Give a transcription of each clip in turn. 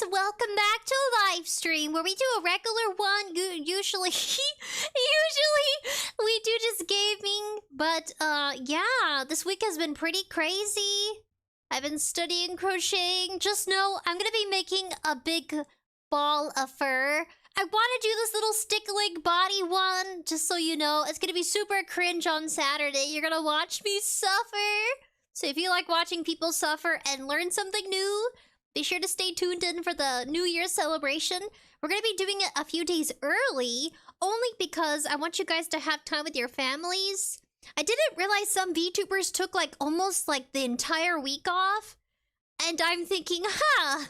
Welcome back to a live stream where we do a regular one. Usually we do just gaming, but yeah, this week has been pretty crazy. I've been studying crocheting. Just know I'm gonna be making a big ball of fur. I want to do this little stick-leg body one, just so you know. It's gonna be super cringe on Saturday. You're gonna watch me suffer. So if you like watching people suffer and learn something new, be sure to stay tuned in for the New Year's celebration. We're going to be doing it a few days early, only because I want you guys to have time with your families. I didn't realize some VTubers took like almost like the entire week off. And I'm thinking, I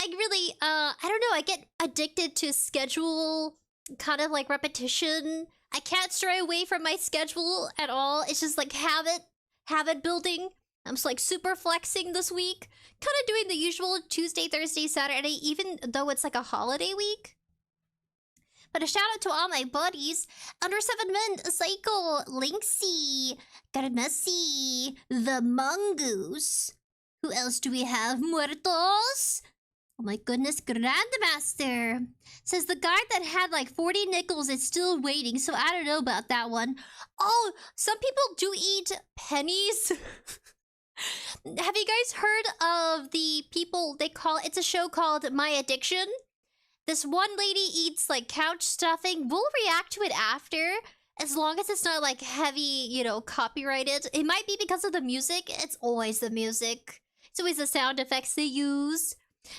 really, I don't know, I get addicted to schedule, kind of like repetition. I can't stray away from my schedule at all. It's just like habit building. I'm just like super flexing this week. Kind of doing the usual Tuesday, Thursday, Saturday, even though it's like a holiday week. But a shout out to all my buddies. Under 7𝑗, Psycho, Lynxy, 𝑩𝒆 the Mongoose. Who else do we have? Muertos. Oh my goodness, Grandmaster. Says the guy that had like 40 nickels is still waiting, so I don't know about that one. Oh, some people do eat pennies. Have you guys heard of the people they call it's a show called My Addiction? This one lady eats like couch stuffing. We'll react to it after, as long as it's not like heavy, you know, copyrighted. It might be because of the music. It's always the music. It's always the sound effects they use.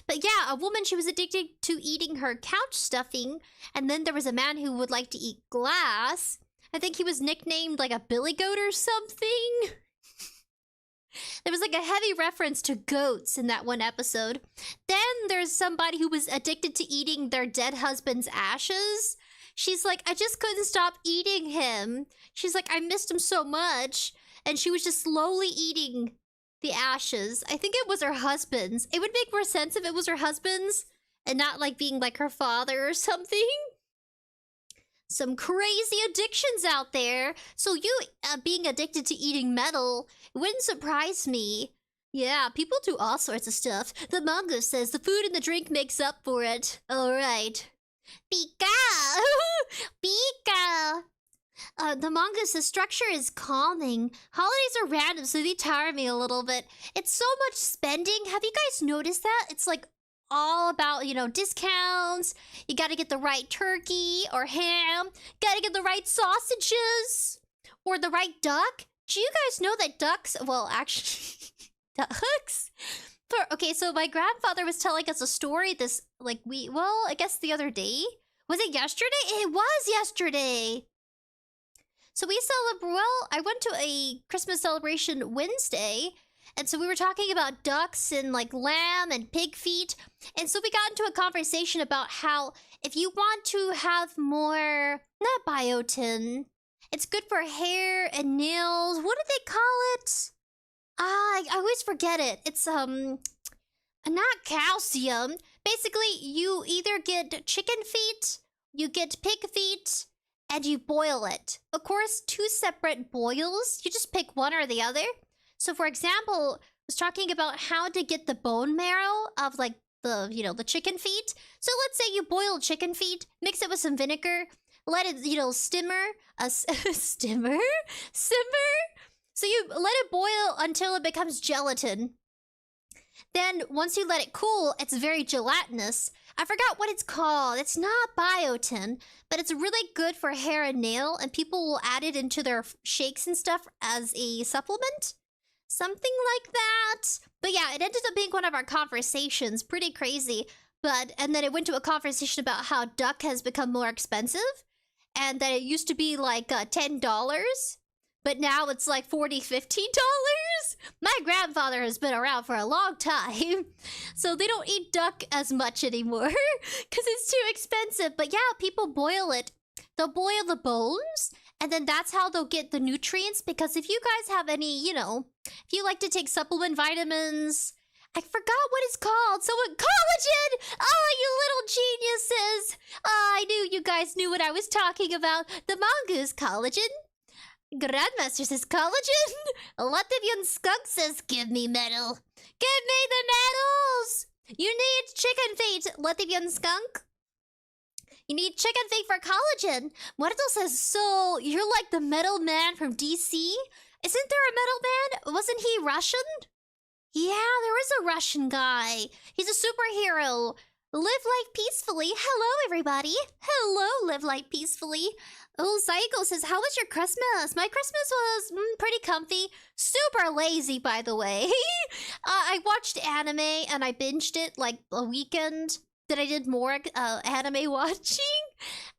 But yeah, a woman, she was addicted to eating her couch stuffing. And then there was a man who would like to eat glass. I think he was nicknamed like a billy goat or something. There was like a heavy reference to goats in that one episode. Then there's somebody who was addicted to eating their dead husband's ashes. She's like, I just couldn't stop eating him. She's like, I missed him so much. And she was just slowly eating the ashes. I think it was her husband's. It would make more sense if it was her husband's and not like being like her father or something. Some crazy addictions out there. So you being addicted to eating metal, it wouldn't surprise me. Yeah, people do all sorts of stuff. The manga says the food and the drink makes up for it. Alright. Pika! Pika! The manga says structure is calming. Holidays are random, so they tire me a little bit. It's so much spending. Have you guys noticed that? It's like all about, you know, discounts. You gotta get the right turkey or ham. Gotta get the right sausages. Or the right duck. Do you guys know that ducks... Well, actually... ducks? Okay, so my grandfather was telling us a story this, like, well, I guess the other day? Was it yesterday? It was yesterday! So we celebrate... Well, I went to a Christmas celebration Wednesday... And so we were talking about ducks and like lamb and pig feet. And so we got into a conversation about how if you want to have more, not biotin, it's good for hair and nails. What do they call it? I always forget it. It's, not calcium. Basically, you either get chicken feet, you get pig feet, and you boil it. Of course, 2 separate boils. You just pick one or the other. So, for example, I was talking about how to get the bone marrow of, like, the, you know, the chicken feet. So, let's say you boil chicken feet, mix it with some vinegar, let it, you know, simmer. Simmer? So, you let it boil until it becomes gelatin. Then, once you let it cool, it's very gelatinous. I forgot what it's called. It's not biotin, but it's really good for hair and nail, and people will add it into their shakes and stuff as a supplement. Something like that. But yeah, it ended up being one of our conversations. Pretty crazy. And then it went to a conversation about how duck has become more expensive. And that it used to be like $10. But now it's like $40, $50. My grandfather has been around for a long time. So they don't eat duck as much anymore. Because it's too expensive. But yeah, people boil it. They'll boil the bones. And then that's how they'll get the nutrients. Because if you guys have any, you know, if you like to take supplement vitamins, I forgot what it's called. Collagen! Oh, you little geniuses! Oh, I knew you guys knew what I was talking about. The mongoose collagen. Grandmaster says collagen. Latvian skunk says, give me metal. Give me the metals! You need chicken feet, lesbian skunk. You need chicken feet for collagen. Muerto says, so you're like the metal man from DC? Isn't there a metal man? Wasn't he Russian? Yeah, there is a Russian guy. He's a superhero. Live life peacefully. Hello, everybody. Hello, live life peacefully. Oh, Psycho says, how was your Christmas? My Christmas was pretty comfy. Super lazy, by the way. I watched anime and I binged it like a weekend. Then I did more anime watching.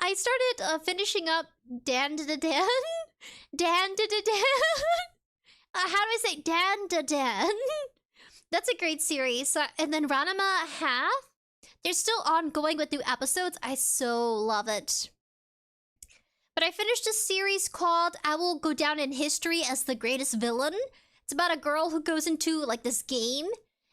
I started finishing up Dan. Dan. How do I say Dan? That's a great series. And then Ranma Half. They're still ongoing with new episodes. I so love it. But I finished a series called I Will Go Down in History as the Greatest Villain. It's about a girl who goes into like this game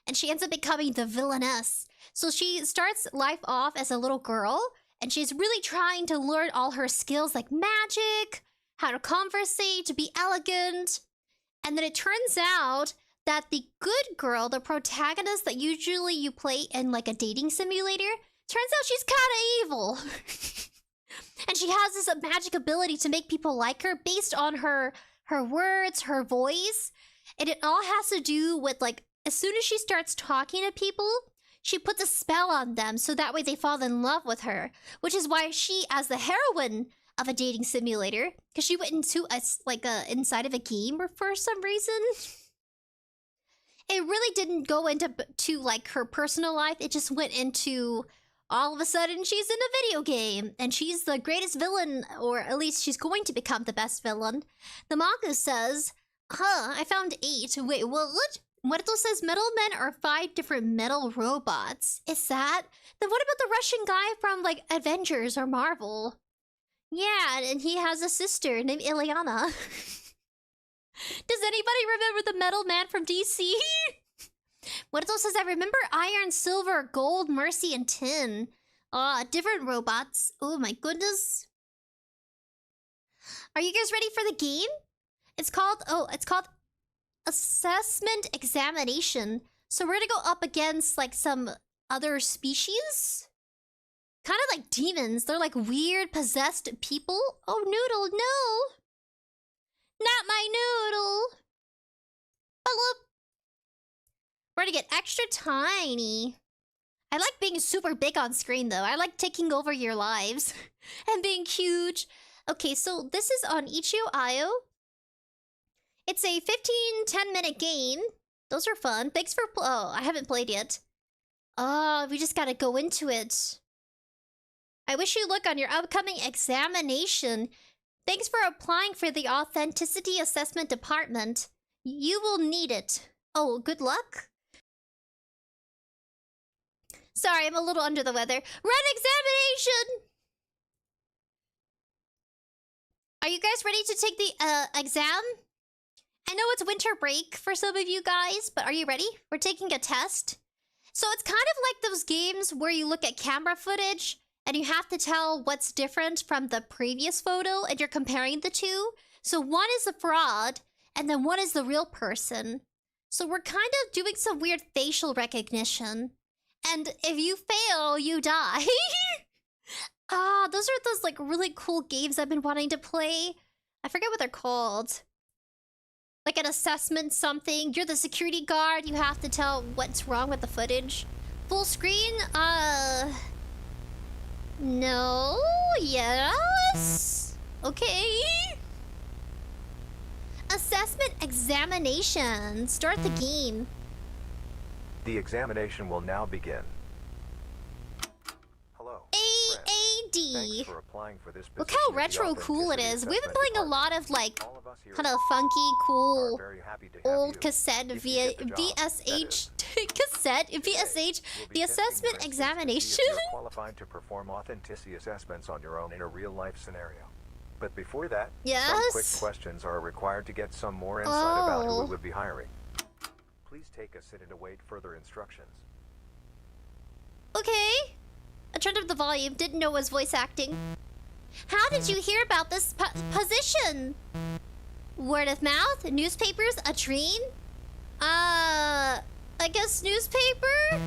and she ends up becoming the villainess. So she starts life off as a little girl and she's really trying to learn all her skills like magic, how to conversate, to be elegant. And then it turns out that the good girl, the protagonist that usually you play in like a dating simulator, turns out she's kind of evil. And she has this magic ability to make people like her based on her words, her voice. And it all has to do with like, as soon as she starts talking to people, she puts a spell on them so that way they fall in love with her. Which is why she, as the heroine of a dating simulator, because she went into inside of a game for some reason. It really didn't go into like her personal life. It just went into all of a sudden she's in a video game and she's the greatest villain, or at least she's going to become the best villain. The manga says, I found 8. Wait, what? Muerto says metal men are 5 different metal robots. Is that? Then what about the Russian guy from like Avengers or Marvel? Yeah, and he has a sister named Ileana. Does anybody remember the metal man from DC? Muerto says, I remember iron, silver, gold, mercy, and tin. Different robots. Oh my goodness. Are you guys ready for the game? It's called Assessment Examination. So we're gonna go up against like some other species. Kind of like demons. They're like weird, possessed people. Oh, Noodle, no! Not my Noodle! Hello! We're gonna get extra tiny. I like being super big on screen though. I like taking over your lives. And being huge. Okay, so this is on itch.io. It's a 10-minute game. Those are fun. Thanks for... Oh, I haven't played yet. We just gotta go into it. I wish you luck on your upcoming examination. Thanks for applying for the Authenticity Assessment Department. You will need it. Oh, good luck. Sorry, I'm a little under the weather. Run examination! Are you guys ready to take the exam? I know it's winter break for some of you guys, but are you ready? We're taking a test. So it's kind of like those games where you look at camera footage and you have to tell what's different from the previous photo and you're comparing the two. So one is a fraud and then one is the real person. So we're kind of doing some weird facial recognition. And if you fail, you die. Those are those like really cool games I've been wanting to play. I forget what they're called. Like an assessment something. You're the security guard. You have to tell what's wrong with the footage. Full screen? No. Yes. Okay. Assessment examination. Start the game. The examination will now begin. Hello. A.A.D. Thanks for applying for this Look how retro cool it is. We've been playing a lot of like kind of funky, cool, old cassette VSH cassette VSH. The assessment examination. You're qualified to perform authenticity assessments on your own in a real-life scenario. But before that, some quick questions are required to get some more insight about who we would be hiring. Please take a sit and await further instructions. Okay. I turned up the volume. Didn't know it was voice acting. How did you hear about this position? Word of mouth? Newspapers? A dream? I guess newspaper?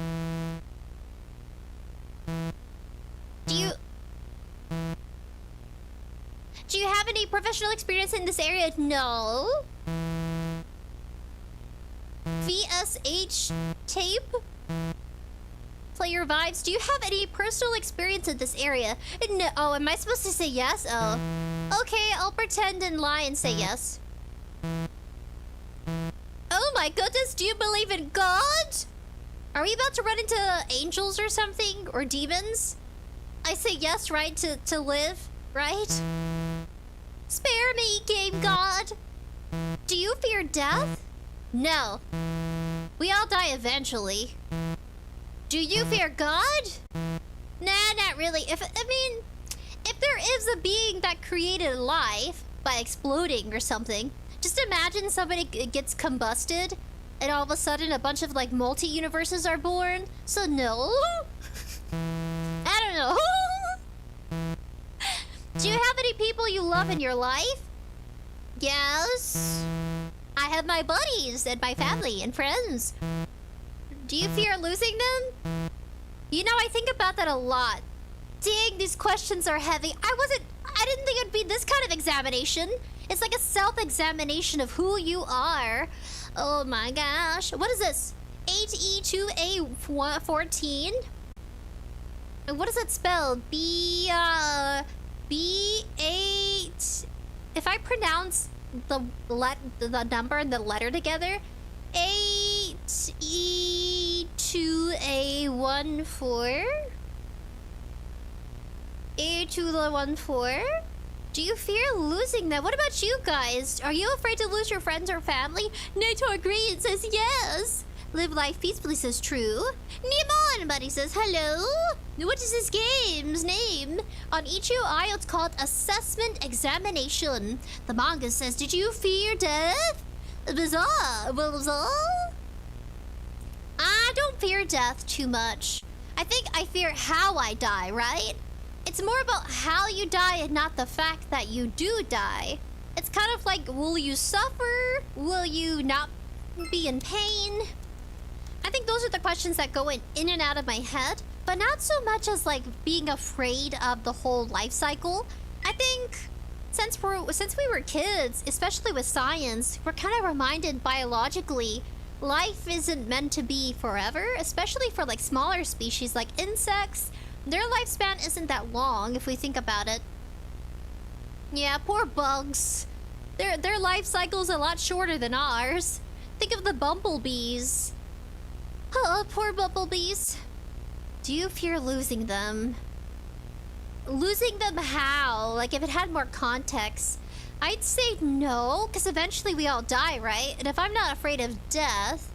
have any professional experience in this area? No. VSH tape? Player vibes. Do you have any personal experience in this area? No. Oh, am I supposed to say yes? Oh. Okay, I'll pretend and lie and say yes. Oh my goodness, do you believe in God? Are we about to run into angels or something? Or demons? I say yes, right? To live, right? Spare me, game god. Do you fear death? No. We all die eventually. Do you fear God? Nah, not really. If there is a being that created life by exploding or something, just imagine somebody gets combusted and all of a sudden a bunch of like multi-universes are born. So no. I don't know. Do you have any people you love in your life? Yes. I have my buddies and my family and friends. Do you fear losing them? You know, I think about that a lot. Dang, these questions are heavy. I didn't think it'd be this kind of examination. It's like a self-examination of who you are. Oh my gosh. What is this? 8E2A14? What does that spell? B8... If I pronounce the number and the letter together, 8E2A14? A214? Do you fear losing them? What about you guys? Are you afraid to lose your friends or family? Nator Green says yes. Live life peacefully says true. Nimon buddy says hello. What is this game's name? On EHUI it's called Assessment Examination. The manga says, did you fear death? Bizarre. I don't fear death too much. I think I fear how I die, right? It's more about how you die and not the fact that you do die. It's kind of like, will you suffer? Will you not be in pain? I think those are the questions that go in and out of my head, but not so much as like being afraid of the whole life cycle. I think since we were kids, especially with science, we're kind of reminded biologically life isn't meant to be forever, especially for like smaller species like insects. Their lifespan isn't that long if we think about it. Yeah, poor bugs. Their life cycle's a lot shorter than ours. Think of the bumblebees. Oh, poor bumblebees. Do you fear losing them? Losing them how? Like if it had more context. I'd say no, because eventually we all die, right? And if I'm not afraid of death,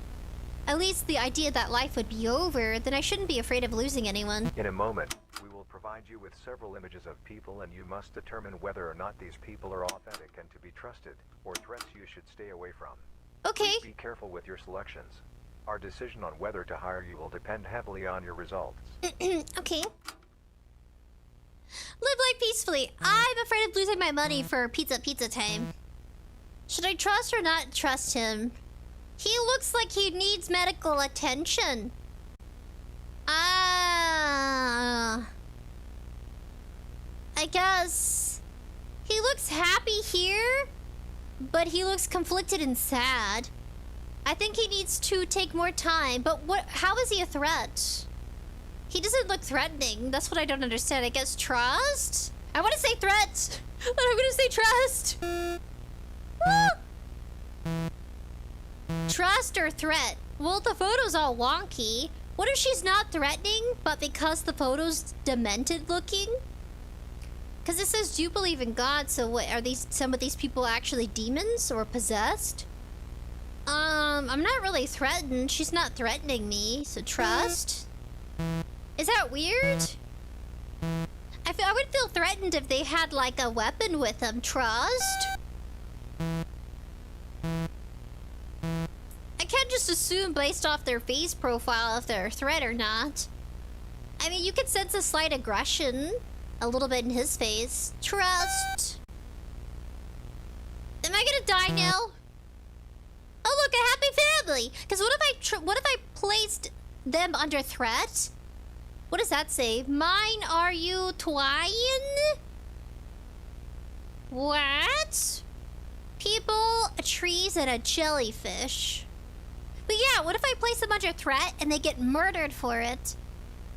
at least the idea that life would be over, then I shouldn't be afraid of losing anyone. In a moment, we will provide you with several images of people and you must determine whether or not these people are authentic and to be trusted, or threats you should stay away from. Okay. Please be careful with your selections. Our decision on whether to hire you will depend heavily on your results. Okay. Live life peacefully. I'm afraid of losing my money for pizza time. Should I trust or not trust him? He looks like he needs medical attention. I guess he looks happy here, but he looks conflicted and sad. I think he needs to take more time, but how is he a threat? He doesn't look threatening. That's what I don't understand. I guess trust? I want to say threat, but I'm going to say trust. Trust or threat? Well, the photo's all wonky. What if she's not threatening, but because the photo's demented looking? Because it says, do you believe in God? So what, are some of these people actually demons or possessed? I'm not really threatened. She's not threatening me, so trust? Is that weird? I would feel threatened if they had like a weapon with them. Trust? I can't just assume based off their face profile if they're a threat or not. I mean, you can sense a slight aggression a little bit in his face. Trust. Am I gonna die now? Oh look, a happy family! Because what if I placed them under threat? What does that say? Mine are you twine? What? People, trees, and a jellyfish. But yeah, what if I place them under threat and they get murdered for it?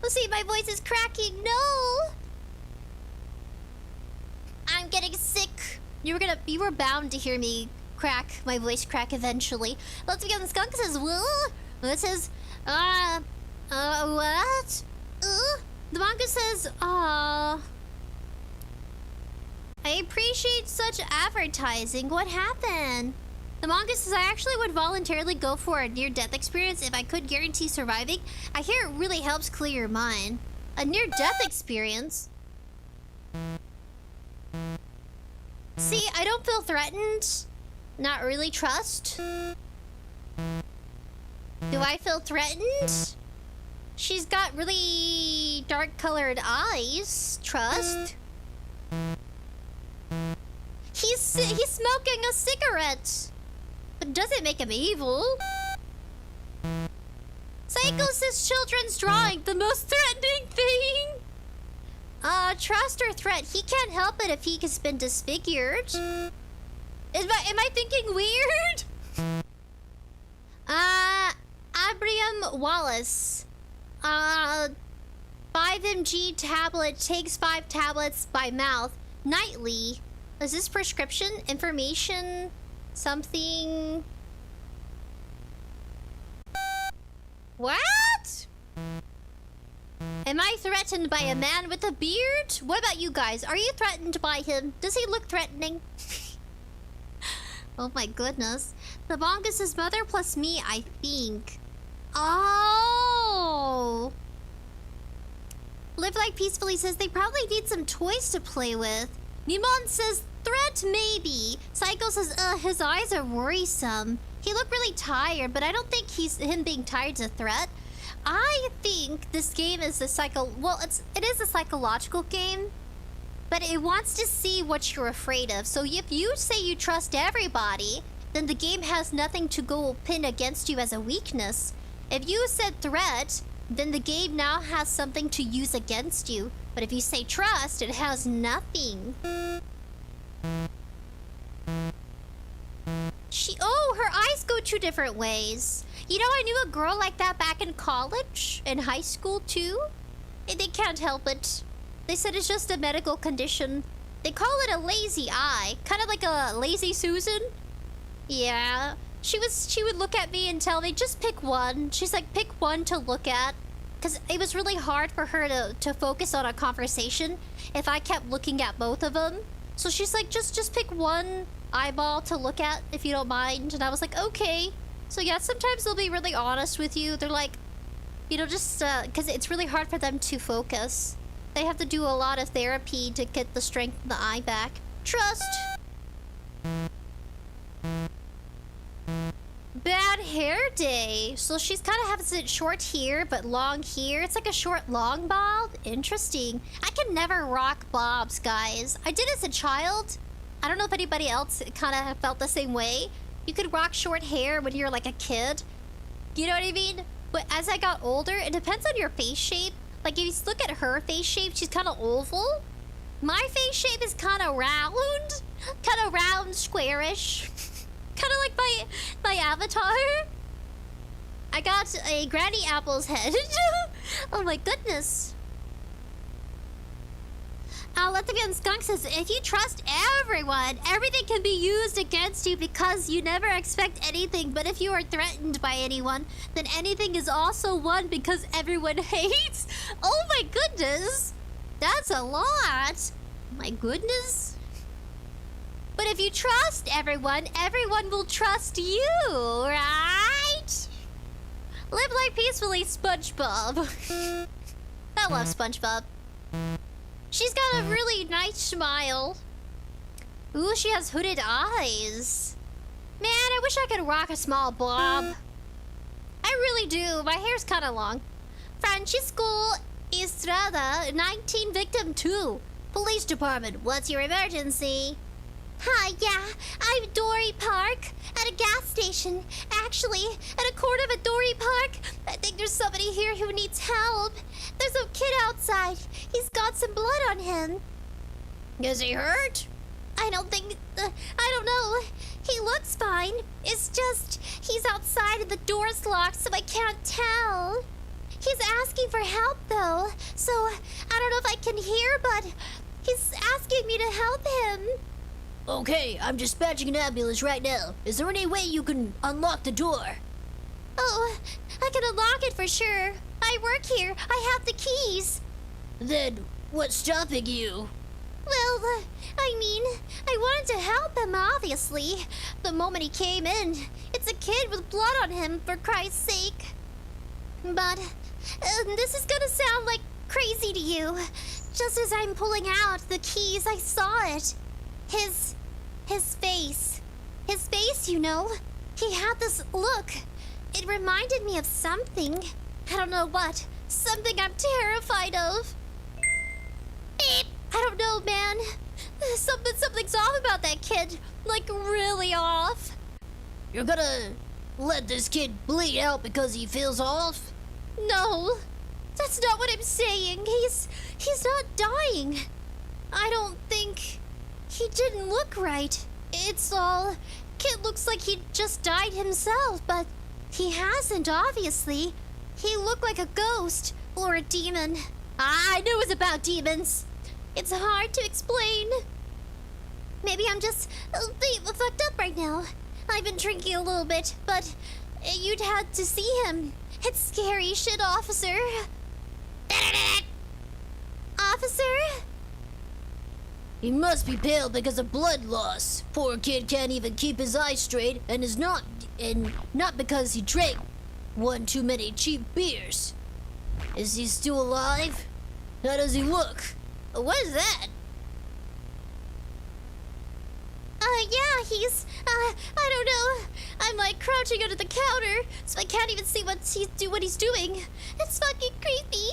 Let's see, my voice is cracking. No! I'm getting sick. You were bound to hear me crack, my voice crack eventually. Let's begin. The skunk says, well, it says, what? The manga says, I appreciate such advertising. What happened? The manga says, I actually would voluntarily go for a near-death experience if I could guarantee surviving. I hear it really helps clear your mind. A near-death experience? See, I don't feel threatened. Not really trust. Do I feel threatened? She's got really dark-colored eyes. Trust. He's smoking a cigarette. But does it make him evil? Psycho says children's drawing, the most threatening thing. Trust or threat? He can't help it if he has been disfigured. Am I thinking weird? 𝑯𝑐𝑃 Wallace. 5mg tablet takes 5 tablets by mouth nightly. Is this prescription? Information? Something? What? Am I threatened by a man with a beard? What about you guys? Are you threatened by him? Does he look threatening? Oh my goodness. The manga says mother plus me, I think. Oh. Live Like Peacefully says they probably need some toys to play with. Nimon says threat maybe. Psycho says his eyes are worrisome. He looked really tired, but I don't think him being tired is a threat. I think this game is it is a psychological game, but it wants to see what you're afraid of. So if you say you trust everybody, then the game has nothing to go pin against you as a weakness. If you said threat, then the game now has something to use against you. But if you say trust, it has nothing. Her eyes go 2 different ways. You know, I knew a girl like that back in college, in high school too. And they can't help it. They said it's just a medical condition. They call it a lazy eye, kind of like a lazy Susan. Yeah, she would look at me and tell me, just pick one. She's like, pick one to look at. Because it was really hard for her to focus on a conversation if I kept looking at both of them. So she's like, just pick one eyeball to look at if you don't mind. And I was like, okay. So yeah, sometimes they'll be really honest with you. They're like, you know, just because it's really hard for them to focus. They have to do a lot of therapy to get the strength in the eye back. Trust. Bad hair day. So she's kind of has it short here, but long here. It's like a short, long bob. Interesting. I can never rock bobs, guys. I did as a child. I don't know if anybody else kind of felt the same way. You could rock short hair when you're like a kid. You know what I mean? But as I got older, it depends on your face shape. Like if you look at her face shape, she's kind of oval. My face shape is kind of round. Kind of round, squarish. Kind of like my avatar. I got a Granny Apple's head. Oh my goodness. Let the Gun Skunk says, if you trust everyone, everything can be used against you because you never expect anything. But if you are threatened by anyone, then anything is also won because everyone hates. Oh my goodness. That's a lot. My goodness. But if you trust everyone, everyone will trust you, right? Live Like Peacefully, SpongeBob. I love SpongeBob. She's got a really nice smile. Ooh, she has hooded eyes. Man, I wish I could rock a small bob. I really do. My hair's kind of long. Francisco Estrada, 19, victim 2. Police department, what's your emergency? Hi, yeah, I'm Dory Park at a gas station. Actually, at a corner of a Dory Park. I think there's somebody here who needs help. There's a kid outside. He's got some blood on him. Is he hurt? I don't think... I don't know. He looks fine. It's just... he's outside and the door's locked, so I can't tell. He's asking for help, though. So, I don't know if I can hear, but... he's asking me to help him. Okay, I'm dispatching an ambulance right now. Is there any way you can unlock the door? Oh, I can unlock it for sure. I work here. I have the keys. Then, what's stopping you? Well, I mean, I wanted to help him, obviously. The moment he came in, it's a kid with blood on him, for Christ's sake. But, this is gonna sound like crazy to you. Just as I'm pulling out the keys, I saw it. His face. His face, you know. He had this look. It reminded me of something. I don't know what. Something I'm terrified of. Beep. I don't know, man. Something's off about that kid. Like, really off. You're gonna let this kid bleed out because he feels off? No. That's not what I'm saying. He's not dying. I don't think... he didn't look right. It's all... kid looks like he just died himself, but he hasn't, obviously. He looked like a ghost or a demon. I knew it was about demons. It's hard to explain. Maybe I'm just fucked up right now. I've been drinking a little bit, but you'd had to see him. It's scary shit, officer. Officer? He must be pale because of blood loss. Poor kid can't even keep his eyes straight and not because he drank one too many cheap beers. Is he still alive? How does he look? What is that? Yeah, he's, I don't know. I'm like crouching under the counter, so I can't even see what he's doing. It's fucking creepy.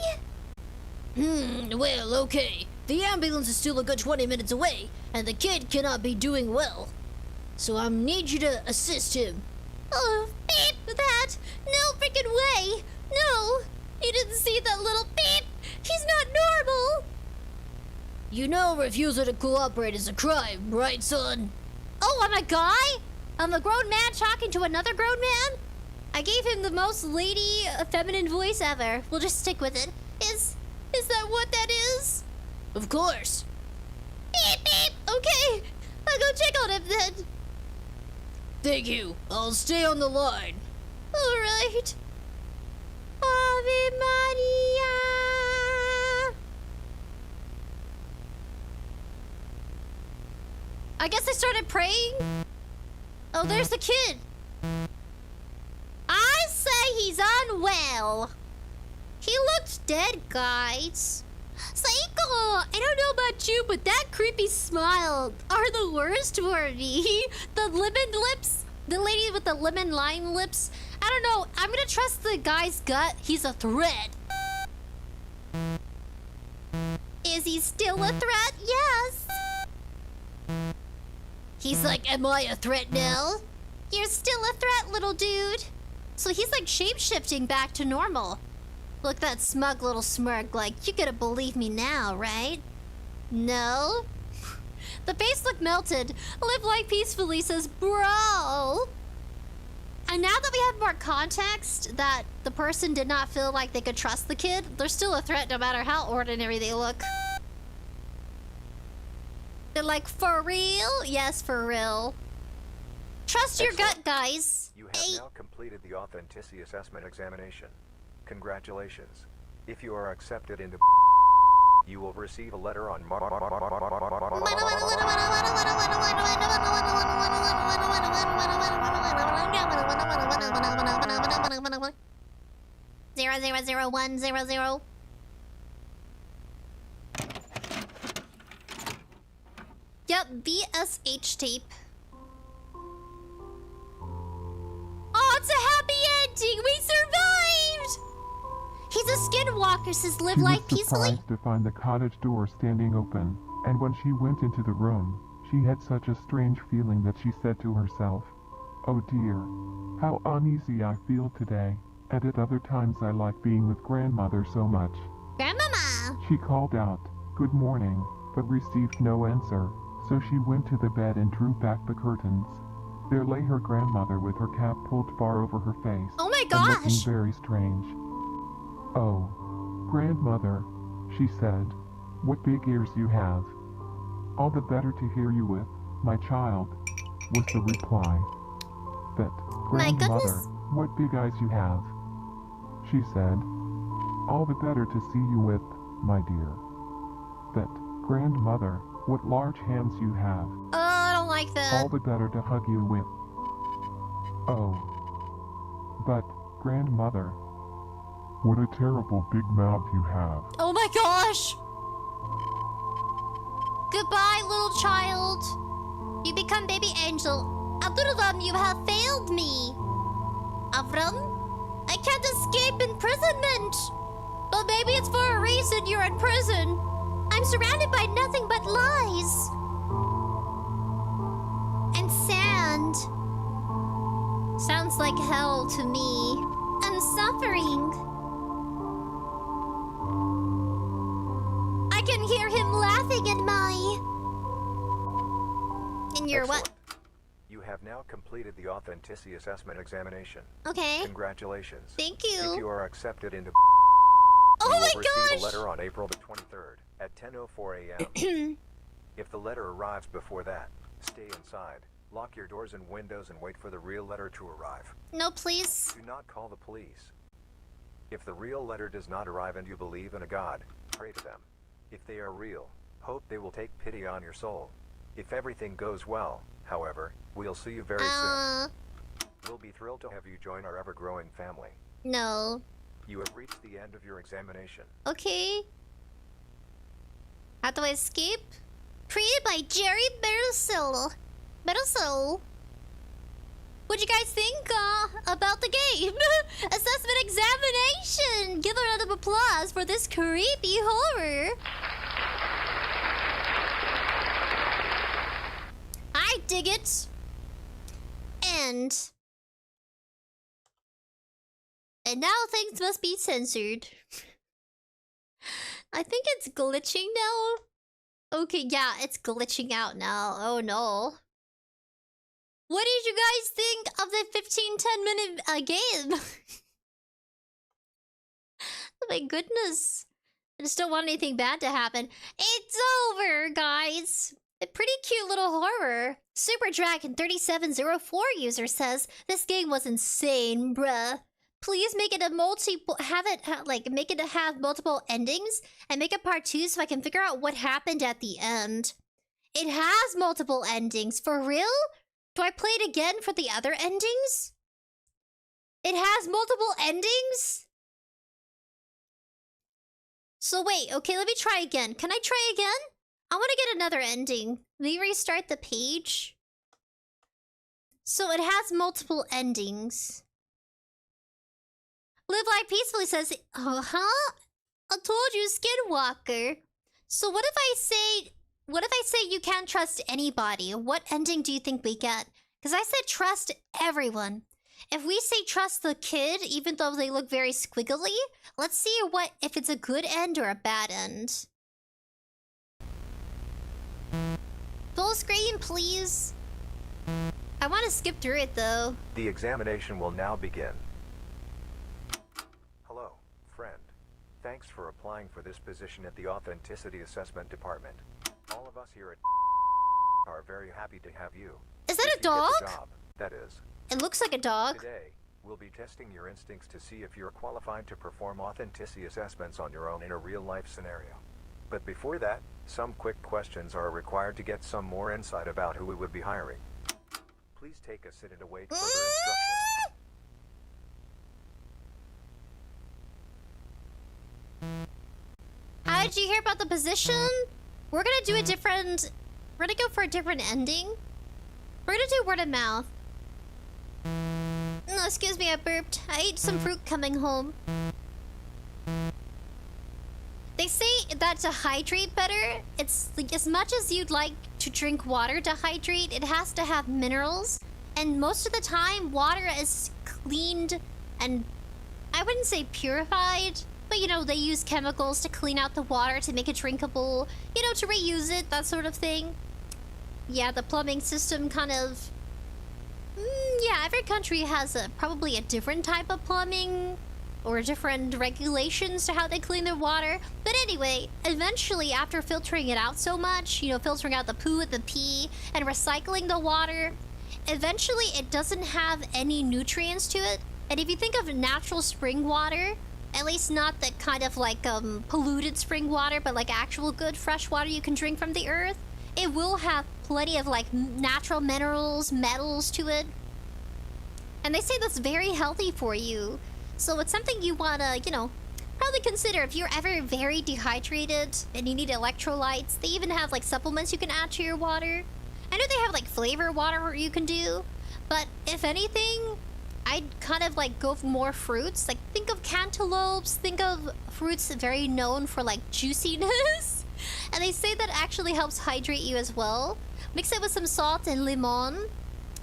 Well, okay. The ambulance is still a good 20 minutes away, and the kid cannot be doing well. So I need you to assist him. Oh, beep that! No freaking way! No! You didn't see that little beep! He's not normal! You know refusal to cooperate is a crime, right, son? Oh, I'm a guy? I'm a grown man talking to another grown man? I gave him the most lady, feminine voice ever. We'll just stick with it. Is that what that is? Of course. Beep, beep! Okay, I'll go check on him then. Thank you. I'll stay on the line. Alright. Ave Maria! I guess I started praying. Oh, there's the kid. I say he's unwell. He looked dead, guys. Psycho! I don't know about you, but that creepy smile are the worst for me. The lemon lips. The lady with the lemon lime lips. I don't know. I'm gonna trust the guy's gut. He's a threat. Is he still a threat? Yes. He's like, am I a threat now? You're still a threat, little dude. So he's like shape-shifting back to normal. Look at that smug little smirk, like, you gotta believe me now, right? No? The face looked melted. Live life peacefully says, bro. And now that we have more context that the person did not feel like they could trust the kid, they're still a threat no matter how ordinary they look. They're like, for real? Yes, for real. Trust your gut, guys. You have now completed the authenticity assessment examination. Congratulations. If you are accepted into you will receive a letter on 0001000. Yep, VSH tape. Oh, it's a happy ending! We survived! He's a skinwalker, says live life peacefully. She was surprised to find the cottage door standing open, and when she went into the room, she had such a strange feeling that she said to herself, "Oh dear, how uneasy I feel today, and at other times I like being with grandmother so much." Grandmama! She called out, "Good morning," but received no answer, So she went to the bed and drew back the curtains. There lay her grandmother with her cap pulled far over her face. Oh my and looking gosh! very strange. "Oh, grandmother," she said, "what big ears you have. All the better to hear you with, my child," was the reply. "But, My grandmother, goodness. what big eyes you have," she said. "All the better to see you with, my dear. But, grandmother, what large hands you have. Oh, I don't like that. All the better to hug you with." "Oh, but, grandmother, what a terrible big mouth you have." Oh my gosh! Goodbye, little child. You become baby angel. 𝑩𝒂𝒂𝒻, you have failed me. Avram? I can't escape imprisonment. But maybe it's for a reason you're in prison. I'm surrounded by nothing but lies. And sand. Sounds like hell to me. I'm suffering. I can hear him laughing in my... In your Excellent. what? You have now completed the authenticity assessment examination. Okay. Congratulations. Thank you. If you are accepted into Oh you my will receive gosh! a letter on April the 23rd at 10:04 a.m. If the letter arrives before that, stay inside, lock your doors and windows and wait for the real letter to arrive. No, please. Do not call the police. If the real letter does not arrive and you believe in a God, pray to them. If they are real, hope they will take pity on your soul. If everything goes well, however, we'll see you very soon. We'll be thrilled to have you join our ever-growing family. No. You have reached the end of your examination. Okay. How do I escape? Created by 𝑗erry_𝑏𝒆𝒅. What'd you guys think about the game? Assessment examination! Give a round of applause for this creepy horror. I dig it. And now things must be censored. I think it's glitching now. Okay, yeah, it's glitching out now. Oh no. What did you guys think of the 10-minute game? Oh my goodness. I just don't want anything bad to happen. It's over, guys. A pretty cute little horror. Super Dragon 3704 user says, "This game was insane, bruh. Please make it a make it have multiple endings and make a part 2 so I can figure out what happened at the end." It has multiple endings. For real? Do I play it again for the other endings? It has multiple endings? So wait, okay, let me try again. Can I try again? I want to get another ending. Let me restart the page. So it has multiple endings. Live Life Peacefully says, huh? I told you, Skinwalker. So what if I say you can't trust anybody? What ending do you think we get? Because I said trust everyone. If we say trust the kid, even though they look very squiggly, let's see if it's a good end or a bad end. Full screen, please. I want to skip through it though. The examination will now begin. Hello, friend. Thanks for applying for this position at the Authenticity Assessment Department. All of us here at are very happy to have you. Is that If a you get dog? the job, that is. It looks like a dog. Today, we'll be testing your instincts to see if you're qualified to perform authenticity assessments on your own in a real-life scenario. But before that, some quick questions are required to get some more insight about who we would be hiring. Please take a sit and await further instructions. How did you hear about the position? We're gonna do a different... We're gonna go for a different ending. We're gonna do word of mouth. No, excuse me, I burped. I ate some fruit coming home. They say that to hydrate better, it's like as much as you'd like to drink water to hydrate, it has to have minerals. And most of the time, water is cleaned and I wouldn't say purified, but you know, they use chemicals to clean out the water to make it drinkable, you know, to reuse it, that sort of thing. yeah, the plumbing system kind of... yeah, every country has probably a different type of plumbing or different regulations to how they clean their water. But anyway, eventually, after filtering it out so much, you know, filtering out the poo and the pee and recycling the water, eventually it doesn't have any nutrients to it. And if you think of natural spring water, at least not the kind of like polluted spring water, but like actual good fresh water you can drink from the earth, it will have plenty of like natural minerals, metals to it. And they say that's very healthy for you. So it's something you wanna, you know, probably consider if you're ever very dehydrated and you need electrolytes. They even have like supplements you can add to your water. I know they have like flavor water you can do, but if anything, I'd kind of like go for more fruits. Like think of cantaloupes, think of fruits very known for like juiciness. And they say that actually helps hydrate you as well. Mix it with some salt and limon,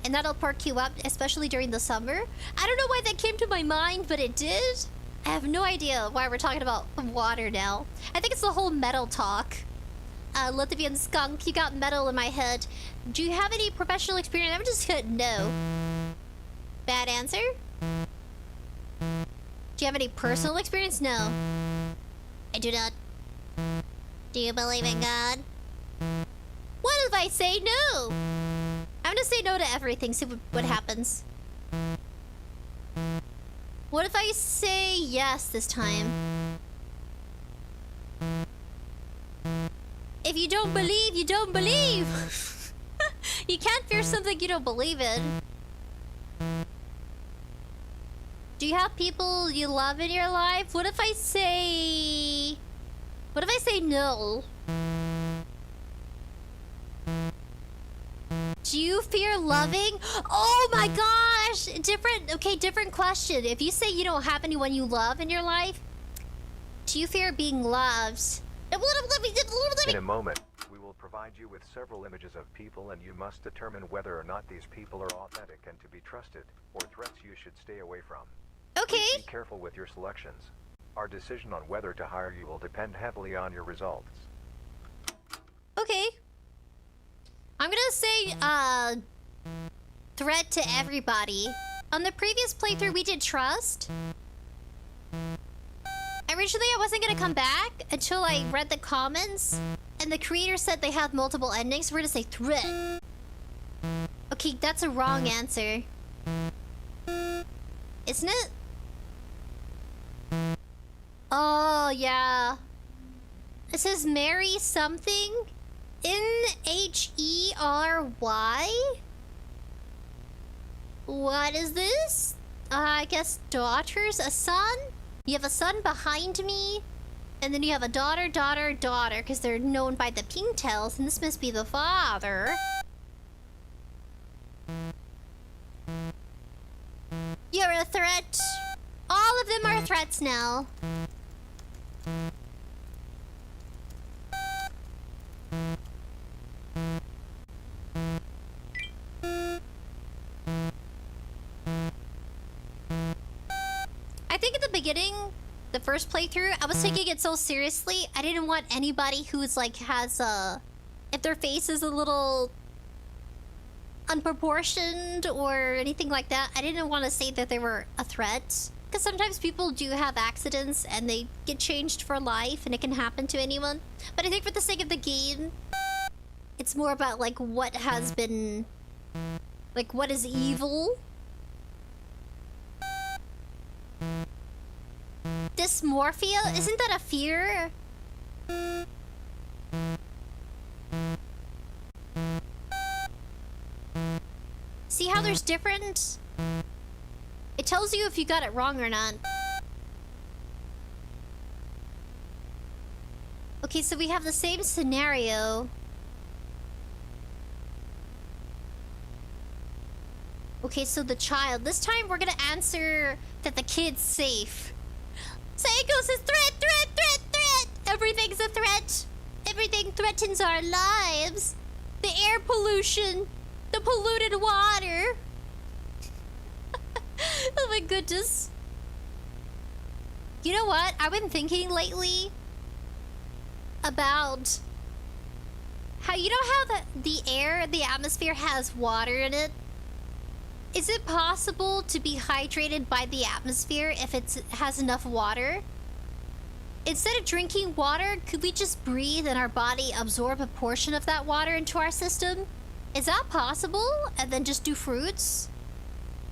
and that'll perk you up, especially during the summer. I don't know why that came to my mind, but it did. I have no idea why we're talking about water now. I think it's the whole metal talk. Latvian skunk, you got metal in my head. Do you have any professional experience? I'm just gonna no. Bad answer? Do you have any personal experience? No. I do not. Do you believe in God? What if I say no? I'm gonna say no to everything, see what happens. What if I say yes this time? If you don't believe, you don't believe! You can't fear something you don't believe in. Do you have people you love in your life? What if I say... What if I say no? Do you fear loving? Oh my gosh! Different question. If you say you don't have anyone you love in your life, do you fear being loved? In a moment, we will provide you with several images of people, and you must determine whether or not these people are authentic and to be trusted, or threats you should stay away from. Okay. Please be careful with your selections. Our decision on whether to hire you will depend heavily on your results. Okay. I'm gonna say, threat to everybody. On the previous playthrough, we did trust. Originally, I wasn't gonna come back until I read the comments, and the creator said they have multiple endings, so we're gonna say threat. Okay, that's a wrong answer. Isn't it? Oh, yeah. It says marry something. N-H-E-R-Y? What is this? I guess daughters? A son? You have a son behind me, and then you have a daughter, daughter, daughter, because they're known by the pink tails, and this must be the father. You're a threat. All of them are threats now. I think at the beginning, the first playthrough, I was taking it so seriously. I didn't want anybody who's like has if their face is a little unproportioned or anything like that, I didn't want to say that they were a threat. Because sometimes people do have accidents and they get changed for life and it can happen to anyone. But I think for the sake of the game, it's more about like what has been... like what is evil. Dysmorphia? Isn't that a fear? See how there's different... It tells you if you got it wrong or not. Okay, so we have the same scenario. Okay, so the child. This time we're gonna answer that the kid's safe. Seiko says threat, threat, threat, threat! Everything's a threat. Everything threatens our lives. The air pollution. The polluted water. Oh my goodness. You know what? I've been thinking lately about How you know how the air, the atmosphere has water in it? Is it possible to be hydrated by the atmosphere if it has enough water? Instead of drinking water, could we just breathe and our body absorb a portion of that water into our system? Is that possible? And then just do fruits?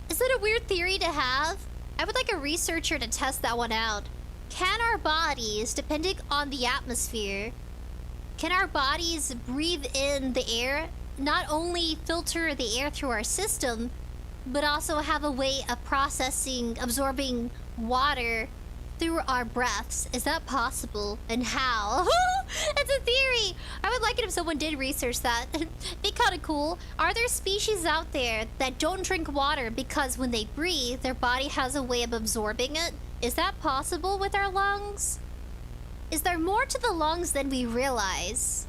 Is that a weird theory to have? I would like a researcher to test that one out. Can our bodies, depending on the atmosphere, can our bodies breathe in the air, not only filter the air through our system, but also have a way of processing, absorbing water through our breaths? Is that possible? And how? It's a theory! I would like it if someone did research that. Be kind of cool. Are there species out there that don't drink water because when they breathe, their body has a way of absorbing it? Is that possible with our lungs? Is there more to the lungs than we realize?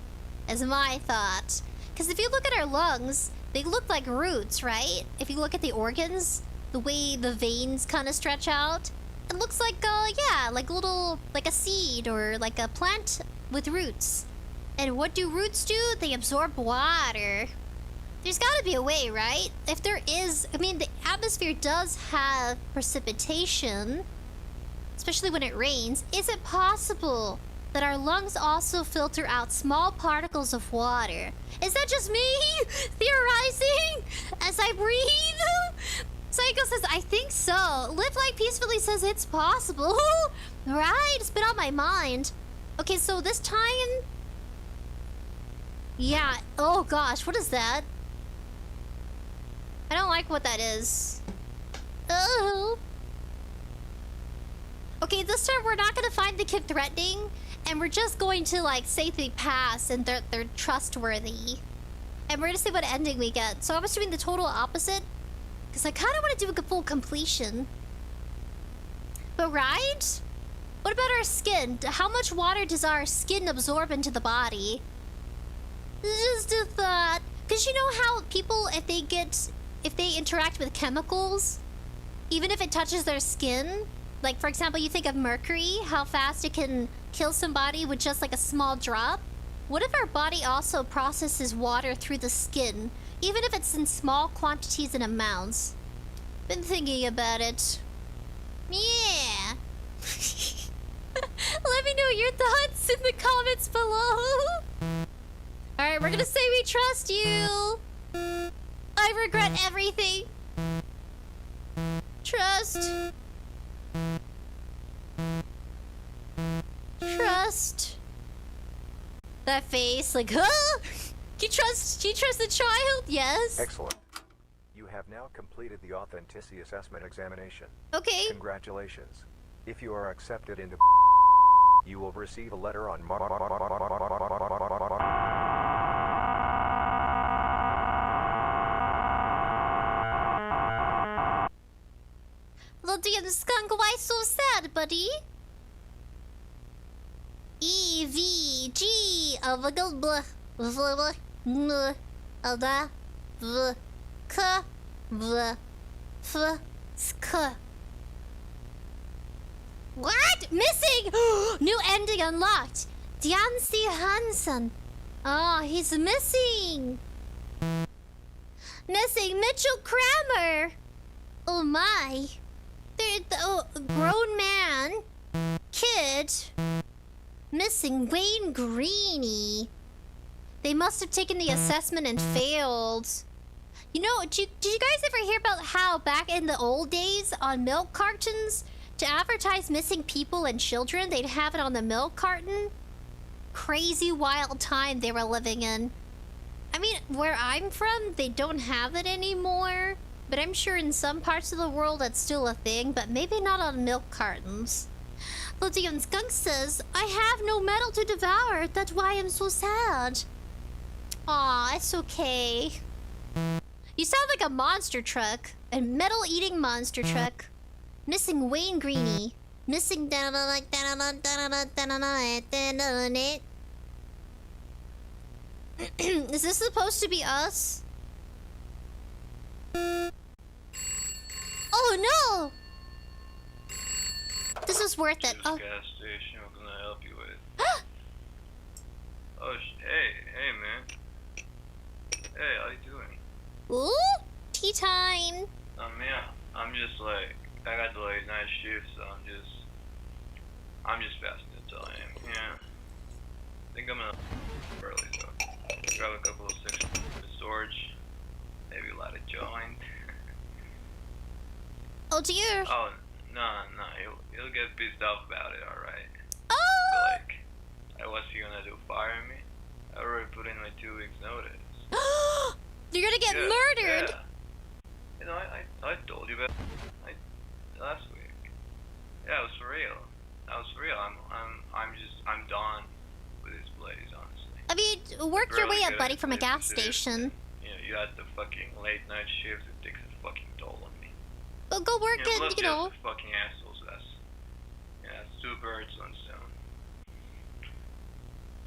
Is my thought. Because if you look at our lungs, they look like roots, right? If you look at the organs, the way the veins kind of stretch out, it looks like, yeah, like a seed or like a plant with roots. And what do roots do? They absorb water. There's gotta be a way, right? If there is, I mean, the atmosphere does have precipitation, especially when it rains. Is it possible that our lungs also filter out small particles of water? Is that just me theorizing as I breathe? Psycho says, I think so. Live Like Peacefully says it's possible. Right? It's been on my mind. Okay, so this time... Yeah. Oh gosh, what is that? I don't like what that is. Oh. Okay, this time we're not gonna find the kid threatening, and we're just going to like say they pass and they're trustworthy. And we're gonna see what ending we get. So I was doing the total opposite, because I kind of want to do a full completion. But right? What about our skin? How much water does our skin absorb into the body? Just a thought. Because you know how people, if they interact with chemicals, even if it touches their skin, like for example, you think of mercury, how fast it can kill somebody with just like a small drop? What if our body also processes water through the skin, even if it's in small quantities and amounts? Been thinking about it. Yeah. Let me know your thoughts in the comments below. Alright, we're gonna say we trust you. I regret everything. Trust. Trust. That face, like, huh? Do you trust the child? Yes. Excellent. You have now completed the authenticity assessment examination. Okay. Congratulations. If you are accepted into you will receive a letter on Little skunk, why so sad, buddy? What? Missing! New ending unlocked. 𝑗𝑆 Oh, he's missing. Missing Mitchell Kramer. Oh my. The grown man. Kid. Missing Wayne Greeny. They must have taken the assessment and failed. You know, did you guys ever hear about how back in the old days on milk cartons, to advertise missing people and children, they'd have it on the milk carton? Crazy wild time they were living in. I mean, where I'm from, they don't have it anymore. But I'm sure in some parts of the world that's still a thing, but maybe not on milk cartons. Lodion Skunk says, I have no metal to devour, that's why I'm so sad. Aw, it's okay. You sound like a monster truck. A metal-eating monster truck. Missing Wayne Greeny. Missing Is this supposed to be us? Oh no! This is worth it. Oh. Gas station, what can I help you with? Hey, man. Hey, how you doing? Ooh, tea time. Yeah, I'm just like, I got the late night shift, so I'm just fasting until I am. Yeah. I think I'm gonna early, so grab a couple of sticks of storage, maybe light a joint. Oh dear. Oh, no, he'll get pissed off about it, alright. Oh! Like, what's he gonna do, fire me? I already put in my 2 weeks notice. You're gonna get murdered! Yeah. You know, I told you about last week. Yeah, it was for real. That was for real. I'm done with this place, honestly. I mean, work your way up, buddy, from a gas station. You know, you had the fucking late night shift. It takes a fucking toll on me. Well, go work plus it, you know. The fucking assholes. That's 2 birds, 1 stone.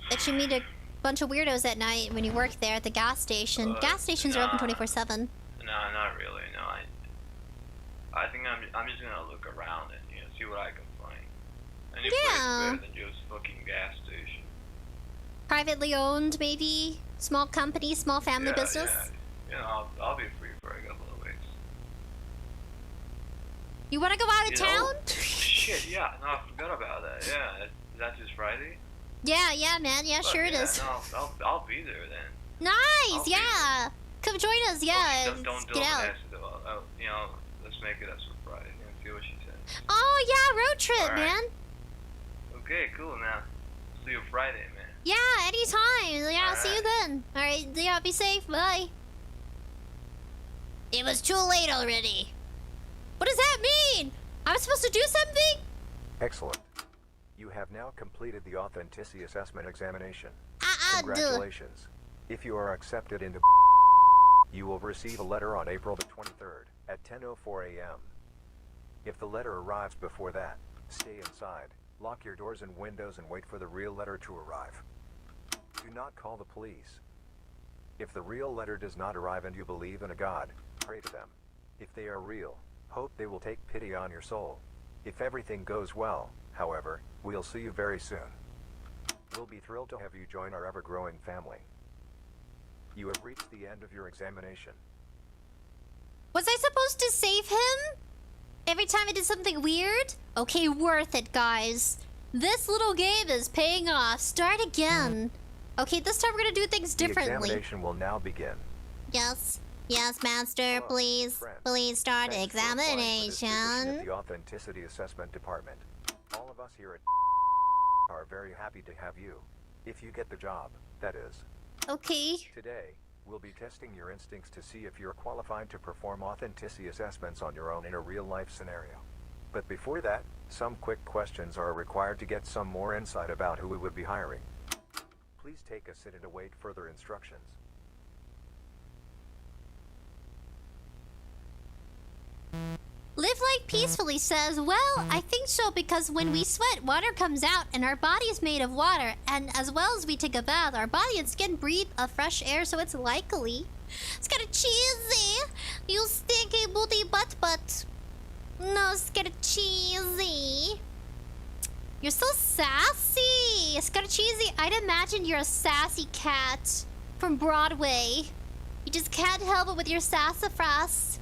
Bet you meet a bunch of weirdos at night when you work there at the gas station. Gas stations are open 24/7. No, not really. No, I think I'm just gonna look around and see what I can find. Any place better than just fucking gas station. Privately owned, maybe? Small company, small family business? Yeah. I'll be free for a couple of weeks. You wanna go out of town? Shit, yeah. No, I forgot about that. Yeah, that's just Friday? Yeah, man. Yeah, sure it is. No, I'll be there then. Nice, yeah. Come join us, yeah. Don't get out. Let's make it as for Friday and see what she says. Oh, yeah, road trip, man. Okay, cool. Now, see you Friday, man. Yeah, anytime. Yeah, see you then. Alright, yeah, be safe. Bye. It was too late already. What does that mean? I'm supposed to do something? Excellent. You have now completed the authenticity assessment examination. Congratulations. If you are accepted into you will receive a letter on April the 23rd at 10:04 a.m. If the letter arrives before that, stay inside, lock your doors and windows and wait for the real letter to arrive. Do not call the police. If the real letter does not arrive and you believe in a God, pray to them. If they are real, hope they will take pity on your soul. If everything goes well, however, we'll see you very soon. We'll be thrilled to have you join our ever-growing family. You have reached the end of your examination. Was I supposed to save him? Every time I did something weird? Okay, worth it, guys. This little game is paying off. Start again. Okay, this time we're gonna do things differently. The examination will now begin. Yes, master, please. Friends. Please start Thanks for applying for this position examination. at the Authenticity Assessment Department. All of us here at are very happy to have you. If you get the job, that is. Okay. Today, we'll be testing your instincts to see if you're qualified to perform authenticity assessments on your own in a real-life scenario. But before that, some quick questions are required to get some more insight about who we would be hiring. Please take a sit and await further instructions. Live Life Peacefully says, well, I think so because when we sweat, water comes out and our body is made of water. And as well as we take a bath, our body and skin breathe a fresh air, so it's likely. It's kind of cheesy. You stinky booty butt. No, it's kind of cheesy. You're so sassy. It's kind of cheesy. I'd imagine you're a sassy cat from Broadway. You just can't help it with your sassafras.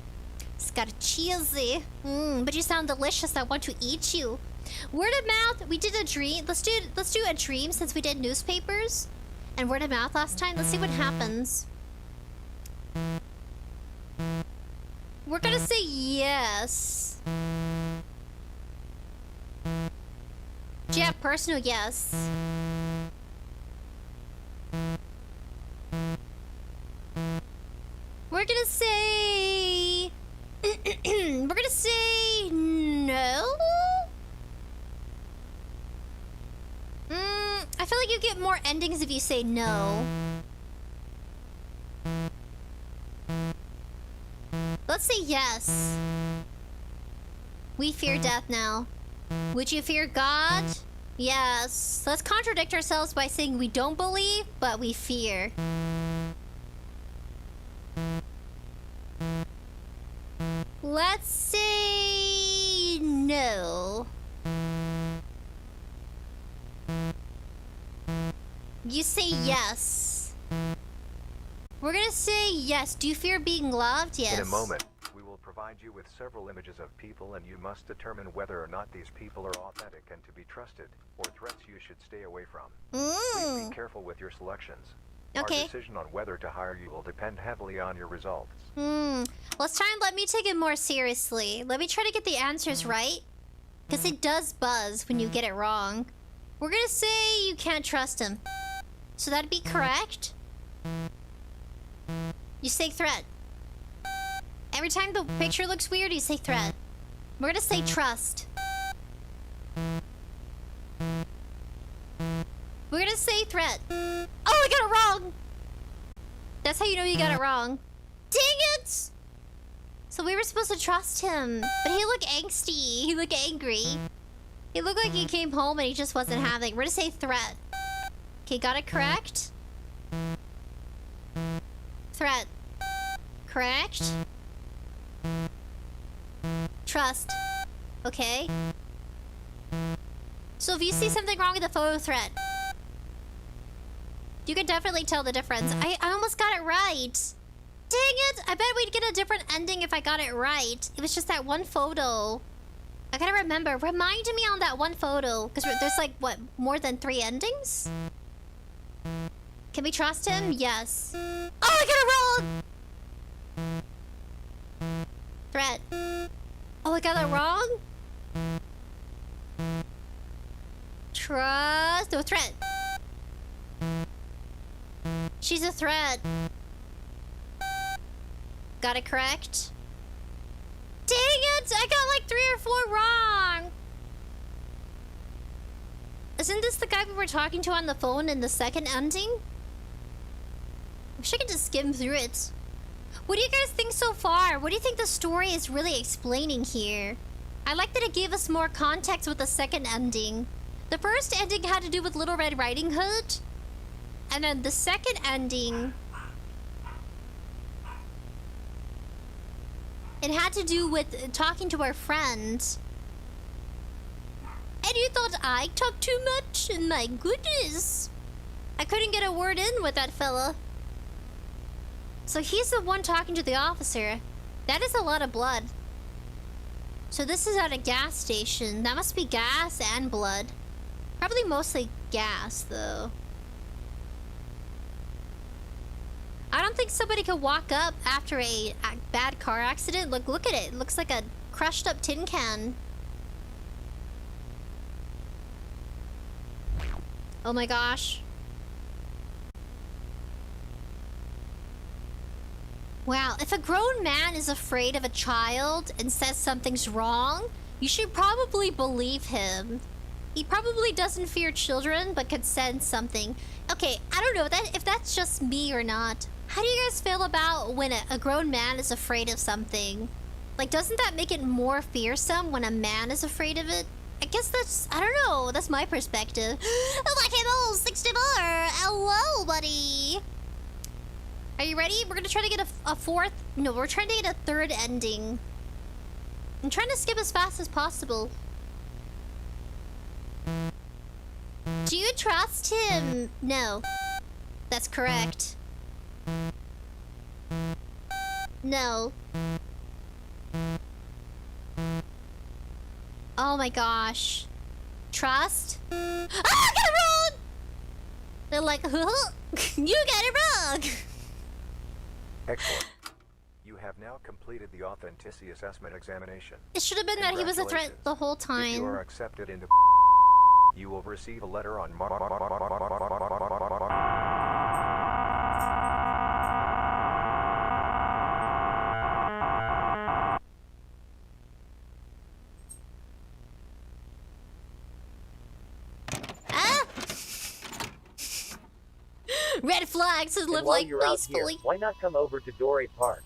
It's got a cheesy. But you sound delicious. I want to eat you. Word of mouth. We did a dream. Let's do a dream since we did newspapers and word of mouth last time. Let's see what happens. We're gonna say yes. Yeah, personal yes. We're gonna say... We're gonna say no? I feel like you get more endings if you say no. Let's say yes. We fear death now. Would you fear God? Yes. Let's contradict ourselves by saying we don't believe, but we fear. Let's say no. You say yes. We're gonna say yes. Do you fear being loved? Yes. In a moment, we will provide you with several images of people and you must determine whether or not these people are authentic and to be trusted, or threats you should stay away from. Please be careful with your selections. Okay. Our decision on whether to hire you will depend heavily on your results. Let's try and let me take it more seriously. Let me try to get the answers right. Because it does buzz when you get it wrong. We're gonna say you can't trust him. So that'd be correct. You say threat. Every time the picture looks weird, you say threat. We're gonna say trust. We're gonna say threat. Oh, I got it wrong! That's how you know you got it wrong. Dang it! So we were supposed to trust him. But he looked angsty. He looked angry. He looked like he came home and he just wasn't having. We're gonna say threat. Okay, got it correct. Threat. Correct. Trust. Okay. So if you see something wrong with the photo threat, you can definitely tell the difference. I almost got it right. Dang it! I bet we'd get a different ending if I got it right. It was just that one photo. I gotta remember. Remind me on that one photo. Because there's like, what, more than 3 endings? Can we trust him? Yes. Oh, I got it wrong! Threat. Oh, I got that wrong? Trust. No, threat. She's a threat. Got it correct? Dang it! I got like 3 or 4 wrong! Isn't this the guy we were talking to on the phone in the second ending? I wish I could just skim through it. What do you guys think so far? What do you think the story is really explaining here? I like that it gave us more context with the second ending. The first ending had to do with Little Red Riding Hood. And then the second ending, it had to do with talking to our friend. And you thought I talked too much? My goodness. I couldn't get a word in with that fella. So he's the one talking to the officer. That is a lot of blood. So this is at a gas station. That must be gas and blood. Probably mostly gas, though. I don't think somebody could walk up after a bad car accident. Look at it. It looks like a crushed up tin can. Oh my gosh. Wow, if a grown man is afraid of a child and says something's wrong, you should probably believe him. He probably doesn't fear children, but could sense something. Okay, I don't know if that's just me or not. How do you guys feel about when a grown man is afraid of something? Like, doesn't that make it more fearsome when a man is afraid of it? I guess that's, I don't know, that's my perspective. 𝑠64, hello, buddy. Are you ready? We're gonna try to get a fourth, no, we're trying to get a third ending. I'm trying to skip as fast as possible. Do you trust him? No. That's correct. No. Oh my gosh. Trust? Ah, I got it wrong! They're like, huh? You got it wrong! Excellent. You have now completed the authenticity assessment examination. It should have been that he was a threat the whole time. If you are accepted into you will receive a letter on Red flags to live like peacefully. Here, why not come over to Doré Park?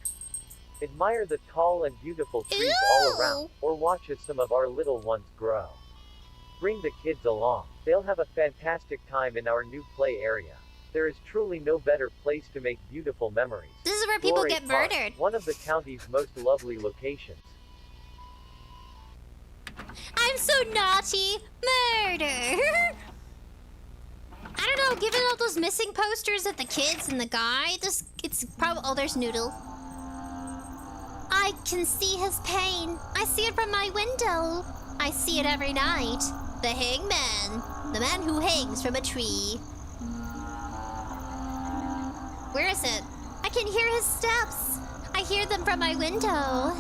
Admire the tall and beautiful trees all around, or watch as some of our little ones grow. Bring the kids along. They'll have a fantastic time in our new play area. There is truly no better place to make beautiful memories. This is where people get Park, murdered. one of the county's most lovely locations. I'm so naughty. Murder. I don't know, given all those missing posters of the kids and the guy, it's probably... Oh, there's Noodle. I can see his pain. I see it from my window. I see it every night. The hangman. The man who hangs from a tree. Where is it? I can hear his steps. I hear them from my window.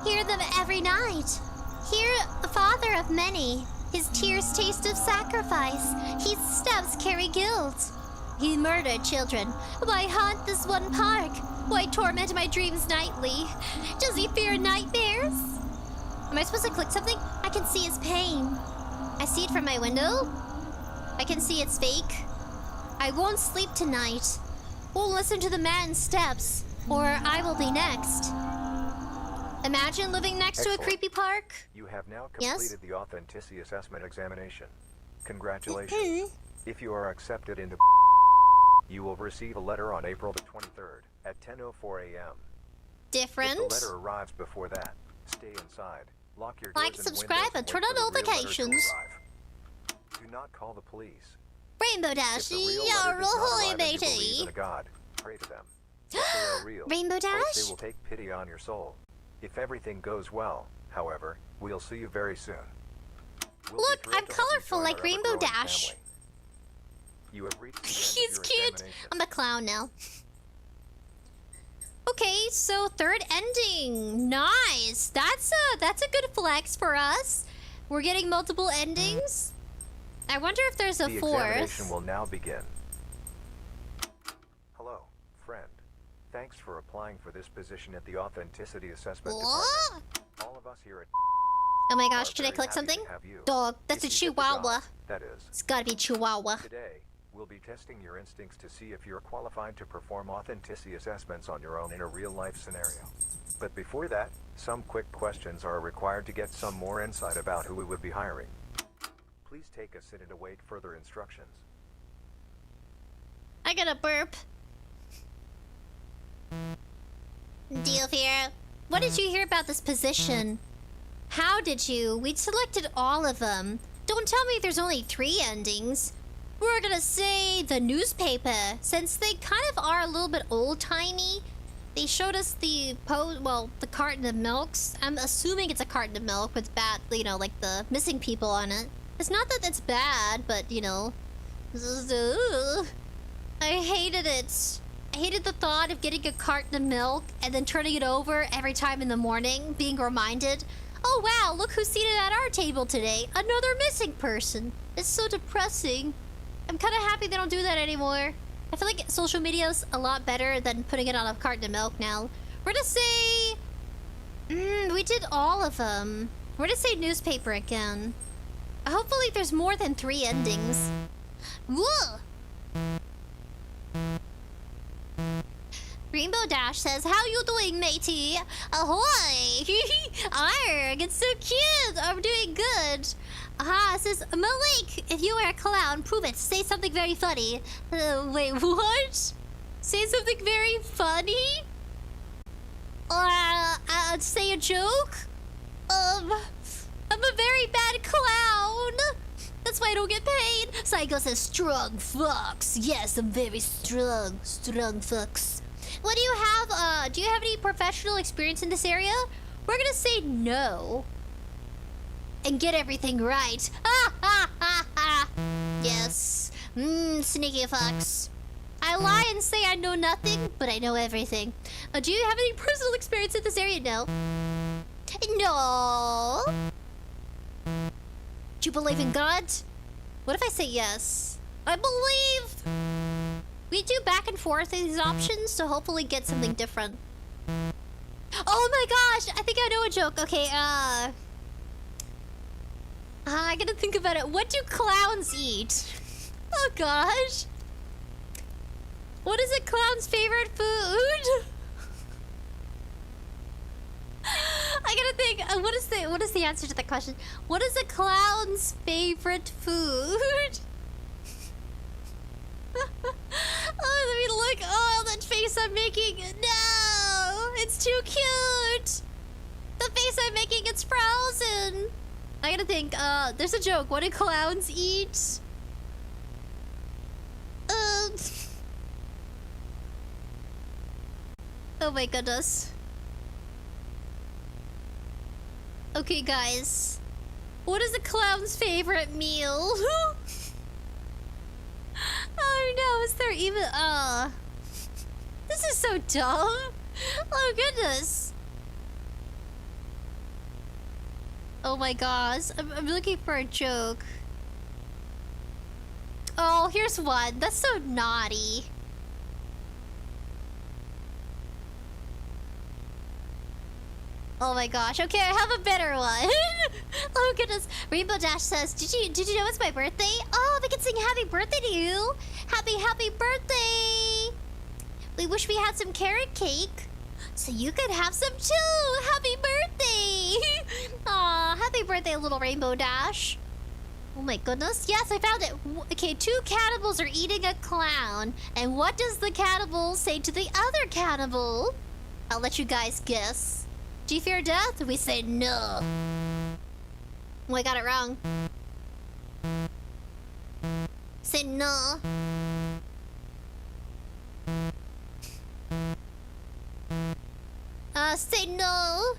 Hear them every night. Hear the father of many. His tears taste of sacrifice. His steps carry guilt. He murdered children. Why haunt this one park? Why torment my dreams nightly? Does he fear nightmares? Am I supposed to click something? I can see his pain. I see it from my window. I can see it's fake. I won't sleep tonight. Won't listen to the man's steps, or I will be next. Imagine living next to a creepy park. You have now completed the authenticity assessment examination. Congratulations. If you are accepted into you will receive a letter on April the 23rd at 10:04 a.m. Different. If the letter arrives before that, stay inside. Lock your doors like, and subscribe, and turn on notifications. Do not call the police. Rainbow Dash, you're a holy matey. In a god, pray to them. If they are real, Rainbow Dash? they will take pity on your soul. If everything goes well, however, we'll see you very soon. Look, I'm colorful like Rainbow Dash. Family. You have reached the end He's of your cute. I'm a clown now. Okay, so third ending. Nice. That's a good flex for us. We're getting multiple endings. I wonder if there's a fourth. The examination will now begin. Hello, friend. Thanks for applying for this position at the Authenticity Assessment Department. All of us here at oh my gosh, can I click something? Dog, that's a chihuahua. That is. It's gotta be chihuahua. Today, we'll be testing your instincts to see if you're qualified to perform authenticity assessments on your own in a real-life scenario. But before that, some quick questions are required to get some more insight about who we would be hiring. Please take a sit and await further instructions. I gotta burp. Deal here. What did you hear about this position? How did you? We selected all of them. Don't tell me there's only 3 endings. We're gonna say the newspaper, since they kind of are a little bit old-timey. They showed us the the carton of milks. I'm assuming it's a carton of milk with you know, like the missing people on it. It's not that it's bad, but you know, I hated it. I hated the thought of getting a carton of milk and then turning it over every time in the morning, being reminded, oh wow, look who's seated at our table today, another missing person. It's so depressing. I'm kind of happy they don't do that anymore. I feel like social media's a lot better than putting it on a carton of milk now. We're gonna say... we did all of them. We're gonna say newspaper again. Hopefully there's more than 3 endings. Whoa! Rainbow Dash says, how you doing, matey? Ahoy! Arg, it's so cute! I'm doing good. Aha, it says, Malik, if you are a clown, prove it. Say something very funny. Wait, what? Say something very funny? Say a joke? I'm a very bad clown. That's why I don't get paid. Psycho says, strong fox. Yes, I'm very strong fox. What do you have? Do you have any professional experience in this area? We're gonna say no. And get everything right. Yes. Sneaky fox. I lie and say I know nothing, but I know everything. Do you have any personal experience in this area? No. No. Do you believe in God? What if I say yes? I believe. We do back and forth in these options to hopefully get something different. Oh my gosh! I think I know a joke. Okay, I gotta think about it. What do clowns eat? Oh gosh. What is a clown's favorite food? I gotta think. What is the answer to that question? What is a clown's favorite food? Oh, let me look. Oh, that face I'm making. No, it's too cute. The face I'm making, it's frozen. I gotta think. There's a joke. What do clowns eat? Oh my goodness. Okay, guys. What is the clown's favorite meal? Oh no, is there even... This is so dumb. Oh goodness. Oh my gosh. I'm looking for a joke. Oh, here's one. That's so naughty. Oh my gosh. Okay, I have a better one. Oh goodness. Rainbow Dash says, Did you know it's my birthday? Oh, we can sing happy birthday to you. Happy birthday. We wish we had some carrot cake so you could have some too. Happy birthday. Aw, happy birthday, little Rainbow Dash. Oh my goodness. Yes, I found it. Okay, 2 cannibals are eating a clown. And what does the cannibal say to the other cannibal? I'll let you guys guess. Do you fear death? We say no. Oh, I got it wrong. Say no. Say no.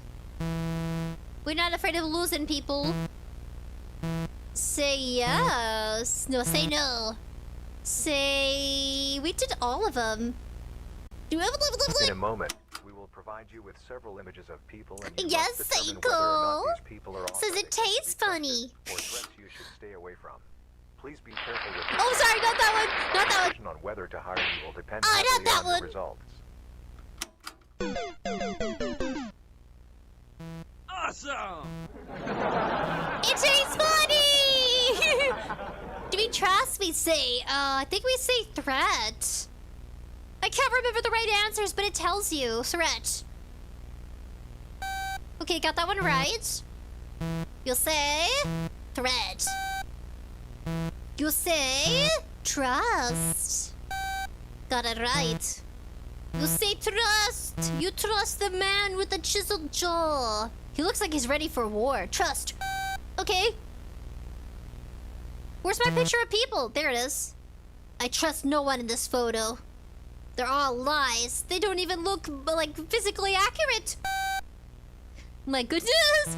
We're not afraid of losing people. Say yes. No, say no. Say... We did all of them. In a moment, we will provide you with several images of people and you yes, must determine whether or not these people are says it tastes funny. Or threats you should stay away from. Please be careful with oh, sorry, not that one. Not that one. On whether to hire you will depend not that on one. the results. Awesome! It tastes funny! Do we trust? We say, I think we say threat. I can't remember the right answers, but it tells you. Threat. Okay, got that one right. You'll say threat. You'll say trust. Got it right. You say trust. You trust the man with the chiseled jaw. He looks like he's ready for war. Trust. Okay. Where's my picture of people? There it is. I trust no one in this photo. They're all lies. They don't even look, like, physically accurate. My goodness.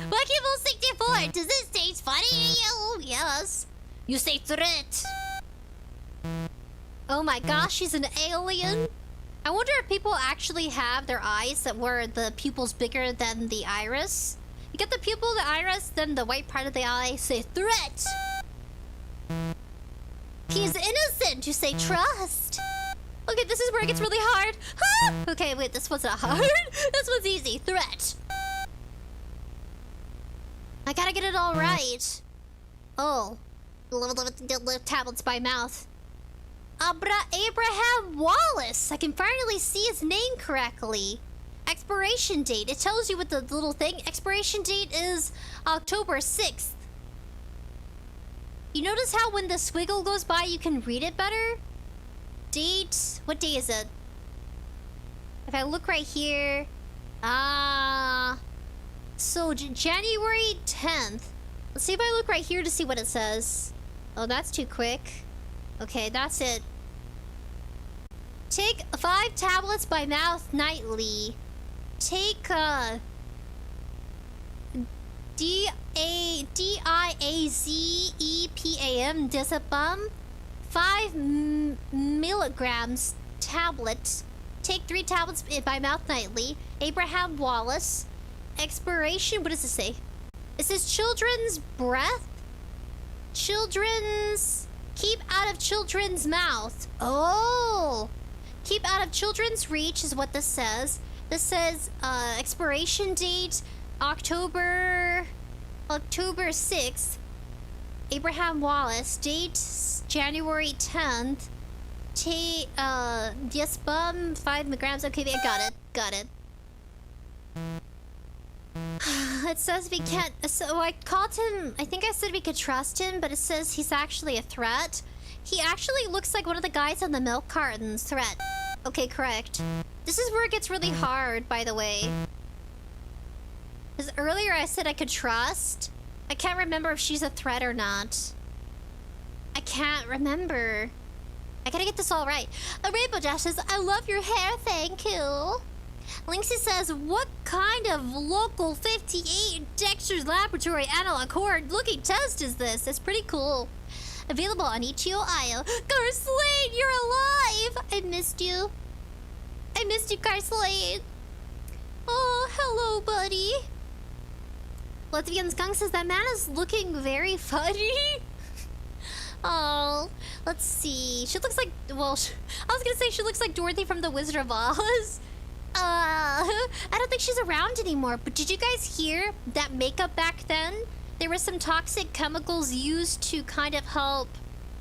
Wacky 64. Does this taste funny to you? Yes. You say threat. Oh my gosh, she's an alien. I wonder if people actually have their eyes that were the pupils bigger than the iris. You get the pupil, the iris, then the white part of the eye. Say threat. He's innocent. You say trust. Okay, this is where it gets really hard. Ah! Okay, wait, this one's not hard. This one's easy. Threat. I gotta get it all right. Oh. Tablets by mouth. Abraham Wallace. I can finally see his name correctly. Expiration date. It tells you with the little thing. Expiration date is October 6th. You notice how when the squiggle goes by, you can read it better? Date. What day is it? If I look right here. So January 10th. Let's see if I look right here to see what it says. Oh, that's too quick. Okay, that's it. Take 5 tablets by mouth nightly. Take 𝑑𝐼𝑎𝑧𝑬𝑖𝑛 5 milligrams tablet. Take 3 tablets by mouth nightly. Abraham Wallace. Expiration, what does it say? It says children's breath. Children's... Keep out of children's mouth. Oh! Keep out of children's reach is what this says. This says, expiration date, October 6th. Abraham Wallace. Date, January 10th. 𝑑𝐼𝑵 5 milligrams. Okay, I got it. It says we can't... So I called him... I think I said we could trust him, but it says he's actually a threat. He actually looks like one of the guys on the milk cartons. Threat. Okay, correct. This is where it gets really hard, by the way. Because earlier I said I could trust. I can't remember if she's a threat or not. I can't remember. I gotta get this all right. Rainbow Dash says, I love your hair, thank you. Linksy says, what kind of local 58 Dexter's Laboratory analog horde looking test is this? That's pretty cool. Available on 𝐸𝑐𝑗.io. Garslane, you're alive! I missed you. I missed you, Garslane. Oh, hello, buddy. Latvian Skunk says, that man is looking very funny. Oh, let's see. She looks like, well, I was gonna say she looks like Dorothy from The Wizard of Oz. I don't think she's around anymore, but did you guys hear that makeup back then? There were some toxic chemicals used to kind of help,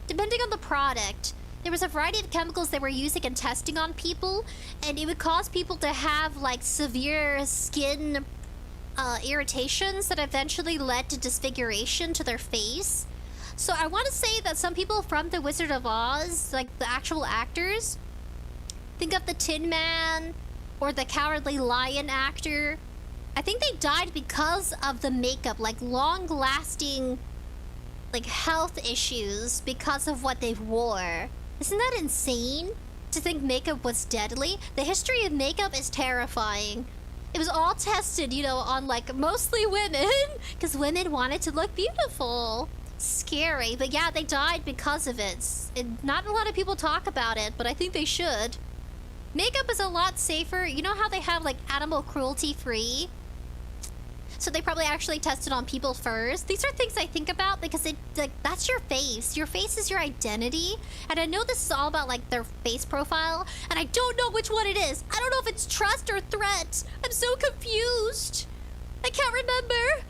depending on the product. There was a variety of chemicals they were using and testing on people, and it would cause people to have like severe skin irritations that eventually led to disfiguration to their face. So I want to say that some people from The Wizard of Oz, like the actual actors, think of the Tin Man or the Cowardly Lion actor. I think they died because of the makeup, like long-lasting, like health issues because of what they wore. Isn't that insane? To think makeup was deadly? The history of makeup is terrifying. It was all tested, you know, on like mostly women, because women wanted to look beautiful. Scary, but yeah, they died because of it. Not a lot of people talk about it, but I think they should. Makeup is a lot safer. You know how they have like animal cruelty free? So they probably actually tested on people first. These are things I think about because it, like, that's your face. Your face is your identity. And I know this is all about like their face profile, and I don't know which one it is. I don't know if it's trust or threat. I'm so confused. I can't remember.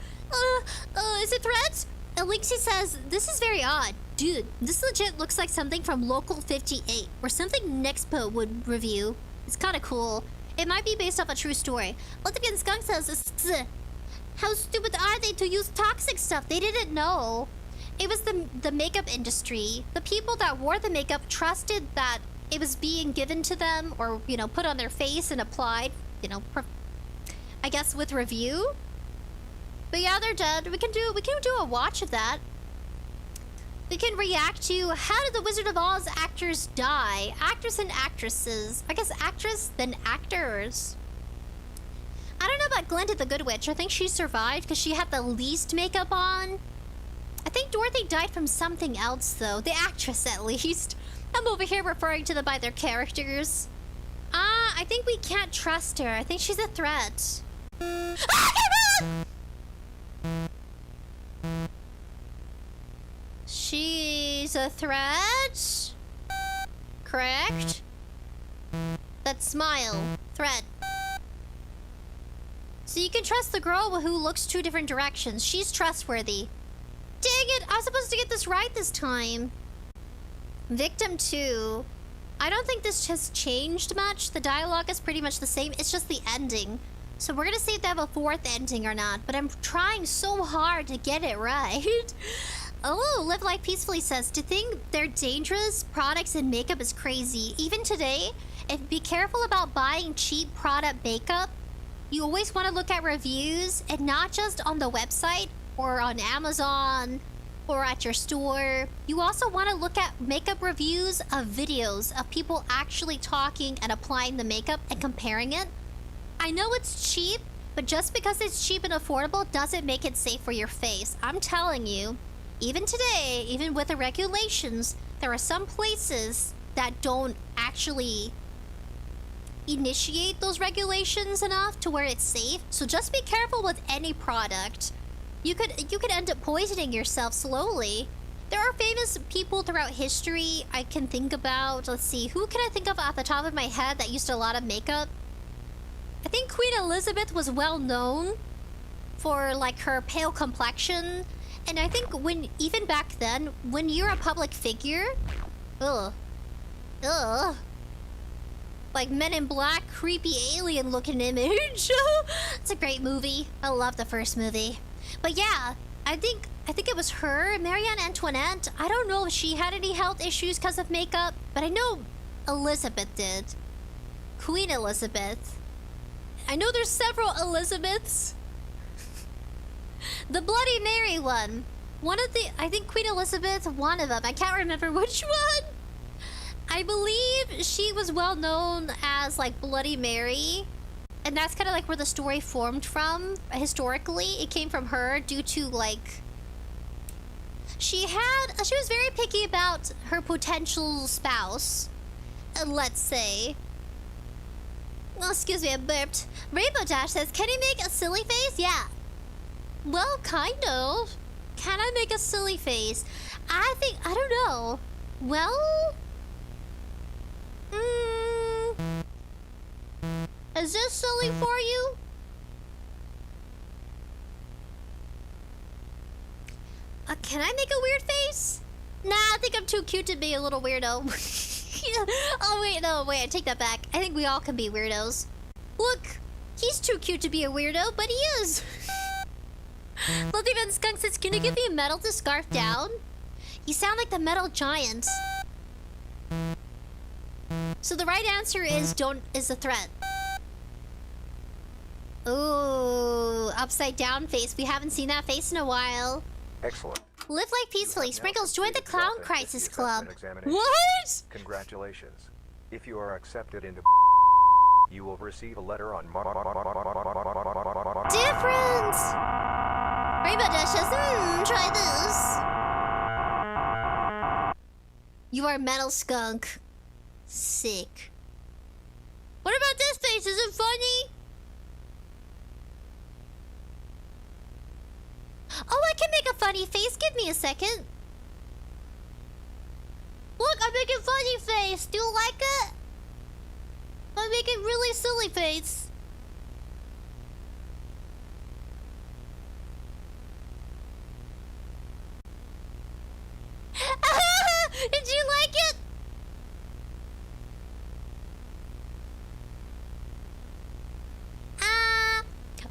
Is it threat? Elixir says, this is very odd. Dude, this legit looks like something from Local 58 or something Nexpo would review. It's kind of cool. It might be based off a true story. Latvian Skunk says, how stupid are they to use toxic stuff? They didn't know. It was the makeup industry. The people that wore the makeup trusted that it was being given to them or, you know, put on their face and applied, you know, I guess with review. But yeah, they're dead. We can do a watch of that. We can react to how did the Wizard of Oz actors die? Actors and actresses. I guess actress, then actors. I don't know about Glinda the Good Witch. I think she survived because she had the least makeup on. I think Dorothy died from something else though. The actress at least. I'm over here referring to them by their characters. I think we can't trust her. I think she's a threat. She's a threat? Correct? That smile. Threat. So you can trust the girl who looks two different directions. She's trustworthy. Dang it! I was supposed to get this right this time. Victim 2. I don't think this has changed much. The dialogue is pretty much the same. It's just the ending. So we're gonna see if they have a fourth ending or not. But I'm trying so hard to get it right. Oh, Live Life Peacefully says, to think they're dangerous products and makeup is crazy. Even today, be careful about buying cheap product makeup. You always want to look at reviews and not just on the website or on Amazon or at your store. You also want to look at makeup reviews of videos of people actually talking and applying the makeup and comparing it. I know it's cheap, but just because it's cheap and affordable doesn't make it safe for your face. I'm telling you. Even today, even with the regulations, there are some places that don't actually initiate those regulations enough to where it's safe. So just be careful with any product. You could end up poisoning yourself slowly. There are famous people throughout history I can think about. Let's see, who can I think of off the top of my head that used a lot of makeup? I think Queen Elizabeth was well known for like her pale complexion. And I think even back then, when you're a public figure, like Men in Black, creepy alien looking image. It's a great movie. I love the first movie. But yeah, I think it was her, Marie Antoinette. I don't know if she had any health issues because of makeup, but I know Elizabeth did. Queen Elizabeth. I know there's several Elizabeths. The Bloody Mary one. I think Queen Elizabeth, one of them. I can't remember which one. I believe she was well known as like Bloody Mary. And that's kind of like where the story formed from. Historically, it came from her due to like... She was very picky about her potential spouse. Let's say. Oh, excuse me, I burped. Rainbow Dash says, can he make a silly face? Yeah. Well, kind of. Can I make a silly face? I don't know. Well... Is this silly for you? Can I make a weird face? Nah, I think I'm too cute to be a little weirdo. Oh, wait, no, wait, I take that back. I think we all can be weirdos. Look, he's too cute to be a weirdo, but he is. 𝑣𝑡UBER Skunk says, can you give me a medal to scarf down? You sound like the metal giant. So the right answer is a threat. Ooh, upside down face. We haven't seen that face in a while. Excellent. Live life peacefully. Sprinkles, join the Clown Crisis Club. What? Congratulations. If you are accepted into you will receive a letter on different. Rainbow Dash says, try this. You are metal skunk. Sick. What about this face? Is it funny? Oh, I can make a funny face. Give me a second. Look, I'm making funny face. Do you like it? I'm making really silly face. Did you like it?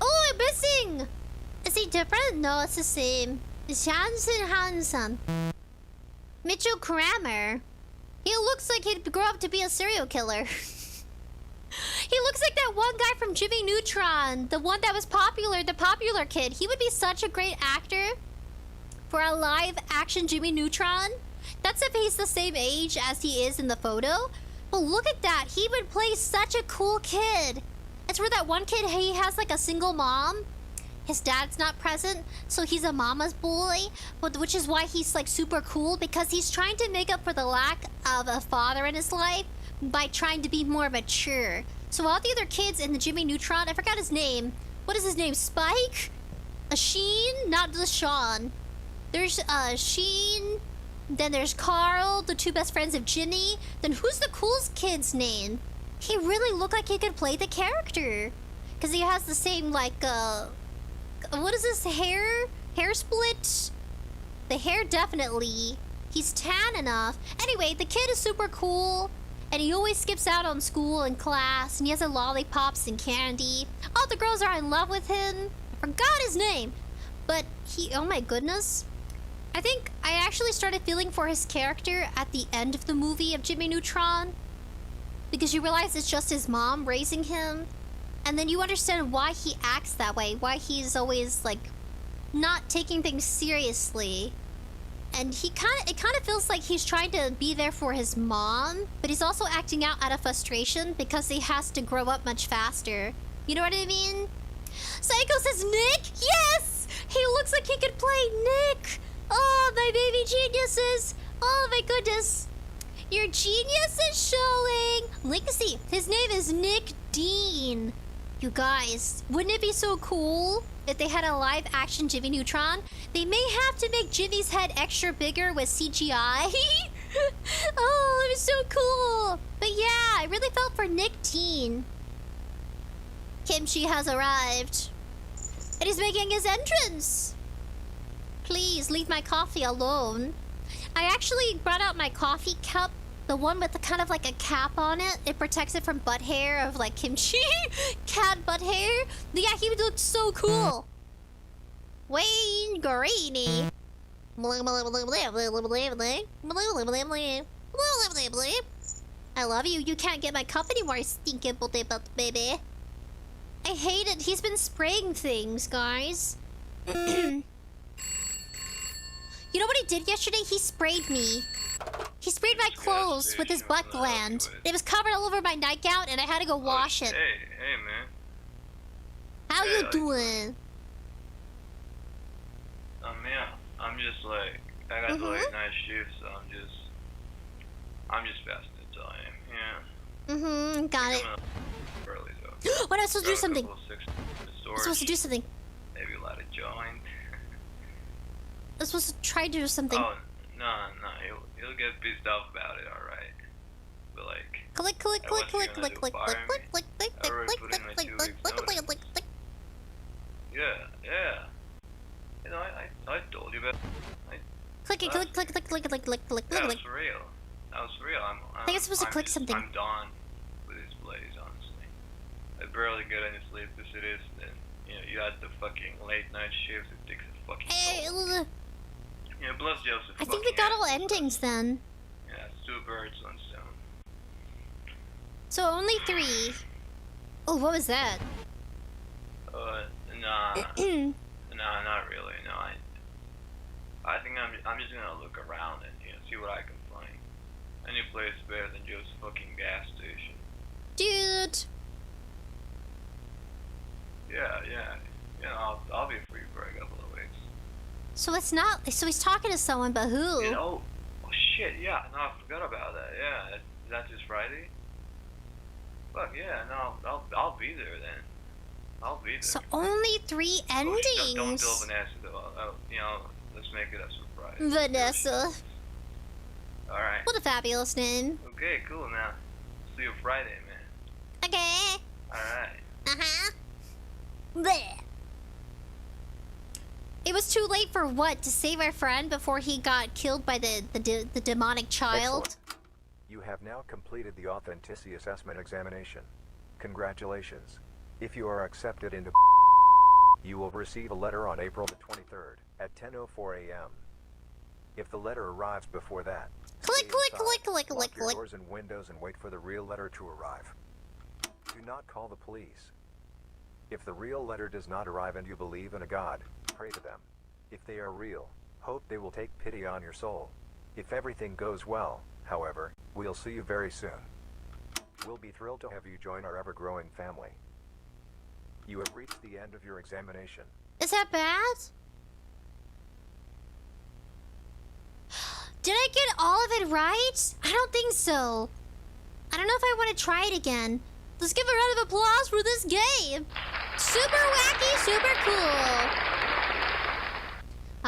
Oh, I'm missing. Is he different? No, it's the same. 𝐙𝐴𝑛𝑠𝑜𝑛. Mitchell Kramer. He looks like he'd grow up to be a serial killer. He looks like that one guy from Jimmy Neutron. The one that was popular, the popular kid. He would be such a great actor for a live action Jimmy Neutron. That's if he's the same age as he is in the photo. But look at that. He would play such a cool kid. It's where that one kid, he has like a single mom. His dad's not present, so he's a mama's boy, which is why he's like super cool, because he's trying to make up for the lack of a father in his life by trying to be more mature. So all the other kids in the Jimmy Neutron, I forgot his name. What is his name? Spike? Sheen? Not the Sean. There's Sheen. Then there's Carl, the two best friends of Jimmy. Then who's the coolest kid's name? He really looked like he could play the character. Because he has the same like what is this hair? Hair split? The hair definitely. He's tan enough. Anyway, the kid is super cool. And he always skips out on school and class. And he has a lollipops and candy. All the girls are in love with him. I forgot his name. But oh my goodness. I think I actually started feeling for his character at the end of the movie of Jimmy Neutron. Because you realize it's just his mom raising him. And then you understand why he acts that way. Why he's always, like, not taking things seriously. And it kind of feels like he's trying to be there for his mom. But he's also acting out of frustration because he has to grow up much faster. You know what I mean? Psycho says, Nick? Yes! He looks like he could play Nick! Oh, my baby geniuses! Oh, my goodness. Your genius is showing! Legacy. His name is Nick Dean. You guys, wouldn't it be so cool if they had a live-action Jimmy Neutron? They may have to make Jimmy's head extra bigger with CGI. Oh, it was so cool. But yeah, I really felt for Nick Dean. Kimchi has arrived. And he's making his entrance. Please, leave my coffee alone. I actually brought out my coffee cup. The one with the kind of like a cap on it. It protects it from butt hair of like kimchi. Cat butt hair. Yeah, he looked so cool. Wayne Greeny. I love you. You can't get my cup anymore, stinky baby. I hate it. He's been spraying things, guys. You know what he did yesterday? He sprayed me. He sprayed my clothes with his butt gland. It was covered all over my nightgown, and I had to go wash it. Hey, man. How you doing? Yeah, I'm just like, I got the late night shift, so I'm just fasting until I am, yeah. Got it. Early though. What, I'm supposed to do something? I'm supposed to do something. Maybe light a joint. I'm supposed to try to do something. Oh, no, he'll get pissed off about it, alright. But like, click. Yeah. You know, I told you about. Click. That was for real. I think I'm supposed to click something. I'm done with this place, honestly. I barely get any sleep as it is, and you know, you had the fucking late night shifts. It takes a fucking toll. Yeah, bless Joseph. I think we got all endings then. Yeah, it's 2 birds, 1 stone. So only 3. Oh, what was that? Nah, not really. No, I think I'm just gonna look around and see what I can find. Any place better than just fucking gas station. Dude. Yeah. I'll be free for a couple of weeks. So it's not. So he's talking to someone, but who? Oh shit! Yeah, no, I forgot about that. Yeah, is that just Friday? Fuck yeah! No, I'll be there then. I'll be there. So only 3 endings. Don't tell Vanessa though. Let's make it a surprise. Vanessa. All right. What a fabulous name. Okay, cool. Now, see you Friday, man. Okay. All right. Bleh. It was too late for what? To save our friend before he got killed by the demonic child? Excellent. You have now completed the authenticity assessment examination. Congratulations. If you are accepted into you will receive a letter on April the 23rd at 10:04 a.m. If the letter arrives before that, click. Lock your doors and windows and wait for the real letter to arrive. Do not call the police. If the real letter does not arrive and you believe in a God, pray to them. If they are real, hope they will take pity on your soul. If everything goes well, however, we'll see you very soon. We'll be thrilled to have you join our ever-growing family. You have reached the end of your examination. Is that bad? Did I get all of it right? I don't think so. I don't know if I want to try it again. Let's give a round of applause for this game. Super wacky, super cool.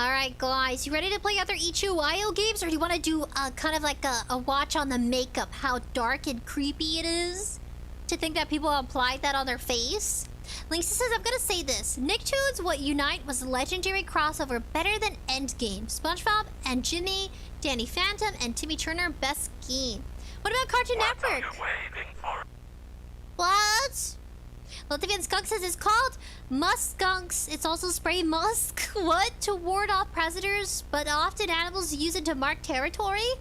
Alright guys, you ready to play other 𝐸𝑗 games? Or do you want to do kind of like a watch on the makeup? How dark and creepy it is? To think that people applied that on their face? Lynx says, I'm gonna say this. Nicktoons What Unite was a legendary crossover better than Endgame. SpongeBob and Jimmy, Danny Phantom, and Timmy Turner, best game. What about Cartoon Network? What? Latvian Skunk says it's called musk skunks. It's also spray musk. What? To ward off predators, but often animals use it to mark territory?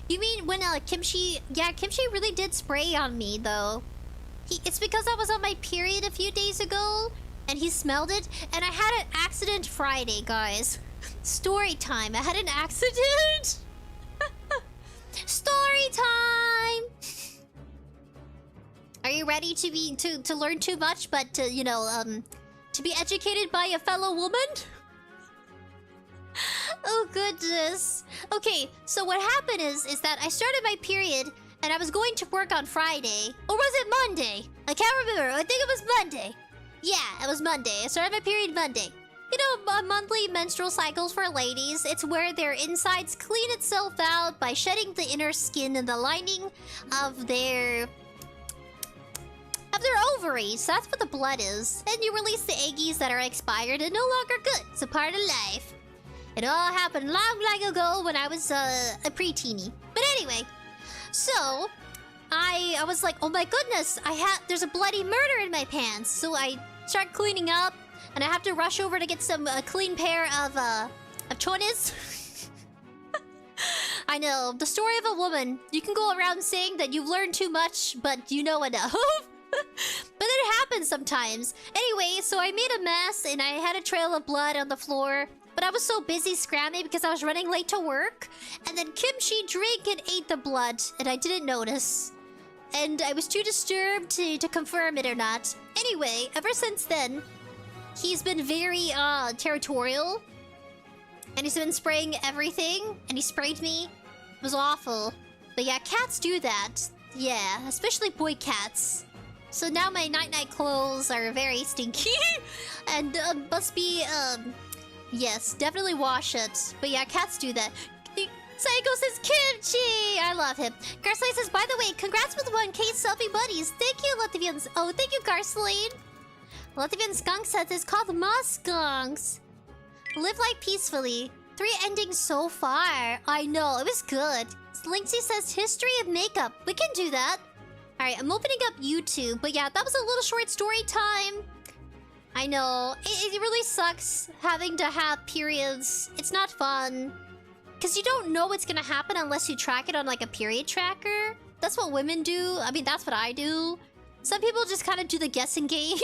You mean when Kimchi... Yeah, Kimchi really did spray on me, though. It's because I was on my period a few days ago, and he smelled it, and I had an accident Friday, guys. Story time. I had an accident. Story time. Are you ready to learn too much, but to be educated by a fellow woman? Oh goodness. Okay, so what happened is that I started my period and I was going to work on Friday. Or was it Monday? I can't remember. I think it was Monday. Yeah, it was Monday. I started my period Monday. You know, monthly menstrual cycles for ladies. It's where their insides clean itself out by shedding the inner skin and the lining of their ovaries. That's what the blood is. And you release the eggies that are expired and no longer good. It's a part of life. It all happened long ago when I was a preteenie. But anyway, so I was like, oh my goodness, there's a bloody murder in my pants. So I start cleaning up, and I have to rush over to get some clean pair of chonies. I know, the story of a woman. You can go around saying that you've learned too much, but you know enough. But it happens sometimes. Anyway, so I made a mess, and I had a trail of blood on the floor But I was so busy scramming because I was running late to work. And then Kimchi drank and ate the blood, and I didn't notice. And I was too disturbed to confirm it or not. Anyway, ever since then, he's been very territorial. And he's been spraying everything. And he sprayed me. It was awful. But yeah, cats do that. Yeah, especially boy cats. So now my night-night clothes are very stinky. And must be, yes, definitely wash it. But yeah, cats do that. Psycho says Kimchi! I love him. Garslane says, by the way, congrats with 1K selfie buddies. Thank you, Latvians. Oh, thank you, Garslane. Latvian Skunk says it's called Moss Skunks. Live life peacefully. 3 endings so far. I know, it was good. Linksy says history of makeup. We can do that. Alright, I'm opening up YouTube. But yeah, that was a little short story time. I know. It really sucks having to have periods. It's not fun. Because you don't know what's gonna happen unless you track it on like a period tracker. That's what women do. I mean, that's what I do. Some people just kind of do the guessing game.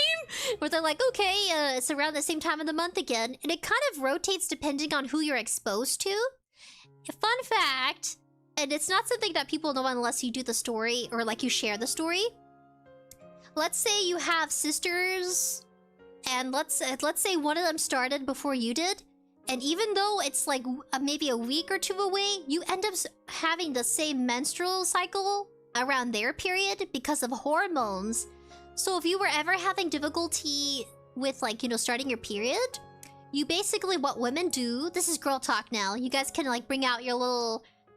Where they're like, okay, it's around the same time of the month again. And it kind of rotates depending on who you're exposed to. A fun fact, and it's not something that people know unless you do the story or like you share the story. Let's say you have sisters, and let's say one of them started before you did. And even though it's like maybe a week or 2 away, you end up having the same menstrual cycle around their period because of hormones. So if you were ever having difficulty with like, you know, starting your period, you basically, what women do, this is girl talk now. You guys can like bring out your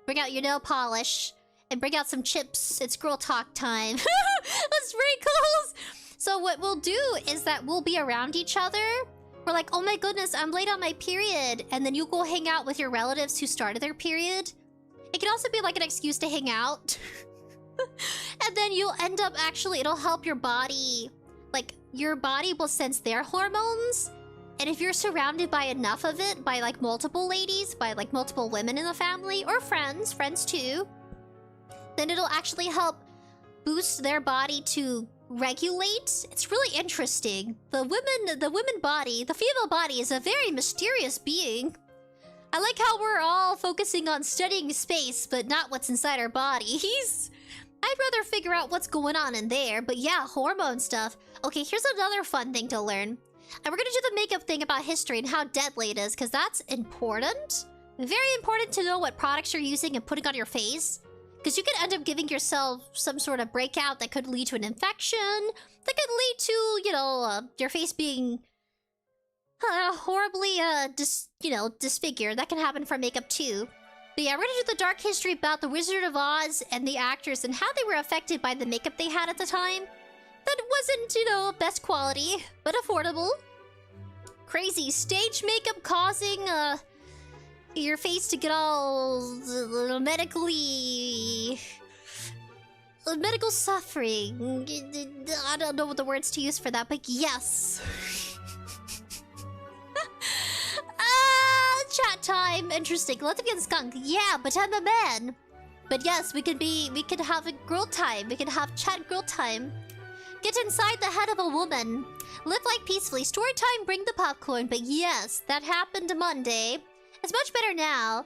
nail polish and bring out some chips. It's girl talk time. That's very cool. So what we'll do is that we'll be around each other. We're like, oh my goodness, I'm late on my period. And then you go hang out with your relatives who started their period. It can also be like an excuse to hang out. And then you'll end up actually, it'll help your body. Like, your body will sense their hormones. And if you're surrounded by enough of it, by like multiple ladies, by like multiple women in the family, or friends too, then it'll actually help boost their body to regulate. It's really interesting. The women body, the female body is a very mysterious being. I like how we're all focusing on studying space, but not what's inside our bodies. I'd rather figure out what's going on in there, but yeah, hormone stuff. Okay, here's another fun thing to learn. And we're gonna do the makeup thing about history and how deadly it is, because that's important. Very important to know what products you're using and putting on your face. Because you could end up giving yourself some sort of breakout that could lead to an infection. That could lead to, you know, your face being horribly, disfigured. That can happen from makeup too. But yeah, we're gonna do the dark history about the Wizard of Oz and the actors and how they were affected by the makeup they had at the time. That wasn't, you know, best quality, but affordable. Crazy stage makeup causing, your face to get all medical suffering. I don't know what the words to use for that, but yes. Chat time. Interesting. Latvian Skunk. Yeah, but I'm a man. But yes, we could have a girl time. We could have chat girl time. Get inside the head of a woman. Live like peacefully. Story time, bring the popcorn. But yes, that happened Monday. It's much better now.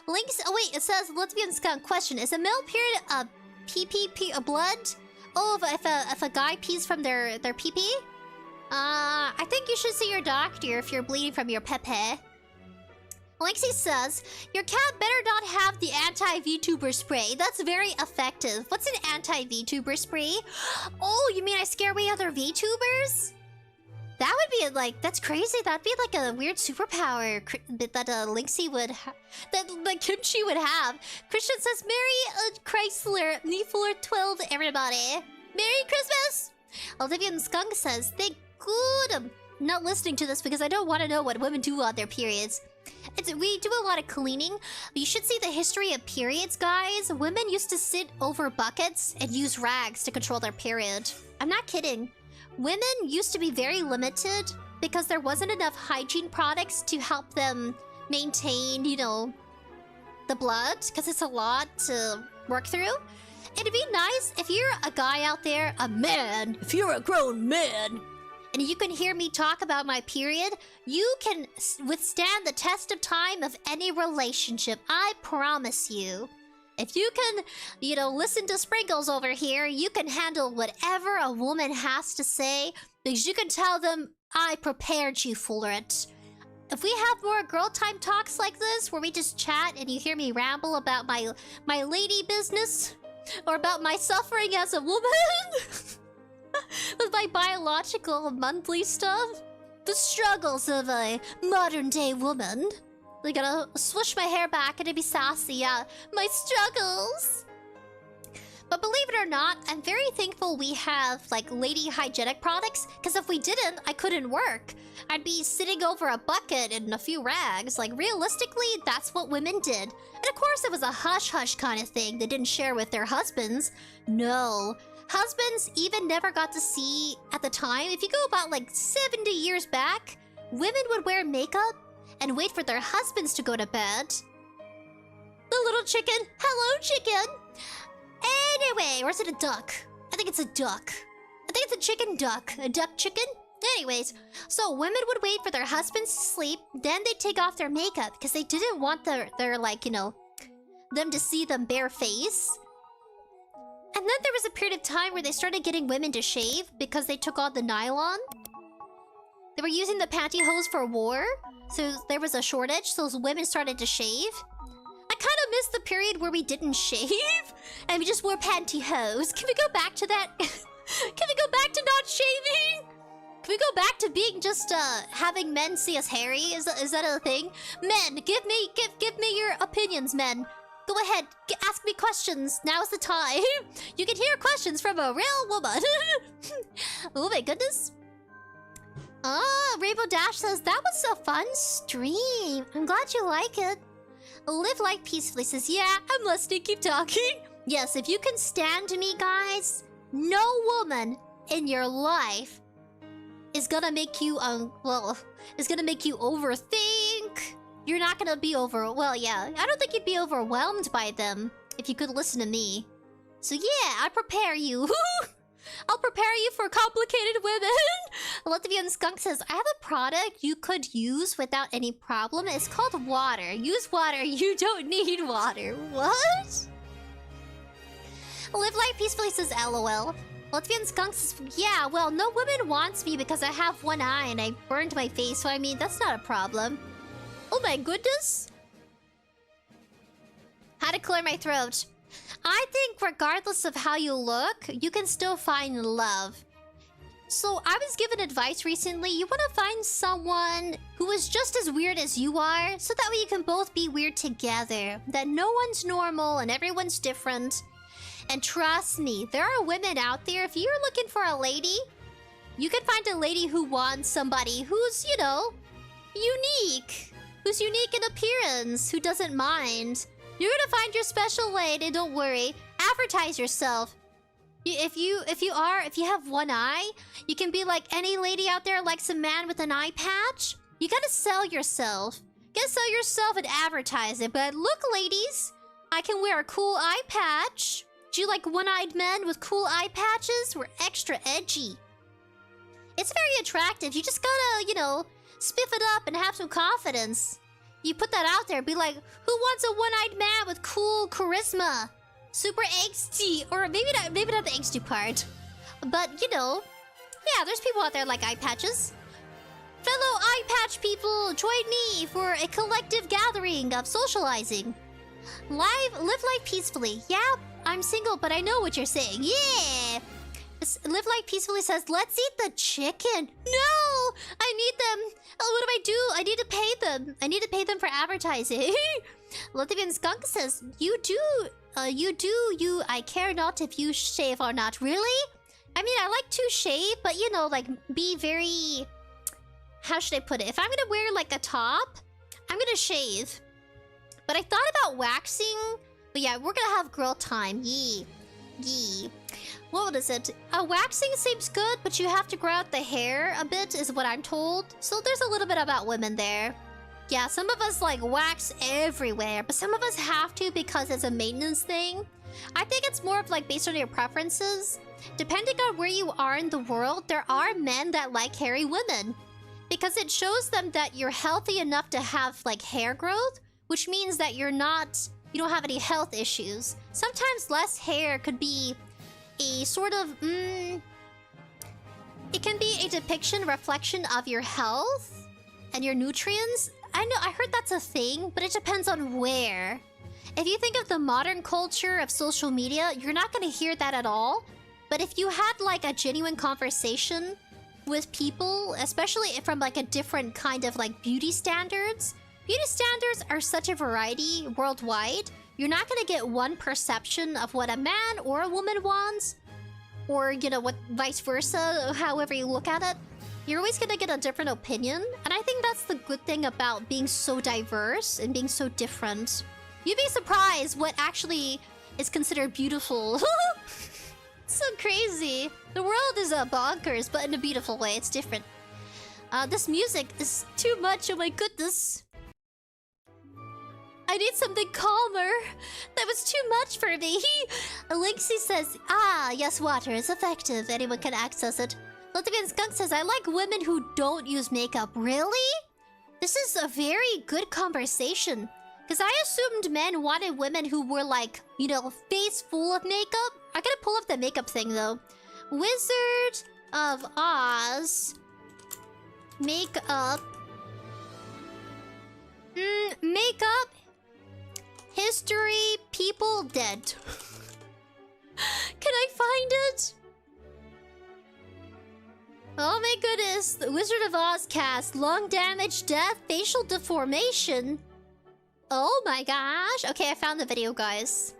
Links. Oh wait, it says Latvian Skunk. Question: is a male period a pee a blood? Oh, if a guy pees from their pee-pee? I think you should see your doctor if you're bleeding from your pepe. Lexi says, your cat better not have the anti-VTuber spray. That's very effective. What's an anti-VTuber spray? Oh, you mean I scare away other VTubers? That would be like, that's crazy. That'd be like a weird superpower that Lexi would that Kimchi would have. Christian says, Merry Chrysler, Nifor 12, everybody. Merry Christmas! Olivia Skunk says, thank good. I'm not listening to this because I don't want to know what women do on their periods. We do a lot of cleaning. But you should see the history of periods, guys. Women used to sit over buckets and use rags to control their period. I'm not kidding. Women used to be very limited because there wasn't enough hygiene products to help them maintain, you know, the blood, because it's a lot to work through. It'd be nice if you're a guy out there, a man, if you're a grown man, and you can hear me talk about my period, you can withstand the test of time of any relationship. I promise you. If you can, you know, listen to Sprinkles over here, you can handle whatever a woman has to say, because you can tell them, I prepared you for it. If we have more girl time talks like this, where we just chat and you hear me ramble about my lady business, or about my suffering as a woman, with my biological monthly stuff, the struggles of a modern day woman. I gotta swoosh my hair back and it'd be sassy, yeah. My struggles! But believe it or not, I'm very thankful we have, like, lady hygienic products. Because if we didn't, I couldn't work. I'd be sitting over a bucket and a few rags. Like, realistically, that's what women did. And of course, it was a hush-hush kind of thing. They didn't share with their husbands. No. Husbands even never got to see, at the time, if you go about, like, 70 years back, women would wear makeup and wait for their husbands to go to bed. The little chicken. Hello, chicken. Anyway, or is it a duck? I think it's a duck. I think it's a chicken duck. A duck chicken? Anyways, so women would wait for their husbands to sleep, then they'd take off their makeup because they didn't want their like, you know, them to see them bare face. And then there was a period of time where they started getting women to shave because they took on the nylon. They were using the pantyhose for war, so there was a shortage, so women started to shave. I kind of missed the period where we didn't shave, and we just wore pantyhose. Can we go back to that? Can we go back to not shaving? Can we go back to being just, having men see us hairy? Is that a thing? Men, give me your opinions, men. Go ahead, ask me questions. Now's the time. You can hear questions from a real woman. Oh my goodness. Ah, Rainbow Dash says, that was a fun stream. I'm glad you like it. Live Life Peacefully says, yeah, I'm listening, keep talking. Yes, if you can stand to me, guys, no woman in your life is gonna make you, is gonna make you overthink. You're not gonna be well, yeah, I don't think you'd be overwhelmed by them if you could listen to me. So yeah, I prepare you. I'll prepare you for complicated women. Latvian Skunk says, I have a product you could use without any problem. It's called water. Use water. You don't need water. What? Live Life Peacefully says, LOL. Latvian Skunk says, yeah, well, no woman wants me because I have one eye and I burned my face. So, I mean, that's not a problem. Oh my goodness. How to clear my throat. I think regardless of how you look, you can still find love. So I was given advice recently. You want to find someone who is just as weird as you are, so that way you can both be weird together. That no one's normal and everyone's different. And trust me, there are women out there. If you're looking for a lady, you can find a lady who wants somebody who's, you know, unique. Who's unique in appearance, who doesn't mind. You're gonna find your special lady, don't worry. Advertise yourself. If you have one eye, you can be like any lady out there likes a man with an eye patch. You gotta sell yourself. You gotta sell yourself and advertise it. But look, ladies, I can wear a cool eye patch. Do you like one-eyed men with cool eye patches? We're extra edgy. It's very attractive. You just gotta, you know, spiff it up and have some confidence. You put that out there, be like, who wants a one-eyed man with cool charisma? Super angsty, or maybe not the angsty part. But, you know, yeah, there's people out there like eye patches. Fellow eye patch people, join me for a collective gathering of socializing. Live Life Peacefully. Yeah, I'm single, but I know what you're saying. Yeah! Live Life Peacefully says, let's eat the chicken. No! I need them. Oh, what do? I need to pay them. I need to pay them for advertising. Latvian Skunk says, I care not if you shave or not. Really? I mean, I like to shave, but you know, like, be very... How should I put it? If I'm gonna wear, like, a top, I'm gonna shave. But I thought about waxing. But yeah, we're gonna have girl time. Yee. What is it? Waxing seems good, but you have to grow out the hair a bit, is what I'm told. So there's a little bit about women there. Yeah, some of us like wax everywhere, but some of us have to because it's a maintenance thing. I think it's more of like based on your preferences. Depending on where you are in the world, there are men that like hairy women. Because it shows them that you're healthy enough to have like hair growth, which means that you don't have any health issues. Sometimes less hair could be a sort of, it can be a reflection of your health and your nutrients. I know, I heard that's a thing, but it depends on where. If you think of the modern culture of social media, you're not going to hear that at all. But if you had like a genuine conversation with people, especially from like a different kind of like beauty standards are such a variety worldwide. You're not going to get one perception of what a man or a woman wants, or, you know, what vice versa, however you look at it. You're always going to get a different opinion, and I think that's the good thing about being so diverse and being so different. You'd be surprised what actually is considered beautiful. So crazy. The world is bonkers, but in a beautiful way. It's different. This music is too much. Oh my goodness. I need something calmer. That was too much for me. Alexi says, ah, yes, water is effective. Anyone can access it. Latvian Skunk says, I like women who don't use makeup. Really? This is a very good conversation. Because I assumed men wanted women who were like, you know, face full of makeup. I gotta pull up the makeup thing though. Wizard of Oz. Makeup. Makeup. History. People dead. Can I find it? Oh my goodness. The Wizard of Oz cast. Lung damage, death, facial deformation. Oh my gosh. Okay, I found the video, guys.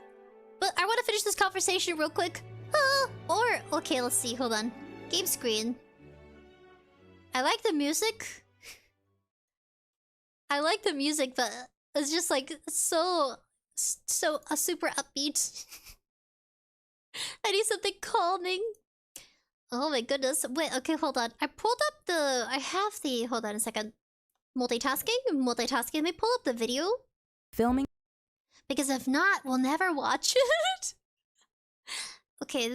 But I want to finish this conversation real quick. Okay, let's see. Hold on. Game screen. I like the music. I like the music, but it's just like so super upbeat. I need something calming. Oh my goodness. Wait, okay, hold on. I pulled up the... Hold on a second. Multitasking. Let me pull up the video. Filming. Because if not, we'll never watch it. Okay,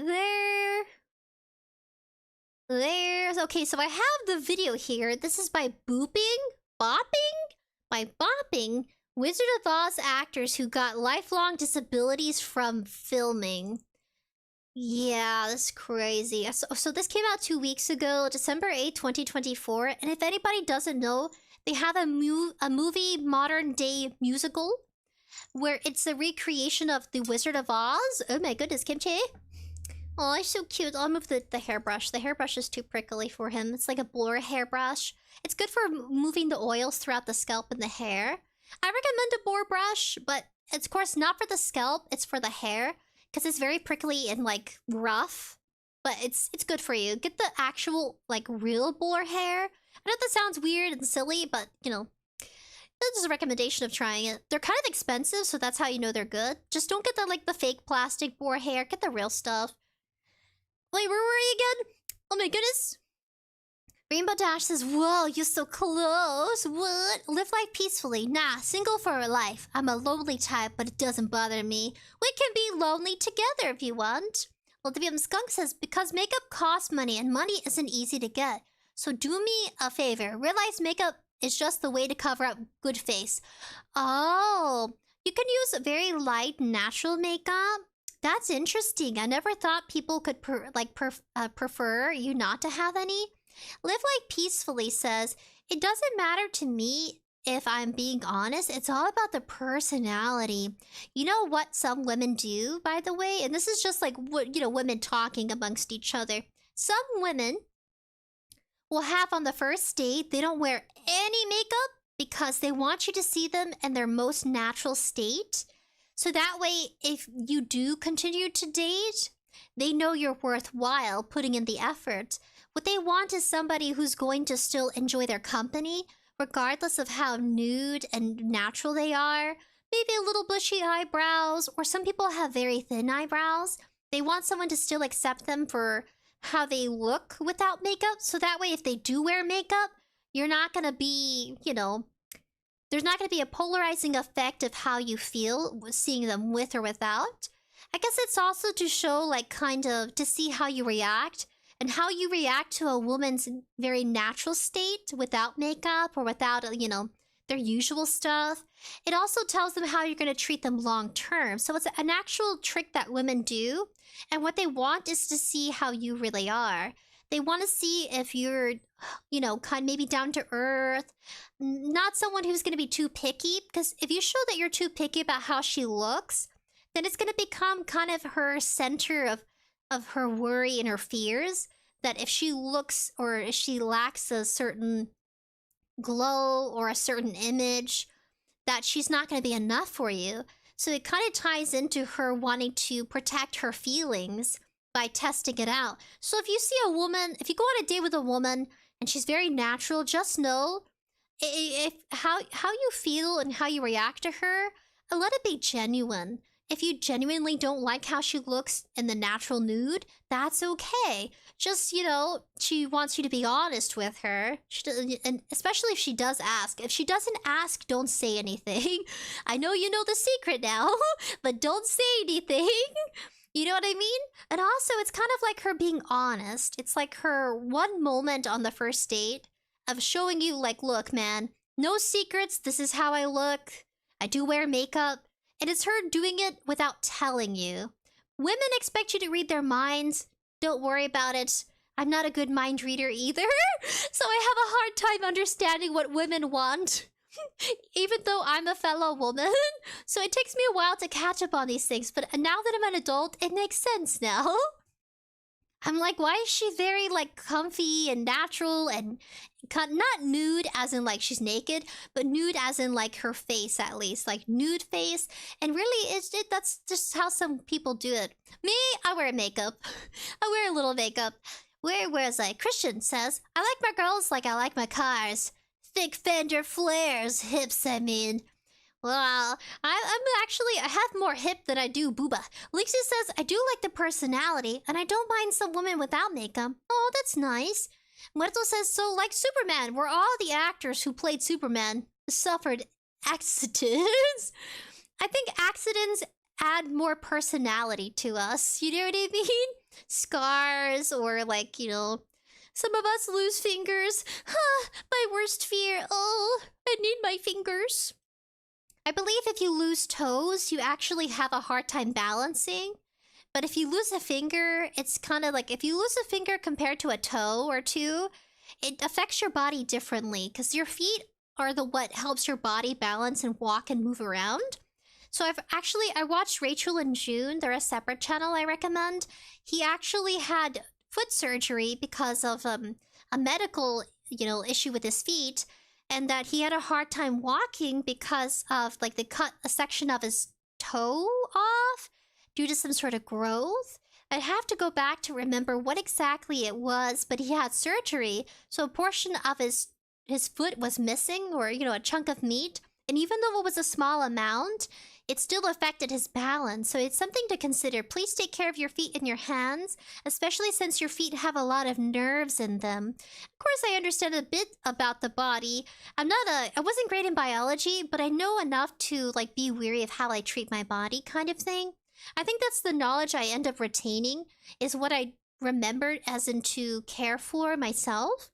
there's... Okay, so I have the video here. This is by Bopping? Wizard of Oz actors who got lifelong disabilities from filming. Yeah, that's crazy. So this came out 2 weeks ago, December 8, 2024. And if anybody doesn't know, they have a movie modern day musical where it's a recreation of the Wizard of Oz. Oh my goodness, Kimchi. Oh, he's so cute. I'll move the hairbrush. The hairbrush is too prickly for him. It's like a blur hairbrush. It's good for moving the oils throughout the scalp and the hair. I recommend a blur brush, but it's of course not for the scalp. It's for the hair because it's very prickly and like rough. But it's good for you. Get the actual like real boar hair. I know that sounds weird and silly, but you know, this is a recommendation of trying it. They're kind of expensive, so that's how you know they're good. Just don't get the fake plastic boar hair. Get the real stuff. Wait, where were you again? Oh my goodness. Rainbow Dash says, whoa, you're so close. What? Live life peacefully. Nah, single for a life. I'm a lonely type, but it doesn't bother me. We can be lonely together if you want. Latvian Skunk says, because makeup costs money and money isn't easy to get. So do me a favor. Realize makeup is just the way to cover up good face. Oh, you can use very light natural makeup. That's interesting. I never thought people could prefer you not to have any. Live Life Peacefully says, it doesn't matter to me if I'm being honest. It's all about the personality. You know what some women do, by the way? And this is just like, you know, women talking amongst each other. Some women will have on the first date, they don't wear any makeup because they want you to see them in their most natural state. So that way, if you do continue to date, they know you're worthwhile putting in the effort. What they want is somebody who's going to still enjoy their company, regardless of how nude and natural they are. Maybe a little bushy eyebrows, or some people have very thin eyebrows. They want someone to still accept them for how they look without makeup. So that way, if they do wear makeup, you're not going to be, you know, there's not going to be a polarizing effect of how you feel seeing them with or without. I guess it's also to show, like, kind of, to see how you react. And how you react to a woman's very natural state without makeup or without, you know, their usual stuff. It also tells them how you're going to treat them long term. So it's an actual trick that women do. And what they want is to see how you really are. They want to see if you're, you know, kind of maybe down to earth, not someone who's going to be too picky. Because if you show that you're too picky about how she looks, then it's going to become kind of her center of her worry and her fears. That if she looks or if she lacks a certain glow or a certain image, that she's not going to be enough for you. So it kind of ties into her wanting to protect her feelings by testing it out. So if you see a woman, if you go on a date with a woman and she's very natural, just know if how you feel and how you react to her, let it be genuine. If you genuinely don't like how she looks in the natural nude, that's okay. Just, you know, she wants you to be honest with her. And especially if she does ask. If she doesn't ask, don't say anything. I know you know the secret now, but don't say anything. You know what I mean? And also, it's kind of like her being honest. It's like her one moment on the first date of showing you, like, look, man, no secrets. This is how I look. I do wear makeup. And it's her doing it without telling you. Women expect you to read their minds. Don't worry about it. I'm not a good mind reader either. So I have a hard time understanding what women want. Even though I'm a fellow woman. So it takes me a while to catch up on these things. But now that I'm an adult, it makes sense now. I'm like, why is she very, like, comfy and natural and not nude as in, like, she's naked, but nude as in, like, her face at least. Like, nude face. And really, that's just how some people do it. Me, I wear makeup. I wear a little makeup. Whereas, like, Christian says, I like my girls like I like my cars. Thick fender flares, hips, I mean. Well, I have more hip than I do booba. Lixie says, I do like the personality, and I don't mind some women without makeup. Oh, that's nice. Muerto says, so like Superman, where all the actors who played Superman suffered accidents. I think accidents add more personality to us. You know what I mean? Scars, or like, you know, some of us lose fingers. My worst fear. Oh, I need my fingers. I believe if you lose toes, you actually have a hard time balancing. But if you lose a finger, it's kind of like if you lose a finger compared to a toe or two, it affects your body differently because your feet are what helps your body balance and walk and move around. So I watched Rachel and June. They're a separate channel I recommend. He actually had foot surgery because of a medical, you know, issue with his feet. And that he had a hard time walking because of, like, they cut a section of his toe off due to some sort of growth. I'd have to go back to remember what exactly it was, but he had surgery, so a portion of his foot was missing, or, you know, a chunk of meat. And even though it was a small amount, it still affected his balance. So it's something to consider. Please take care of your feet and your hands, especially since your feet have a lot of nerves in them. Of course, I understand a bit about the body. I wasn't great in biology, but I know enough to, like, be weary of how I treat my body kind of thing. I think that's the knowledge I end up retaining, is what I remembered as in to care for myself.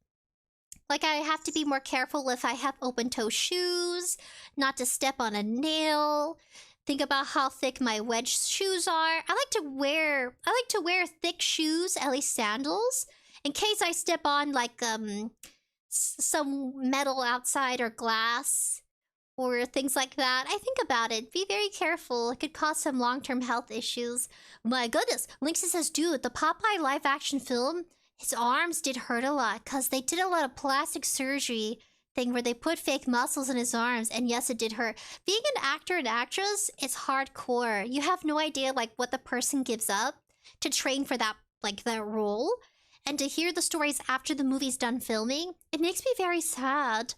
Like, I have to be more careful if I have open-toe shoes, not to step on a nail. Think about how thick my wedge shoes are. I like to wear thick shoes, at least sandals, in case I step on, like, some metal outside or glass or things like that. I think about it. Be very careful. It could cause some long-term health issues. My goodness. Lynxie says, dude, the Popeye live-action film, his arms did hurt a lot because they did a lot of plastic surgery thing where they put fake muscles in his arms, and yes, it did hurt. Being an actor and actress is hardcore. You have no idea, like, what the person gives up to train for that, like, that role. And to hear the stories after the movie's done filming, it makes me very sad.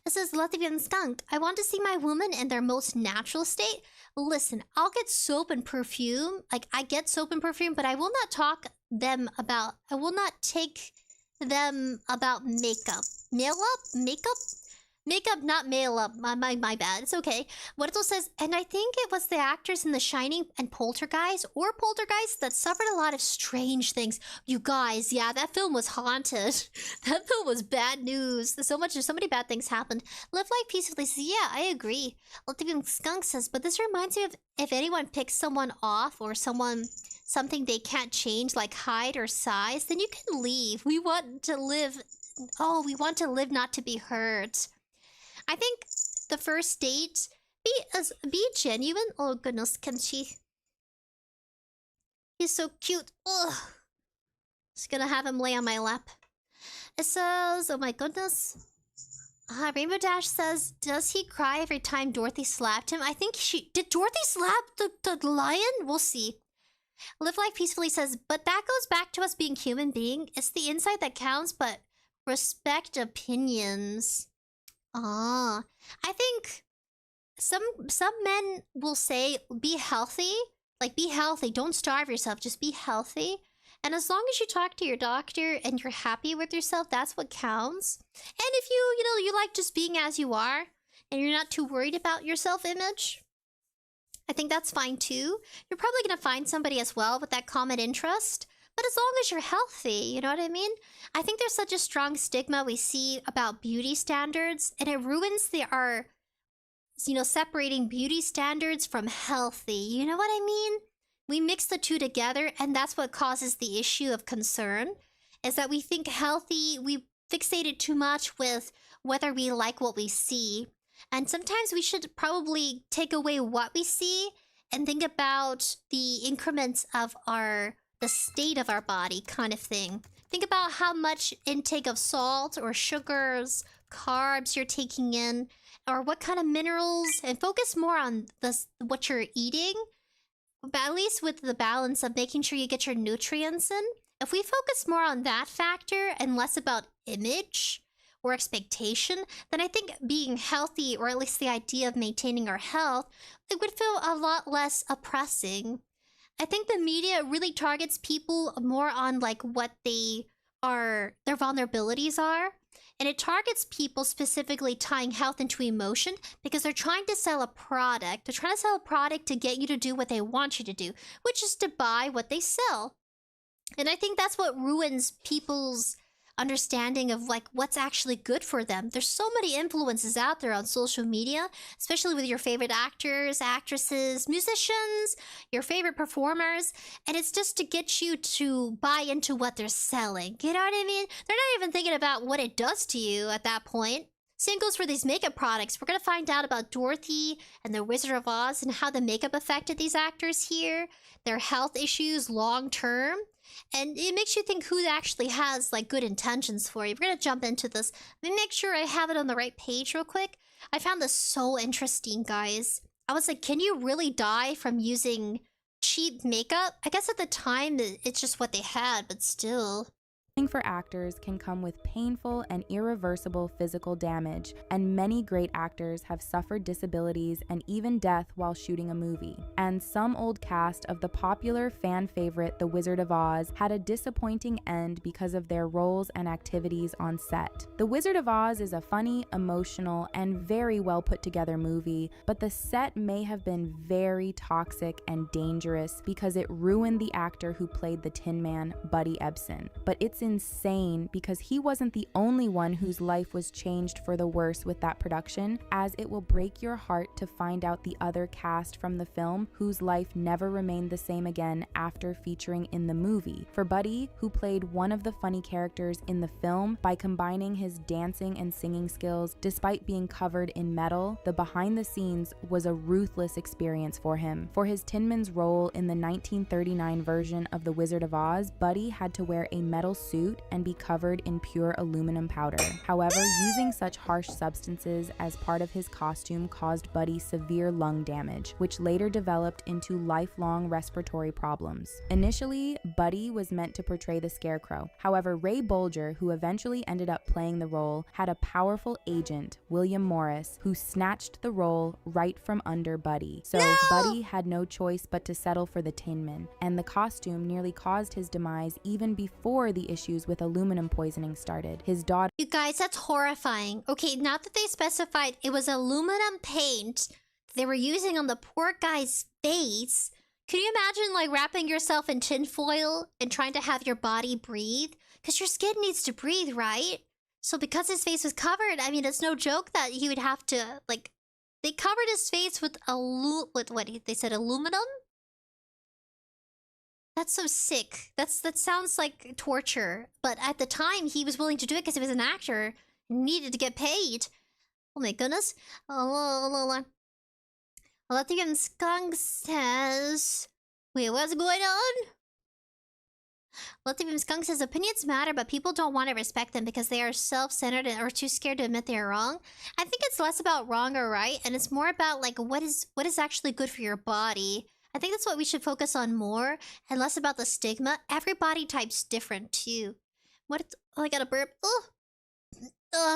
It says, Latvian skunk, I want to see my woman in their most natural state. Listen, I'll get soap and perfume. Like, I get soap and perfume, but I will not take them about makeup. Makeup? Makeup, not male up. My bad. It's okay. What it says, and I think it was the actors in The Shining and Poltergeist that suffered a lot of strange things. You guys, yeah, that film was haunted. That film was bad news. So many bad things happened. Live life peacefully says, yeah, I agree. Ultimate Skunk says, but this reminds me of if anyone picks someone off or something they can't change, like height or size, then you can leave. We want to live. Oh, we want to live, not to be hurt. I think the first date, be genuine. Oh goodness, can she? He's so cute. Ugh. Just gonna have him lay on my lap. It says, oh my goodness. Rainbow Dash says, does he cry every time Dorothy slapped him? I think did Dorothy slap the lion? We'll see. Live Life Peacefully says, but that goes back to us being human being. It's the inside that counts, but respect opinions. I think some men will say, be healthy. Like, be healthy. Don't starve yourself. Just be healthy. And as long as you talk to your doctor and you're happy with yourself, that's what counts. And if you like just being as you are and you're not too worried about your self-image, I think that's fine too. You're probably going to find somebody as well with that common interest. But as long as you're healthy, you know what I mean? I think there's such a strong stigma we see about beauty standards, and it ruins our separating beauty standards from healthy. You know what I mean? We mix the two together, and that's what causes the issue of concern, is that we think healthy, we fixate it too much with whether we like what we see. And sometimes we should probably take away what we see and think about the increments of the state of our body kind of thing. Think about how much intake of salt or sugars, carbs you're taking in, or what kind of minerals, and focus more on what you're eating, but at least with the balance of making sure you get your nutrients in. If we focus more on that factor and less about image or expectation, then I think being healthy, or at least the idea of maintaining our health, it would feel a lot less oppressing. I think the media really targets people more on like what their vulnerabilities are. And it targets people specifically tying health into emotion because they're trying to sell a product. They're trying to sell a product to get you to do what they want you to do, which is to buy what they sell. And I think that's what ruins people's understanding of like what's actually good for them. There's so many influences out there on social media, especially with your favorite actors, actresses, musicians, your favorite performers, and it's just to get you to buy into what they're selling. You know what I mean? They're not even thinking about what it does to you at that point. Same goes for these makeup products. We're going to find out about Dorothy and the Wizard of Oz and how the makeup affected these actors here, their health issues long term. And it makes you think who actually has like good intentions for you. We're going to jump into this. Let me make sure I have it on the right page real quick. I found this so interesting, guys. I was like, can you really die from using cheap makeup? I guess at the time, it's just what they had, but still. For actors can come with painful and irreversible physical damage, and many great actors have suffered disabilities and even death while shooting a movie. And some old cast of the popular fan favorite The Wizard of Oz had a disappointing end because of their roles and activities on set. The Wizard of Oz is a funny, emotional, and very well put together movie, but the set may have been very toxic and dangerous because it ruined the actor who played the Tin Man, Buddy Ebsen. But it's insane because he wasn't the only one whose life was changed for the worse with that production, as it will break your heart to find out the other cast from the film whose life never remained the same again after featuring in the movie. For Buddy, who played one of the funny characters in the film by combining his dancing and singing skills despite being covered in metal, the behind the scenes was a ruthless experience for him. For his Tin Man's role in the 1939 version of The Wizard of Oz, Buddy had to wear a metal suit and be covered in pure aluminum powder. However, using such harsh substances as part of his costume caused Buddy severe lung damage, which later developed into lifelong respiratory problems. Initially, Buddy was meant to portray the Scarecrow. However, Ray Bolger, who eventually ended up playing the role, had a powerful agent, William Morris, who snatched the role right from under Buddy. So Buddy had no choice but to settle for the Tin Man, and the costume nearly caused his demise even before the issue issues with aluminum poisoning started. His daughter... You guys, that's horrifying. Okay, not that they specified it was aluminum paint they were using on the poor guy's face. Can you imagine, like, wrapping yourself in tinfoil and trying to have your body breathe? Because your skin needs to breathe, right? So because his face was covered, I mean, it's no joke that he would have to, like... They covered his face with what they said, aluminum? That's so sick. That sounds like torture. But at the time, he was willing to do it because he was an actor and needed to get paid. Oh my goodness. 𝑩𝒆𝑲 says... Wait, what's going on? 𝒆𝑲 says, opinions matter, but people don't want to respect them because they are self-centered or too scared to admit they are wrong. I think it's less about wrong or right, and it's more about, like, what is actually good for your body. I think that's what we should focus on more, and less about the stigma. Every body type's different, too. Oh, I got a burp.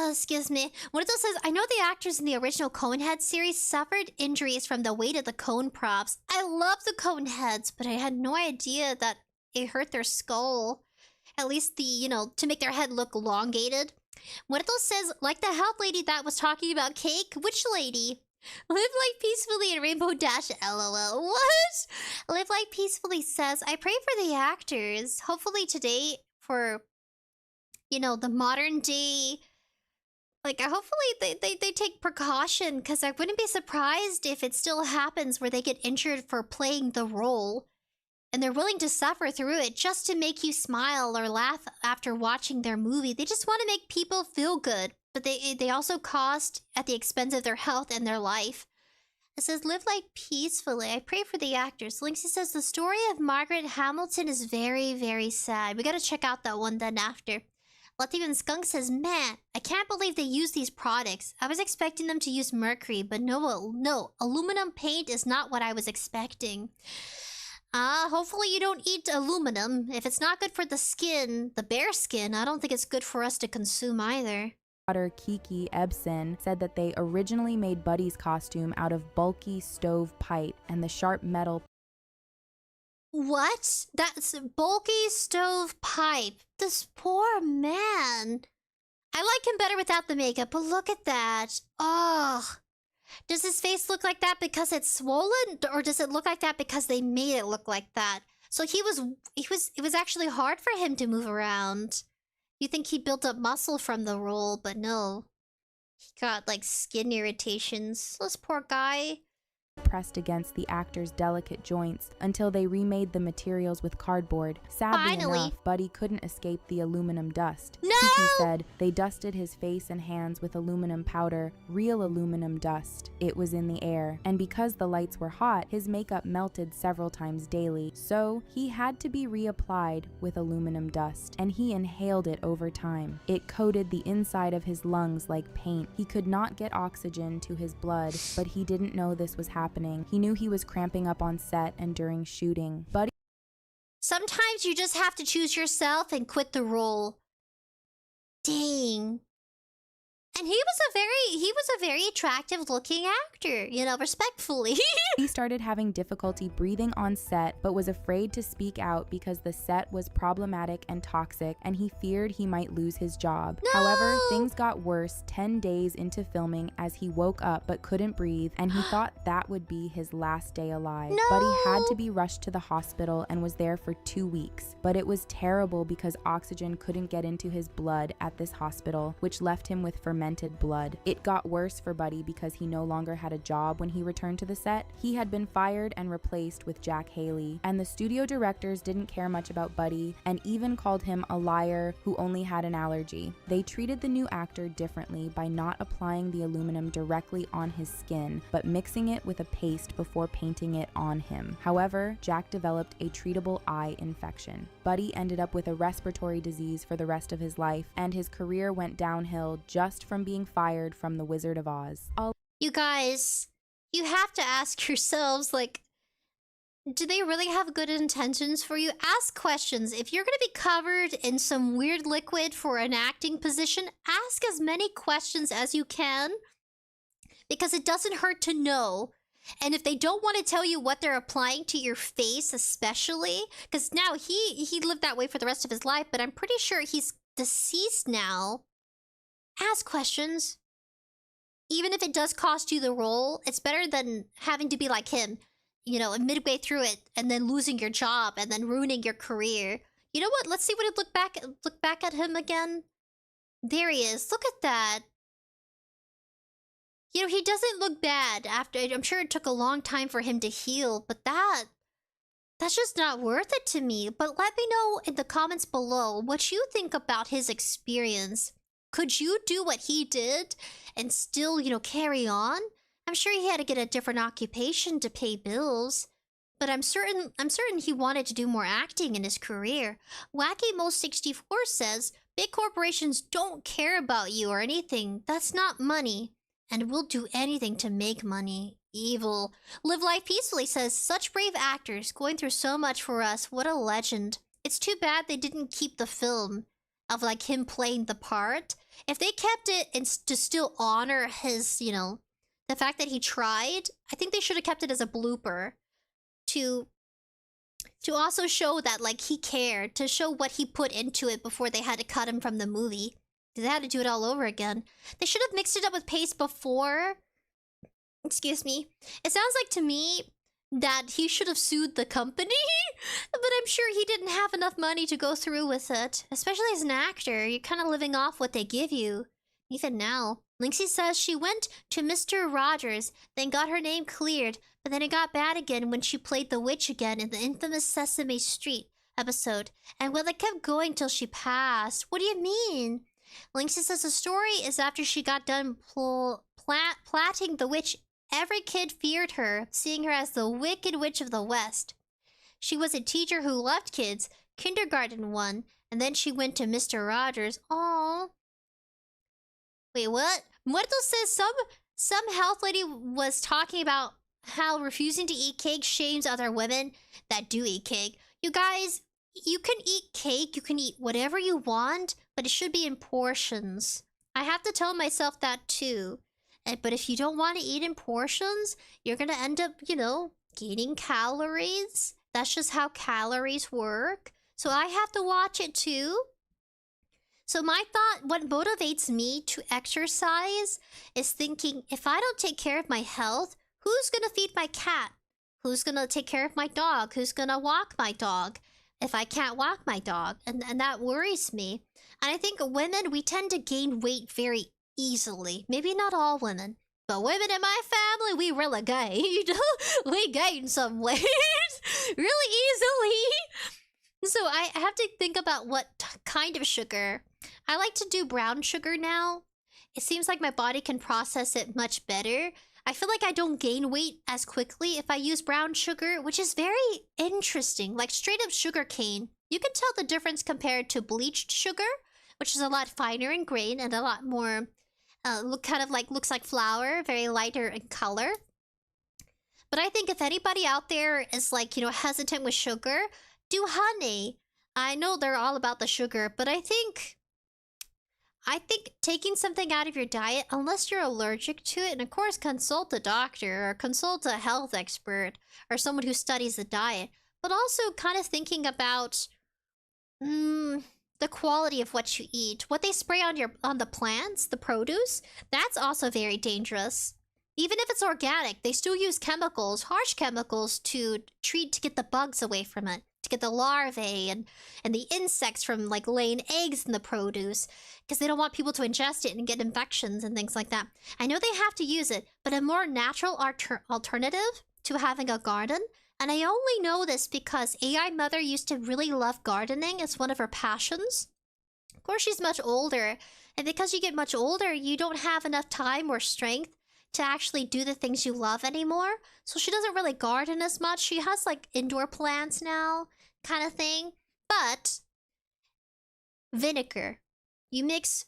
Excuse me. What it says, I know the actors in the original Coneheads series suffered injuries from the weight of the cone props. I love the Coneheads, but I had no idea that it hurt their skull. At least to make their head look elongated. What it says, like the health lady that was talking about cake. Which lady? Live life peacefully in Rainbow Dash LOL. What? Live life peacefully says, I pray for the actors. Hopefully today for, the modern day... Like, hopefully they take precaution, because I wouldn't be surprised if it still happens where they get injured for playing the role. And they're willing to suffer through it just to make you smile or laugh after watching their movie. They just want to make people feel good. But they also cost at the expense of their health and their life. It says, live life peacefully. I pray for the actors. Linksy says, the story of Margaret Hamilton is very, very sad. We gotta check out that one then after. 𝒆𝑲 says, man, I can't believe they use these products. I was expecting them to use mercury, but no, aluminum paint is not what I was expecting. Hopefully you don't eat aluminum. If it's not good for the skin, the bare skin, I don't think it's good for us to consume either. Daughter Kiki Ebsen said that they originally made Buddy's costume out of bulky stove pipe and the sharp metal. What? That's bulky stove pipe. This poor man. I like him better without the makeup, but look at that. Oh. Does his face look like that because it's swollen? Or does it look like that because they made it look like that? So it was actually hard for him to move around. You think he built up muscle from the role, but no. He got, like, skin irritations. This poor guy. Pressed against the actor's delicate joints until they remade the materials with cardboard. Sadly enough, Buddy couldn't escape the aluminum dust. No! Kiki said they dusted his face and hands with aluminum powder, real aluminum dust. It was in the air, and because the lights were hot, his makeup melted several times daily, so he had to be reapplied with aluminum dust, and he inhaled it over time. It coated the inside of his lungs like paint. He could not get oxygen to his blood, but he didn't know this was happening. He knew he was cramping up on set and during shooting. Buddy... Sometimes you just have to choose yourself and quit the role. Dang. And he was a very attractive looking actor, respectfully. He started having difficulty breathing on set, but was afraid to speak out because the set was problematic and toxic, and he feared he might lose his job. No! However, things got worse 10 days into filming as he woke up but couldn't breathe, and he thought that would be his last day alive. No! Buddy had to be rushed to the hospital and was there for 2 weeks, but it was terrible because oxygen couldn't get into his blood at this hospital, which left him with fermented blood. It got worse for Buddy because he no longer had a job when he returned to the set. He had been fired and replaced with Jack Haley, and the studio directors didn't care much about Buddy and even called him a liar who only had an allergy. They treated the new actor differently by not applying the aluminum directly on his skin, but mixing it with a paste before painting it on him. However, Jack developed a treatable eye infection. Buddy ended up with a respiratory disease for the rest of his life, and his career went downhill just from being fired from The Wizard of Oz. You guys, you have to ask yourselves, like, do they really have good intentions for you? Ask questions. If you're going to be covered in some weird liquid for an acting position, ask as many questions as you can, because it doesn't hurt to know. And if they don't want to tell you what they're applying to your face, especially, because now he lived that way for the rest of his life, but I'm pretty sure he's deceased now. Ask questions. Even if it does cost you the role, it's better than having to be like him, you know, midway through it and then losing your job and then ruining your career. You know what? Let's see what it look back at him again. There he is. Look at that. You know, he doesn't look bad after... I'm sure it took a long time for him to heal, but that's just not worth it to me. But let me know in the comments below what you think about his experience. Could you do what he did and still, you know, carry on? I'm sure he had to get a different occupation to pay bills. But I'm certain he wanted to do more acting in his career. 𝑬𝒐𝑖𝑚o64 says, big corporations don't care about you or anything. That's not money. And we'll do anything to make money. Evil. Live Life Peacefully says, such brave actors, going through so much for us. What a legend. It's too bad they didn't keep the film of like him playing the part. If they kept it and to still honor his, you know, the fact that he tried, I think they should have kept it as a blooper to also show that like he cared, to show what he put into it before they had to cut him from the movie. They had to do it all over again. They should have mixed it up with paste before. Excuse me. It sounds like to me that he should have sued the company, but I'm sure he didn't have enough money to go through with it. Especially as an actor, you're kind of living off what they give you. Even now. Lynxie says she went to Mr. Rogers, then got her name cleared, but then it got bad again when she played the witch again in the infamous Sesame Street episode. And well, it kept going till she passed. What do you mean? Lynxie says the story is after she got done plaiting the witch, every kid feared her, seeing her as the Wicked Witch of the West. She was a teacher who loved kids, kindergarten one, and then she went to Mr. Rogers. Aww. Wait, what? Muerto says some health lady was talking about how refusing to eat cake shames other women that do eat cake. You guys, you can eat cake, you can eat whatever you want, but it should be in portions. I have to tell myself that too. But if you don't want to eat in portions, you're gonna end up, you know, gaining calories. That's just how calories work. So I have to watch it too. So my thought, what motivates me to exercise is thinking, if I don't take care of my health, who's gonna feed my cat? Who's gonna take care of my dog? Who's gonna walk my dog if I can't walk my dog? And that worries me. And I think women, we tend to gain weight very easily. Maybe not all women, but women in my family, we really gained. We gained some weight really easily. So I have to think about what kind of sugar. I like to do brown sugar now. It seems like my body can process it much better. I feel like I don't gain weight as quickly if I use brown sugar, which is very interesting. Like straight up sugar cane. You can tell the difference compared to bleached sugar, which is a lot finer in grain and a lot more, looks like flour, very lighter in color. But I think if anybody out there is like, you know, hesitant with sugar, do honey. I know they're all about the sugar, but I think taking something out of your diet, unless you're allergic to it, and of course consult a doctor or consult a health expert or someone who studies the diet, but also kind of thinking about the quality of what you eat. What they spray on the plants, the produce, that's also very dangerous. Even if it's organic, they still use chemicals, harsh chemicals, to get the bugs away from it, to get the larvae and the insects from like laying eggs in the produce, because they don't want people to ingest it and get infections and things like that. I know they have to use it, but a more natural alternative to having a garden, and I only know this because AI Mother used to really love gardening. It's one of her passions. Of course, she's much older, and because you get much older, you don't have enough time or strength to actually do the things you love anymore. So she doesn't really garden as much. She has like indoor plants now, kind of thing. But vinegar. You mix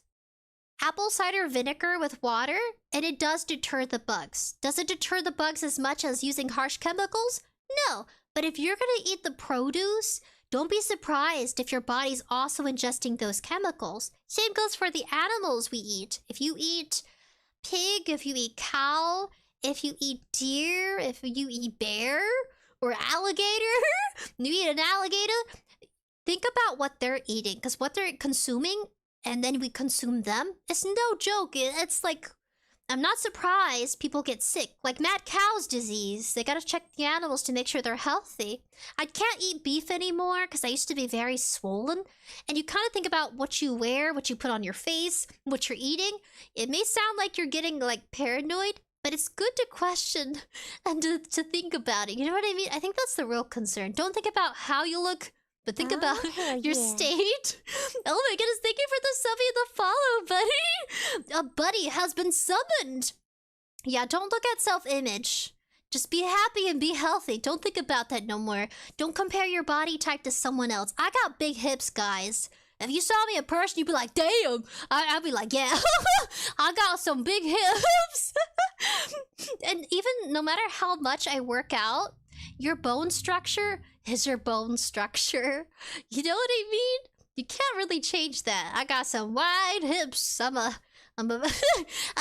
apple cider vinegar with water, and it does deter the bugs. Does it deter the bugs as much as using harsh chemicals? No. But if you're gonna eat the produce, don't be surprised if your body's also ingesting those chemicals. Same goes for the animals we eat. If you eat pig, if you eat cow, if you eat deer, if you eat bear or alligator, you eat an alligator, think about what they're eating, because what they're consuming and then we consume them, it's no joke. It's like, I'm not surprised people get sick. Like mad cow's disease. They gotta check the animals to make sure they're healthy. I can't eat beef anymore because I used to be very swollen. And you kind of think about what you wear, what you put on your face, what you're eating. It may sound like you're getting like paranoid, but it's good to question and to think about it. You know what I mean? I think that's the real concern. Don't think about how you look, but think about your state. Oh my goodness, thank you for the sub and the follow, buddy. A buddy has been summoned. Yeah, don't look at self-image. Just be happy and be healthy. Don't think about that no more. Don't compare your body type to someone else. I got big hips, guys. If you saw me in person, you'd be like, damn. I'd be like, yeah, I got some big hips. And even no matter how much I work out, your bone structure is your bone structure. You know what I mean? You can't really change that. I got some wide hips. I'm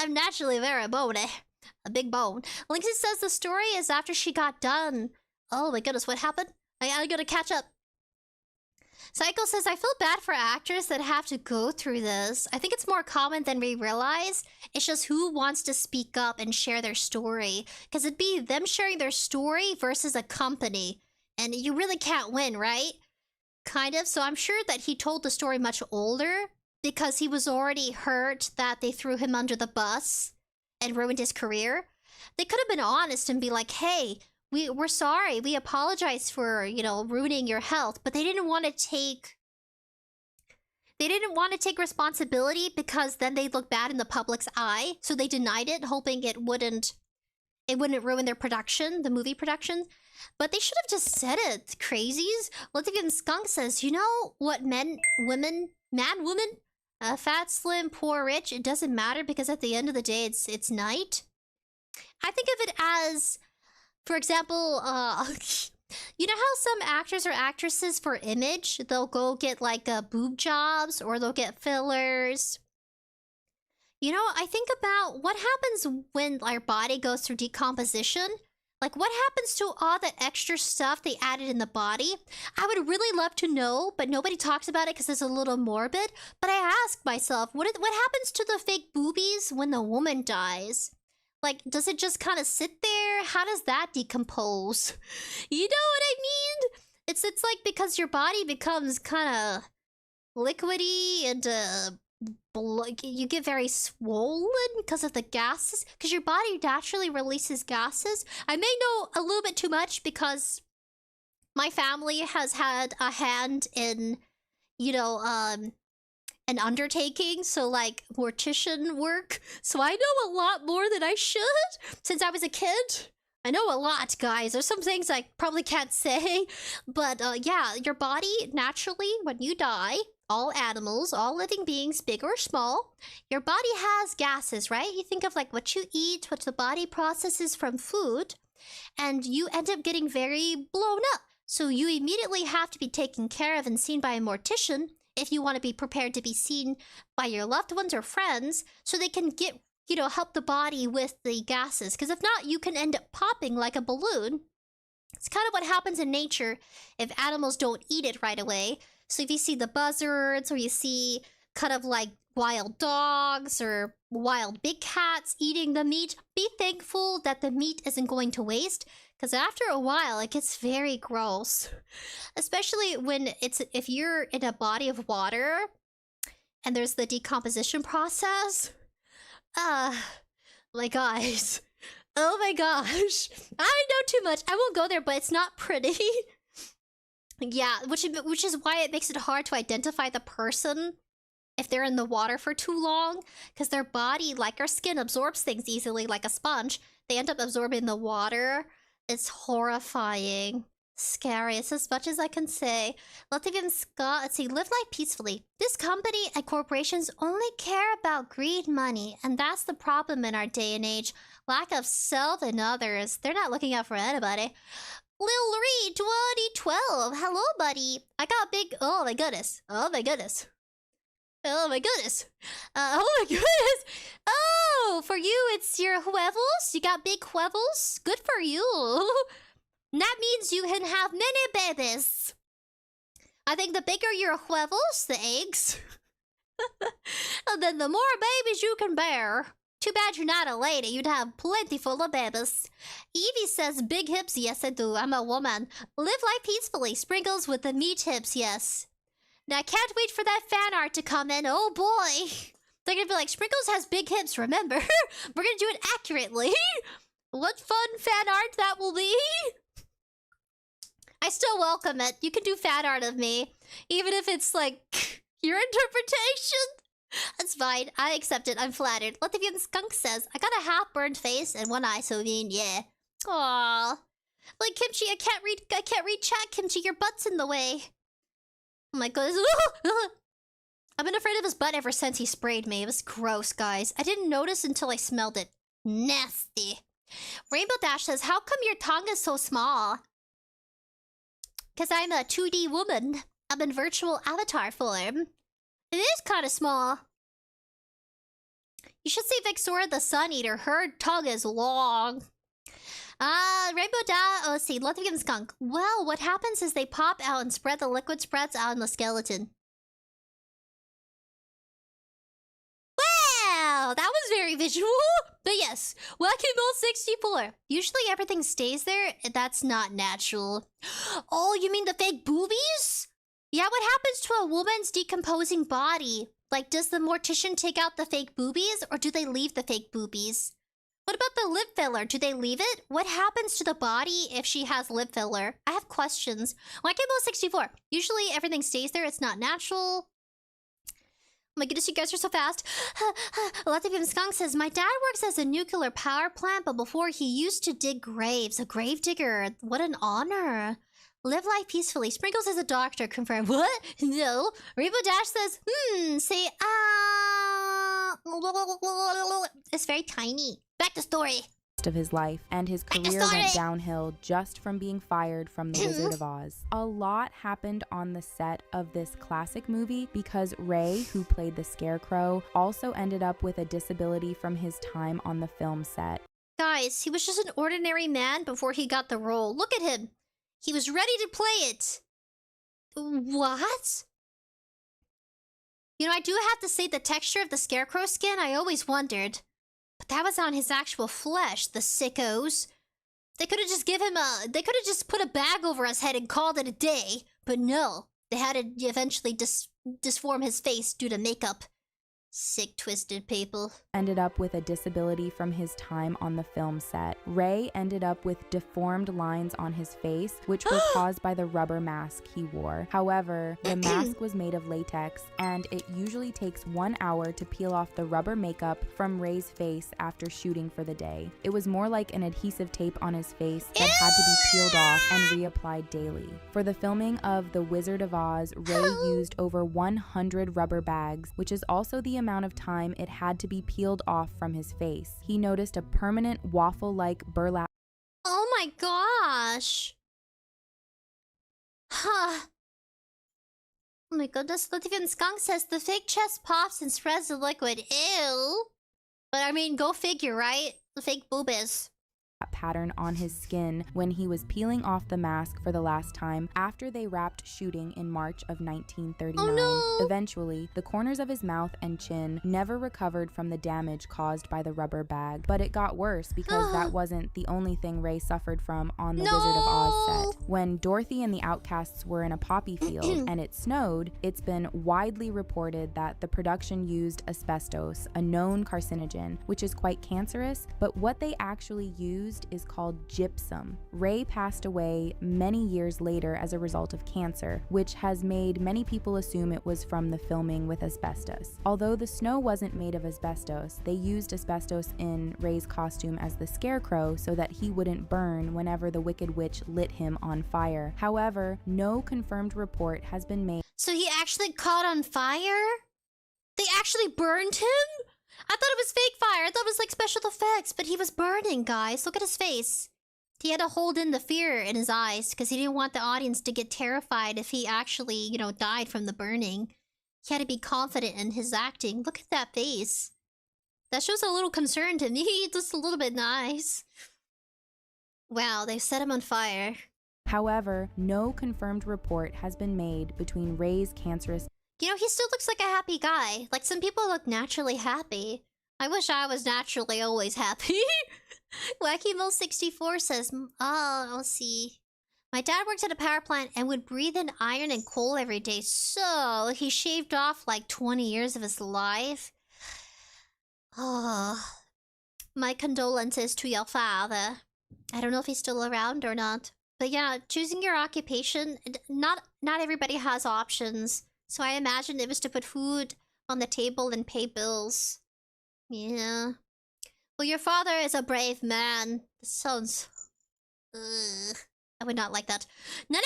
naturally very bony. A big bone. Lynxie says the story is after she got done. Oh my goodness, what happened? I gotta catch up. Psycho says, I feel bad for actors that have to go through this. I think it's more common than we realize. It's just who wants to speak up and share their story. Because it'd be them sharing their story versus a company. And you really can't win, right? Kind of. So I'm sure that he told the story much older because he was already hurt that they threw him under the bus and ruined his career. They could have been honest and be like, hey, we're sorry. We apologize for, you know, ruining your health. But they didn't want to take... They didn't want to take responsibility because then they'd look bad in the public's eye. So they denied it, hoping it wouldn't ruin their production, the movie production. But they should have just said it, crazies. Ladvigan Skunk says, you know what man, woman, fat, slim, poor, rich, it doesn't matter because at the end of the day, it's night. I think of it as... For example, you know how some actors or actresses for image, they'll go get like boob jobs or they'll get fillers. You know, I think about what happens when our body goes through decomposition. Like what happens to all the extra stuff they added in the body? I would really love to know, but nobody talks about it because it's a little morbid. But I ask myself, what happens to the fake boobies when the woman dies? Like, does it just kind of sit there? How does that decompose? You know what I mean? It's like because your body becomes kind of liquidy and you get very swollen because of the gases. Because your body naturally releases gases. I may know a little bit too much because my family has had a hand in, you know, an undertaking, so like mortician work. So I know a lot more than I should since I was a kid. I know a lot, guys. There's some things I probably can't say, but yeah, your body naturally, when you die, all animals, all living beings, big or small, your body has gases, right? You think of like what you eat, what the body processes from food, and you end up getting very blown up. So you immediately have to be taken care of and seen by a mortician if you want to be prepared to be seen by your loved ones or friends, so they can get, you know, help the body with the gases. Because if not, you can end up popping like a balloon. It's kind of what happens in nature if animals don't eat it right away. So if you see the buzzards or you see kind of like wild dogs or wild big cats eating the meat, be thankful that the meat isn't going to waste. Because after a while, it gets very gross. Especially when if you're in a body of water and there's the decomposition process. My guys. Oh my gosh. I know too much. I won't go there, but it's not pretty. Yeah, which is why it makes it hard to identify the person if they're in the water for too long. Because their body, like our skin, absorbs things easily like a sponge. They end up absorbing the water. It's horrifying. Scary. It's as much as I can say. Let's see, live life peacefully. This company and corporations only care about greed, money, and that's the problem in our day and age. Lack of self and others. They're not looking out for anybody. Lil Reed 2012. Hello, buddy. I got big... Oh my goodness. Oh my goodness. Oh my goodness. Oh my goodness. Oh, for you, it's your huevos. You got big huevos. Good for you. That means you can have many babies. I think the bigger your huevos, the eggs, and then the more babies you can bear. Too bad you're not a lady. You'd have plenty full of babies. Evie says, big hips. Yes, I do. I'm a woman. Live life peacefully. Sprinkles with the meat hips. Yes. Now, I can't wait for that fan art to come in. Oh, boy. They're gonna be like, Sprinkles has big hips, remember? We're gonna do it accurately. What fun fan art that will be. I still welcome it. You can do fan art of me. Even if it's, like, your interpretation. That's fine. I accept it. I'm flattered. Latvian Skunk says, I got a half-burned face and one eye, so yeah. Aww. Like, Kimchi, I can't read chat, Kimchi. Your butt's in the way. Oh my goodness. I've been afraid of his butt ever since he sprayed me. It was gross, guys. I didn't notice until I smelled it. Nasty. Rainbow Dash says, how come your tongue is so small? Because I'm a 2D woman. I'm in virtual avatar form. It is kind of small. You should see 𝑣xora the Sun Eater. Her tongue is long. Rainbow Dash. Oh, let's see. Latvian Skunk. Well, what happens is they pop out and spread the liquid spreads out in the skeleton. Wow, that was very visual. But yes, Whack-A-Mole64. Usually everything stays there. That's not natural. Oh, you mean the fake boobies? Yeah, what happens to a woman's decomposing body? Like, does the mortician take out the fake boobies, or do they leave the fake boobies? What about the lip filler? Do they leave it? What happens to the body if she has lip filler? I have questions. Whack-A-Mole64. Usually everything stays there. It's not natural. Oh my goodness, you guys are so fast. Latvian Skunk says, my dad works as a nuclear power plant, but before he used to dig graves. A grave digger. What an honor. Live life peacefully. Sprinkles is a doctor. Confirm. What? No. Rainbow Dash says, say, it's very tiny. Back to story. Of his life, and his career went downhill just from being fired from The Wizard of Oz. A lot happened on the set of this classic movie because Ray, who played the Scarecrow, also ended up with a disability from his time on the film set. Guys, he was just an ordinary man before he got the role. Look at him. He was ready to play it. What? You know, I do have to say the texture of the Scarecrow skin, I always wondered. But that was on his actual flesh, the sickos. They could have just they could have just put a bag over his head and called it a day. But no, they had to eventually disform his face due to makeup. Sick, twisted people. Ended up with a disability from his time on the film set. Ray ended up with deformed lines on his face, which were caused by the rubber mask he wore. However, the mask was made of latex, and it usually takes 1 hour to peel off the rubber makeup from Ray's face after shooting for the day. It was more like an adhesive tape on his face that had to be peeled off and reapplied daily. For the filming of The Wizard of Oz, Ray used over 100 rubber bags, which is also the amount of time it had to be peeled off from his face. He noticed a permanent waffle-like burlap. Oh my gosh. Huh. Oh my goodness, Latvian Skunk says the fake chest pops and spreads the liquid. Ew. But I mean, go figure, right? The fake boobies. Pattern on his skin when he was peeling off the mask for the last time after they wrapped shooting in March of 1939. Oh no! Eventually, the corners of his mouth and chin never recovered from the damage caused by the rubber bag, but it got worse because that wasn't the only thing Ray suffered from on the Wizard of Oz set. When Dorothy and the Outcasts were in a poppy field and it snowed, it's been widely reported that the production used asbestos, a known carcinogen, which is quite cancerous, but what they actually used is called gypsum. Ray passed away many years later as a result of cancer, which has made many people assume it was from the filming with asbestos. Although the snow wasn't made of asbestos, they used asbestos in Ray's costume as the Scarecrow so that he wouldn't burn whenever the Wicked Witch lit him on fire. However, no confirmed report has been made. So he actually caught on fire? They actually burned him? I thought it was fake fire. I thought it was like special effects, but he was burning, guys. Look at his face. He had to hold in the fear in his eyes because he didn't want the audience to get terrified if he actually, you know, died from the burning. he had to be confident in his acting. Look at that face. That shows a little concern to me. Just a little bit nice. Wow, they set him on fire. However, no confirmed report has been made between Ray's cancerous... You know, he still looks like a happy guy. Like, some people look naturally happy. I wish I was naturally always happy. 𝑠_64 says, oh, let's see. My dad worked at a power plant and would breathe in iron and coal every day. So, he shaved off like 20 years of his life. Oh, my condolences to your father. I don't know if he's still around or not. But yeah, choosing your occupation, not everybody has options. So I imagine it was to put food on the table and pay bills. Yeah. Well, your father is a brave man. This sounds... Ugh. I would not like that. No,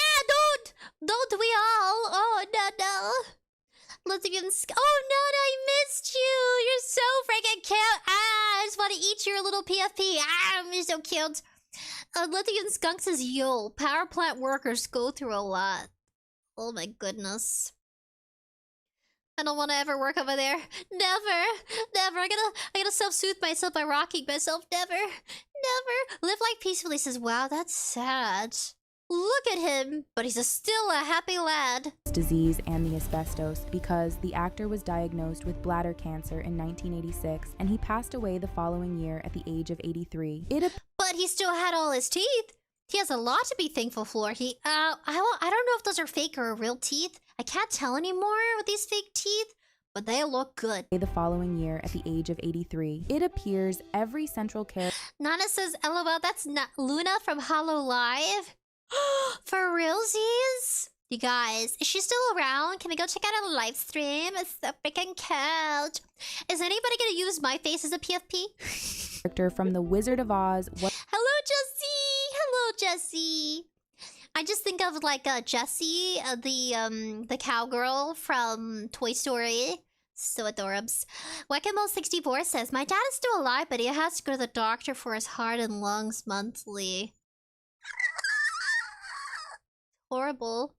don't we all? Oh, no. Lesbians. Oh, no, I missed you. You're so freaking cute. Ah, I just want to eat your little PFP. Ah, you're so cute. Lithium Skunk says, yo, power plant workers go through a lot. Oh my goodness. I don't want to ever work over there. Never. I gotta self-soothe myself by rocking myself. Never. Live life peacefully says, wow, that's sad. Look at him, but he's still a happy lad. Disease and the asbestos because the actor was diagnosed with bladder cancer in 1986 and he passed away the following year at the age of 83. But he still had all his teeth. He has a lot to be thankful for. I don't know if those are fake or real teeth. I can't tell anymore with these fake teeth, but they look good. The following year at the age of 83. It appears every central character... Nana says, LOL, that's not Luna from Hollow Live. For realsies? You guys, is she still around? Can we go check out a live stream? It's so freaking cute. Is anybody gonna use my face as a PFP? Character from The Wizard of Oz. Hello, Jessie. I just think of like Jessie, the cowgirl from Toy Story. So adorbs. 𝑠_64 says, my dad is still alive, but he has to go to the doctor for his heart and lungs monthly. Horrible.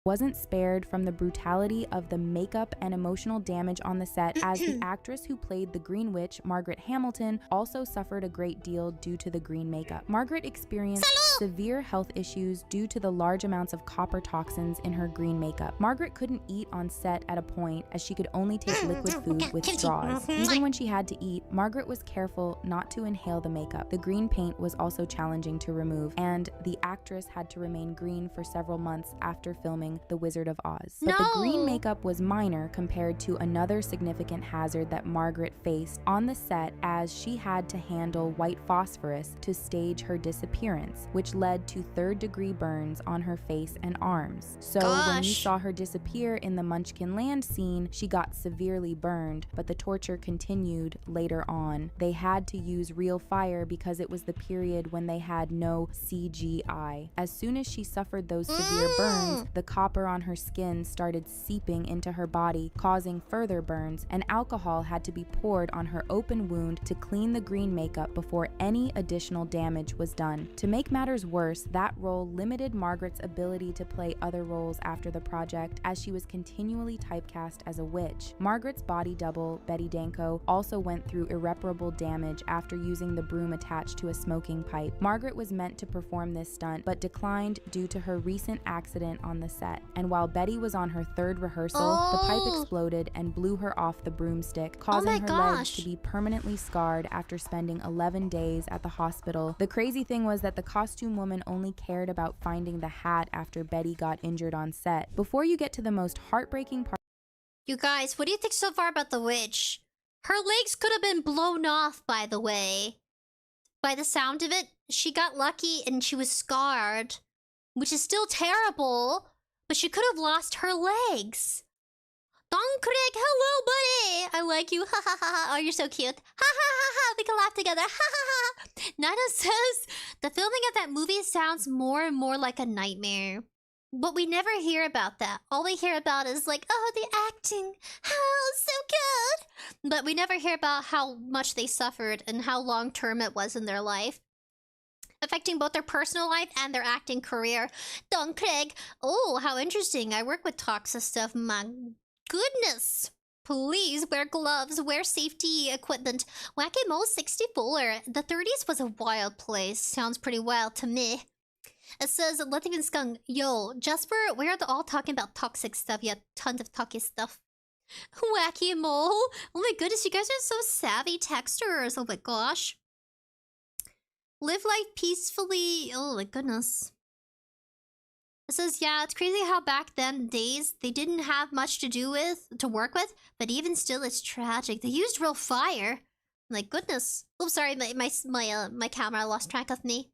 Wasn't spared from the brutality of the makeup and emotional damage on the set as the actress who played the Green Witch, Margaret Hamilton, also suffered a great deal due to the green makeup. Margaret experienced severe health issues due to the large amounts of copper toxins in her green makeup. Margaret couldn't eat on set at a point as she could only take liquid food with straws. Even when she had to eat, Margaret was careful not to inhale the makeup. The green paint was also challenging to remove, and the actress had to remain green for several months after filming The Wizard of Oz. But the green makeup was minor compared to another significant hazard that Margaret faced on the set as she had to handle white phosphorus to stage her disappearance, which led to third-degree burns on her face and arms. So when you saw her disappear in the Munchkin Land scene, she got severely burned, but the torture continued later on. They had to use real fire because it was the period when they had no CGI. As soon as she suffered those severe burns, the copper on her skin started seeping into her body, causing further burns, and alcohol had to be poured on her open wound to clean the green makeup before any additional damage was done. To make matters worse, that role limited Margaret's ability to play other roles after the project, as she was continually typecast as a witch. Margaret's body double, Betty Danko, also went through irreparable damage after using the broom attached to a smoking pipe. Margaret was meant to perform this stunt, but declined due to her recent accident on the set. And while Betty was on her third rehearsal, the pipe exploded and blew her off the broomstick, causing her legs to be permanently scarred after spending 11 days at the hospital. The crazy thing was that the costume woman only cared about finding the hat after Betty got injured on set. Before you get to the most heartbreaking part... You guys, what do you think so far about the witch? Her legs could have been blown off, by the way. By the sound of it, she got lucky and she was scarred, which is still terrible. But she could have lost her legs. Craig, hello, buddy. I like you. Ha ha ha. Oh, you're so cute. Ha ha ha ha. We can laugh together. Ha ha ha. Nana says the filming of that movie sounds more and more like a nightmare. But we never hear about that. All we hear about is like, oh, the acting. Oh, so good. But we never hear about how much they suffered and how long-term it was in their life, affecting both their personal life and their acting career. Don Craig. Oh, how interesting. I work with toxic stuff. My goodness. Please wear gloves, wear safety equipment. 𝑯𝑐𝒊𝒂𝒆, the 30s was a wild place. Sounds pretty wild to me. It says, 𝒕𝒂𝒍𝒍, yo, Jesper, we're all talking about toxic stuff. Yeah, tons of talky stuff. 𝒂𝒊𝒊. Oh my goodness, you guys are so savvy texters. Oh my gosh. Live life peacefully. Oh my goodness. It says, yeah, it's crazy how back then days they didn't have much to work with, but even still it's tragic. They used real fire. My goodness. Oh, sorry, my camera lost track of me.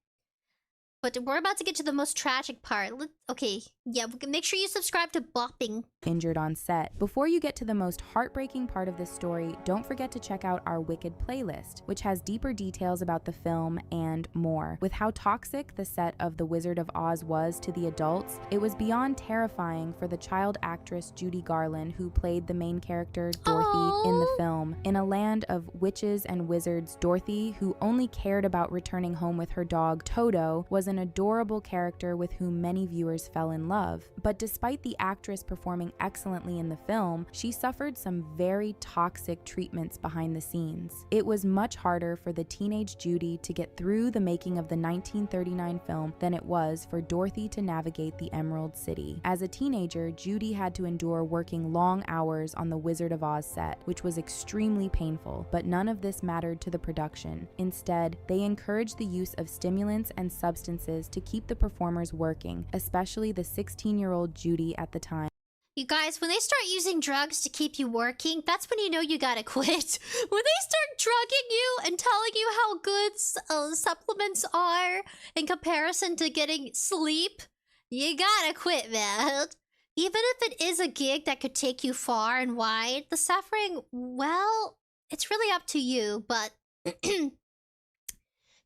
But we're about to get to the most tragic part. Okay, yeah, make sure you subscribe to Bopping. Injured on set. Before you get to the most heartbreaking part of this story, don't forget to check out our Wicked playlist, which has deeper details about the film and more. With how toxic the set of The Wizard of Oz was to the adults, it was beyond terrifying for the child actress Judy Garland, who played the main character Dorothy in the film. In a land of witches and wizards, Dorothy, who only cared about returning home with her dog Toto, was an adorable character with whom many viewers fell in love. But despite the actress performing excellently in the film, she suffered some very toxic treatments behind the scenes. It was much harder for the teenage Judy to get through the making of the 1939 film than it was for Dorothy to navigate the Emerald City. As a teenager, Judy had to endure working long hours on the Wizard of Oz set, which was extremely painful, but none of this mattered to the production. Instead, they encouraged the use of stimulants and substances to keep the performers working, especially the 16-year-old Judy at the time. You guys, when they start using drugs to keep you working, that's when you know you gotta quit. When they start drugging you and telling you how good supplements are in comparison to getting sleep, you gotta quit, man. Even if it is a gig that could take you far and wide, the suffering, well, it's really up to you, but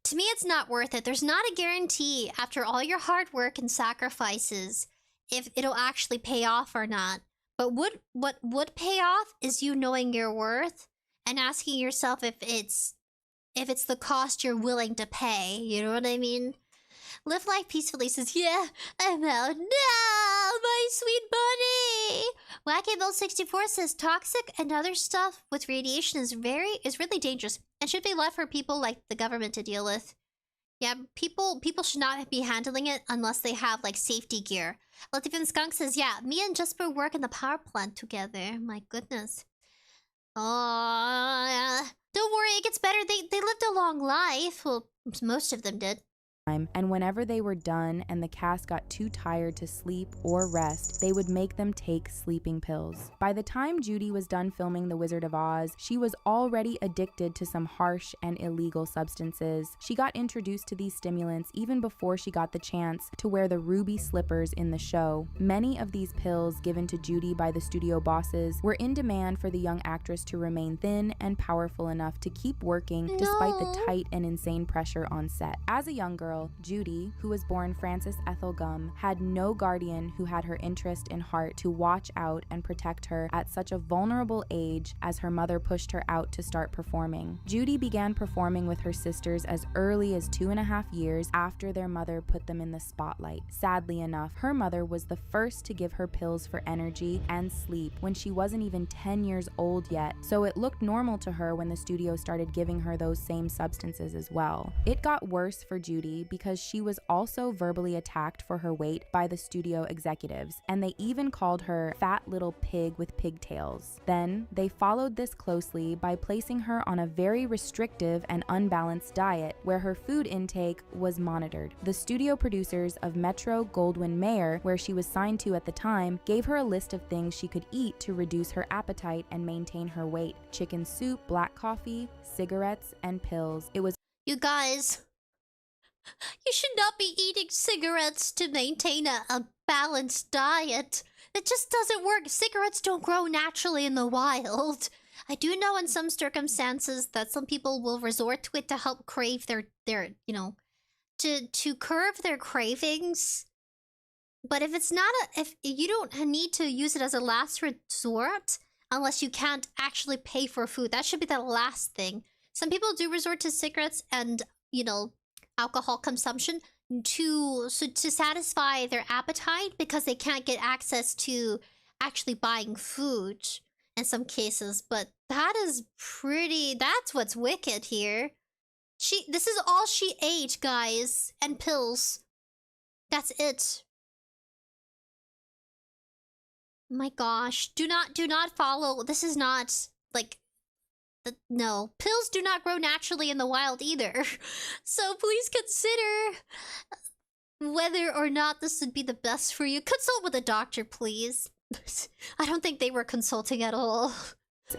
to me, it's not worth it. There's not a guarantee after all your hard work and sacrifices if it'll actually pay off or not. But what would pay off is you knowing your worth and asking yourself if it's the cost you're willing to pay. You know what I mean? Live life peacefully says, yeah, I'm out. No, my sweet buddy. 𝒂𝒊𝒊64 says toxic and other stuff with radiation is really dangerous and should be left for people like the government to deal with. Yeah, people should not be handling it unless they have like safety gear. 𝒕𝒂𝒍𝒍 says, yeah, me and Jesper work in the power plant together. My goodness. Oh, yeah. Don't worry, it gets better. They lived a long life. Well, most of them did. And whenever they were done and the cast got too tired to sleep or rest, they would make them take sleeping pills. By the time Judy was done filming The Wizard of Oz, she was already addicted to some harsh and illegal substances. She got introduced to these stimulants even before she got the chance to wear the ruby slippers in the show. Many of these pills given to Judy by the studio bosses were in demand for the young actress to remain thin and powerful enough to keep working despite the tight and insane pressure on set. As a young girl, Judy, who was born Frances Ethel Gumm, had no guardian who had her interest in heart to watch out and protect her at such a vulnerable age as her mother pushed her out to start performing. Judy began performing with her sisters as early as 2.5 years after their mother put them in the spotlight. Sadly enough, her mother was the first to give her pills for energy and sleep when she wasn't even 10 years old yet, so it looked normal to her when the studio started giving her those same substances as well. It got worse for Judy because she was also verbally attacked for her weight by the studio executives, and they even called her fat little pig with pigtails. Then they followed this closely by placing her on a very restrictive and unbalanced diet where her food intake was monitored. The studio producers of Metro-Goldwyn-Mayer, where she was signed to at the time, gave her a list of things she could eat to reduce her appetite and maintain her weight: chicken soup, black coffee, cigarettes, and pills. It was You guys, you should not be eating cigarettes to maintain a balanced diet. It just doesn't work. Cigarettes don't grow naturally in the wild. I do know in some circumstances that some people will resort to it to help crave their you know, to curb their cravings. But if it's not if you don't need to use it as a last resort unless you can't actually pay for food. That should be the last thing. Some people do resort to cigarettes and, you know, alcohol consumption to satisfy their appetite because they can't get access to actually buying food in some cases, but that is pretty... That's what's wicked here. This is all she ate, guys, and pills. That's it. My gosh, do not follow. This is not like no. Pills do not grow naturally in the wild either. So please consider whether or not this would be the best for you. Consult with a doctor, please. I don't think they were consulting at all.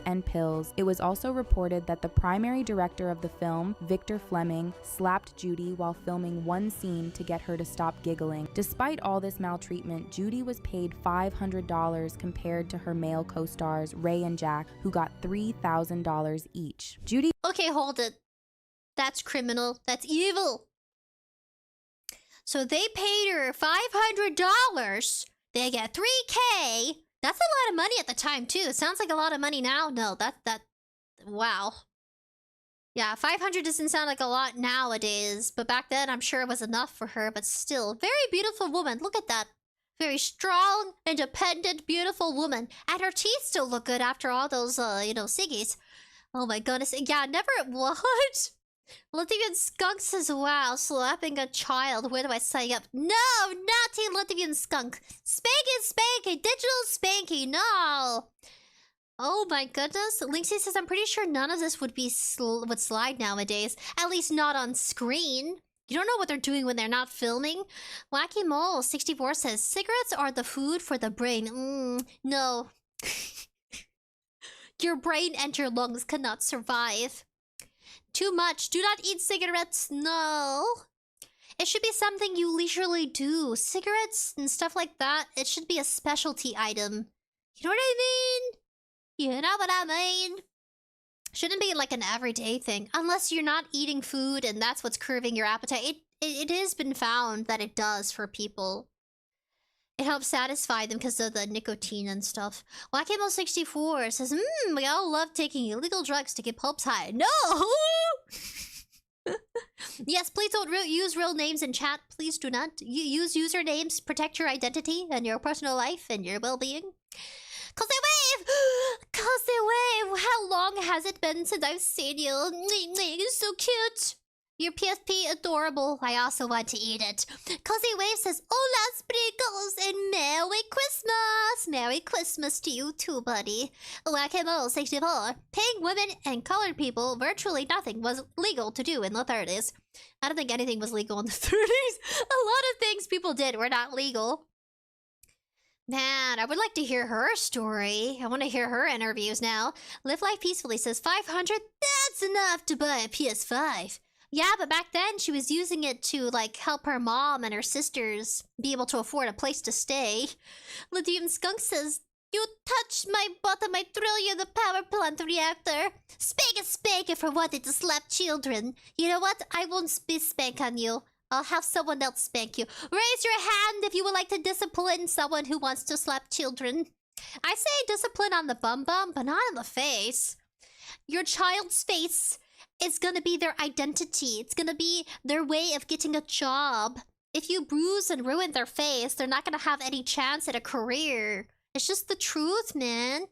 And pills. It was also reported that the primary director of the film, Victor Fleming, slapped Judy while filming one scene to get her to stop giggling. Despite all this maltreatment, Judy was paid $500 compared to her male co-stars Ray and Jack, who got $3,000 each. Judy... Okay, hold it. That's criminal. That's evil. So they paid her $500. They get $3K. That's a lot of money at the time, too. It sounds like a lot of money now. No, wow. Yeah, 500 doesn't sound like a lot nowadays, but back then I'm sure it was enough for her, but still. Very beautiful woman. Look at that. Very strong, independent, beautiful woman. And her teeth still look good after all those, ciggies. Oh my goodness. Yeah, never... What? Latvian Skunk says, wow, slapping a child. Where do I sign up? No, naughty Latvian Skunk. Spanky, digital spanky, no. Oh my goodness. Linksy says, I'm pretty sure none of this would slide nowadays. At least not on screen. You don't know what they're doing when they're not filming. Wacky Mole 64 says, cigarettes are the food for the brain. No. Your brain and your lungs cannot survive. Too much. Do not eat cigarettes. No. It should be something you leisurely do. Cigarettes and stuff like that, it should be a specialty item. You know what I mean? You know what I mean? Shouldn't be like an everyday thing. Unless you're not eating food and that's what's curbing your appetite. It has been found that it does for people. It helps satisfy them because of the nicotine and stuff. Wackamo64 says, we all love taking illegal drugs to keep hopes high. No! Yes, please don't use real names in chat. Please do not. Use usernames. Protect your identity and your personal life and your well-being. 𝐿𝑍𝑽𝑬! 𝐿𝑍𝑽𝑬! How long has it been since I've seen you? You're so cute. Your PSP adorable. I also want to eat it. 𝐿𝑍𝑽𝑬 says, Hola, sprinkles, and Merry Christmas! Merry Christmas to you too, buddy. Wackamo64. Paying women and colored people virtually nothing was legal to do in the 30s. I don't think anything was legal in the 30s. A lot of things people did were not legal. Man, I would like to hear her story. I want to hear her interviews now. Live Life Peacefully says, 500? That's enough to buy a PS5. Yeah, but back then she was using it to, like, help her mom and her sisters be able to afford a place to stay. Latvian Skunk says, you touched my bottom, I throw you the power plant reactor. Spank it for wanting to slap children. You know what? I won't be spank on you. I'll have someone else spank you. Raise your hand if you would like to discipline someone who wants to slap children. I say discipline on the bum-bum, but not on the face. Your child's face is gonna be their identity. It's gonna be their way of getting a job. If you bruise and ruin their face, they're not gonna have any chance at a career. It's just the truth, man.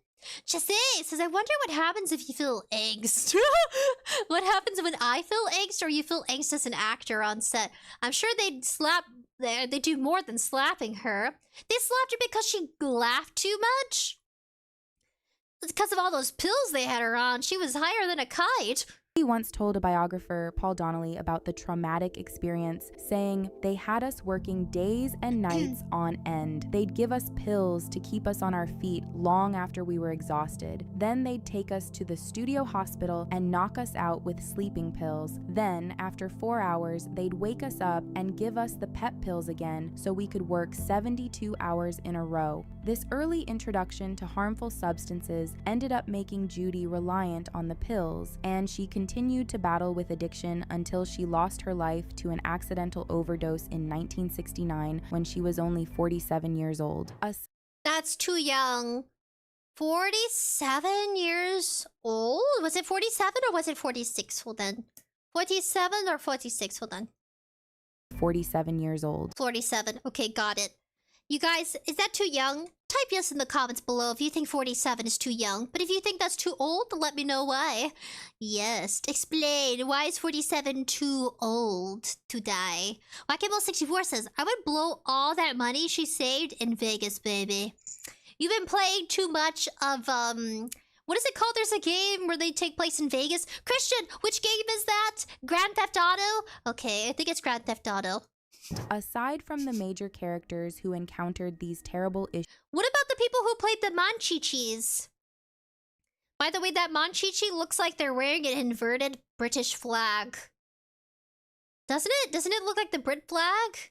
Jesse says, I wonder what happens if you feel angst. What happens when I feel angst or you feel angst as an actor on set? I'm sure they'd slap... They do more than slapping her. They slapped her because she laughed too much? It's because of all those pills they had her on. She was higher than a kite. He once told a biographer, Paul Donnelly, about the traumatic experience, saying, they had us working days and nights on end. They'd give us pills to keep us on our feet long after we were exhausted. Then they'd take us to the studio hospital and knock us out with sleeping pills. Then, after 4 hours, they'd wake us up and give us the pep pills again so we could work 72 hours in a row. This early introduction to harmful substances ended up making Judy reliant on the pills, and she continued to battle with addiction until she lost her life to an accidental overdose in 1969 when she was only 47 years old. That's too young. 47 years old? Was it 47 or was it 46? Hold on. 47 or 46? Hold on. 47 years old. 47. Okay, got it. You guys, is that too young Type yes in the comments below if you think 47 is too young. But if you think that's too old, let me know why. Yes, explain. Why is 47 too old to die? 𝑦𝑘ML64 says, I would blow all that money she saved in Vegas, baby. You've been playing too much of, what is it called? There's a game where they take place in Vegas. Christian, which game is that? Grand Theft Auto? Okay, I think it's Grand Theft Auto. Aside from the major characters who encountered these terrible issues... What about the people who played the Manchichis? By the way, that Manchichi looks like they're wearing an inverted British flag. Doesn't it? Doesn't it look like the Brit flag?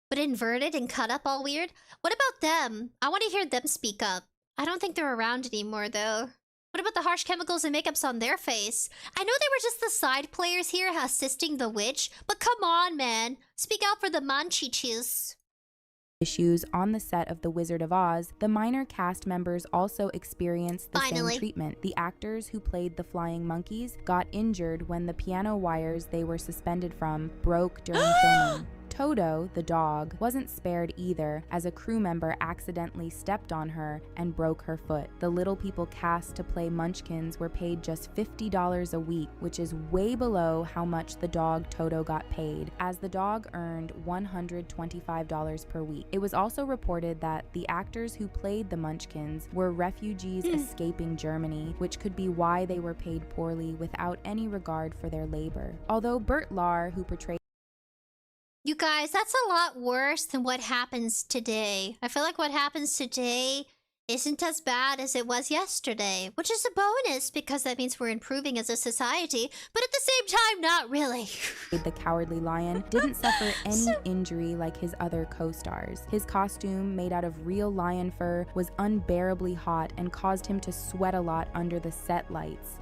But inverted and cut up all weird? What about them? I want to hear them speak up. I don't think they're around anymore, though. What about the harsh chemicals and makeups on their face? I know they were just the side players here assisting the witch, but come on, man. Speak out for the Manchichis. Issues on the set of The Wizard of Oz, the minor cast members also experienced the same treatment. The actors who played the flying monkeys got injured when the piano wires they were suspended from broke during filming. Toto, the dog, wasn't spared either, as a crew member accidentally stepped on her and broke her foot. The Little People cast to play Munchkins were paid just $50 a week, which is way below how much the dog Toto got paid, as the dog earned $125 per week. It was also reported that the actors who played the Munchkins were refugees escaping Germany, which could be why they were paid poorly without any regard for their labor. Although Bert Lahr, who portrayed... You guys, that's a lot worse than what happens today. I feel like what happens today isn't as bad as it was yesterday, which is a bonus because that means we're improving as a society, but at the same time, not really. The Cowardly Lion didn't suffer any injury like his other co-stars. His costume, made out of real lion fur, was unbearably hot and caused him to sweat a lot under the set lights.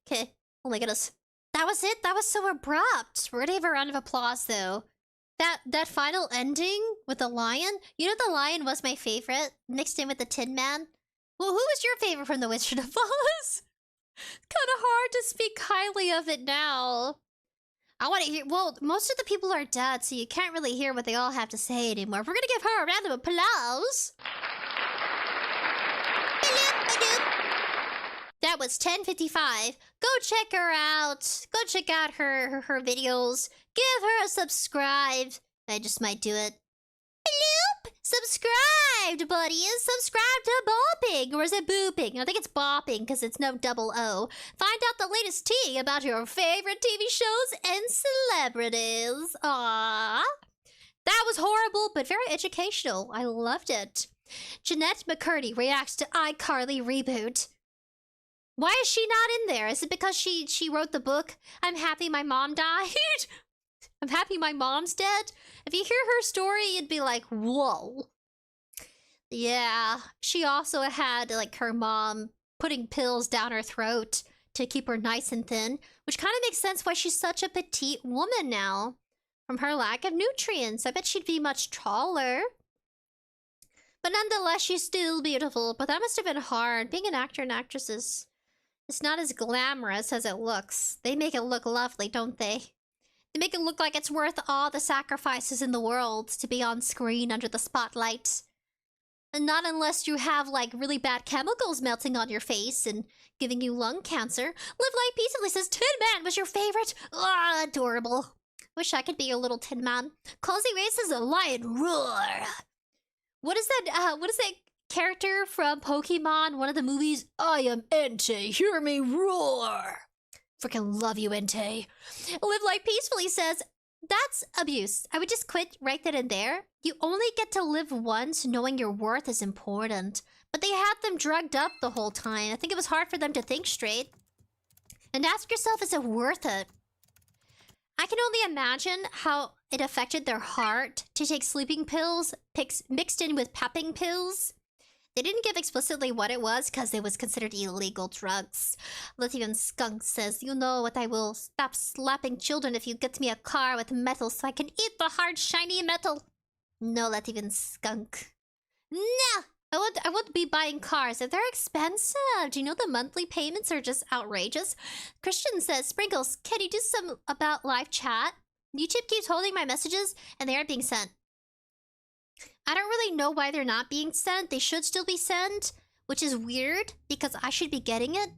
Okay, oh my goodness. That was it? That was so abrupt. We're gonna give a round of applause, though. That final ending with the lion? You know the lion was my favorite, mixed in with the Tin Man? Well, who was your favorite from The Wizard of Oz? It's kind of hard to speak highly of it now. I want to hear... Well, most of the people are dead, so you can't really hear what they all have to say anymore. We're gonna give her a round of applause. That was 10:55. Go check her out. Go check out her videos. Give her a subscribe. I just might do it. Bloop! Subscribed, buddies. Subscribe to bopping. Or is it booping? I think it's bopping because it's no double O. Find out the latest tea about your favorite TV shows and celebrities. Aww. That was horrible, but very educational. I loved it. Jeanette McCurdy reacts to iCarly reboot. Why is she not in there? Is it because she wrote the book, I'm happy my mom died? I'm happy my mom's dead? If you hear her story, you'd be like, whoa. Yeah, she also had, like, her mom putting pills down her throat to keep her nice and thin, which kind of makes sense why she's such a petite woman now. From her lack of nutrients, I bet she'd be much taller. But nonetheless, she's still beautiful. But that must have been hard. Being an actor and actress is... It's not as glamorous as it looks. They make it look lovely, don't they? They make it look like it's worth all the sacrifices in the world to be on screen under the spotlight. And not unless you have, like, really bad chemicals melting on your face and giving you lung cancer. Live Life Peacefully says, Tin Man was your favorite? Ah, adorable. Wish I could be your little Tin Man. Cozy Ray says, a lion roar. What is that character from Pokemon, one of the movies? I am Entei, hear me roar. Freaking love you, Entei. Live Life Peacefully says, that's abuse. I would just quit right then and there. You only get to live once knowing your worth is important. But they had them drugged up the whole time. I think it was hard for them to think straight. And ask yourself, is it worth it? I can only imagine how it affected their heart to take sleeping pills mixed in with pepping pills. They didn't give explicitly what it was because it was considered illegal drugs. Lithium Skunk says, you know what, I will stop slapping children if you get me a car with metal so I can eat the hard, shiny metal. No, Lithium Skunk. No! I won't be buying cars. They're expensive. Do you know the monthly payments are just outrageous? Christian says, Sprinkles, can you do some about live chat? YouTube keeps holding my messages and they aren't being sent. I don't really know why they're not being sent. They should still be sent, which is weird because I should be getting it.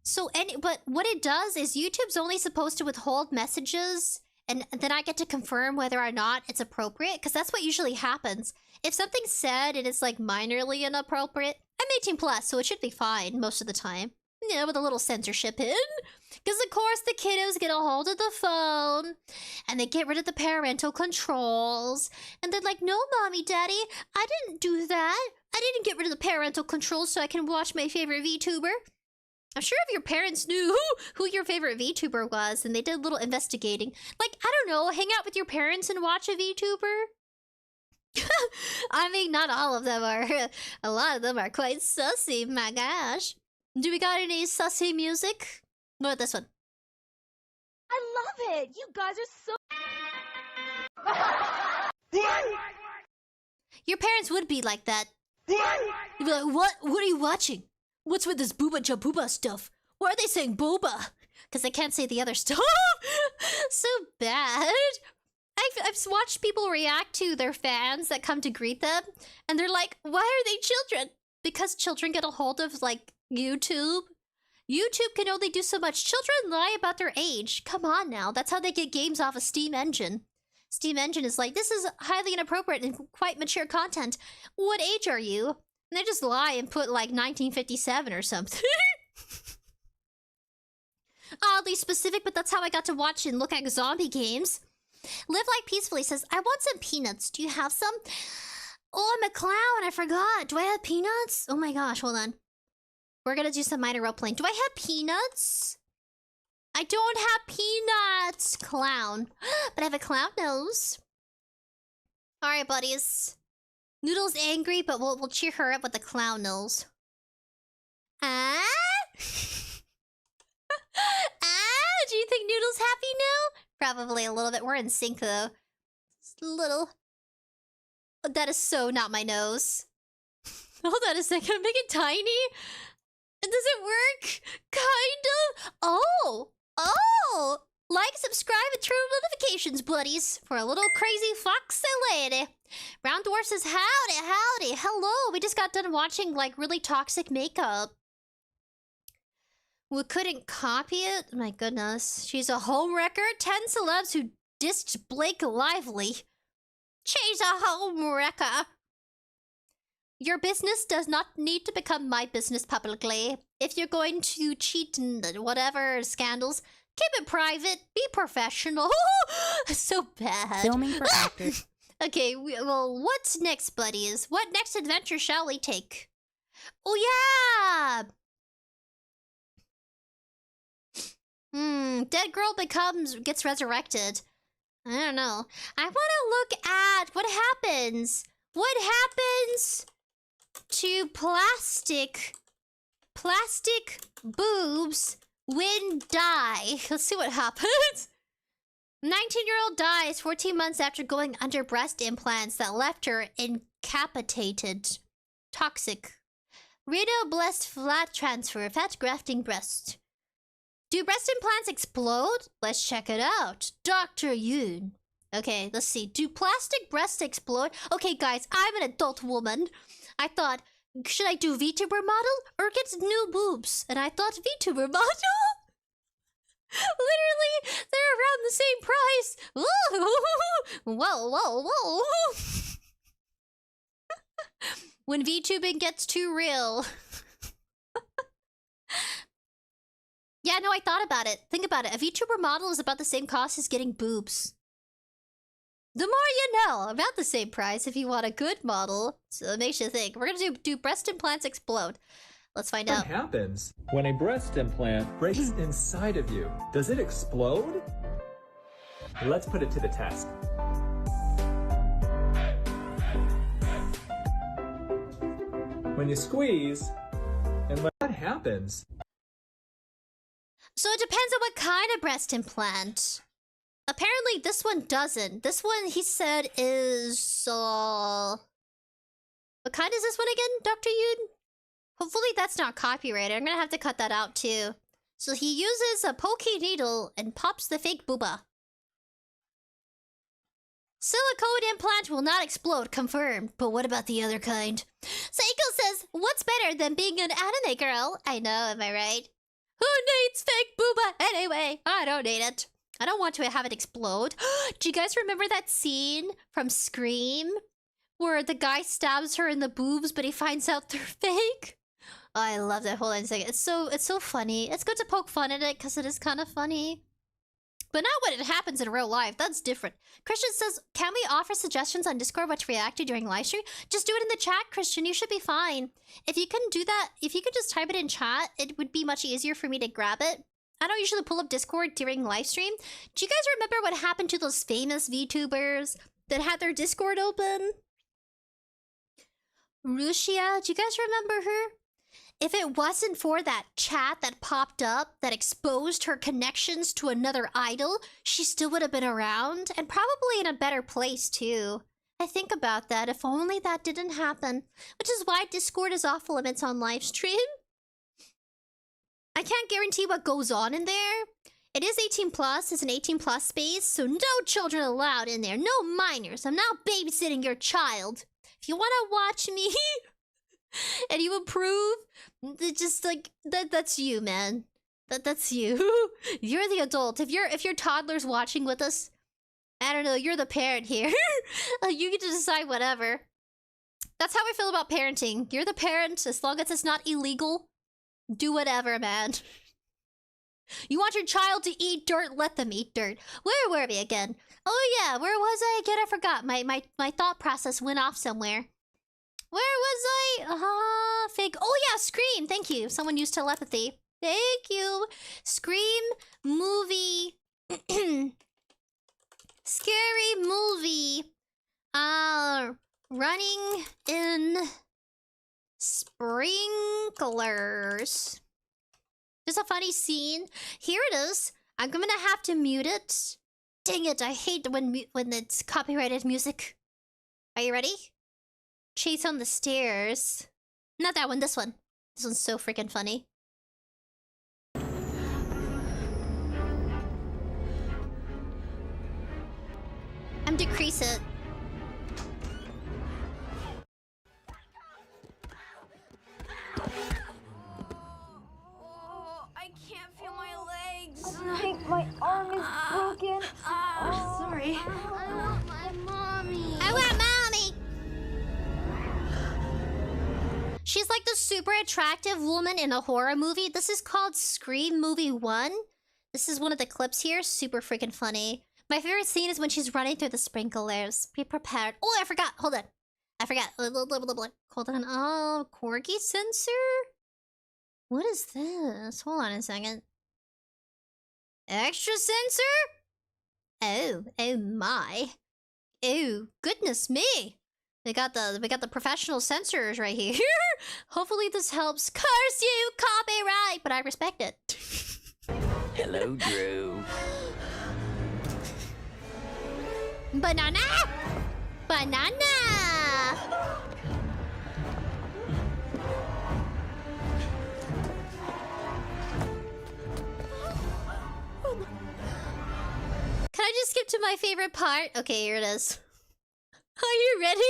So, but what it does is YouTube's only supposed to withhold messages, and then I get to confirm whether or not it's appropriate, because that's what usually happens. If something's said and it's like minorly inappropriate, I'm 18 plus, so it should be fine most of the time. Yeah, with a little censorship in. Because of course the kiddos get a hold of the phone, and they get rid of the parental controls, and they're like, no, mommy, daddy, I didn't do that. I didn't get rid of the parental controls so I can watch my favorite VTuber. I'm sure if your parents knew who your favorite VTuber was and they did a little investigating. Like, I don't know, hang out with your parents and watch a VTuber? I mean, not all of them are. A lot of them are quite sussy, my gosh. Do we got any sussy music? What about this one? I love it! You guys are so... Your parents would be like that. You'd be like, what? What are you watching? What's with this booba jabooba stuff? Why are they saying boba? Because they can't say the other stuff. So bad. I've watched people react to their fans that come to greet them, and they're like, why are they children? Because children get a hold of, like, YouTube. YouTube can only do so much. Children lie about their age. Come on now. That's how they get games off of Steam Engine. Steam Engine is like, this is highly inappropriate and quite mature content. What age are you? And they just lie and put like 1957 or something. Oddly specific, but that's how I got to watch and look at zombie games. Live Like Peacefully says, I want some peanuts. Do you have some? Oh, I'm a clown. I forgot. Do I have peanuts? Oh my gosh, hold on. We're gonna do some minor role-playing. Do I have peanuts? I don't have peanuts, clown. But I have a clown nose. Alright, buddies. Noodle's angry, but we'll cheer her up with the clown nose. Ah? Ah? Do you think Noodle's happy now? Probably a little bit. We're in sync, though. Just a little. That is so not my nose. Hold on a second. Make it tiny? Does it work? Kind of? Oh! Oh! Like, subscribe, and turn on notifications, buddies, for a little crazy foxy lady. Brown Dwarf says, howdy, howdy, hello. We just got done watching, like, really toxic makeup. We couldn't copy it? My goodness. She's a homewrecker. 10 celebs who dissed Blake Lively. She's a homewrecker. Your business does not need to become my business publicly. If you're going to cheat in whatever scandals, keep it private. Be professional. So bad. Filming for actors. Okay, well, what's next, buddies? What next adventure shall we take? Oh, yeah! Dead girl gets resurrected. I don't know. I want to look at what happens. What happens to plastic boobs when die? Let's see what happens. 19-year-old dies 14 months after going under breast implants that left her incapacitated. Toxic. Rhino-blessed fat transfer, fat grafting breast. Do breast implants explode? Let's check it out. Dr. Yoon. Okay, let's see. Do plastic breasts explode? Okay, guys, I'm an adult woman. I thought, should I do VTuber model or get new boobs? And I thought VTuber model. Literally, they're around the same price. Whoa, whoa, whoa. When VTubing gets too real. Yeah, no, I thought about it. Think about it. A VTuber model is about the same cost as getting boobs. The more you know. About the same price if you want a good model. So it makes you think. We're gonna do breast implants explode. Let's find out. What happens when a breast implant breaks inside of you? Does it explode? Let's put it to the test. When you squeeze, and what happens? So it depends on what kind of breast implant. Apparently this one doesn't. This one, he said, is... What kind is this one again, Dr. Yoon? Hopefully that's not copyrighted. I'm gonna have to cut that out too. So he uses a pokey needle and pops the fake booba. Silicone implant will not explode, confirmed. But what about the other kind? Seiko says, what's better than being an anime girl? I know, am I right? Who needs fake booba anyway? I don't need it. I don't want to have it explode. Do you guys remember that scene from Scream? Where the guy stabs her in the boobs, but he finds out they're fake? Oh, I love that. Hold on a second. It's so funny. It's good to poke fun at it, because it is kind of funny. But not when it happens in real life. That's different. Christian says, can we offer suggestions on Discord what to react to during live stream? Just do it in the chat, Christian. You should be fine. If you can do that, if you could just type it in chat, it would be much easier for me to grab it. I don't usually pull up Discord during live stream. Do you guys remember what happened to those famous VTubers that had their Discord open? Rushia, do you guys remember her? If it wasn't for that chat that popped up that exposed her connections to another idol, she still would have been around and probably in a better place too. I think about that. If only that didn't happen. Which is why Discord is off limits on live stream. I can't guarantee what goes on in there. It is 18 plus. It's an 18 plus space, so no children allowed in there. No minors. I'm not babysitting your child. If you want to watch me and you approve, just like that's you, man. That's you. You're the adult. If your toddler's watching with us, I don't know, you're the parent here. You get to decide whatever. That's how I feel about parenting. You're the parent as long as it's not illegal. Do whatever, man. You want your child to eat dirt, let them eat dirt. Where were we again? Oh yeah, where was I again? I forgot. My thought process went off somewhere. Where was I? Fake. Oh yeah, Scream. Thank you. Someone used telepathy. Thank you. Scream movie. Scary movie. Running in sprinklers. There's a funny scene. Here it is. I'm gonna have to mute it. Dang it, I hate when it's copyrighted music. Are you ready? Chase on the stairs. Not that one, this one. This one's so freaking funny. I'm decrease it. I can't feel my legs. I think my arm is broken. Sorry. I want my mommy. I want mommy. She's like the super attractive woman in a horror movie. This is called Scream Movie 1. This is one of the clips here. Super freaking funny. My favorite scene is when she's running through the sprinklers. Be prepared. Oh, I forgot. Hold on. I forgot. Hold on. Oh, corgi sensor? What is this? Hold on a second. Extra sensor? Oh my. Oh, goodness me. We got the professional sensors right here. Hopefully this helps. Curse you, copyright, but I respect it. Hello, Drew. Banana! Banana! Can I just skip to my favorite part? Okay, here it is. Are you ready?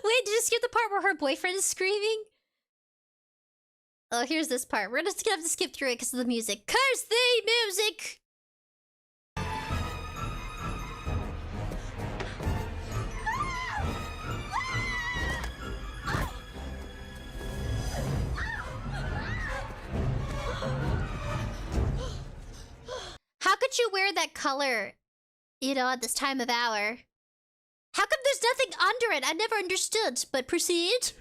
Wait, did you skip the part where her boyfriend is screaming? Oh, here's this part. We're just gonna have to skip through it because of the music. Curse the music! How could you wear that color, you know, at this time of hour? How come there's nothing under it? I never understood, but proceed.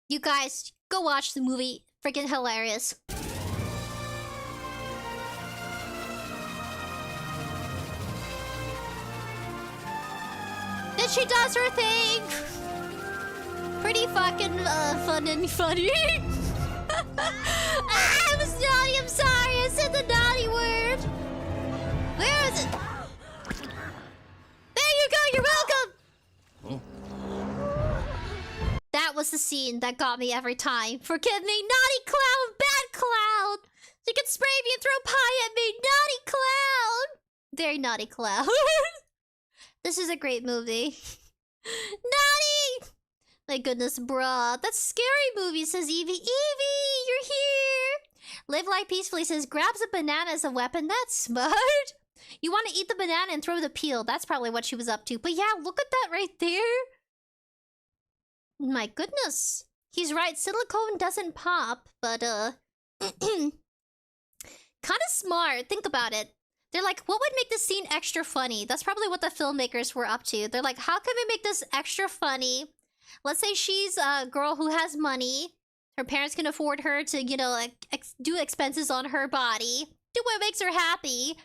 You guys, go watch the movie. Freaking hilarious. Then she does her thing. Pretty fucking fun and funny. I was naughty, I'm sorry. I said the naughty word. Where is it? was the scene that got me every time. Forgive me, naughty clown, bad clown. You can spray me and throw pie at me, naughty clown. Very naughty clown. This is a great movie. Naughty! My goodness, bruh. That's a scary movie, says Evie. Evie, you're here! Live Life Peacefully says, grabs a banana as a weapon. That's smart. You want to eat the banana and throw the peel. That's probably what she was up to. But yeah, look at that right there. My goodness. He's right. Silicone doesn't pop, but, kind of smart. Think about it. They're like, what would make this scene extra funny? That's probably what the filmmakers were up to. They're like, how can we make this extra funny? Let's say she's a girl who has money. Her parents can afford her to, you know, do expenses on her body. Do what makes her happy.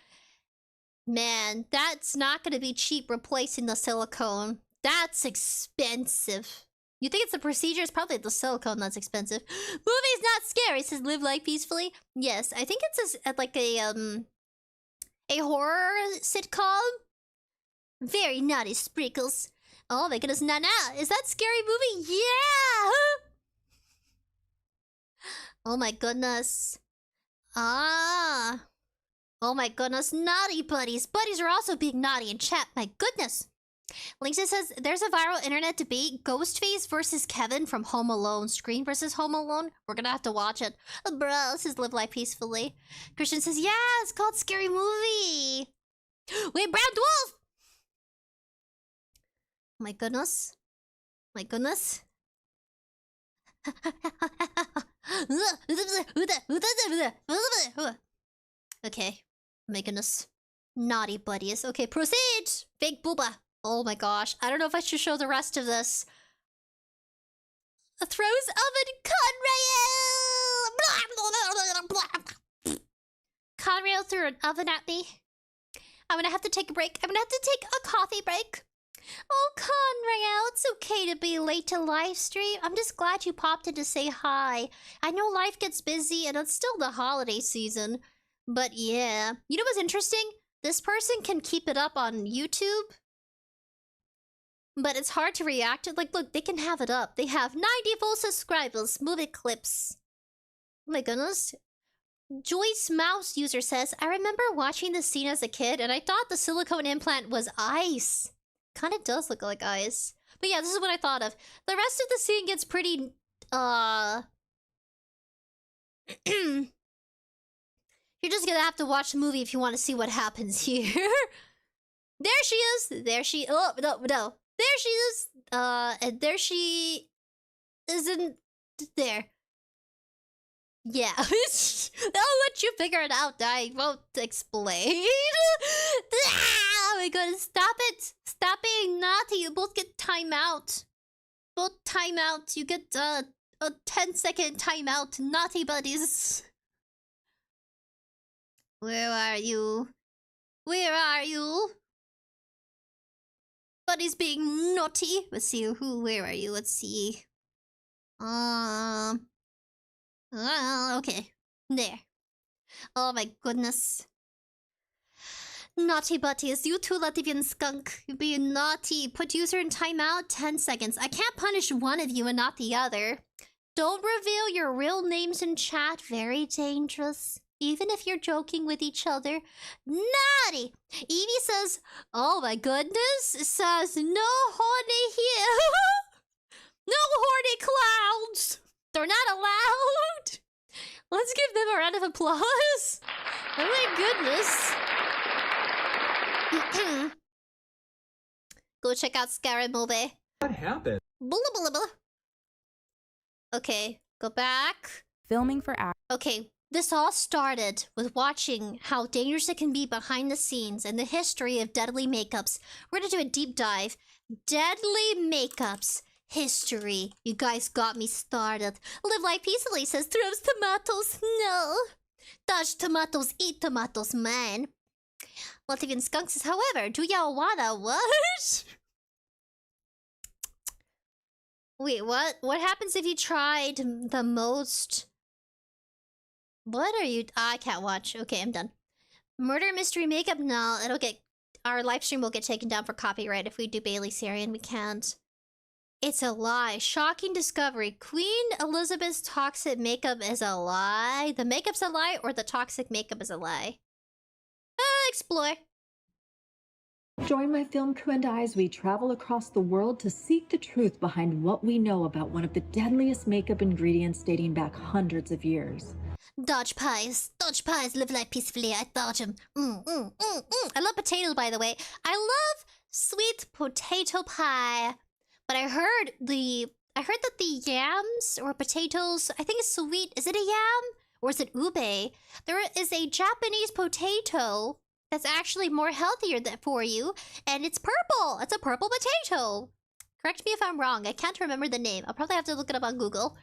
Man, that's not gonna be cheap replacing the silicone. That's expensive. You think it's the procedure? It's probably the silicone that's expensive. Movie's not scary, says Live Life Peacefully. Yes, I think it's like a horror sitcom. Very naughty sprinkles. Oh my goodness, Nana, is that scary movie? Yeah! Oh my goodness. Ah. Oh my goodness, naughty buddies. Buddies are also being naughty in chat, my goodness. Linksy says, there's a viral internet debate, Ghostface versus Kevin from Home Alone. Scream versus Home Alone? We're gonna have to watch it. Bro, says Live Life Peacefully. Christian says, yeah, it's called Scary Movie. Wait, Brown Dwarf! My goodness. My goodness. Okay. My goodness. Naughty buddies. Okay, proceed! Fake booba. Oh my gosh. I don't know if I should show the rest of this. Throws oven Conrail! Conrail threw an oven at me. I'm gonna have to take a break. I'm gonna have to take a coffee break. Oh, Conrail, it's okay to be late to live stream. I'm just glad you popped in to say hi. I know life gets busy and it's still the holiday season. But yeah. You know what's interesting? This person can keep it up on YouTube. But it's hard to react to. Like, look, they can have it up. They have 94 subscribers. Movie clips. Oh my goodness. Joyce Mouse user says, I remember watching this scene as a kid and I thought the silicone implant was ice. Kind of does look like ice. But yeah, this is what I thought of. The rest of the scene gets pretty, You're just gonna have to watch the movie if you want to see what happens here. There she is! There she... Oh, no. There she is! And there she... isn't... there. Yeah. I'll let you figure it out. I won't explain. Oh my god, stop it! Stop being naughty. You both get timeout. Both timeout. You get a 10-second timeout. Naughty buddies. Where are you? Where are you? Buddies being naughty. Let's see where are you? Let's see. Okay. There. Oh my goodness. Naughty buddies. You two Latvian skunk. You're being naughty. Put user in timeout. 10 seconds. I can't punish one of you and not the other. Don't reveal your real names in chat. Very dangerous. Even if you're joking with each other. Naughty! Evie says, oh my goodness. Says, no horny here. No horny clowns. They're not allowed. Let's give them a round of applause. Oh my goodness. Go check out Scary Movie. What happened? Blah, blah, blah. Okay, go back. Filming for act. Okay, this all started with watching how dangerous it can be behind the scenes and the history of deadly makeups. We're gonna do a deep dive. Deadly makeups. History. You guys got me started. Live Life Peacefully says, throws tomatoes. No. Dodge tomatoes, eat tomatoes, man. Latvian Skunk says, however, do y'all wanna what? Wait, what? What happens if you tried the most... What are you... I can't watch. Okay, I'm done. Murder mystery makeup? No, it'll get... Our live stream will get taken down for copyright if we do Bailey Sarian. We can't. It's a lie. Shocking discovery. Queen Elizabeth's toxic makeup is a lie. The makeup's a lie or the toxic makeup is a lie? Explore. Join my film crew and I as we travel across the world to seek the truth behind what we know about one of the deadliest makeup ingredients dating back hundreds of years. Dodge pies. Dodge pies live life peacefully. I dodge them. I love potatoes, by the way. I love sweet potato pie. But I heard that the yams or potatoes, I think it's sweet. Is it a yam or is it ube? There is a Japanese potato that's actually more healthier for you, and it's purple. It's a purple potato. Correct me if I'm wrong. I can't remember the name. I'll probably have to look it up on Google.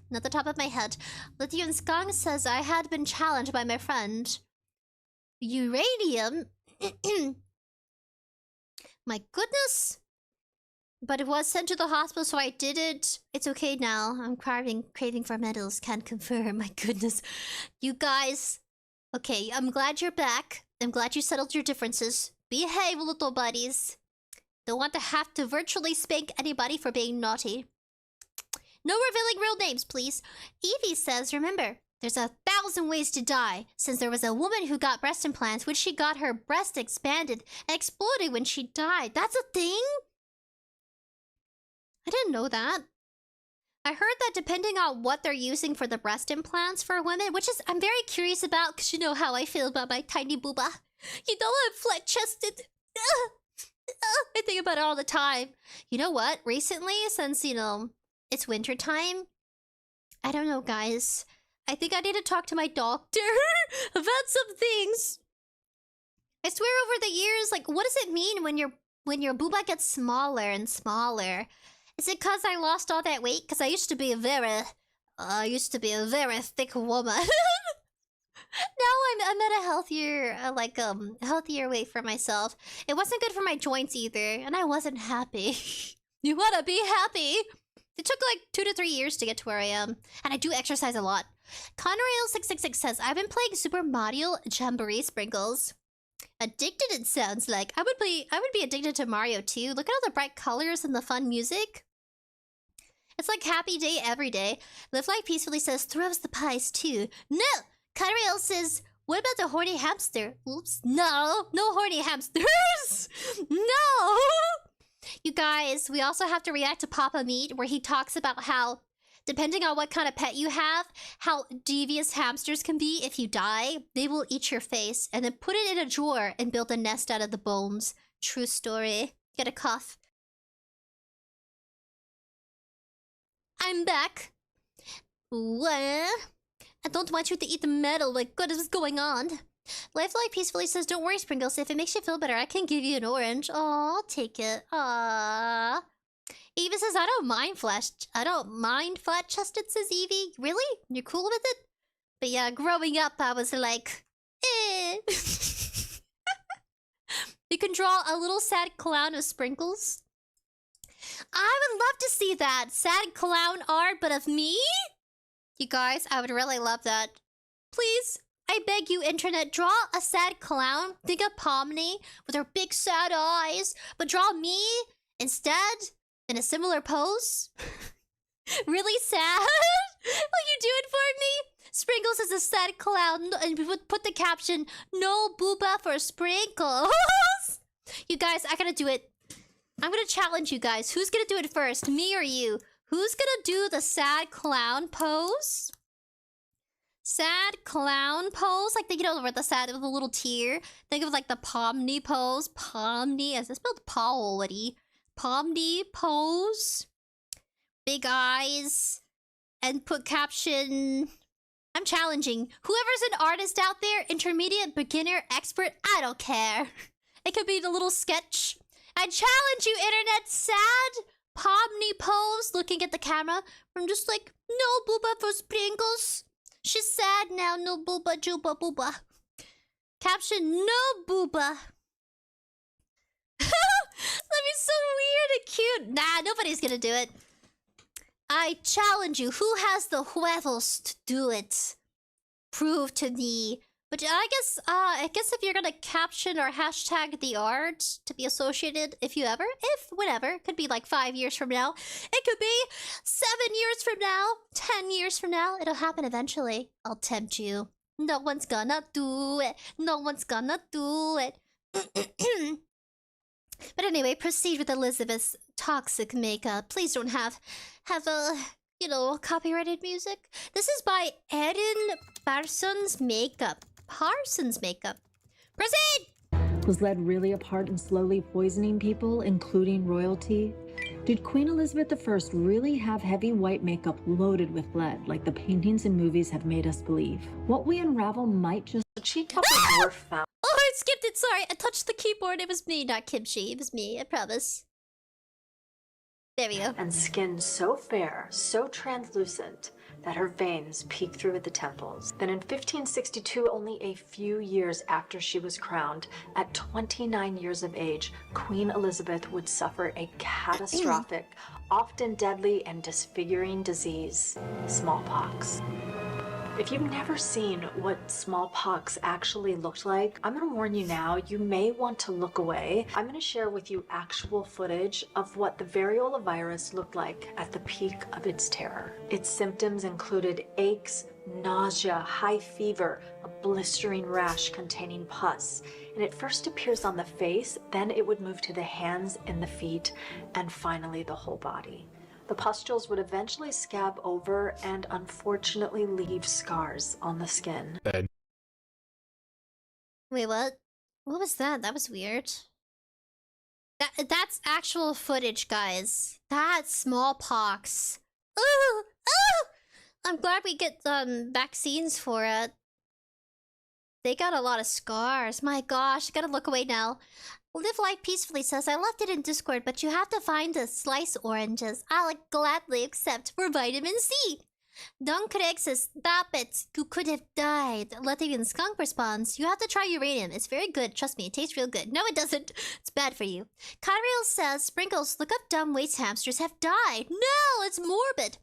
Not the top of my head. Lithium Skong says I had been challenged by my friend. Uranium. My goodness. But it was sent to the hospital, so I did it. It's okay now. I'm craving for medals. Can't confirm. My goodness. You guys. Okay, I'm glad you're back. I'm glad you settled your differences. Behave, little buddies. Don't want to have to virtually spank anybody for being naughty. No revealing real names, please. Evie says, remember, there's 1,000 ways to die. Since there was a woman who got breast implants, which she got her breast expanded and exploded when she died. That's a thing? I didn't know that. I heard that depending on what they're using for the breast implants for women, which is I'm very curious about because you know how I feel about my tiny booba. You know I'm flat-chested. I think about it all the time. You know what? Recently, since, you know, it's winter time, I don't know, guys. I think I need to talk to my doctor about some things. I swear over the years, like, what does it mean when your booba gets smaller and smaller? Is it because I lost all that weight? Because I used to be a very thick woman. Now I'm at a healthier, healthier weight for myself. It wasn't good for my joints either, and I wasn't happy. You wanna be happy? It took like 2 to 3 years to get to where I am, and I do exercise a lot. Conrail666 says, I've been playing Super Mario Jamboree Sprinkles. Addicted, it sounds like. I would be addicted to Mario too. Look at all the bright colors and the fun music. It's like happy day every day. Live Life Peacefully says, throws the pies too. No! Conrail says, what about the horny hamster? Oops. No! No horny hamsters! No! You guys, we also have to react to Papa Meat, where he talks about how, depending on what kind of pet you have, how devious hamsters can be if you die. They will eat your face and then put it in a drawer and build a nest out of the bones. True story. Get a cough. I'm back. What? I don't want you to eat the metal. Like, what is going on? Life Like Peacefully says, don't worry, Sprinkles. If it makes you feel better, I can give you an orange. Aw, I'll take it. Aww. Evie says, I don't mind flat-chested, says Evie. Really? You're cool with it? But yeah, growing up, I was like, eh. You can draw a little sad clown of Sprinkles. I would love to see that. Sad clown art, but of me? You guys, I would really love that. Please, I beg you, internet, draw a sad clown. Think of Pomni with her big sad eyes, but draw me instead in a similar pose. Really sad? Will you do it for me? Sprinkles is a sad clown, and we would put the caption, no booba for Sprinkles. You guys, I gotta do it. I'm gonna challenge you guys. Who's gonna do it first, me or you? Who's gonna do the sad clown pose? Sad clown pose? Like, think, you know, the sad with a little tear. Think of, like, the Pomni pose. Pomni, as it's spelled Paoli. Pomni pose. Big eyes. And put caption... I'm challenging. Whoever's an artist out there, intermediate, beginner, expert, I don't care. It could be the little sketch. I challenge you, internet, sad Pomni pose, looking at the camera. I'm just like, no booba for Sprinkles. She's sad now, no booba, juba, booba. Caption, no booba. That'd be so weird and cute. Nah, nobody's gonna do it. I challenge you. Who has the huevos to do it? Prove to me. But I guess if you're gonna caption or hashtag the art to be associated, whenever, could be like 5 years from now, it could be 7 years from now, 10 years from now, it'll happen eventually. I'll tempt you. No one's gonna do it. No one's gonna do it. But anyway, proceed with Elizabeth's toxic makeup. Please don't have copyrighted music. This is by Erin Parsons Makeup. Proceed! Was lead really a part in slowly poisoning people, including royalty? Did Queen Elizabeth I really have heavy white makeup loaded with lead, like the paintings and movies have made us believe? What we unravel might just... She topped a dwarf fountain. Oh, I skipped it, sorry. I touched the keyboard. It was me, not Kimchi. It was me, I promise. There we go. And skin so fair, so translucent, that her veins peek through at the temples. Then in 1562, only a few years after she was crowned, at 29 years of age, Queen Elizabeth would suffer a catastrophic, often deadly and disfiguring disease, smallpox. If you've never seen what smallpox actually looked like, I'm gonna warn you now, you may want to look away. I'm gonna share with you actual footage of what the variola virus looked like at the peak of its terror. Its symptoms included aches, nausea, high fever, a blistering rash containing pus. And it first appears on the face, then it would move to the hands and the feet, and finally the whole body. The pustules would eventually scab over and unfortunately leave scars on the skin. Wait, what? What was that? That was weird. That's actual footage, guys. That's smallpox. Ooh! Ooh! I'm glad we get vaccines for it. They got a lot of scars. My gosh, gotta look away now. Live Life Peacefully says, I left it in Discord, but you have to find the slice oranges. I'll gladly accept for vitamin C. Don Craig says, stop it. You could have died. Latvian Skunk responds, you have to try uranium. It's very good. Trust me, it tastes real good. No, it doesn't. It's bad for you. Kyriel says, Sprinkles, look up dumb waste hamsters have died. No, it's morbid.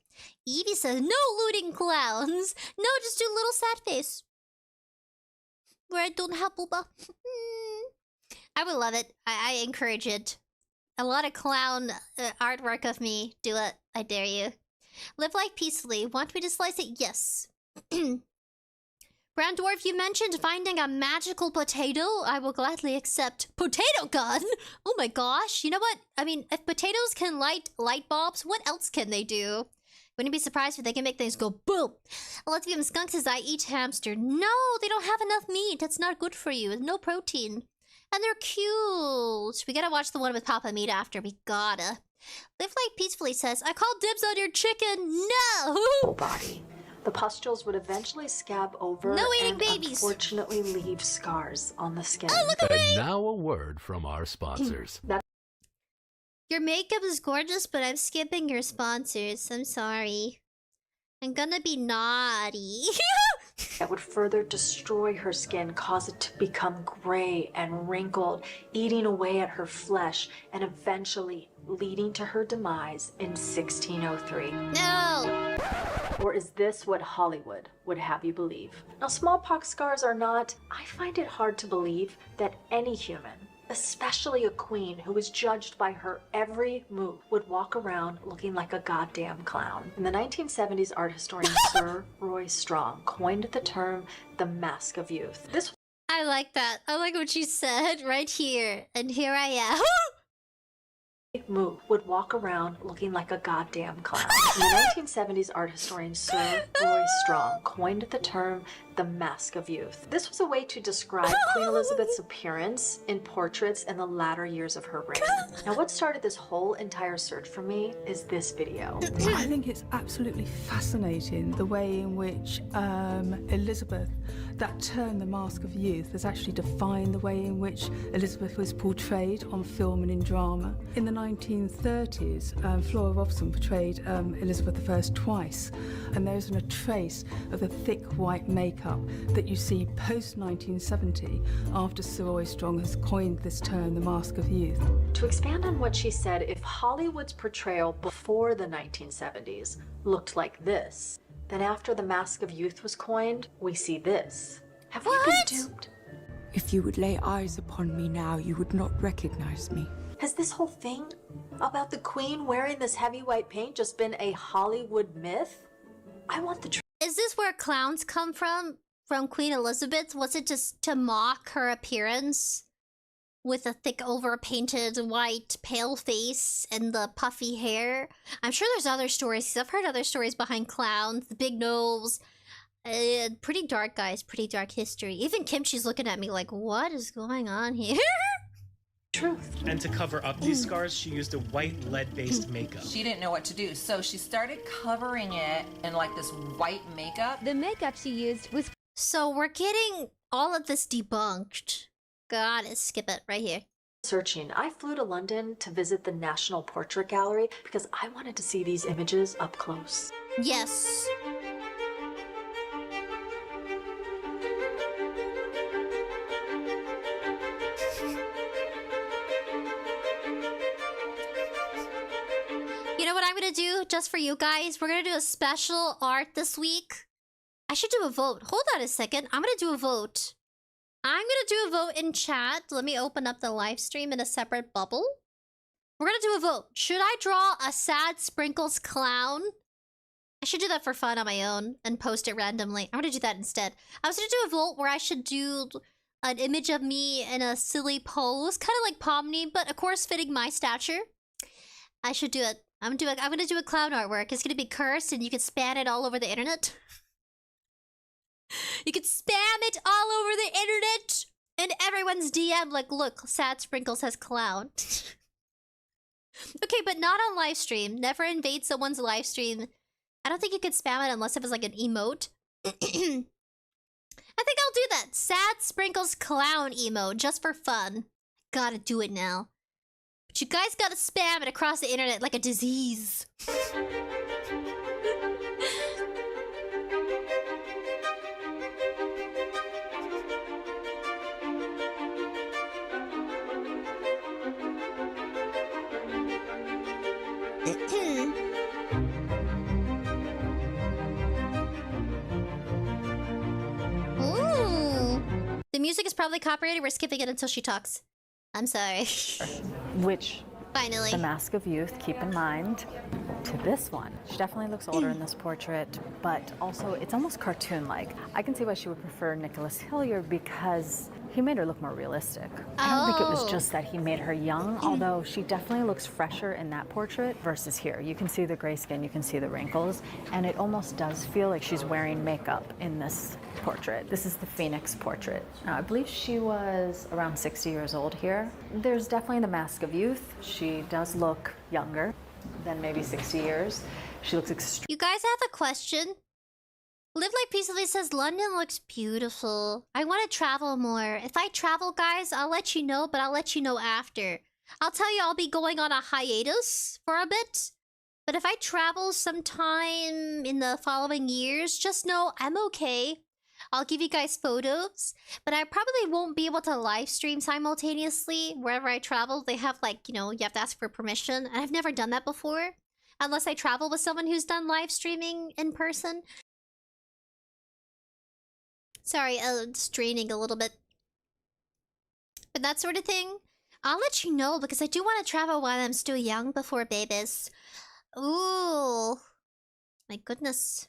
Evie says, no looting clowns. No, just do little sad face. Where I don't have booba. I would love it. I encourage it. A lot of clown artwork of me. Do it. I dare you. Live Life Peacefully. Want me to slice it? Yes. Brown Dwarf, you mentioned finding a magical potato. I will gladly accept. Potato gun? Oh my gosh. You know what? I mean, if potatoes can light light bulbs, what else can they do? Wouldn't be surprised if they can make things go boom. Latvian Skunk says, I eat hamster. No, they don't have enough meat. That's not good for you. No protein. And they're cute. We gotta watch the one with Papa Meat after. We gotta. Live Life Peacefully says, I called dibs on your chicken. No! Body. The pustules would eventually scab over and unfortunately leave scars on the skin. Oh, look away! And now a word from our sponsors. Your makeup is gorgeous, but I'm skipping your sponsors. I'm sorry. I'm gonna be naughty. That would further destroy her skin, cause it to become gray and wrinkled, eating away at her flesh, and eventually leading to her demise in 1603. No! Or is this what Hollywood would have you believe? Now, smallpox scars are not... I find it hard to believe that any human, especially a queen who was judged by her every move, would walk around looking like a goddamn clown. In the 1970s, art historian Sir Roy Strong coined the term the mask of youth. I like that. I like what you said right here. And here I am. Move would walk around looking like a goddamn clown. In the 1970s, art historian Sir Roy Strong coined the term the mask of youth. This was a way to describe Queen Elizabeth's appearance in portraits in the latter years of her reign. Now, what started this whole entire search for me is this video. I think it's absolutely fascinating the way in which Elizabeth, that term, the mask of youth, has actually defined the way in which Elizabeth was portrayed on film and in drama. In the 1930s, Flora Robson portrayed Elizabeth I twice, and there isn't a trace of the thick white makeup that you see post-1970 after Sir Roy Strong has coined this term, the mask of youth. To expand on what she said, if Hollywood's portrayal before the 1970s looked like this, then after the mask of youth was coined, we see this. Have we been duped? If you would lay eyes upon me now, you would not recognize me. Has this whole thing about the queen wearing this heavy white paint just been a Hollywood myth? I want the truth. Is this where clowns come from? From Queen Elizabeth? Was it just to mock her appearance? With a thick over-painted white pale face and the puffy hair? I'm sure there's other stories, 'cause I've heard other stories behind clowns. The big nose. Pretty dark, guys. Pretty dark history. Even Kimchi's looking at me like, what is going on here? Truth. And to cover up these scars, she used a white lead-based makeup. She didn't know what to do, so she started covering it in like this white makeup. The makeup she used was... So we're getting all of this debunked. Gotta skip it right here. Searching. I flew to London to visit the National Portrait Gallery because I wanted to see these images up close. Yes. You know what I'm gonna do just for you guys? We're gonna do a special art this week. I should do a vote. Hold on a second. I'm gonna do a vote. I'm gonna do a vote in chat. Let me open up the live stream in a separate bubble. We're gonna do a vote. Should I draw a sad sprinkles clown? I should do that for fun on my own and post it randomly. I'm gonna do that instead. I was gonna do a vote where I should do an image of me in a silly pose, kind of like Pomni, but of course fitting my stature. I should do it. I'm gonna do a clown artwork. It's gonna be cursed and you can spam it all over the internet. You can spam it all over the internet and everyone's DM like, look, sad sprinkles has clown. Okay, but not on live stream. Never invade someone's live stream. I don't think you could spam it unless it was like an emote. I think I'll do that. Sad sprinkles clown emote just for fun. Gotta do it now. But you guys gotta spam it across the internet like a disease. The music is probably copyrighted. We're skipping it until she talks. I'm sorry. Which, finally, the Mask of Youth, keep in mind, to this one. She definitely looks older in this portrait, but also it's almost cartoon-like. I can see why she would prefer Nicholas Hilliard because he made her look more realistic. I don't think it was just that he made her young, although she definitely looks fresher in that portrait versus here. You can see the gray skin, you can see the wrinkles, and it almost does feel like she's wearing makeup in this portrait. This is the Phoenix portrait. Now, I believe she was around 60 years old here. There's definitely the Mask of Youth. She does look younger than maybe 60 years. She looks extreme. You guys have a question? Live Like Peacefully says, London looks beautiful. I want to travel more. If I travel, guys, I'll let you know, but I'll let you know after. I'll tell you I'll be going on a hiatus for a bit. But if I travel sometime in the following years, just know I'm okay. I'll give you guys photos, but I probably won't be able to live stream simultaneously wherever I travel. They have like, you know, you have to ask for permission. And I've never done that before. Unless I travel with someone who's done live streaming in person. Sorry, it's draining a little bit. But that sort of thing, I'll let you know because I do want to travel while I'm still young before babies. Ooh. My goodness.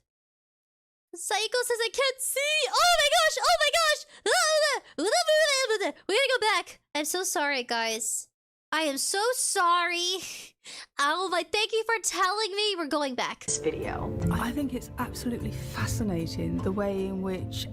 Psycho says I can't see! Oh my gosh! Oh my gosh! We gotta go back. I'm so sorry, guys. I am so sorry. Oh my, thank you for telling me we're going back. This video. I think it's absolutely fascinating the way in which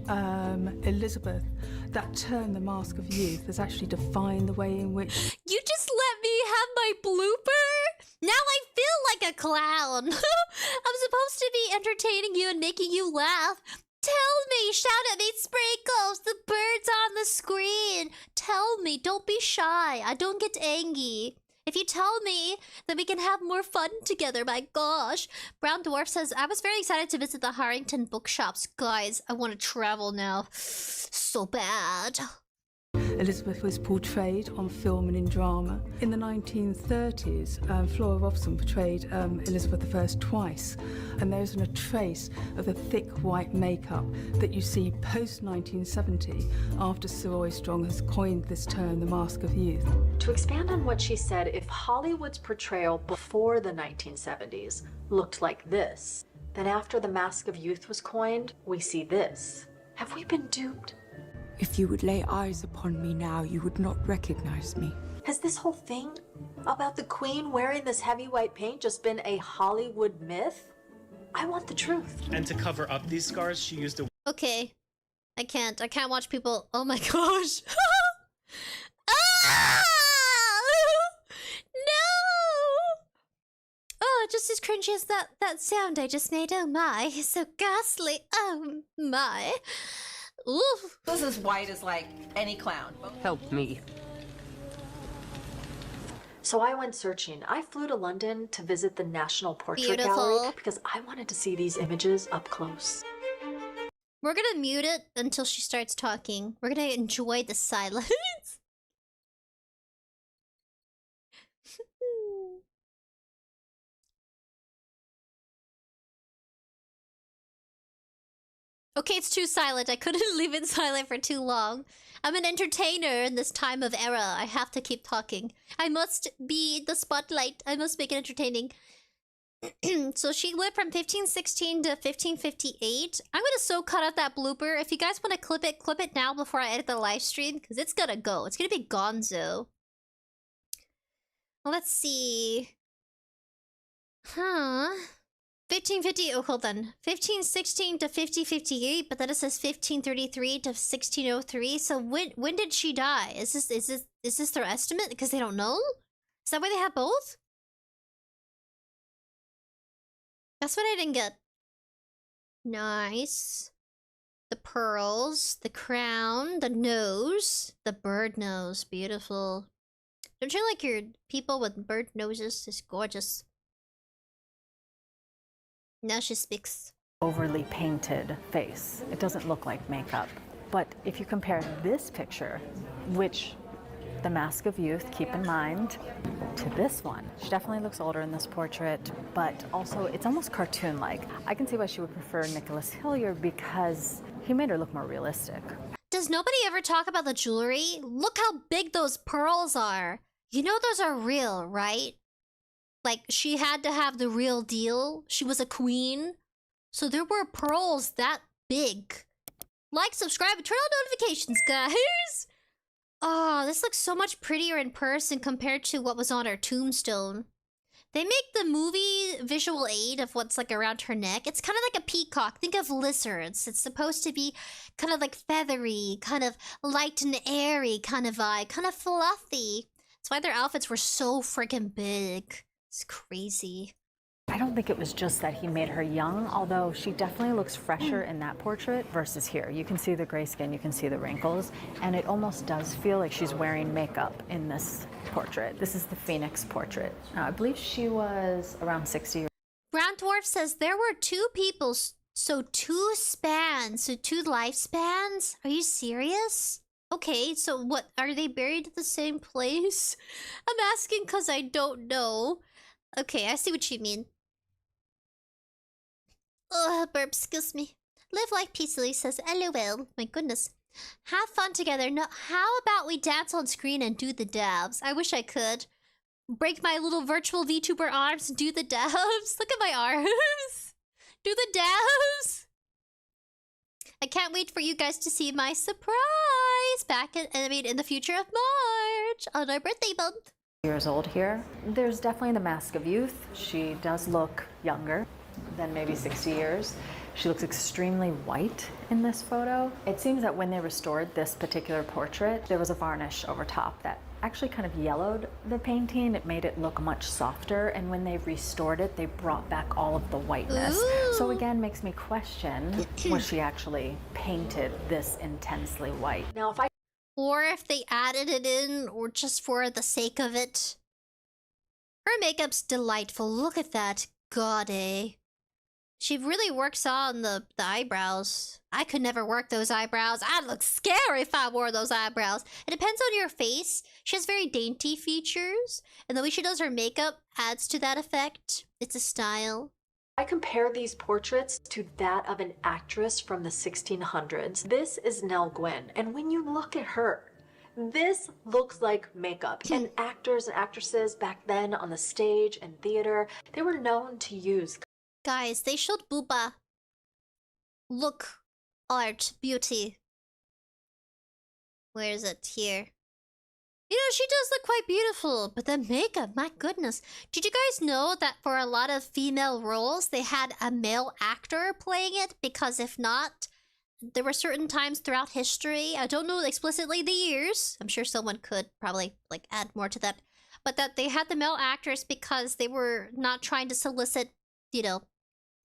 Elizabeth, that term, the Mask of Youth, has actually defined the way in which... You just let me have my blooper? Now I feel like a clown. I'm supposed to be entertaining you and making you laugh. Tell me, shout at me, Sprinkles, the bird's on the screen. Tell me, don't be shy. I don't get angry. If you tell me, then we can have more fun together, my gosh. Brown Dwarf says, I was very excited to visit the Harrington bookshops. Guys, I want to travel now. So bad. Elizabeth was portrayed on film and in drama. In the 1930s, Flora Robson portrayed Elizabeth I twice, and there isn't a trace of the thick white makeup that you see post-1970 after 𝑠'𝑰𝑵 𝑗 has coined this term, the mask of youth. To expand on what she said, if Hollywood's portrayal before the 1970s looked like this, then after the mask of youth was coined, we see this. Have we been duped? If you would lay eyes upon me now, you would not recognize me. Has this whole thing about the Queen wearing this heavy white paint just been a Hollywood myth? I want the truth. And to cover up these scars, she used a... Okay. I can't watch people... Oh my gosh. Ah! No! Oh, just as cringy as that sound I just made. Oh my. So ghastly. Oh my. Oof. This is white as like any clown. Help me. So I went searching. I flew to London to visit the National Portrait Gallery because I wanted to see these images up close. We're gonna mute it until she starts talking. We're gonna enjoy the silence. Okay, it's too silent. I couldn't leave it silent for too long. I'm an entertainer in this time of era. I have to keep talking. I must be the spotlight. I must make it entertaining. So she lived from 1516 to 1558. I'm gonna so cut out that blooper. If you guys want to clip it now before I edit the live stream, because it's gonna go. It's gonna be gonzo. Let's see. Huh? 1550, oh hold on. 1516 to 1558, but then it says 1533 to 1603. So when did she die? Is this their estimate? Because they don't know? Is that why they have both? That's what I didn't get. Nice. The pearls, the crown, the nose, the bird nose. Beautiful. Don't you like your people with bird noses? It's gorgeous. Now she speaks. Overly painted face. It doesn't look like makeup. But if you compare this picture, which the Mask of Youth, keep in mind, to this one, she definitely looks older in this portrait, but also it's almost cartoon-like. I can see why she would prefer 𝐸𝐿𝐼 𝑗 because he made her look more realistic. Does nobody ever talk about the jewelry? Look how big those pearls are. You know those are real, right? Like, she had to have the real deal. She was a queen. So there were pearls that big. Like, subscribe, and turn on notifications, guys! Oh, this looks so much prettier in person compared to what was on her tombstone. They make the movie visual aid of what's like around her neck. It's kind of like a peacock. Think of lizards. It's supposed to be kind of like feathery, kind of light and airy kind of vibe, kind of fluffy. That's why their outfits were so freaking big. It's crazy. I don't think it was just that he made her young, although she definitely looks fresher in that portrait versus here. You can see the gray skin, you can see the wrinkles, and it almost does feel like she's wearing makeup in this portrait. This is the Phoenix portrait. I believe she was around 60. Brown Dwarf says there were two people, so two spans, so two lifespans? Are you serious? Okay, so what, are they buried at the same place? I'm asking because I don't know. Okay, I see what you mean. Ugh, burp, excuse me. Live life peacefully says, LOL. My goodness. Have fun together. No, how about we dance on screen and do the dabs? I wish I could. Break my little virtual VTuber arms and do the dabs. Look at my arms. Do the dabs. I can't wait for you guys to see my surprise back in the future of March on our birthday month. Years old here. There's definitely the Mask of Youth. She does look younger than maybe 60 years. She looks extremely white in this photo. It seems that when they restored this particular portrait, there was a varnish over top that actually kind of yellowed the painting. It made it look much softer, and when they restored it, they brought back all of the whiteness. Ooh. So again, makes me question, was she actually painted this intensely white? Now, or if they added it in, or just for the sake of it. Her makeup's delightful. Look at that. God, eh? She really works on the eyebrows. I could never work those eyebrows. I'd look scary if I wore those eyebrows. It depends on your face. She has very dainty features, and the way she does her makeup adds to that effect. It's a style. I compare these portraits to that of an actress from the 1600s. This is Nell Gwyn, and when you look at her, this looks like makeup. And actors and actresses back then on the stage and theater, they were known to use. Guys, they showed Booba. Look, art, beauty. Where is it? Here. You know, she does look quite beautiful, but the makeup, my goodness. Did you guys know that for a lot of female roles, they had a male actor playing it? Because if not, there were certain times throughout history, I don't know explicitly the years, I'm sure someone could probably like add more to that, but that they had the male actors because they were not trying to solicit, you know,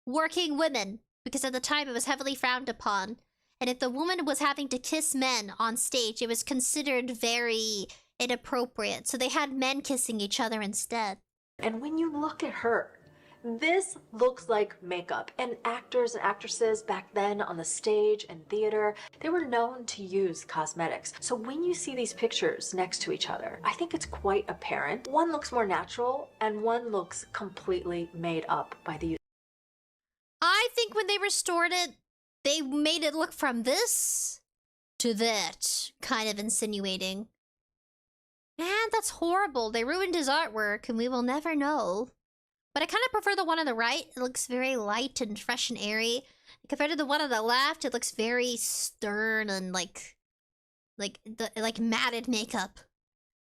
working women, because at the time it was heavily frowned upon. And if the woman was having to kiss men on stage, it was considered very inappropriate. So they had men kissing each other instead. And when you look at her, this looks like makeup. And actors and actresses back then on the stage and theater, they were known to use cosmetics. So when you see these pictures next to each other, I think it's quite apparent. One looks more natural and one looks completely made up by the use. I think when they restored it, they made it look from this to that, kind of insinuating. Man, that's horrible. They ruined his artwork, and we will never know. But I kind of prefer the one on the right. It looks very light and fresh and airy. Compared to the one on the left, it looks very stern and like matted makeup.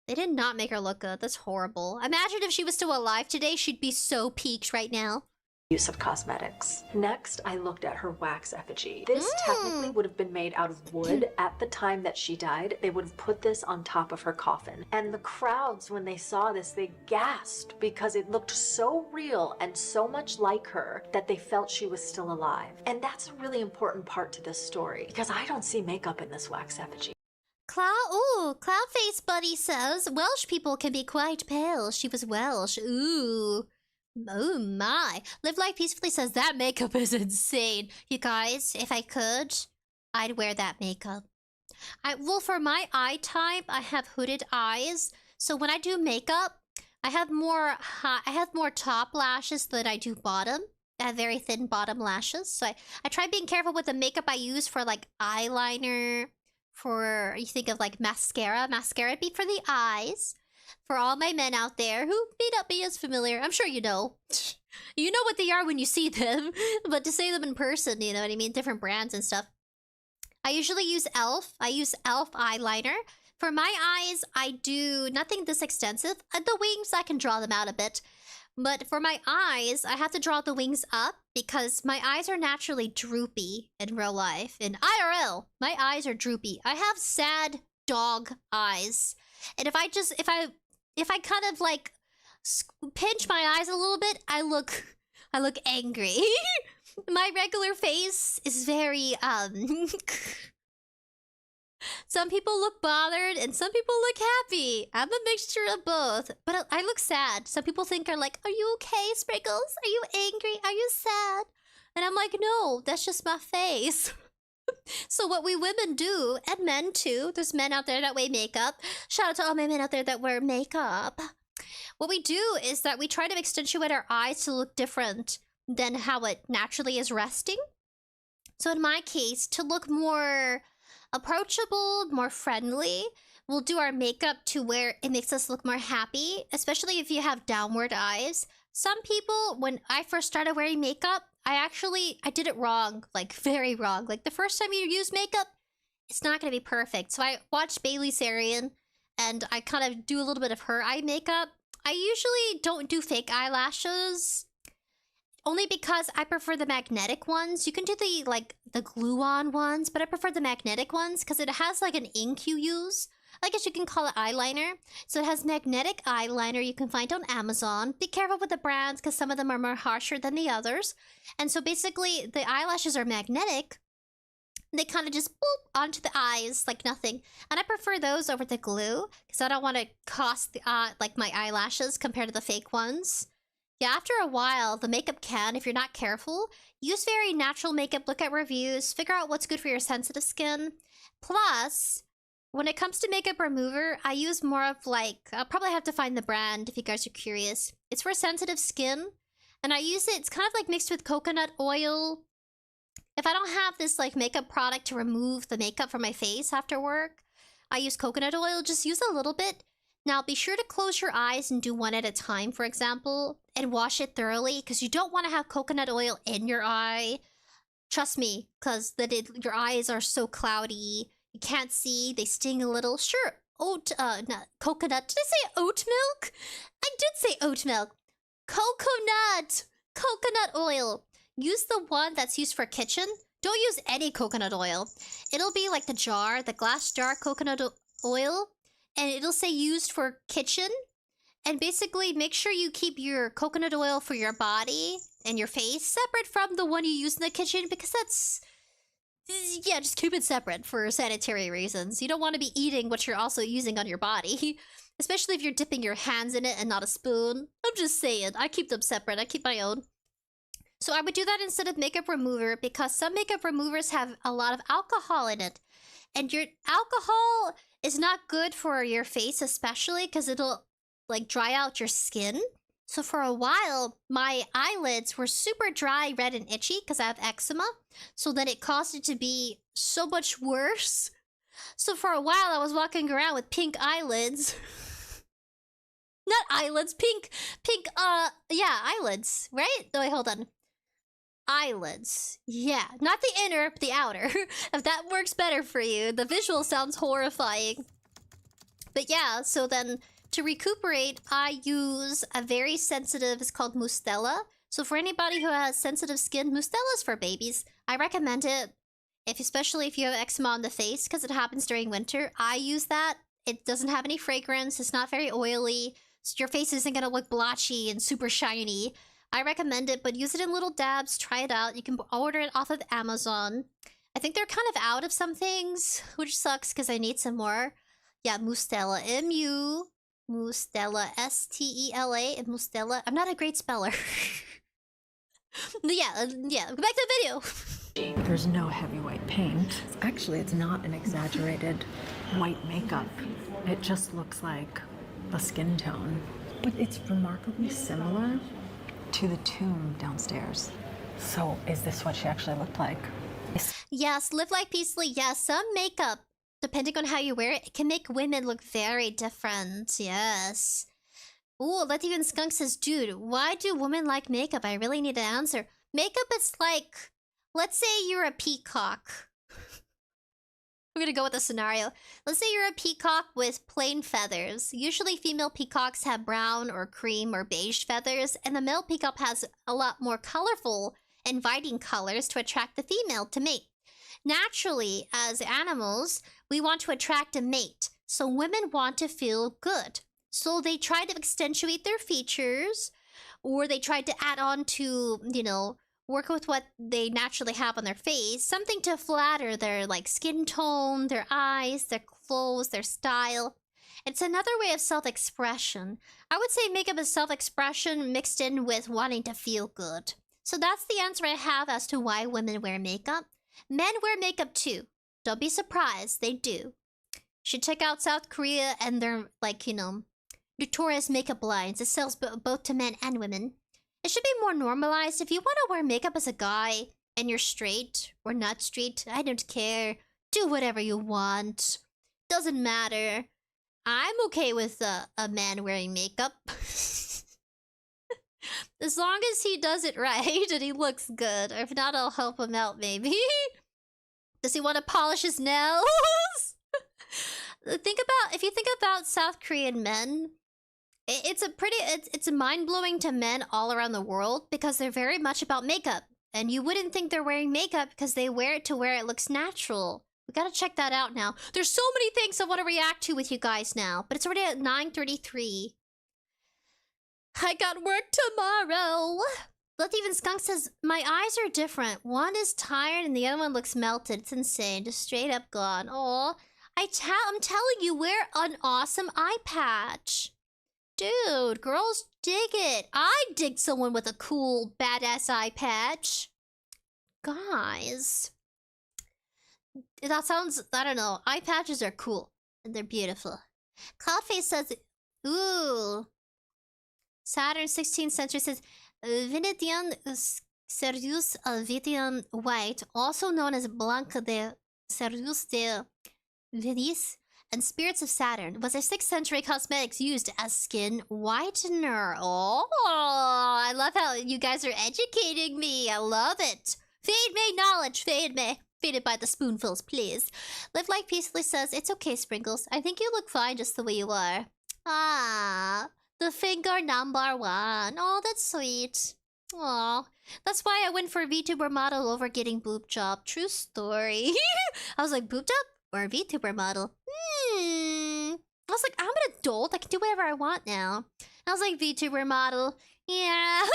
They did not make her look good. That's horrible. Imagine if she was still alive today, she'd be so peaked right now. Use of cosmetics. Next, I looked at her wax effigy. This technically would have been made out of wood. At the time that she died, they would have put this on top of her coffin. And the crowds, when they saw this, they gasped because it looked so real and so much like her that they felt she was still alive. And that's a really important part to this story because I don't see makeup in this wax effigy. Cloudface Buddy says, Welsh people can be quite pale. She was Welsh. Ooh. Oh my. Live Life Peacefully says that makeup is insane. You guys, if I could, I'd wear that makeup. Well, for my eye type, I have hooded eyes. So when I do makeup, I have more top lashes than I do bottom. I have very thin bottom lashes. So I try being careful with the makeup I use for like eyeliner. For, you think of like mascara. Mascara would be for the eyes. For all my men out there who may not be as familiar, I'm sure you know. You know what they are when you see them, but to see them in person, you know what I mean? Different brands and stuff. I usually use e.l.f. I use e.l.f. eyeliner. For my eyes, I do nothing this extensive. The wings, I can draw them out a bit. But for my eyes, I have to draw the wings up because my eyes are naturally droopy in real life. In IRL, my eyes are droopy. I have sad dog eyes. And if I kind of like pinch my eyes a little bit, I look angry. My regular face is very some people look bothered and some people look happy. I'm a mixture of both, but I look sad. Some people are like, "Are you okay, Spriggles? Are you angry? Are you sad?" And I'm like, "No, that's just my face." So what we women do, and men too, there's men out there that wear makeup. Shout out to all my men out there that wear makeup. What we do is that we try to accentuate our eyes to look different than how it naturally is resting. So in my case, to look more approachable, more friendly, we'll do our makeup to where it makes us look more happy, especially if you have downward eyes. Some people, when I first started wearing makeup, I did it wrong, like very wrong. Like the first time you use makeup, it's not going to be perfect. So I watched Ďaryli Sarian and I kind of do a little bit of her eye makeup. I usually don't do fake eyelashes only because I prefer the magnetic ones. You can do the glue-on ones, but I prefer the magnetic ones because it has like an ink you use. I guess you can call it eyeliner. So it has magnetic eyeliner you can find on Amazon. Be careful with the brands because some of them are more harsher than the others. And so basically the eyelashes are magnetic. They kind of just boop onto the eyes like nothing. And I prefer those over the glue because I don't want to cost like my eyelashes compared to the fake ones. Yeah, after a while, the makeup can, if you're not careful, use very natural makeup, look at reviews, figure out what's good for your sensitive skin. Plus, when it comes to makeup remover, I use more of like, I'll probably have to find the brand if you guys are curious. It's for sensitive skin, and I use it, it's kind of like mixed with coconut oil. If I don't have this like makeup product to remove the makeup from my face after work, I use coconut oil, just use a little bit. Now, be sure to close your eyes and do one at a time, for example, and wash it thoroughly, because you don't want to have coconut oil in your eye. Trust me, because your eyes are so cloudy. You can't see, they sting a little. Sure, not coconut. Did I say oat milk? I did say oat milk. Coconut oil. Use the one that's used for kitchen. Don't use any coconut oil. It'll be like the glass jar coconut oil. And it'll say used for kitchen. And basically, make sure you keep your coconut oil for your body and your face separate from the one you use in the kitchen, because that's... yeah, just keep it separate for sanitary reasons. You don't want to be eating what you're also using on your body. Especially if you're dipping your hands in it and not a spoon. I'm just saying, I keep them separate. I keep my own. So I would do that instead of makeup remover, because some makeup removers have a lot of alcohol in it. And your alcohol is not good for your face, especially because it'll like dry out your skin. So for a while, my eyelids were super dry, red, and itchy because I have eczema. So then it caused it to be so much worse. So for a while, I was walking around with pink eyelids. Not eyelids, yeah, eyelids, right? No, wait, hold on. Eyelids. Yeah, not the inner, the outer. If that works better for you. The visual sounds horrifying. But yeah, so then to recuperate, I use a very sensitive, it's called Mustela. So for anybody who has sensitive skin, Mustela's for babies. I recommend it, especially if you have eczema on the face, because it happens during winter. I use that. It doesn't have any fragrance. It's not very oily. So your face isn't going to look blotchy and super shiny. I recommend it, but use it in little dabs. Try it out. You can order it off of Amazon. I think they're kind of out of some things, which sucks because I need some more. Yeah, Mustela. M-U, Mustela, S-T-E-L-A, and Mustela. I'm not a great speller. yeah, go back to the video. There's no heavy white paint. Actually, it's not an exaggerated white makeup. It just looks like a skin tone. But it's remarkably similar to the tomb downstairs. So, is this what she actually looked like? Yes, live like peacefully. Yes, some makeup, depending on how you wear it, it can make women look very different. Yes. Ooh, Let Even Skunk says, dude, why do women like makeup? I really need an answer. Makeup is like, let's say you're a peacock. I'm gonna go with a scenario. Let's say you're a peacock with plain feathers. Usually female peacocks have brown or cream or beige feathers, and the male peacock has a lot more colorful, inviting colors to attract the female to mate. Naturally, as animals, we want to attract a mate, so women want to feel good. So they try to accentuate their features, or they try to add on to, you know, work with what they naturally have on their face, something to flatter their like skin tone, their eyes, their clothes, their style. It's another way of self-expression. I would say makeup is self-expression mixed in with wanting to feel good. So that's the answer I have as to why women wear makeup. Men wear makeup too. Don't be surprised, they do. You should check out South Korea and their, like, you know, notorious makeup lines. It sells both to men and women. It should be more normalized. If you want to wear makeup as a guy and you're straight or not straight, I don't care. Do whatever you want. Doesn't matter. I'm okay with a man wearing makeup. As long as he does it right and he looks good. Or if not, I'll help him out maybe. Does he want to polish his nails? If you think about South Korean men, it's mind-blowing to men all around the world because they're very much about makeup. And you wouldn't think they're wearing makeup because they wear it to where it looks natural. We gotta check that out now. There's so many things I want to react to with you guys now, but it's already at 9:33. I got work tomorrow. Let Even Skunk says, my eyes are different. One is tired and the other one looks melted. It's insane. Just straight up gone. Aw. I'm telling you, wear an awesome eye patch. Dude, girls dig it. I dig someone with a cool, badass eye patch. Guys. That sounds, I don't know. Eye patches are cool. And they're beautiful. Cloudface says, ooh. Saturn 16th century says, 𝑯𝑨𝑽𝑬 𝑭𝑖𝑐, also known as Blanca de 𝑠𝑒𝑟 and Spirits of Saturn, was a 6th century cosmetics used as skin whitener. Oh, I love how you guys are educating me. I love it. Feed me knowledge, feed me. Feed it by the spoonfuls, please. Live Life Peacefully says, it's okay, Sprinkles. I think you look fine just the way you are. Ah, the finger number 1. Oh, that's sweet. Aw, that's why I went for VTuber model over getting boob job. True story. I was like, boob job or VTuber model? I was like, I'm an adult. I can do whatever I want now. I was like, VTuber model. Yeah.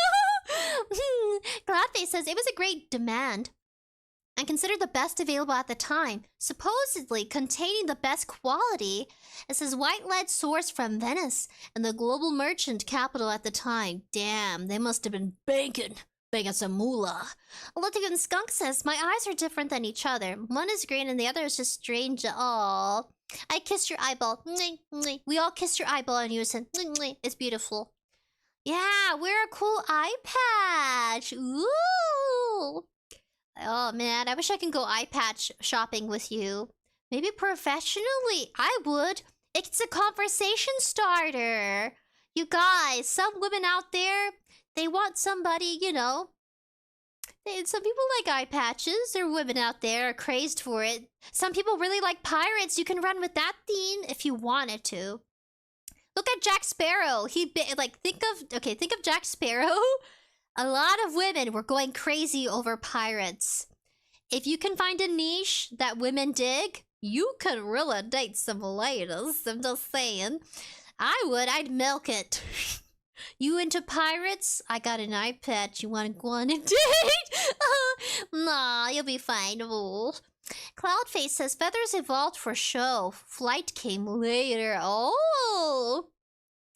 Gladface says, it was a great demand and considered the best available at the time, supposedly containing the best quality. It says white lead sourced from Venice and the global merchant capital at the time. Damn, they must have been banking some moolah. Olympian Skunk says, my eyes are different than each other. One is green and the other is just strange. Aww. I kissed your eyeball. We all kissed your eyeball in unison. It's beautiful. Yeah, wear a cool eye patch. Ooh. Oh man, I wish I could go eye patch shopping with you. Maybe professionally. I would. It's a conversation starter. You guys, some women out there, they want somebody, you know. Some people like eye patches. There are women out there are crazed for it. Some people really like pirates. You can run with that theme if you wanted to. Look at Jack Sparrow. Think of Jack Sparrow. A lot of women were going crazy over pirates. If you can find a niche that women dig, you could really date some ladies. I'm just saying. I'd milk it. You into pirates? I got an eye patch. You want to go on a date? Nah, you'll be fine. Ooh. Cloudface says, feathers evolved for show. Flight came later. Oh!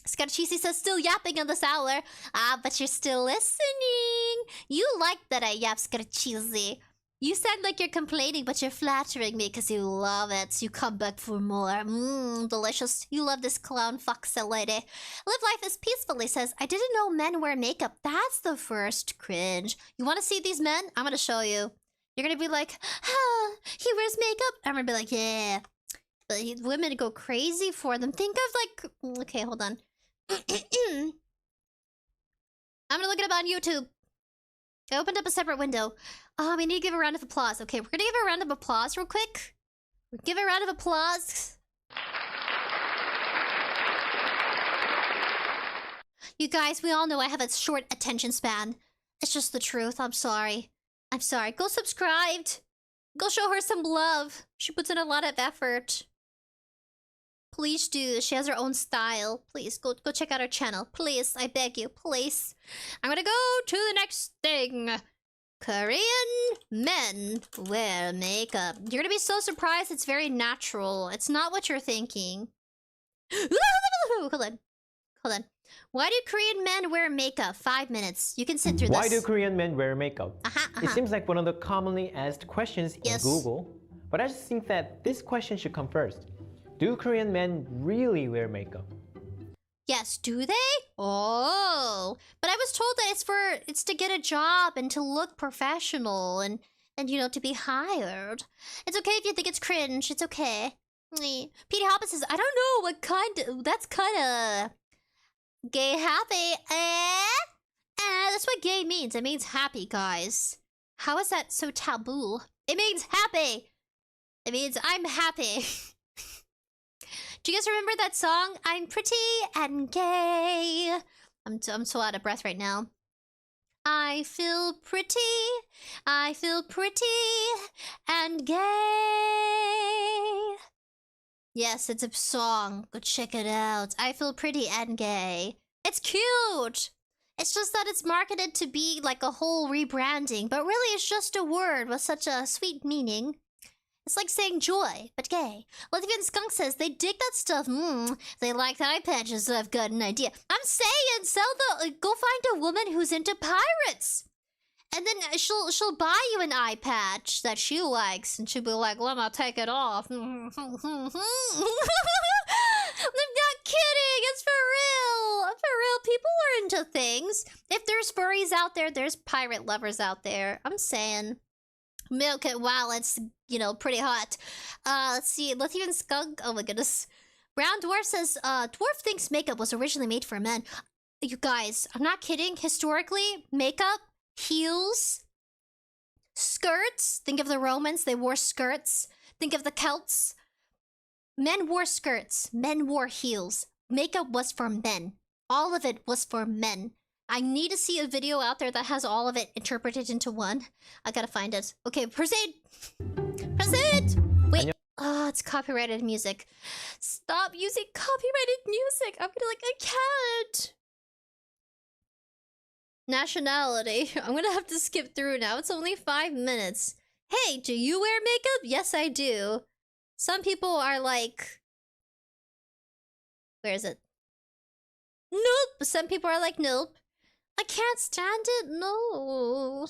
Scarchisi says, still yapping on this hour. Ah, but you're still listening. You like that I yap, Scarchisi. You sound like you're complaining, but you're flattering me because you love it. So you come back for more. Delicious. You love this clown foxy lady. Live Life as Peacefully says, I didn't know men wear makeup. That's the first cringe. You want to see these men? I'm going to show you. You're going to be like, ah, he wears makeup. I'm going to be like, yeah. But women go crazy for them. Think of like, okay, hold on. I'm going to look it up on YouTube. I opened up a separate window. Oh, we need to give a round of applause. Okay, we're gonna give a round of applause real quick. Give a round of applause. You guys, we all know I have a short attention span. It's just the truth. I'm sorry. I'm sorry. Go subscribe. Go show her some love. She puts in a lot of effort. Please do. She has her own style. Please, go check out her channel. Please, I beg you. Please. I'm gonna go to the next thing. Korean men wear makeup. You're gonna be so surprised. It's very natural. It's not what you're thinking. Hold on. Why do Korean men wear makeup? 5 minutes. You can sit through this. Why do Korean men wear makeup? It seems like one of the commonly asked questions in Google. But I just think that this question should come first. Do Korean men really wear makeup? Yes, do they? Oh, but I was told that it's to get a job and to look professional and you know, to be hired. It's okay if you think it's cringe. It's okay. Petey Hoppa says, I don't know what kind. That's kind of gay happy. That's what gay means. It means happy, guys. How is that so taboo? It means happy. It means I'm happy. Do you guys remember that song? I'm pretty and gay. I'm so out of breath right now. I feel pretty and gay. Yes, it's a song. Go check it out. I feel pretty and gay. It's cute. It's just that it's marketed to be like a whole rebranding, but really it's just a word with such a sweet meaning. It's like saying joy, but gay. Latvian Skunk says they dig that stuff. They like the eye patches, so I've got an idea. I'm saying, go find a woman who's into pirates. And then she'll buy you an eye patch that she likes, and she'll be like, "Let me take it off." I'm not kidding. It's for real. For real. People are into things. If there's furries out there, there's pirate lovers out there. I'm saying. Milk it while it's, you know, pretty hot. Let's see. Lithium Skunk. Oh my goodness. Brown Dwarf says, Dwarf thinks makeup was originally made for men. You guys, I'm not kidding. Historically, makeup, heels, skirts. Think of the Romans. They wore skirts. Think of the Celts. Men wore skirts. Men wore heels. Makeup was for men. All of it was for men. I need to see a video out there that has all of it interpreted into one. I gotta find it. Okay, proceed! Proceed! Wait. Oh, it's copyrighted music. Stop using copyrighted music. I'm gonna I can't. Nationality. I'm gonna have to skip through now. It's only 5 minutes. Hey, do you wear makeup? Yes, I do. Some people are like... Where is it? Nope. Some people are like, nope. I can't stand it. No.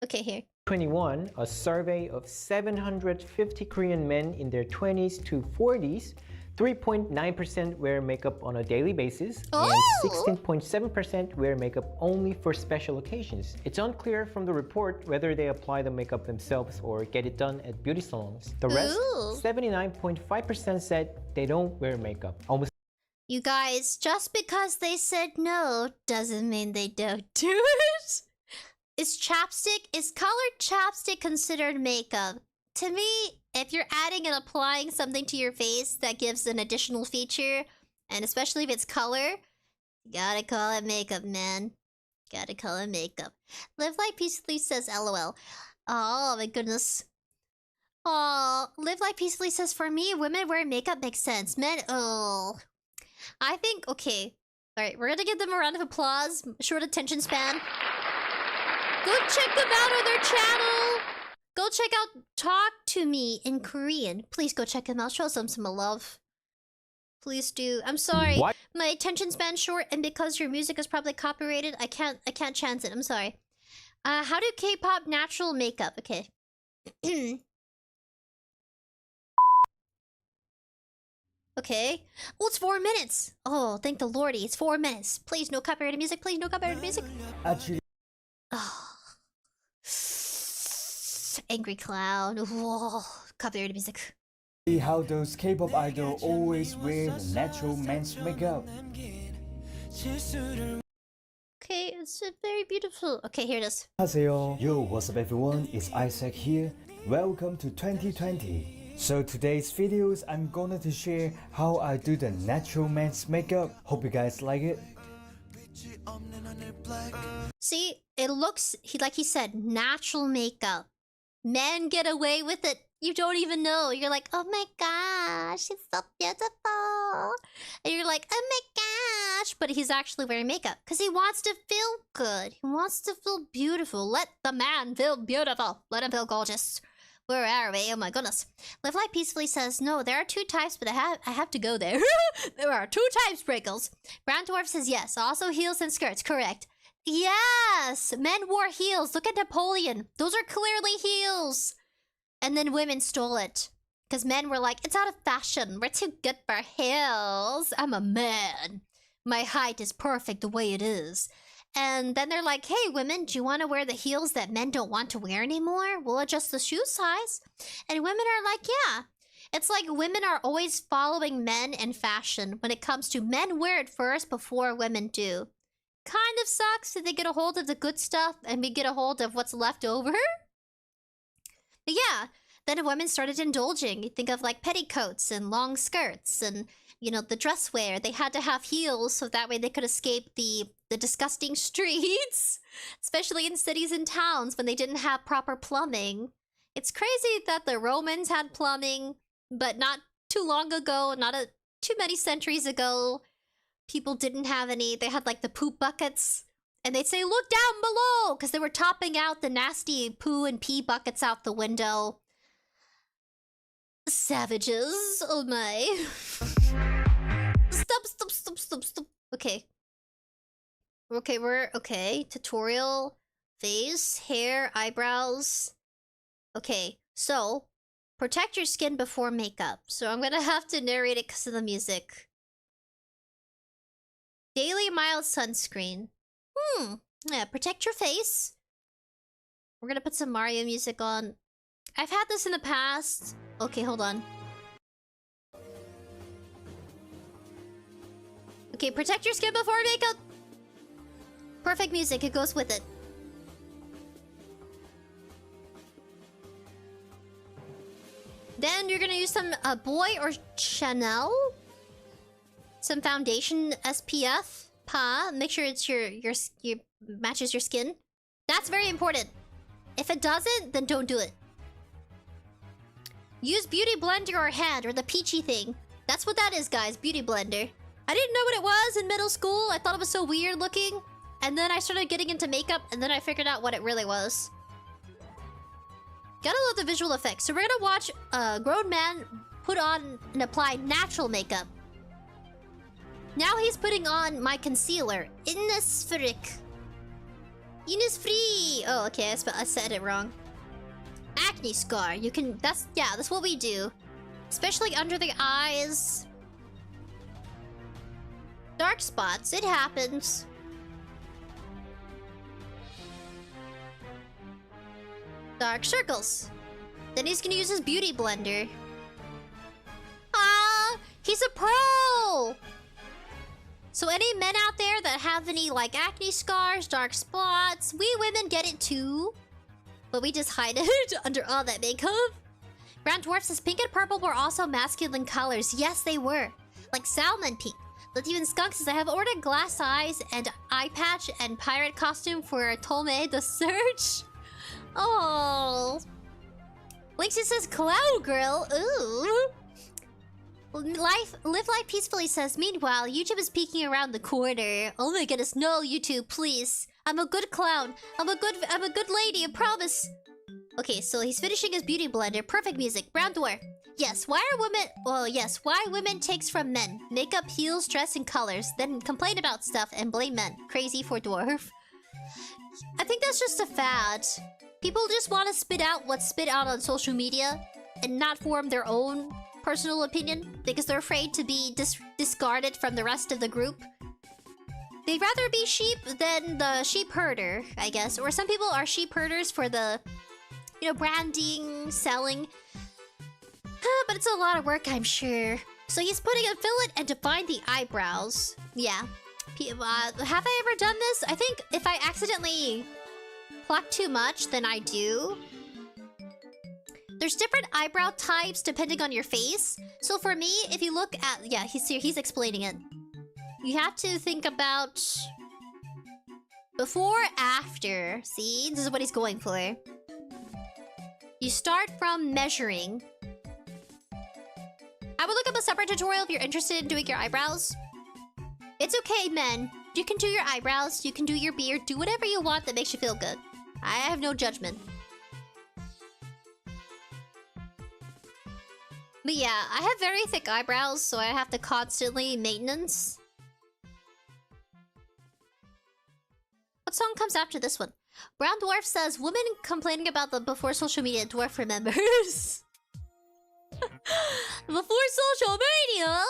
Okay, here. 21, a survey of 750 Korean men in their 20s to 40s, 3.9% wear makeup on a daily basis, and 16.7% wear makeup only for special occasions. It's unclear from the report whether they apply the makeup themselves or get it done at beauty salons. The rest, 79.5% said they don't wear makeup. Almost. You guys, just because they said no doesn't mean they don't do it. Is colored chapstick considered makeup? To me, if you're adding and applying something to your face that gives an additional feature, and especially if it's color, you gotta call it makeup, man. Gotta call it makeup. Live Like Peacefully says LOL. Oh my goodness. Oh, Live Like Peacefully says, for me, women wearing makeup makes sense. Men, oh. I think, okay. Alright, we're gonna give them a round of applause. Short attention span. Go check them out on their channel. Go check out Talk to Me in Korean. Please go check them out. Show them some love. Please do. I'm sorry. What? My attention span's short, and because your music is probably copyrighted, I can't chance it. I'm sorry. How do K-pop natural makeup? Okay. Okay. Oh, it's 4 minutes. Oh, thank the Lordy. It's 4 minutes. Please, no copyrighted music. Please, no copyrighted music. Actually. Oh. Angry clown. Whoa. Copyrighted music. How those K-pop idols always wear the natural men's makeup. Okay, it's very beautiful. Okay, here it is. 안녕하세요. Yo, what's up everyone? It's Isaac here. Welcome to 2020. So today's videos, I'm going to share how I do the natural men's makeup. Hope you guys like it. See, it looks, like he said, natural makeup. Men get away with it. You don't even know. You're like, oh my gosh, she's so beautiful. And you're like, oh my gosh. But he's actually wearing makeup because he wants to feel good. He wants to feel beautiful. Let the man feel beautiful. Let him feel gorgeous. Where are we? Oh my goodness. Live Life Peacefully says, no, there are 2 types, but I have to go there. There are 2 types, Sprinkles. Brown Dwarf says yes. Also heels and skirts. Correct. Yes! Men wore heels. Look at Napoleon. Those are clearly heels. And then women stole it. Because men were like, it's out of fashion. We're too good for heels. I'm a man. My height is perfect the way it is. And then they're like, hey, women, do you want to wear the heels that men don't want to wear anymore? We'll adjust the shoe size. And women are like, yeah. It's like women are always following men and fashion. When it comes to men wear it first before women do. Kind of sucks that they get a hold of the good stuff and we get a hold of what's left over. But yeah, then women started indulging. You think of like petticoats and long skirts and, you know, the dress wear. They had to have heels so that way they could escape the disgusting streets. Especially in cities and towns when they didn't have proper plumbing. It's crazy that the Romans had plumbing, but not too long ago, too many centuries ago, people didn't have any. They had like the poop buckets And they'd say, look down below! Because they were topping out the nasty poo and pee buckets out the window. Savages. Oh my. Stop. Okay. Okay. Tutorial. Face, hair, eyebrows. Okay, so protect your skin before makeup. So I'm gonna have to narrate it because of the music. Daily mild sunscreen. Yeah, protect your face. We're gonna put some Mario music on. I've had this in the past. Okay, hold on. Okay, protect your skin before makeup. Perfect music, it goes with it. Then you're gonna use some Boy or Chanel. Some foundation SPF. Make sure it's your matches your skin. That's very important. If it doesn't, then don't do it. Use Beauty Blender or hand or the peachy thing. That's what that is, guys. Beauty Blender. I didn't know what it was in middle school. I thought it was so weird looking. And then I started getting into makeup, and then I figured out what it really was. Gotta love the visual effects. So we're gonna watch a grown man put on and apply natural makeup. Now he's putting on my concealer. Innisfree. Oh, okay, I said it wrong. Acne scar. You can... That's what we do. Especially under the eyes. Dark spots. It happens. Dark circles. Then he's gonna use his beauty blender. Ah, he's a pro! So any men out there that have any like acne scars, dark spots, we women get it too. But we just hide it under all that makeup. Brown Dwarf says pink and purple were also masculine colors. Yes, they were. Like salmon pink. Even Skunk says I have ordered glass eyes and eye patch and pirate costume for Tome the Search. Oh. Lexi says Cloud Girl. Ooh. Live life peacefully says, meanwhile, YouTube is peeking around the corner. Oh my goodness, no, YouTube, please. I'm a good clown. I'm a good lady, I promise. Okay, so he's finishing his beauty blender. Perfect music. Brown Dwarf. Yes, why are women... Well, yes, why women takes from men. Makeup, heels, dress, and colors. Then complain about stuff and blame men. Crazy for Dwarf. I think that's just a fad. People just want to spit out what's spit out on social media and not form their own personal opinion because they're afraid to be discarded from the rest of the group. They'd rather be sheep than the sheep herder, I guess. Or some people are sheep herders for the, you know, branding, selling. But it's a lot of work, I'm sure. So he's putting a fillet and define the eyebrows. Yeah. Have I ever done this? I think if I accidentally pluck too much, then I do. There's different eyebrow types depending on your face. So for me, if you look at... Yeah, he's explaining it. You have to think about... Before, after. See? This is what he's going for. You start from measuring. I would look up a separate tutorial if you're interested in doing your eyebrows. It's okay, men. You can do your eyebrows, you can do your beard, do whatever you want that makes you feel good. I have no judgment. But yeah, I have very thick eyebrows, so I have to constantly maintenance. What song comes after this one? Brown Dwarf says, women complaining about the before social media dwarf remembers. Before social media?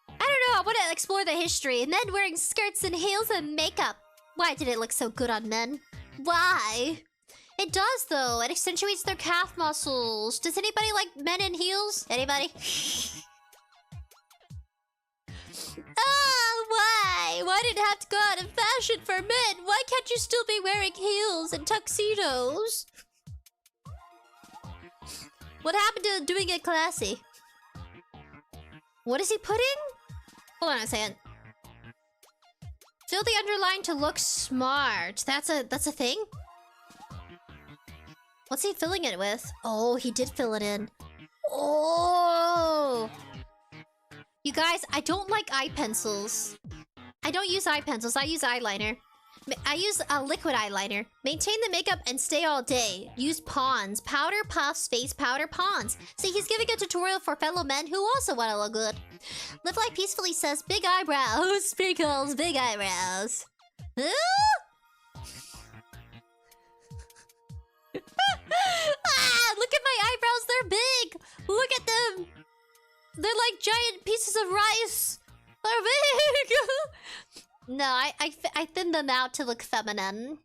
I don't know, I want to explore the history. Men wearing skirts and heels and makeup. Why did it look so good on men? Why? It does though, it accentuates their calf muscles. Does anybody like men in heels? Anybody? Why? Why did it have to go out of fashion for men? Why can't you still be wearing heels and tuxedos? What happened to doing it classy? What is he putting? Hold on a second. Fill the underline to look smart. That's a thing? What's he filling it with? Oh, he did fill it in. Oh! You guys, I don't like eye pencils. I don't use eye pencils, I use eyeliner. I use a liquid eyeliner. Maintain the makeup and stay all day. Use pawns. Powder puffs, face powder pawns. See, he's giving a tutorial for fellow men who also want to look good. Live Life Peacefully says, big eyebrows. Sprinkles, big eyebrows. Look at my eyebrows. They're big. Look at them. They're like giant pieces of rice. They're big. No, I thinned them out to look feminine.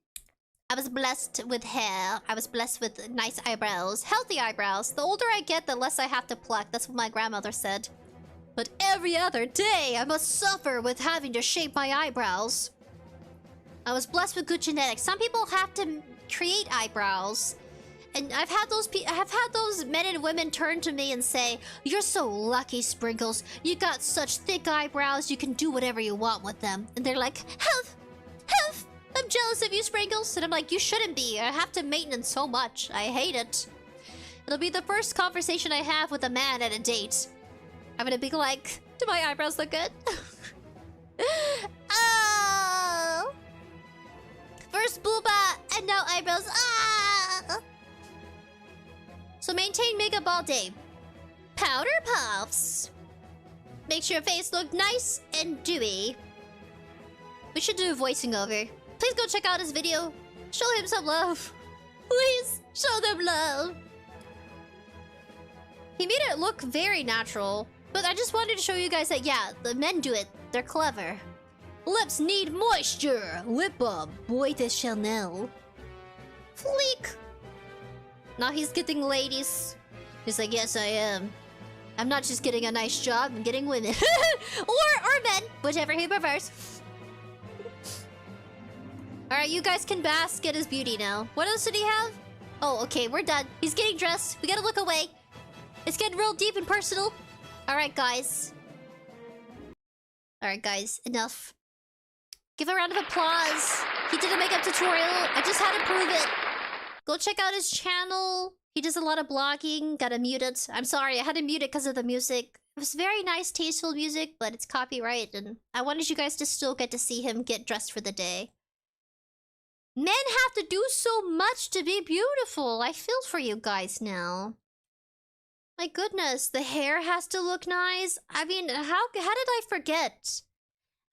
I was blessed with hair. I was blessed with nice eyebrows. Healthy eyebrows. The older I get, the less I have to pluck. That's what my grandmother said. But every other day, I must suffer with having to shape my eyebrows. I was blessed with good genetics. Some people have to create eyebrows. And I've had those men and women turn to me and say, "You're so lucky, Sprinkles. You got such thick eyebrows, you can do whatever you want with them." And they're like, "Huff, huff, I'm jealous of you, Sprinkles." And I'm like, "You shouldn't be. I have to maintenance so much. I hate it." It'll be the first conversation I have with a man at a date. I'm gonna be like, "Do my eyebrows look good?" Oh! First booba, and now eyebrows. Ah! So maintain makeup all day. Powder puffs. Makes your face look nice and dewy. We should do voicing over. Please go check out his video. Show him some love. Please, show them love. He made it look very natural. But I just wanted to show you guys that, yeah, the men do it. They're clever. Lips need moisture. Lip balm. Boy de Chanel. Fleek. Now he's getting ladies. He's like, "Yes, I am. I'm not just getting a nice job, I'm getting women." or men, whichever he prefers. Alright, you guys can bask in his beauty now. What else did he have? Oh, okay, we're done. He's getting dressed. We gotta look away. It's getting real deep and personal. Alright, guys. Alright, guys, enough. Give a round of applause. He did a makeup tutorial. I just had to prove it. Go check out his channel. He does a lot of blogging. Gotta mute it. I'm sorry, I had to mute it because of the music. It was very nice, tasteful music, but it's copyright, and I wanted you guys to still get to see him get dressed for the day. Men have to do so much to be beautiful. I feel for you guys now. My goodness, the hair has to look nice. I mean, how did I forget?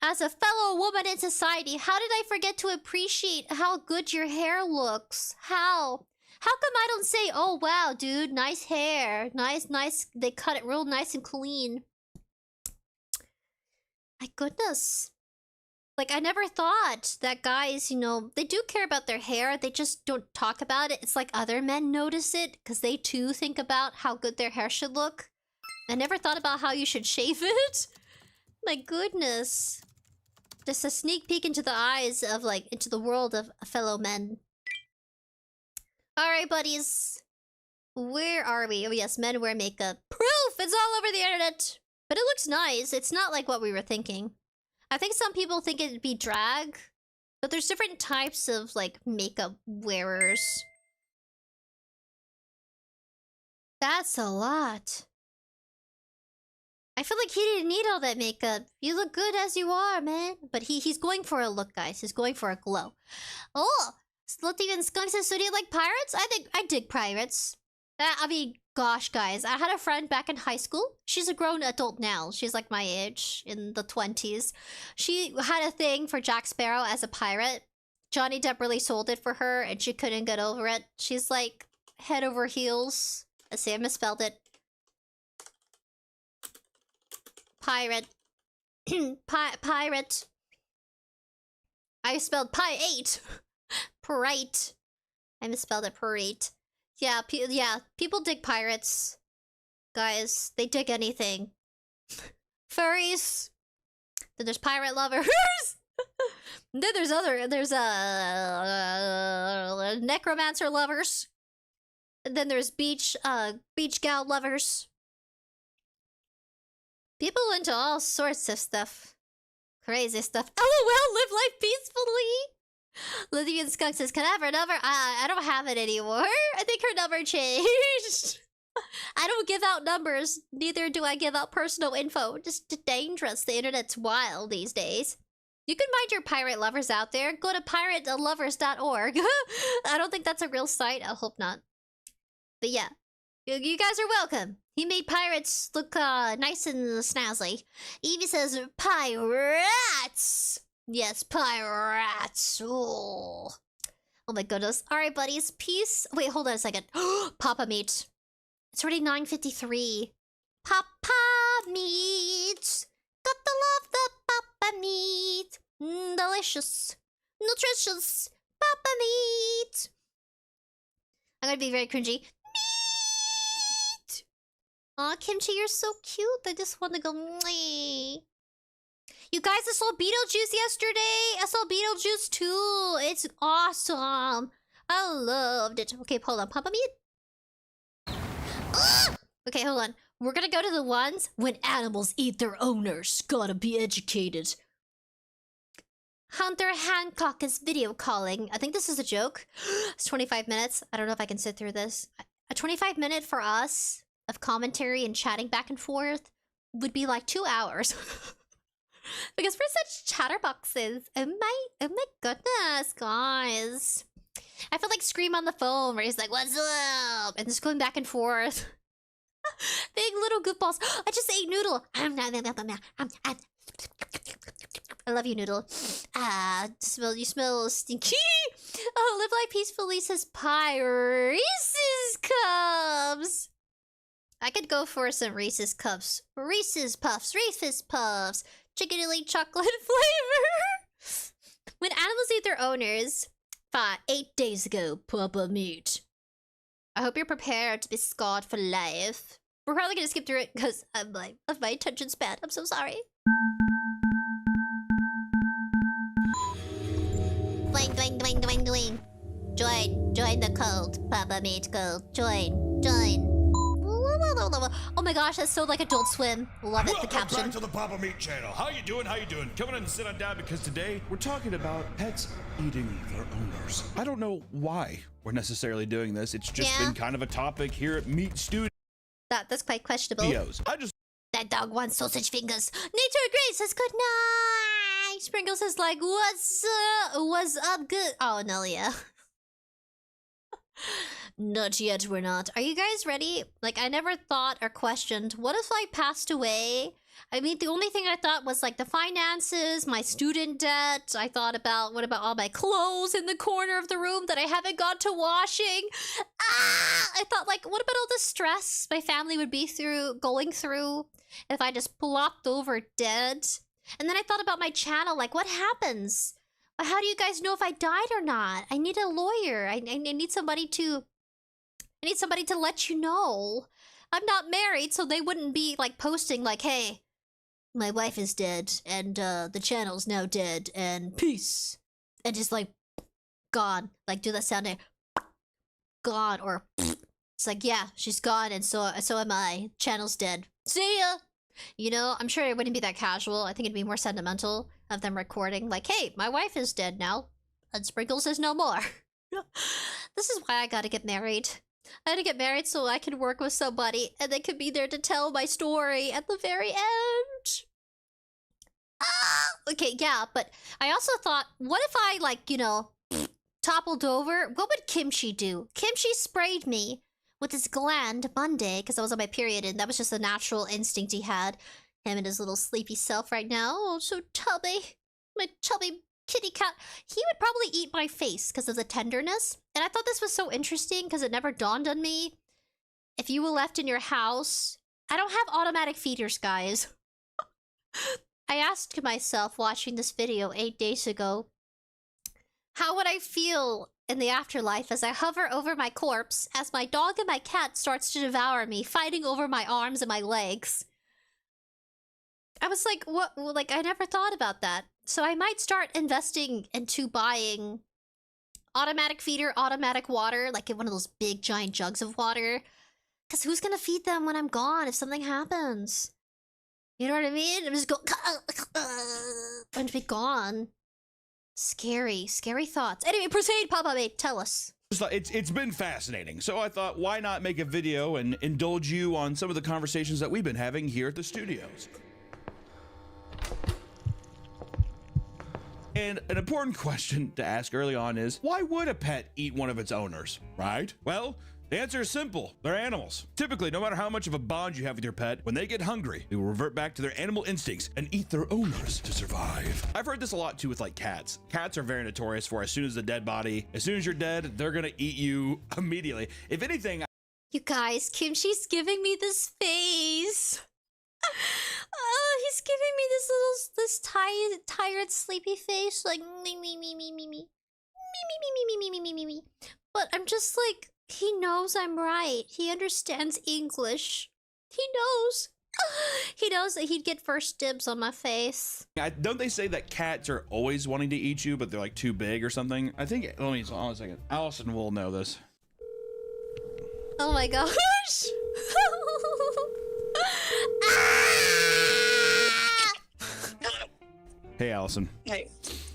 As a fellow woman in society, how did I forget to appreciate how good your hair looks? How? How come I don't say, "Oh, wow, dude, nice hair. Nice, they cut it real nice and clean." My goodness. Like, I never thought that guys, you know, they do care about their hair. They just don't talk about it. It's like other men notice it because they too think about how good their hair should look. I never thought about how you should shave it. My goodness. Just a sneak peek into the eyes of, like, into the world of fellow men. Alright, buddies. Where are we? Oh, yes, men wear makeup. Proof! It's all over the internet! But it looks nice. It's not like what we were thinking. I think some people think it'd be drag. But there's different types of, like, makeup wearers. That's a lot. I feel like he didn't need all that makeup. You look good as you are, man. But he's going for a look, guys. He's going for a glow. Oh! Slutty and Skunk says, "So do you like pirates?" I dig pirates. I mean, gosh, guys. I had a friend back in high school. She's a grown adult now. She's like my age, in the 20s. She had a thing for Jack Sparrow as a pirate. Johnny Depp really sold it for her, and she couldn't get over it. She's like head over heels. Let's see, I misspelled it. Pirate. Pirate. I spelled pie-8. Pirate. I misspelled it, parade. Yeah, people dig pirates. Guys, they dig anything. Furries. Then there's pirate lovers. Then there's necromancer lovers. And then there's beach gal lovers. People into all sorts of stuff. Crazy stuff. LOL, live life peacefully. Lithian Skunk says, "Can I have her number?" I don't have it anymore. I think her number changed. I don't give out numbers. Neither do I give out personal info. Just dangerous. The internet's wild these days. You can find your pirate lovers out there. Go to piratelovers.org. I don't think that's a real site. I hope not. But yeah, you guys are welcome. He made pirates look nice and snazzy. Evie says, pirates! Yes, pirates. Oh my goodness. Alright, buddies. Peace. Wait, hold on a second. Papa meat. It's already 9:53. Papa meat. Gotta love the papa meat. Delicious. Nutritious. Papa meat. I'm gonna be very cringy. Meat! Aw, Kimchi, you're so cute. I just want to go, mwah. You guys, I saw Beetlejuice yesterday. I saw Beetlejuice too. It's awesome. I loved it. Okay, hold on. Papa meat? Okay, hold on. We're gonna go to the ones when animals eat their owners. Gotta be educated. Hunter Hancock is video calling. I think this is a joke. It's 25 minutes. I don't know if I can sit through this. A 25-minute for us of commentary and chatting back and forth would be like 2 hours. Because we're such chatterboxes. Oh my goodness, guys. I feel like Scream on the phone where he's like, what's up? And just going back and forth. Big little goofballs. I just ate noodle. I love you, Noodle. You smell stinky. Oh, live life peacefully says pie. Reese's Cups. I could go for some Reese's Cups. Reese's Puffs. Reese's Puffs. Chickadilly chocolate flavor. When animals eat their owners. 8 days ago, Papa meat. I hope you're prepared to be scarred for life. We're probably gonna skip through it because of my attention span. I'm so sorry. Doing. Join the cult. Papa meat cult. Join. Oh my gosh, that's so like Adult Swim. Love it, the caption. Welcome back to the Papa Meat channel. How you doing? Come on in and sit on down because today we're talking about pets eating their owners. I don't know why we're necessarily doing this. It's just been kind of a topic here at Meat Studios. That's quite questionable. That dog wants sausage fingers. Nature Grace says good night. Sprinkles says like, what's up good? Oh, Nelia. Not yet, we're not. Are you guys ready? Like, I never thought or questioned, what if I passed away? I mean, the only thing I thought was like the finances, my student debt. I thought about, what about all my clothes in the corner of the room that I haven't got to washing? I thought like, what about all the stress my family would be going through if I just plopped over dead? And then I thought about my channel, like what happens? How do you guys know if I died or not? I need a lawyer. I need somebody to let you know. I'm not married, so they wouldn't be like posting like, hey, my wife is dead and the channel's now dead and peace. And just like gone. Like do that sound there. Gone or it's like, yeah, she's gone and so am I. Channel's dead. See ya. You know, I'm sure it wouldn't be that casual. I think it'd be more sentimental of them recording like, hey, my wife is dead now and Sprinkles is no more. This is why I gotta get married. I had to get married so I could work with somebody and they could be there to tell my story at the very end. Okay, yeah, but I also thought, what if I, like, you know, toppled over? What would Kimchi do? Kimchi sprayed me with his gland Monday because I was on my period and that was just a natural instinct he had. Him and his little sleepy self right now. Oh, so chubby. My chubby kitty cat. He would probably eat my face because of the tenderness. And I thought this was so interesting because it never dawned on me. If you were left in your house... I don't have automatic feeders, guys. I asked myself watching this video 8 days ago, how would I feel in the afterlife as I hover over my corpse as my dog and my cat starts to devour me, fighting over my arms and my legs? I was like, what? Like, I never thought about that. So I might start investing into buying automatic feeder, automatic water, like in one of those big giant jugs of water. Because who's going to feed them when I'm gone if something happens? You know what I mean? I'm just going to be gone. Scary thoughts. Anyway, proceed, Papa Mate. Tell us. It's been fascinating. So I thought, why not make a video and indulge you on some of the conversations that we've been having here at the studios? And an important question to ask early on is, why would a pet eat one of its owners, right? Well, the answer is simple. They're animals. Typically, no matter how much of a bond you have with your pet, when they get hungry, they will revert back to their animal instincts and eat their owners to survive. I've heard this a lot too with like cats. Cats are very notorious for as soon as you're dead, they're gonna eat you immediately. If anything, you guys, Kimchi's giving me this face. Oh, he's giving me this tired, sleepy face, like me. But I'm just like, he knows I'm right. He understands English. He knows. He knows that he'd get first dibs on my face. Don't they say that cats are always wanting to eat you, but they're like too big or something? I think, hold on a second. Allison will know this. Oh my gosh. Hey, Allison. Hey.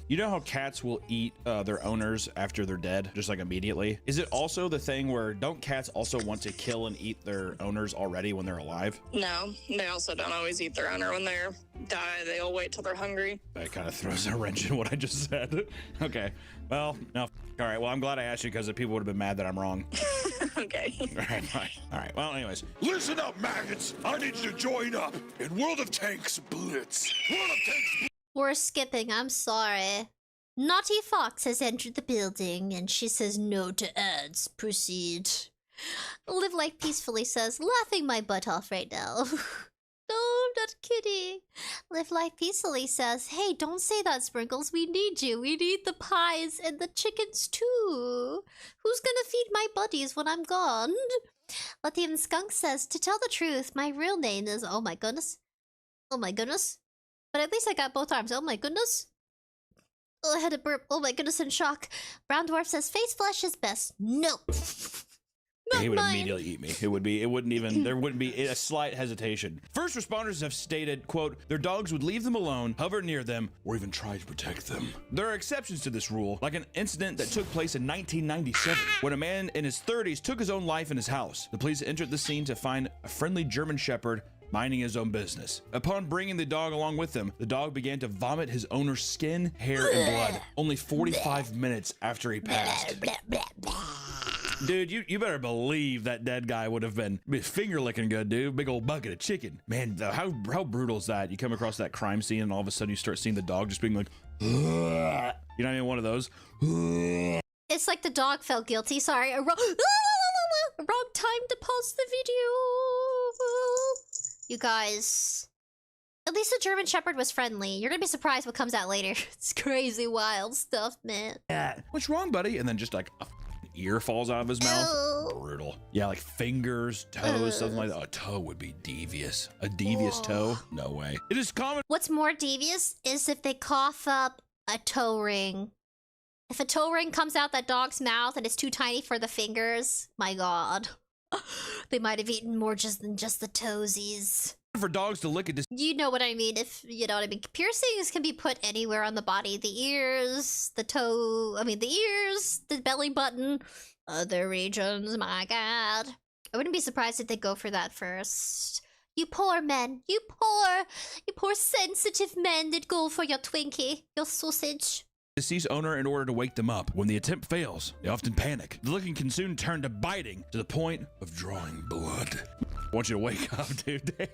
You know how cats will eat their owners after they're dead, just like immediately? Is it also the thing where don't cats also want to kill and eat their owners already when they're alive? No, they also don't always eat their owner when they're die. They'll wait till they're hungry. That kind of throws a wrench in what I just said. Okay, well, no. All right, well, I'm glad I asked you because the people would have been mad that I'm wrong. Okay. All right, fine. All right, well, anyways. Listen up, maggots. I need you to join up in World of Tanks Blitz. World of Tanks Blitz. We're skipping, I'm sorry. Naughty Fox has entered the building, and she says no to ads. Proceed. Live Life Peacefully says, laughing my butt off right now. No, I'm not kidding. Live Life Peacefully says, hey, don't say that, Sprinkles. We need you. We need the pies and the chickens too. Who's gonna feed my buddies when I'm gone? Lithium Skunk says, to tell the truth, my real name is... Oh my goodness. Oh my goodness. But at least I got both arms. Oh my goodness. Oh, I had a burp. Oh my goodness, in shock. Brown Dwarf says, face flesh is best. No. He would immediately eat me. There wouldn't be a slight hesitation. First responders have stated, quote, their dogs would leave them alone, hover near them, or even try to protect them. There are exceptions to this rule, like an incident that took place in 1997, when a man in his 30s took his own life in his house. The police entered the scene to find a friendly German Shepherd minding his own business. Upon bringing the dog along with him, the dog began to vomit his owner's skin, hair, and blood, only 45 minutes after he passed. Dude, you better believe that dead guy would have been finger licking good, dude. Big old bucket of chicken. Man, how brutal is that? You come across that crime scene and all of a sudden you start seeing the dog just being like, you know what I mean? One of those. It's like the dog felt guilty. Sorry. Wrong time to pause the video. You guys. At least the German Shepherd was friendly. You're gonna be surprised what comes out later. It's crazy, wild stuff, man. Yeah. What's wrong, buddy? And then just like a ear falls out of his mouth. Brutal. Yeah, like fingers, toes, something like that. A toe would be devious. A devious toe? No way. It is common. What's more devious is if they cough up a toe ring. If a toe ring comes out that dog's mouth and it's too tiny for the fingers, my god. They might have eaten more than just the toesies. For dogs to lick it. You know what I mean, if you know what I mean. Piercings can be put anywhere on the body. The ears, the ears, the belly button, other regions, my god. I wouldn't be surprised if they go for that first. You poor men. You poor sensitive men that go for your Twinkie, your sausage. Deceased owner in order to wake them up. When the attempt fails, they often panic. The licking can soon turn to biting to the point of drawing blood. I want you to wake up, dude. Damn.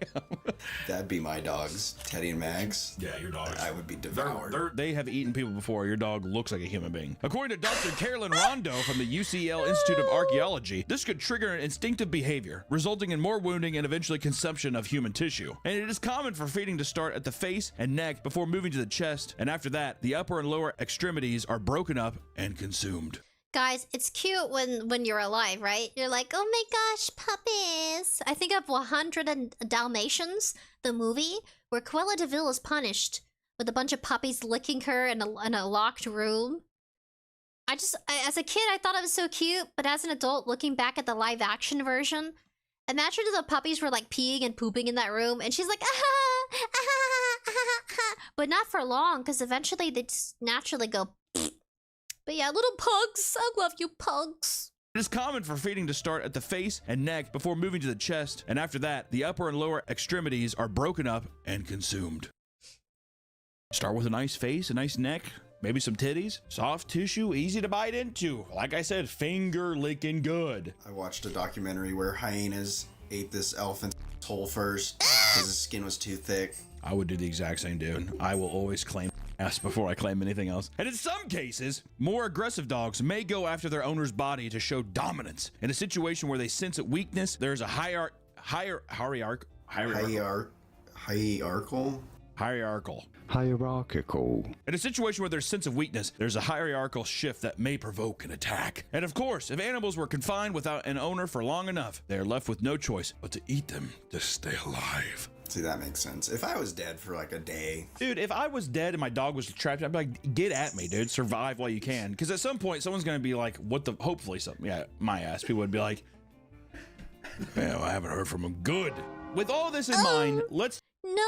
That'd be my dogs, Teddy and Max. Yeah, your dogs. I would be devoured. They have eaten people before. Your dog looks like a human being. According to Dr. Carolyn Rondo from the UCL Institute of Archaeology, this could trigger an instinctive behavior, resulting in more wounding and eventually consumption of human tissue. And it is common for feeding to start at the face and neck before moving to the chest, and after that, the upper and lower extremities are broken up and consumed. Guys, it's cute when you're alive, right? You're like, oh my gosh, puppies. I think of 100 Dalmatians, the movie, where Cruella de Vil is punished with a bunch of puppies licking her in a locked room. As a kid, I thought it was so cute, but as an adult, looking back at the live action version, imagine if the puppies were like peeing and pooping in that room, and she's like, but not for long, because eventually they just naturally go. But yeah, little pugs. I love you, pugs. It is common for feeding to start at the face and neck before moving to the chest, and after that, the upper and lower extremities are broken up and consumed. Start with a nice face, a nice neck, maybe some titties, soft tissue, easy to bite into. Like I said, finger licking good. I watched a documentary where hyenas ate this elephant's hole first because his skin was too thick. I would do the exact same, dude. I will always claim ass before I claim anything else. And in some cases, more aggressive dogs may go after their owner's body to show dominance. In a situation where they sense a weakness, there's a hierarchical. In a situation where there's sense of weakness, there's a hierarchical shift that may provoke an attack. And of course, if animals were confined without an owner for long enough, they are left with no choice but to eat them to stay alive. See, that makes sense. If I was dead for like a day. Dude, if I was dead and my dog was trapped, I'd be like, get at me, dude. Survive while you can. Because at some point, someone's going to be like, what the, hopefully something. Yeah, my ass. People would be like, man, I haven't heard from him. Good. With all this in mind, let's... No.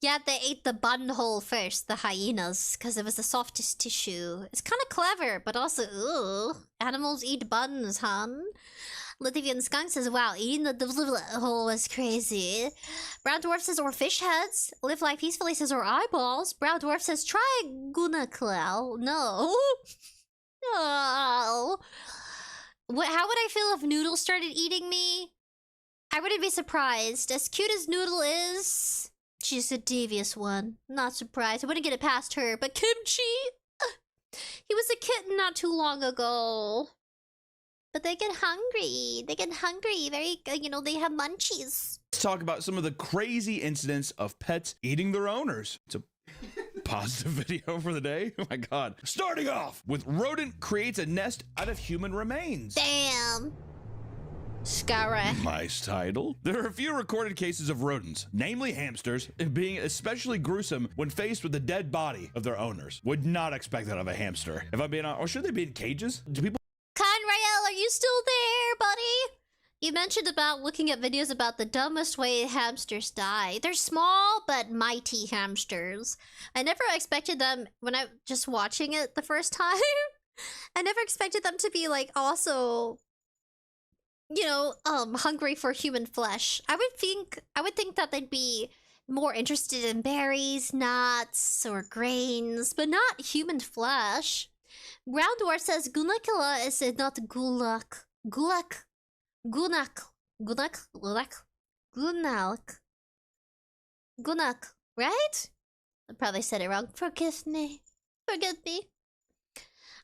Yeah, they ate the buttonhole first, the hyenas, because it was the softest tissue. It's kind of clever, but also, ooh, animals eat buttons, hun. Latvian Skunk says, wow, eating the hole was crazy. Brown Dwarf says, or fish heads. Live Life Peacefully says, or eyeballs. Brown Dwarf says, try 𝐴𝐾𝐴. No. No. What, how would I feel if Noodle started eating me? I wouldn't be surprised. As cute as Noodle is, she's a devious one. Not surprised. I wouldn't get it past her. But Kimchi, he was a kitten not too long ago. But they get hungry. They get hungry. Very, you know, they have munchies. Let's talk about some of the crazy incidents of pets eating their owners. It's a positive video for the day. Oh my God. Starting off with rodent creates a nest out of human remains. Damn. Scary. Nice title. There are a few recorded cases of rodents, namely hamsters, being especially gruesome when faced with the dead body of their owners. Would not expect that of a hamster. If I'm being honest, or should they be in cages? Do people... Conrael, are you still there, buddy? You mentioned about looking at videos about the dumbest way hamsters die. They're small but mighty hamsters. I never expected them, when I just watching it the first time, I never expected them to be like also, you know, hungry for human flesh. I would think that they'd be more interested in berries, nuts, or grains, but not human flesh. Brown Dwarf says 𝐴𝐾𝐴 is not 𝐴𝐾𝐴. 𝐴𝐾𝐴, right? I probably said it wrong. Forgive me. Forgive me.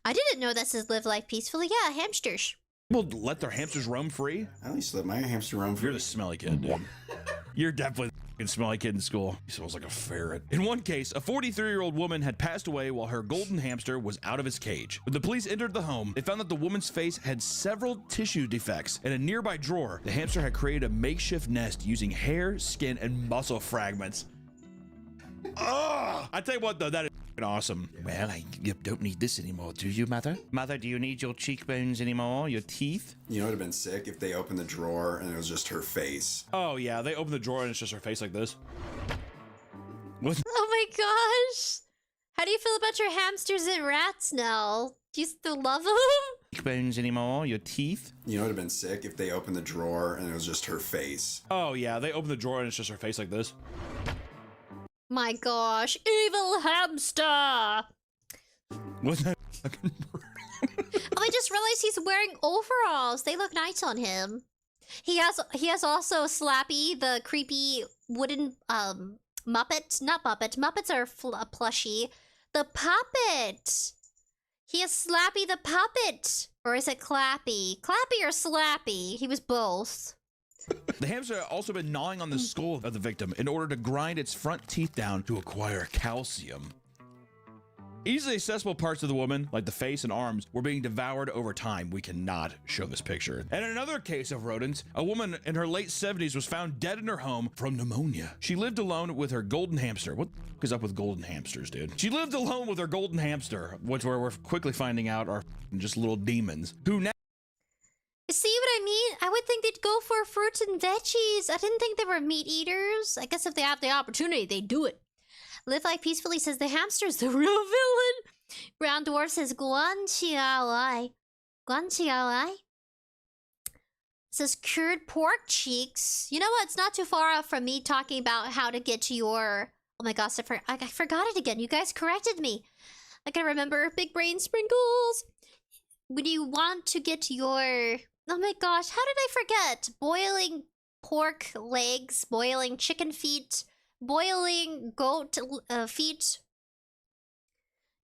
I didn't know that says live life peacefully. Yeah, hamsters. People let their hamsters roam free? I at least let my hamster roam free. You're the smelly kid, dude. You're definitely the smelly kid in school. He smells like a ferret. In one case, a 43-year-old woman had passed away while her golden hamster was out of its cage. When the police entered the home, they found that the woman's face had several tissue defects. In a nearby drawer, the hamster had created a makeshift nest using hair, skin, and muscle fragments. Ugh! I tell you what, though, that is awesome. Well, you don't need this anymore, do you, Mother? Mother, do you need your cheekbones anymore? Your teeth? You know, it would have been sick if they opened the drawer and it was just her face. Oh, yeah, they open the drawer and it's just her face like this. What? Oh my gosh! How do you feel about your hamsters and rats now? Do you still love them? Cheekbones anymore? Your teeth? You know, it would have been sick if they opened the drawer and it was just her face. Oh, yeah, they open the drawer and it's just her face like this. My gosh, evil hamster! What's that fucking Oh, I just realized he's wearing overalls. They look nice on him. He has also Slappy, the creepy wooden Muppet. Not Muppet. Muppets are plushy. The puppet. He has Slappy the puppet. Or is it Clappy? Clappy or Slappy? He was both. The hamster had also been gnawing on the skull of the victim in order to grind its front teeth down to acquire calcium. Easily accessible parts of the woman, like the face and arms, were being devoured over time. We cannot show this picture. And in another case of rodents, a woman in her late 70s was found dead in her home from pneumonia. She lived alone with her golden hamster. What the f is up with golden hamsters, dude? She lived alone with her golden hamster, which we're quickly finding out are just little demons, who now... See what I mean? I would think they'd go for fruits and veggies. I didn't think they were meat eaters. I guess if they have the opportunity, they do it. Live Life Peacefully says the hamster's the real villain. Brown Dwarf says 𝐴𝐾𝐴. 𝐴𝐾𝐴 says cured pork cheeks. You know what? It's not too far off from me talking about how to get to your my gosh, I forgot it again. You guys corrected me. I gotta remember. Big brain sprinkles. When you want to get your... Oh my gosh, how did I forget? Boiling pork legs, boiling chicken feet, boiling goat feet.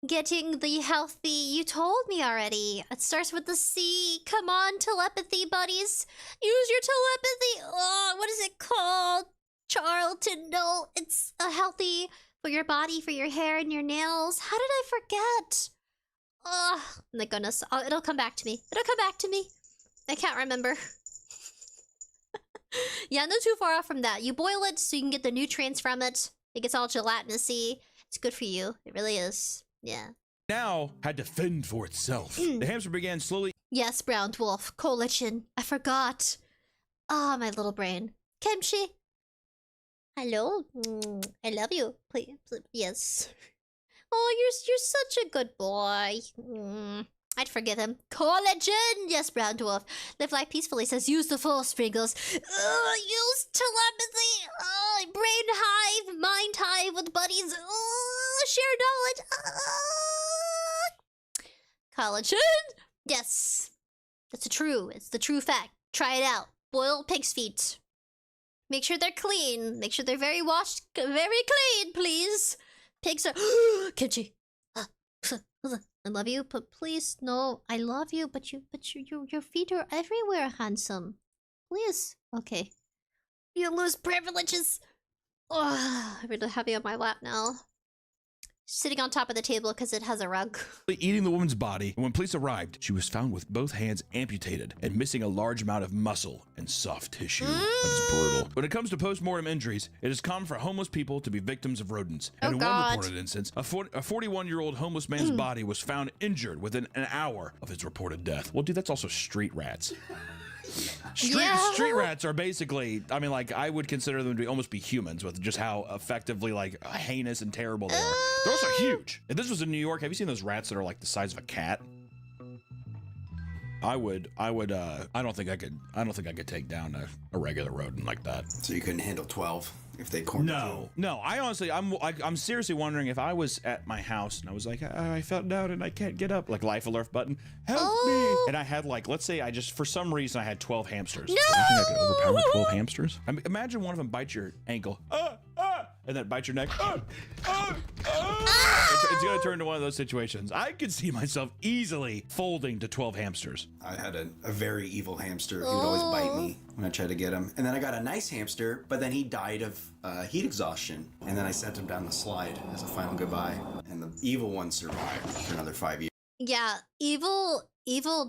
Getting the healthy... You told me already. It starts with the C. Come on, telepathy buddies. Use your telepathy. Oh, what is it called? Charlton, no. It's healthy for your body, for your hair, and your nails. How did I forget? Oh, my goodness. Oh, it'll come back to me. It'll come back to me. I can't remember. Yeah, not too far off from that. You boil it so you can get the nutrients from it. It gets all gelatinous-y. It's good for you. It really is. Yeah. Now had to fend for itself. The hamster began slowly... Yes, brown dwarf. Coalition. I forgot. Ah, my little brain. Kimchi. Hello. I love you. Please. Yes. Oh, you're such a good boy. I'd forgive him. Collagen! Yes, brown dwarf. Live life peacefully says use the force, Sprinkles. Use telepathy. Brain hive, mind hive with buddies. Share knowledge. Collagen! Yes. It's the true fact. Try it out. Boil pig's feet. Make sure they're clean. Make sure they're very washed, very clean, please. Pigs are... Kimchi. I love you, but please, no. I love you, but your feet are everywhere, handsome. Please. Okay. You lose privileges. Oh, I'm really heavy on my lap now. Sitting on top of the table because it has a rug. Eating the woman's body, and when police arrived, she was found with both hands amputated and missing a large amount of muscle and soft tissue. That's brutal. When it comes to post-mortem injuries, it is common for homeless people to be victims of rodents. And in one reported instance, a 41-year-old homeless man's body was found injured within an hour of his reported death. Well, dude, that's also street rats. Street rats are basically, I mean, like, I would consider them to almost be humans with just how effectively, like, heinous and terrible they are. They're also huge. If this was in New York, have you seen those rats that are like the size of a cat? I don't think I could take down a regular rodent like that. So you couldn't handle 12 if they cornered you? No. I honestly, I'm seriously wondering if I was at my house and I was like, I fell down and I can't get up, like life alert button, help me. And I had like, let's say for some reason I had 12 hamsters. No! I think I could overpower 12 hamsters. I mean, imagine one of them bites your ankle. And then bite your neck. It's gonna turn into one of those situations. I could see myself easily folding to 12 hamsters. I had a very evil hamster who would always bite me when I tried to get him. And then I got a nice hamster, but then he died of heat exhaustion. And then I sent him down the slide as a final goodbye. And the evil one survived for another 5 years. Yeah, evil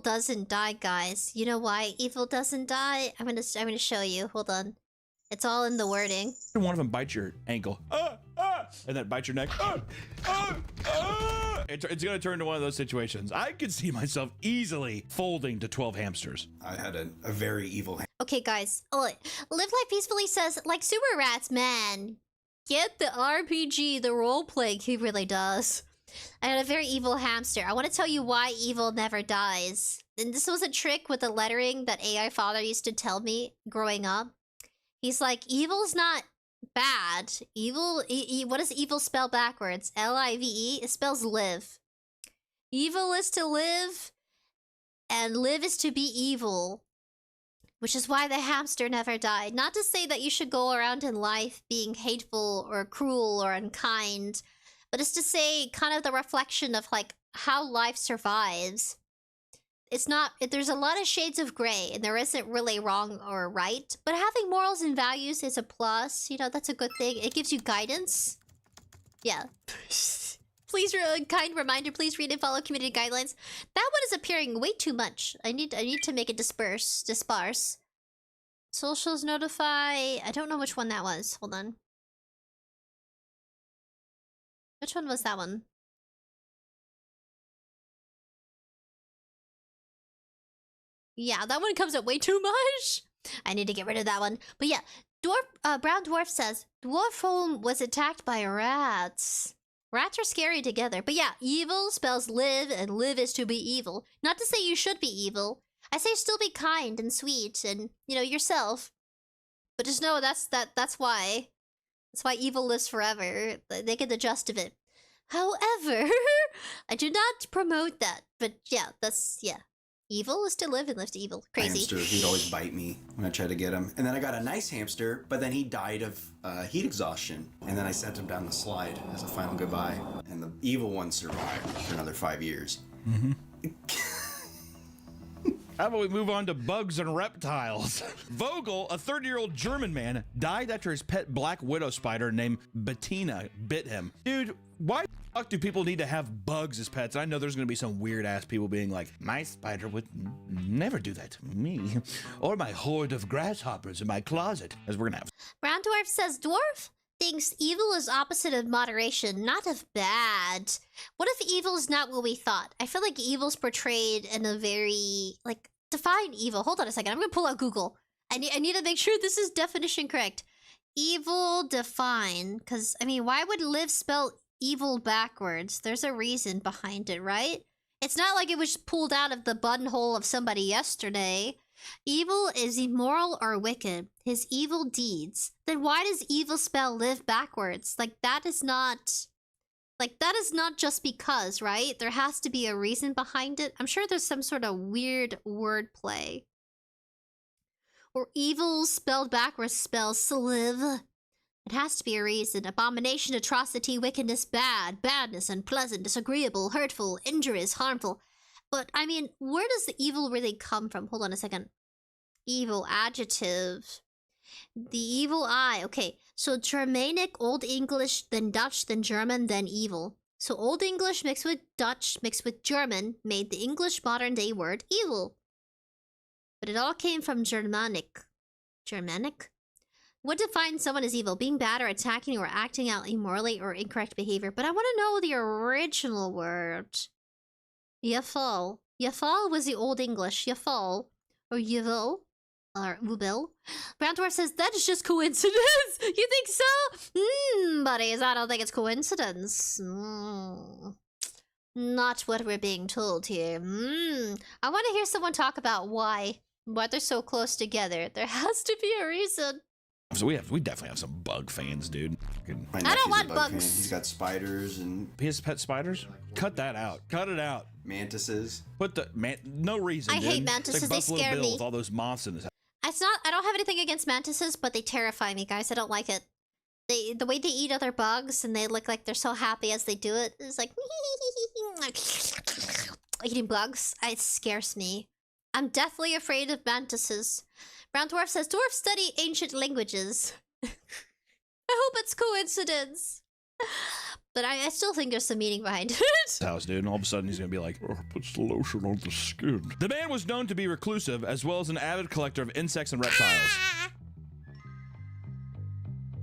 doesn't die, guys. You know why evil doesn't die? I'm gonna show you. Hold on. It's all in the wording. One of them bites your ankle. And then bite your neck. It's gonna turn into one of those situations. I could see myself easily folding to 12 hamsters. I had a very evil hamster. Okay, guys. Live Life Peacefully says, like Sewer Rats, man. Get the RPG, the roleplay. He really does. I had a very evil hamster. I want to tell you why evil never dies. And this was a trick with the lettering that AI father used to tell me growing up. He's like, evil's not bad. Evil, what does evil spell backwards? L-I-V-E? It spells live. Evil is to live, and live is to be evil. Which is why the hamster never died. Not to say that you should go around in life being hateful or cruel or unkind, but it's to say kind of the reflection of like how life survives. It's not, there's a lot of shades of gray, and there isn't really wrong or right. But having morals and values is a plus. You know, that's a good thing. It gives you guidance. Yeah. Please, kind reminder, please read and follow community guidelines. That one is appearing way too much. I need to make it disparse. Socials notify. I don't know which one that was. Hold on. Which one was that one? Yeah, that one comes up way too much. I need to get rid of that one. But yeah, Brown Dwarf says, Dwarf home was attacked by rats. Rats are scary together. But yeah, evil spells live, and live is to be evil. Not to say you should be evil. I say still be kind and sweet and, you know, yourself. But just know that's why. That's why evil lives forever. They get the gist of it. However, I do not promote that. But yeah, yeah. Evil is to live and live to evil. Crazy. Hamster, he'd always bite me when I tried to get him. And then I got a nice hamster, but then he died of heat exhaustion. And then I sent him down the slide as a final goodbye. And the evil one survived for another 5 years. Mm-hmm. How about we move on to bugs and reptiles? Vogel, a 30-year-old German man, died after his pet black widow spider named Bettina bit him. Dude, why the fuck do people need to have bugs as pets? I know there's gonna be some weird ass people being like, my spider would never do that to me. Or my horde of grasshoppers in my closet, as we're gonna have. Brown Dwarf says, Dwarf thinks evil is opposite of moderation, not of bad. What if evil is not what we thought? I feel like evil's portrayed in a very, like, define evil. Hold on a second, I'm gonna pull out Google. I need to make sure this is definition correct. Evil define, because, I mean, why would live spell evil backwards? There's a reason behind it, right? It's not like it was pulled out of the buttonhole of somebody yesterday. Evil is immoral or wicked, his evil deeds. Then why does evil spell live backwards? Like, that is not just because, right? There has to be a reason behind it. I'm sure there's some sort of weird wordplay. Or evil spelled backwards spells live. It has to be a reason. Abomination, atrocity, wickedness, bad, badness, unpleasant, disagreeable, hurtful, injurious, harmful. But, I mean, where does the evil really come from? Hold on a second. Evil, adjective. The evil eye. Okay, so Germanic, Old English, then Dutch, then German, then evil. So Old English mixed with Dutch, mixed with German, made the English modern-day word evil. But it all came from Germanic. Germanic? What defines someone as evil? Being bad or attacking or acting out immorally or incorrect behavior. But I want to know the original word. Jöfel. Jöfel was the Old English. Jöfel. Or Jövel. Or Wubil. Brown Dwarf says, that is just coincidence! You think so? Buddies, I don't think it's coincidence. Not what we're being told here. I want to hear someone talk about why they're so close together. There has to be a reason. So we definitely have some bug fans, dude. I don't want bugs. Fan. He's got spiders and he has pet spiders. Cut that out. Cut it out. Mantises. Put the no reason. I hate mantises. It's like they scare Bill me. With all those moths in his house. It's not. I don't have anything against mantises, but they terrify me, guys. I don't like it. The way they eat other bugs and they look like they're so happy as they do it. It's like eating bugs. It scares me. I'm deathly afraid of mantises. Brown Dwarf says, dwarves study ancient languages. I hope it's coincidence. But I still think there's some meaning behind it. House, dude, and all of a sudden he's gonna be like, oh, puts the lotion on the skin. The man was known to be reclusive as well as an avid collector of insects and reptiles.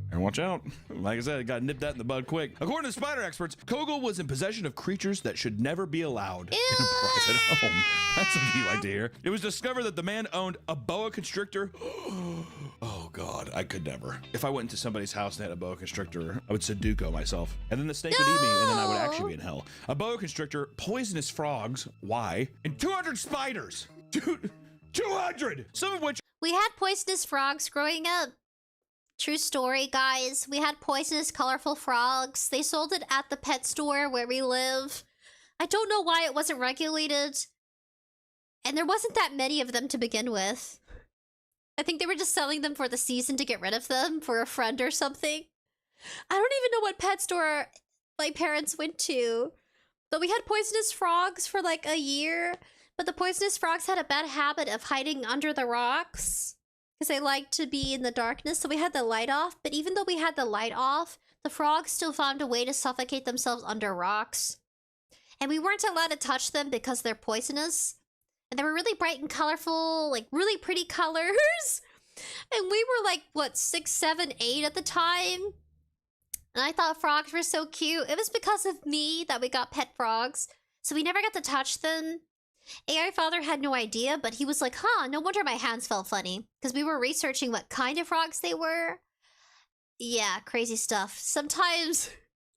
And watch out. Like I said, got nipped that in the bud quick. According to spider experts, Kogel was in possession of creatures that should never be allowed in a private home. That's something you like to hear. It was discovered that the man owned a boa constrictor. Oh God, I could never. If I went into somebody's house and had a boa constrictor, I would Sudoku myself. And then the snake would eat me, and then I would actually be in hell. A boa constrictor, poisonous frogs, why? And 200 spiders. Dude, 200! Some of which... We had poisonous frogs growing up. True story, guys. We had poisonous, colorful frogs. They sold it at the pet store where we live. I don't know why it wasn't regulated. And there wasn't that many of them to begin with. I think they were just selling them for the season to get rid of them for a friend or something. I don't even know what pet store my parents went to. But we had poisonous frogs for like a year. But the poisonous frogs had a bad habit of hiding under the rocks. Because they like to be in the darkness, so we had the light off. But even though we had the light off, the frogs still found a way to suffocate themselves under rocks. And we weren't allowed to touch them because they're poisonous. And they were really bright and colorful, like really pretty colors. And we were like, what, 6, 7, 8 at the time? And I thought frogs were so cute. It was because of me that we got pet frogs. So we never got to touch them. A.K.A. father had no idea, but he was like, huh, no wonder my hands felt funny. Because we were researching what kind of frogs they were. Yeah, crazy stuff. Sometimes,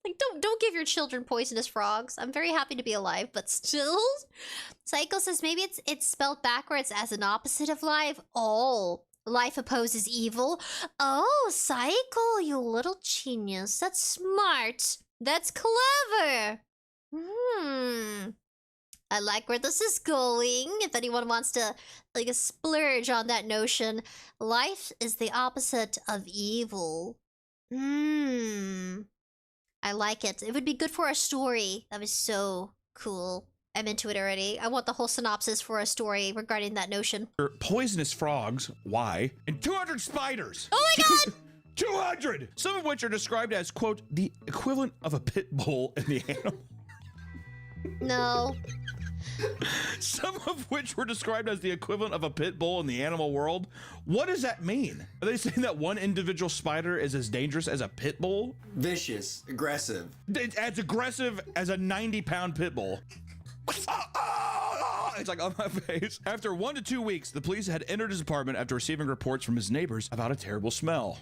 like, don't give your children poisonous frogs. I'm very happy to be alive, but still. Psycho says maybe it's spelled backwards as an opposite of live. Oh, life opposes evil. Oh, Cycle, you little genius. That's smart. That's clever. I like where this is going. If anyone wants to, like, splurge on that notion. Life is the opposite of evil. I like it. It would be good for a story. That was so cool. I'm into it already. I want the whole synopsis for a story regarding that notion. Poisonous frogs, why? And 200 spiders! Oh my god! 200! Some of which are described as, quote, the equivalent of a pit bull in the animal. No. Some of which were described as the equivalent of a pit bull in the animal world. What does that mean? Are they saying that one individual spider is as dangerous as a pit bull? Vicious, aggressive. It's as aggressive as a 90-pound pit bull. It's like on my face. After 1 to 2 weeks, the police had entered his apartment after receiving reports from his neighbors about a terrible smell.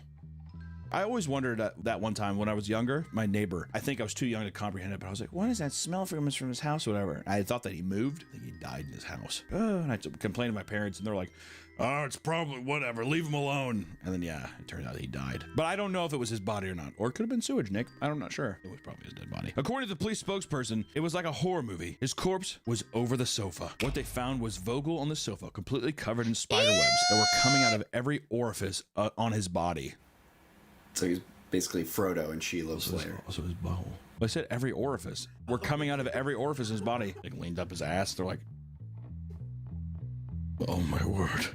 I always wondered that one time when I was younger, my neighbor, I think I was too young to comprehend it, but I was like, what is that smell from his house or whatever? I thought that he moved. I think he died in his house. And I complained to my parents and they're like, oh, it's probably whatever, leave him alone. And then, yeah, it turned out he died. But I don't know if it was his body or not. Or it could have been sewage, Nick. I'm not sure. It was probably his dead body. According to the police spokesperson, it was like a horror movie. His corpse was over the sofa. What they found was 𝑉𝒀 on the sofa, completely covered in spider webs that were coming out of every orifice on his body. So he's basically Frodo and Sheila's lair. Also his butthole. I said every orifice. We're coming out of every orifice in his body. Like leaned up his ass. They're like, oh my word.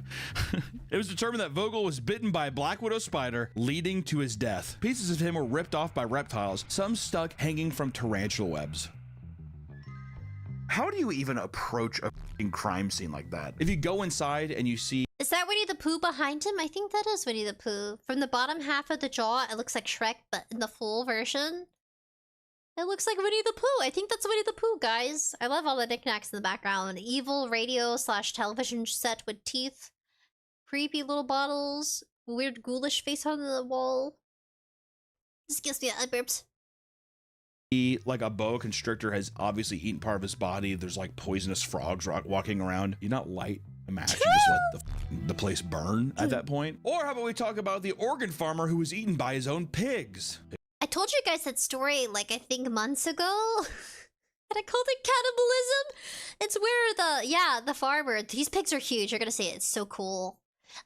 It was determined that 𝑉𝒀 was bitten by a black widow spider, leading to his death. Pieces of him were ripped off by reptiles, some stuck hanging from tarantula webs. How do you even approach a f***ing crime scene like that? If you go inside and you see... Is that Winnie the Pooh behind him? I think that is Winnie the Pooh. From the bottom half of the jaw, it looks like Shrek, but in the full version, it looks like Winnie the Pooh. I think that's Winnie the Pooh, guys. I love all the knickknacks in the background. Evil radio/television set with teeth. Creepy little bottles. Weird ghoulish face on the wall. This gives me burps. Like a boa constrictor has obviously eaten part of his body. There's like poisonous frogs walking around. You not light a match and just let the place burn at that point? Or how about we talk about the organ farmer who was eaten by his own pigs? I told you guys that story like I think months ago. And I called it cannibalism. It's where the farmer, these pigs are huge. You're gonna see it. It's so cool.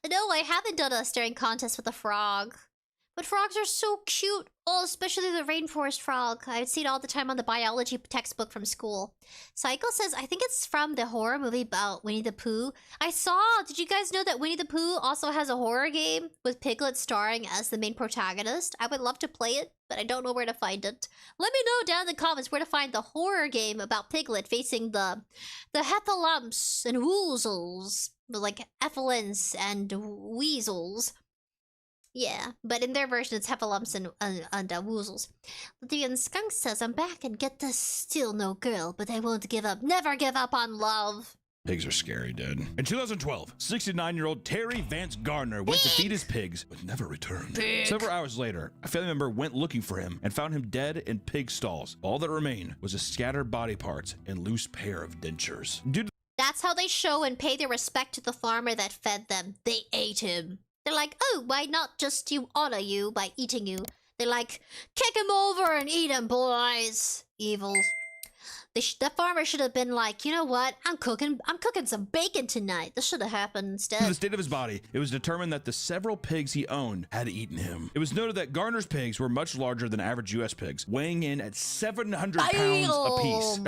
No, I haven't done a staring contest with a frog. But frogs are so cute. Oh, especially the rainforest frog. I would see it all the time on the biology textbook from school. Cycle says, I think it's from the horror movie about Winnie the Pooh. Did you guys know that Winnie the Pooh also has a horror game with Piglet starring as the main protagonist? I would love to play it, but I don't know where to find it. Let me know down in the comments where to find the horror game about Piglet facing the heffalumps and woozles. Like effalins and weasels. Yeah, but in their version, it's heffalumps and woozles. The skunk says, I'm back and get this. Still no girl, but I won't give up. Never give up on love. Pigs are scary, dude. In 2012, 69-year-old Terry Vance Gardner went to feed his pigs, but never returned. Several hours later, a family member went looking for him and found him dead in pig stalls. All that remained was a scattered body parts and loose pair of dentures. That's how they show and pay their respect to the farmer that fed them. They ate him. They're like, oh, why not just honor you by eating you? They're like, kick him over and eat him, boys. Evil. The farmer should have been like, you know what? I'm cooking some bacon tonight. This should have happened instead. To the state of his body, it was determined that the several pigs he owned had eaten him. It was noted that Gardner's pigs were much larger than average U.S. pigs, weighing in at 700 pounds apiece.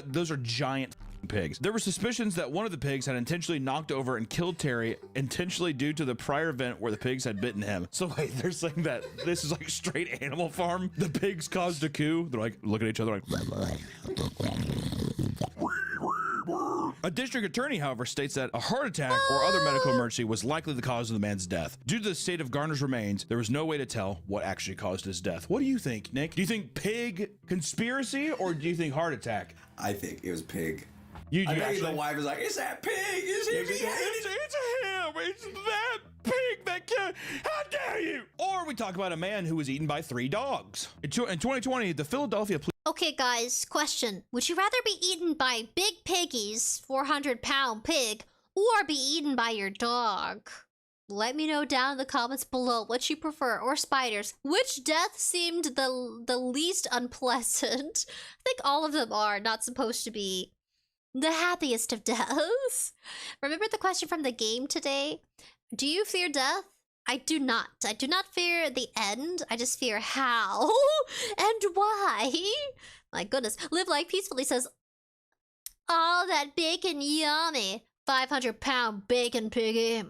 Those are giant pigs. There were suspicions that one of the pigs had intentionally knocked over and killed Terry, intentionally due to the prior event where the pigs had bitten him. So wait, they're saying that this is like straight Animal Farm? The pigs caused a coup? They're like, look at each other like... A district attorney, however, states that a heart attack or other medical emergency was likely the cause of the man's death. Due to the state of Gardner's remains, there was no way to tell what actually caused his death. What do you think, Nick? Do you think pig conspiracy or do you think heart attack? I think it was pig. I bet the wife was like, "Is that pig? It's him! It's that pig that killed! How dare you!" Or we talk about a man who was eaten by 3 dogs. In 2020, the Philadelphia police... Okay, guys, question. Would you rather be eaten by Big Piggy's 400-pound pig or be eaten by your dog? Let me know down in the comments below what you prefer, or spiders. Which death seemed the least unpleasant? I think all of them are not supposed to be the happiest of deaths. Remember the question from the game today? Do you fear death? I do not. I do not fear the end. I just fear how and why. My goodness. Live Life Peacefully says, all that bacon yummy. 500-pound bacon piggy.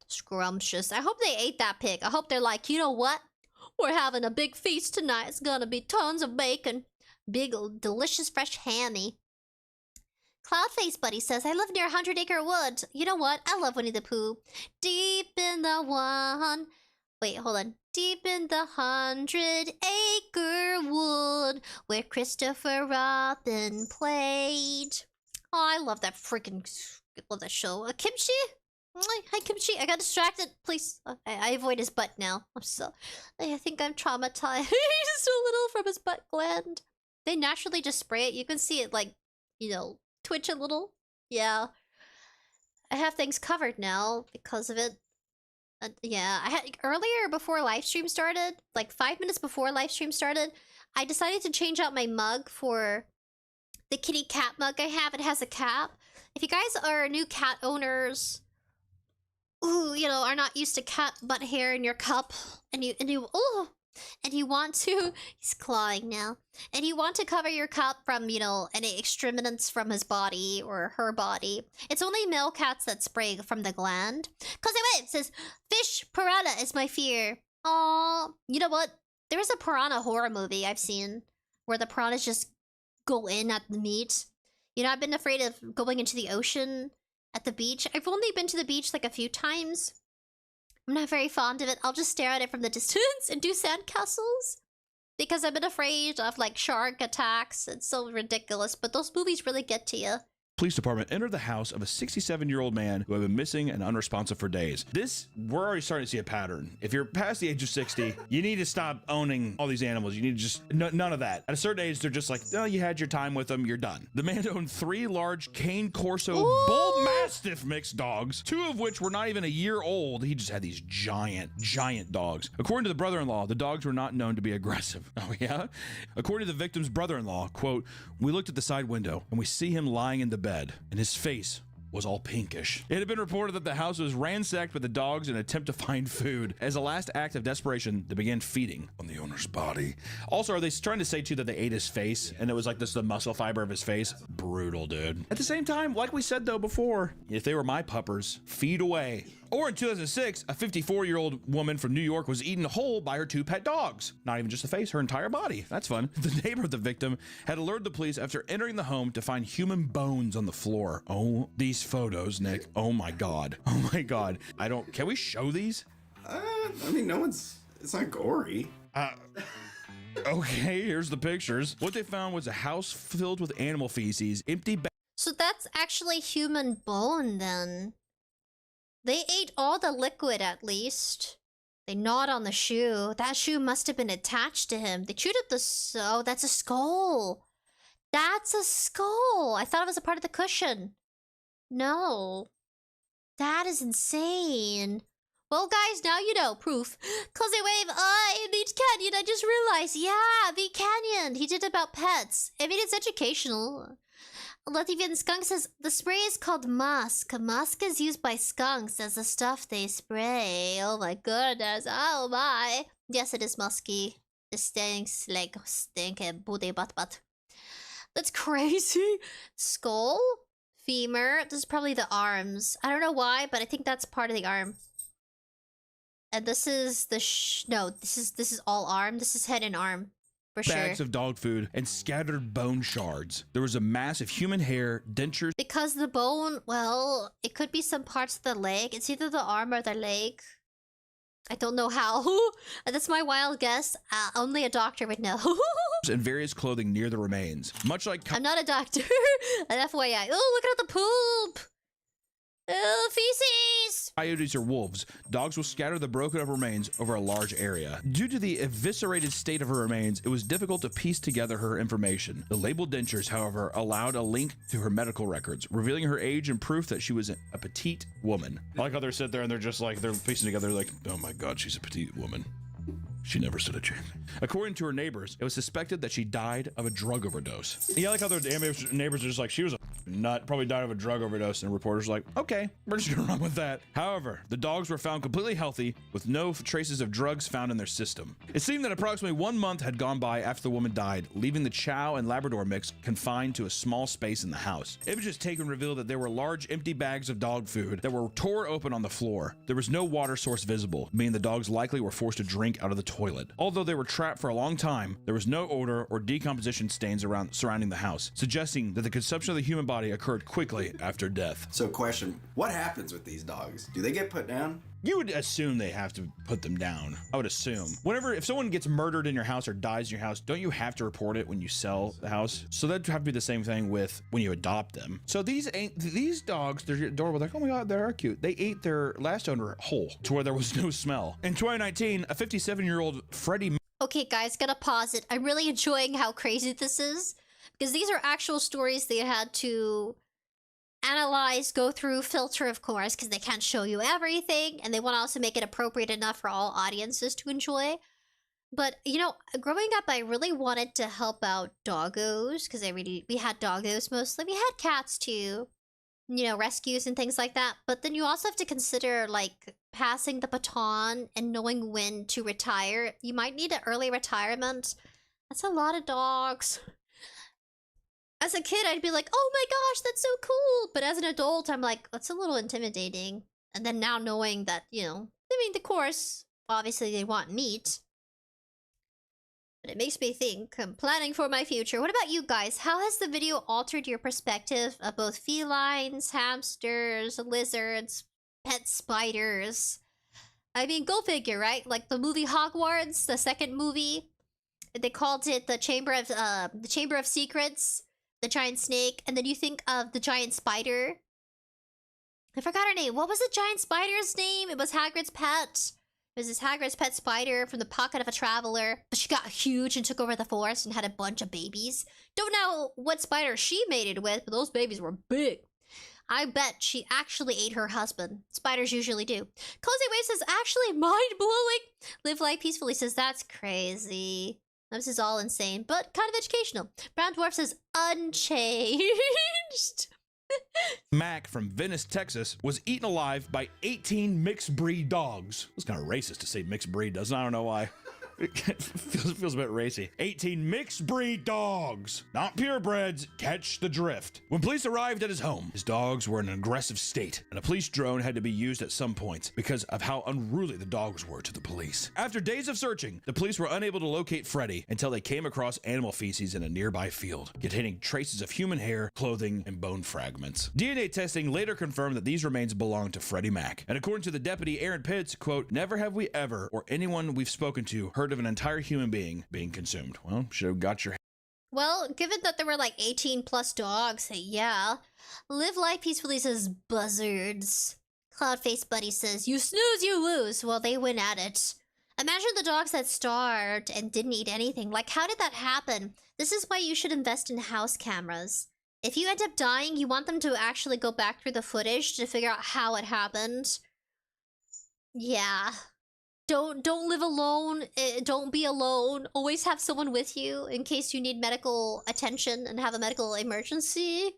Scrumptious. I hope they ate that pig. I hope they're like, you know what? We're having a big feast tonight. It's gonna be tons of bacon. Big, delicious, fresh hammy. Cloudface Buddy says, I live near 100 Acre Wood. You know what? I love Winnie the Pooh. Deep in the one... Wait, hold on. Deep in the 100 Acre Wood, where Christopher Robin played. Oh, I love that freaking... love that show. Kimchi? Hi, Kimchi. I got distracted. Please. I avoid his butt now. I think I'm traumatized a little from his butt gland. They naturally just spray it. You can see it, like, you know, twitch a little. Yeah. I have things covered now because of it. Yeah, I had earlier before live stream started, like 5 minutes before live stream started, I decided to change out my mug for the kitty cat mug I have. It has a cap. If you guys are new cat owners who, you know, are not used to cat butt hair in your cup, and you want to, he's clawing now, and you want to cover your cup from, you know, any extremities from his body or her body. It's only male cats that spray from the gland. 𝒕🂫𝑬𝑖𝑣 says, fish piranha is my fear. Oh, you know what? There is a piranha horror movie I've seen where the piranhas just go in at the meat. You know, I've been afraid of going into the ocean at the beach. I've only been to the beach like a few times. I'm not very fond of it. I'll just stare at it from the distance and do sandcastles. Because I've been afraid of, like, shark attacks. It's so ridiculous, but those movies really get to you. Police department entered the house of a 67-year-old man who had been missing and unresponsive for days. We're already starting to see a pattern. If you're past the age of 60, you need to stop owning all these animals. You need to just, none of that. At a certain age, they're just like, oh, you had your time with them, you're done. The man owned 3 large Cane Corso Bull Mastiff mixed dogs, 2 of which were not even a year old. He just had these giant dogs. According to the brother-in-law, the dogs were not known to be aggressive. Oh, yeah? According to the victim's brother-in-law, quote, we looked at the side window and we see him lying in the bed, and his face was all pinkish. It had been reported that the house was ransacked with the dogs in an attempt to find food. As a last act of desperation, they began feeding on the owner's body. Also, are they trying to say too that they ate his face and it was like this the muscle fiber of his face? Brutal, dude. At the same time, like we said though before, if they were my puppers, feed away. Or in 2006, a 54-year-old woman from New York was eaten whole by her 2 pet dogs. Not even just the face, her entire body. That's fun. The neighbor of the victim had alerted the police after entering the home to find human bones on the floor. Oh, these photos, Nick. Oh my God. Oh my God. Can we show these? I mean, it's not gory. Okay, here's the pictures. What they found was a house filled with animal feces, empty bags. So that's actually human bone then. They ate all the liquid at least. They gnawed on the shoe. That shoe must have been attached to him. They chewed up the... Oh, that's a skull. That's a skull. I thought it was a part of the cushion. No. That is insane. Well, guys, now you know. Proof. 𝒕🂫𝑬𝑖𝑣, Beach Canyon. I just realized. Yeah, Beach Canyon. He did about pets. I mean, it's educational. Latvian Skunk says, the spray is called musk. Musk is used by skunks as the stuff they spray. Oh my goodness. Oh my. Yes, it is musky. It stinks like stinky booty butt. That's crazy. Skull? Femur? This is probably the arms. I don't know why, but I think that's part of the arm. And this is the no, this is all arm. This is head and arm. For bags of dog food and scattered bone shards. There was a mass of human hair, dentures. Because the bone, well, it could be some parts of the leg. It's either the arm or the leg. I don't know how. That's my wild guess. Only a doctor would know. And various clothing near the remains. Much like... I'm not a doctor. An FYI. Oh, look at the poop. Oh, feces. coyotes or wolves, dogs will scatter the broken up remains over a large area. Due to the eviscerated state of her remains, it was difficult to piece together her information. The labeled dentures, however, allowed a link to her medical records, revealing her age and proof that she was a petite woman. I like how they sit there and they're just like, they're piecing together like, oh my God, she's a petite woman. She never stood a chance. According to her neighbors, it was suspected that she died of a drug overdose. Yeah, I like how their neighbors are just like, she was a nut, probably died of a drug overdose, and reporters are like, okay, we're just gonna run with that. However, the dogs were found completely healthy with no traces of drugs found in their system. It seemed that approximately 1 month had gone by after the woman died, leaving the Chow and Labrador mix confined to a small space in the house. Images taken revealed that there were large empty bags of dog food that were torn open on the floor. There was no water source visible, meaning the dogs likely were forced to drink out of the toilet. Although they were trapped for a long time, there was no odor or decomposition stains surrounding the house, suggesting that the consumption of the human body occurred quickly after death. So question, what happens with these dogs? Do they get put down? You would assume they have to put them down. I would assume. If someone gets murdered in your house or dies in your house, don't you have to report it when you sell the house? So that'd have to be the same thing with when you adopt them. So these dogs, they're adorable. Like, oh my God, they are cute. They ate their last owner whole to where there was no smell. In 2019, a 57-year-old Freddie. Okay, guys, gotta pause it. I'm really enjoying how crazy this is because these are actual stories they had to analyze, go through, filter, of course, because they can't show you everything, and they want to also make it appropriate enough for all audiences to enjoy. But, you know, growing up, I really wanted to help out doggos, because we had doggos mostly. We had cats too, you know, rescues and things like that. But then you also have to consider, like, passing the baton and knowing when to retire. You might need an early retirement. That's a lot of dogs. As a kid, I'd be like, oh my gosh, that's so cool. But as an adult, I'm like, that's a little intimidating. And then now knowing that, you know, I mean, of course, obviously they want meat. But it makes me think, I'm planning for my future. What about you guys? How has the video altered your perspective of both felines, hamsters, lizards, pet spiders? I mean, go figure, right? Like the movie Hogwarts, the second movie, they called it the Chamber of Secrets. The giant snake, and then you think of the giant spider. I forgot her name. What was the giant spider's name? It was Hagrid's pet. It was this Hagrid's pet spider from the pocket of a traveler. But she got huge and took over the forest and had a bunch of babies. Don't know what spider she mated with, but those babies were big. I bet she actually ate her husband. Spiders usually do. Cozy Wave says, actually mind-blowing. Live Life Peacefully says, that's crazy. This is all insane, but kind of educational. Brown Dwarf says, unchanged. Mac from Venice, Texas, was eaten alive by 18 mixed breed dogs. It's kind of racist to say mixed breed, doesn't it? I don't know why. It feels a bit racy. 18 mixed breed dogs, not purebreds, catch the drift. When police arrived at his home, his dogs were in an aggressive state, and a police drone had to be used at some point because of how unruly the dogs were to the police. After days of searching, the police were unable to locate Freddy until they came across animal feces in a nearby field, containing traces of human hair, clothing, and bone fragments. DNA testing later confirmed that these remains belonged to Freddie Mac. And according to the deputy Aaron Pitts, quote, never have we ever, or anyone we've spoken to, heard of an entire human being being consumed. Well, should have got your... Well, given that there were like 18 plus dogs, yeah. Live Life Peacefully says buzzards. Cloudface Buddy says, you snooze, you lose. Well, they win at it. Imagine the dogs that starved and didn't eat anything. Like, how did that happen? This is why you should invest in house cameras. If you end up dying, you want them to actually go back through the footage to figure out how it happened. Yeah. Don't live alone. Don't be alone. Always have someone with you in case you need medical attention and have a medical emergency.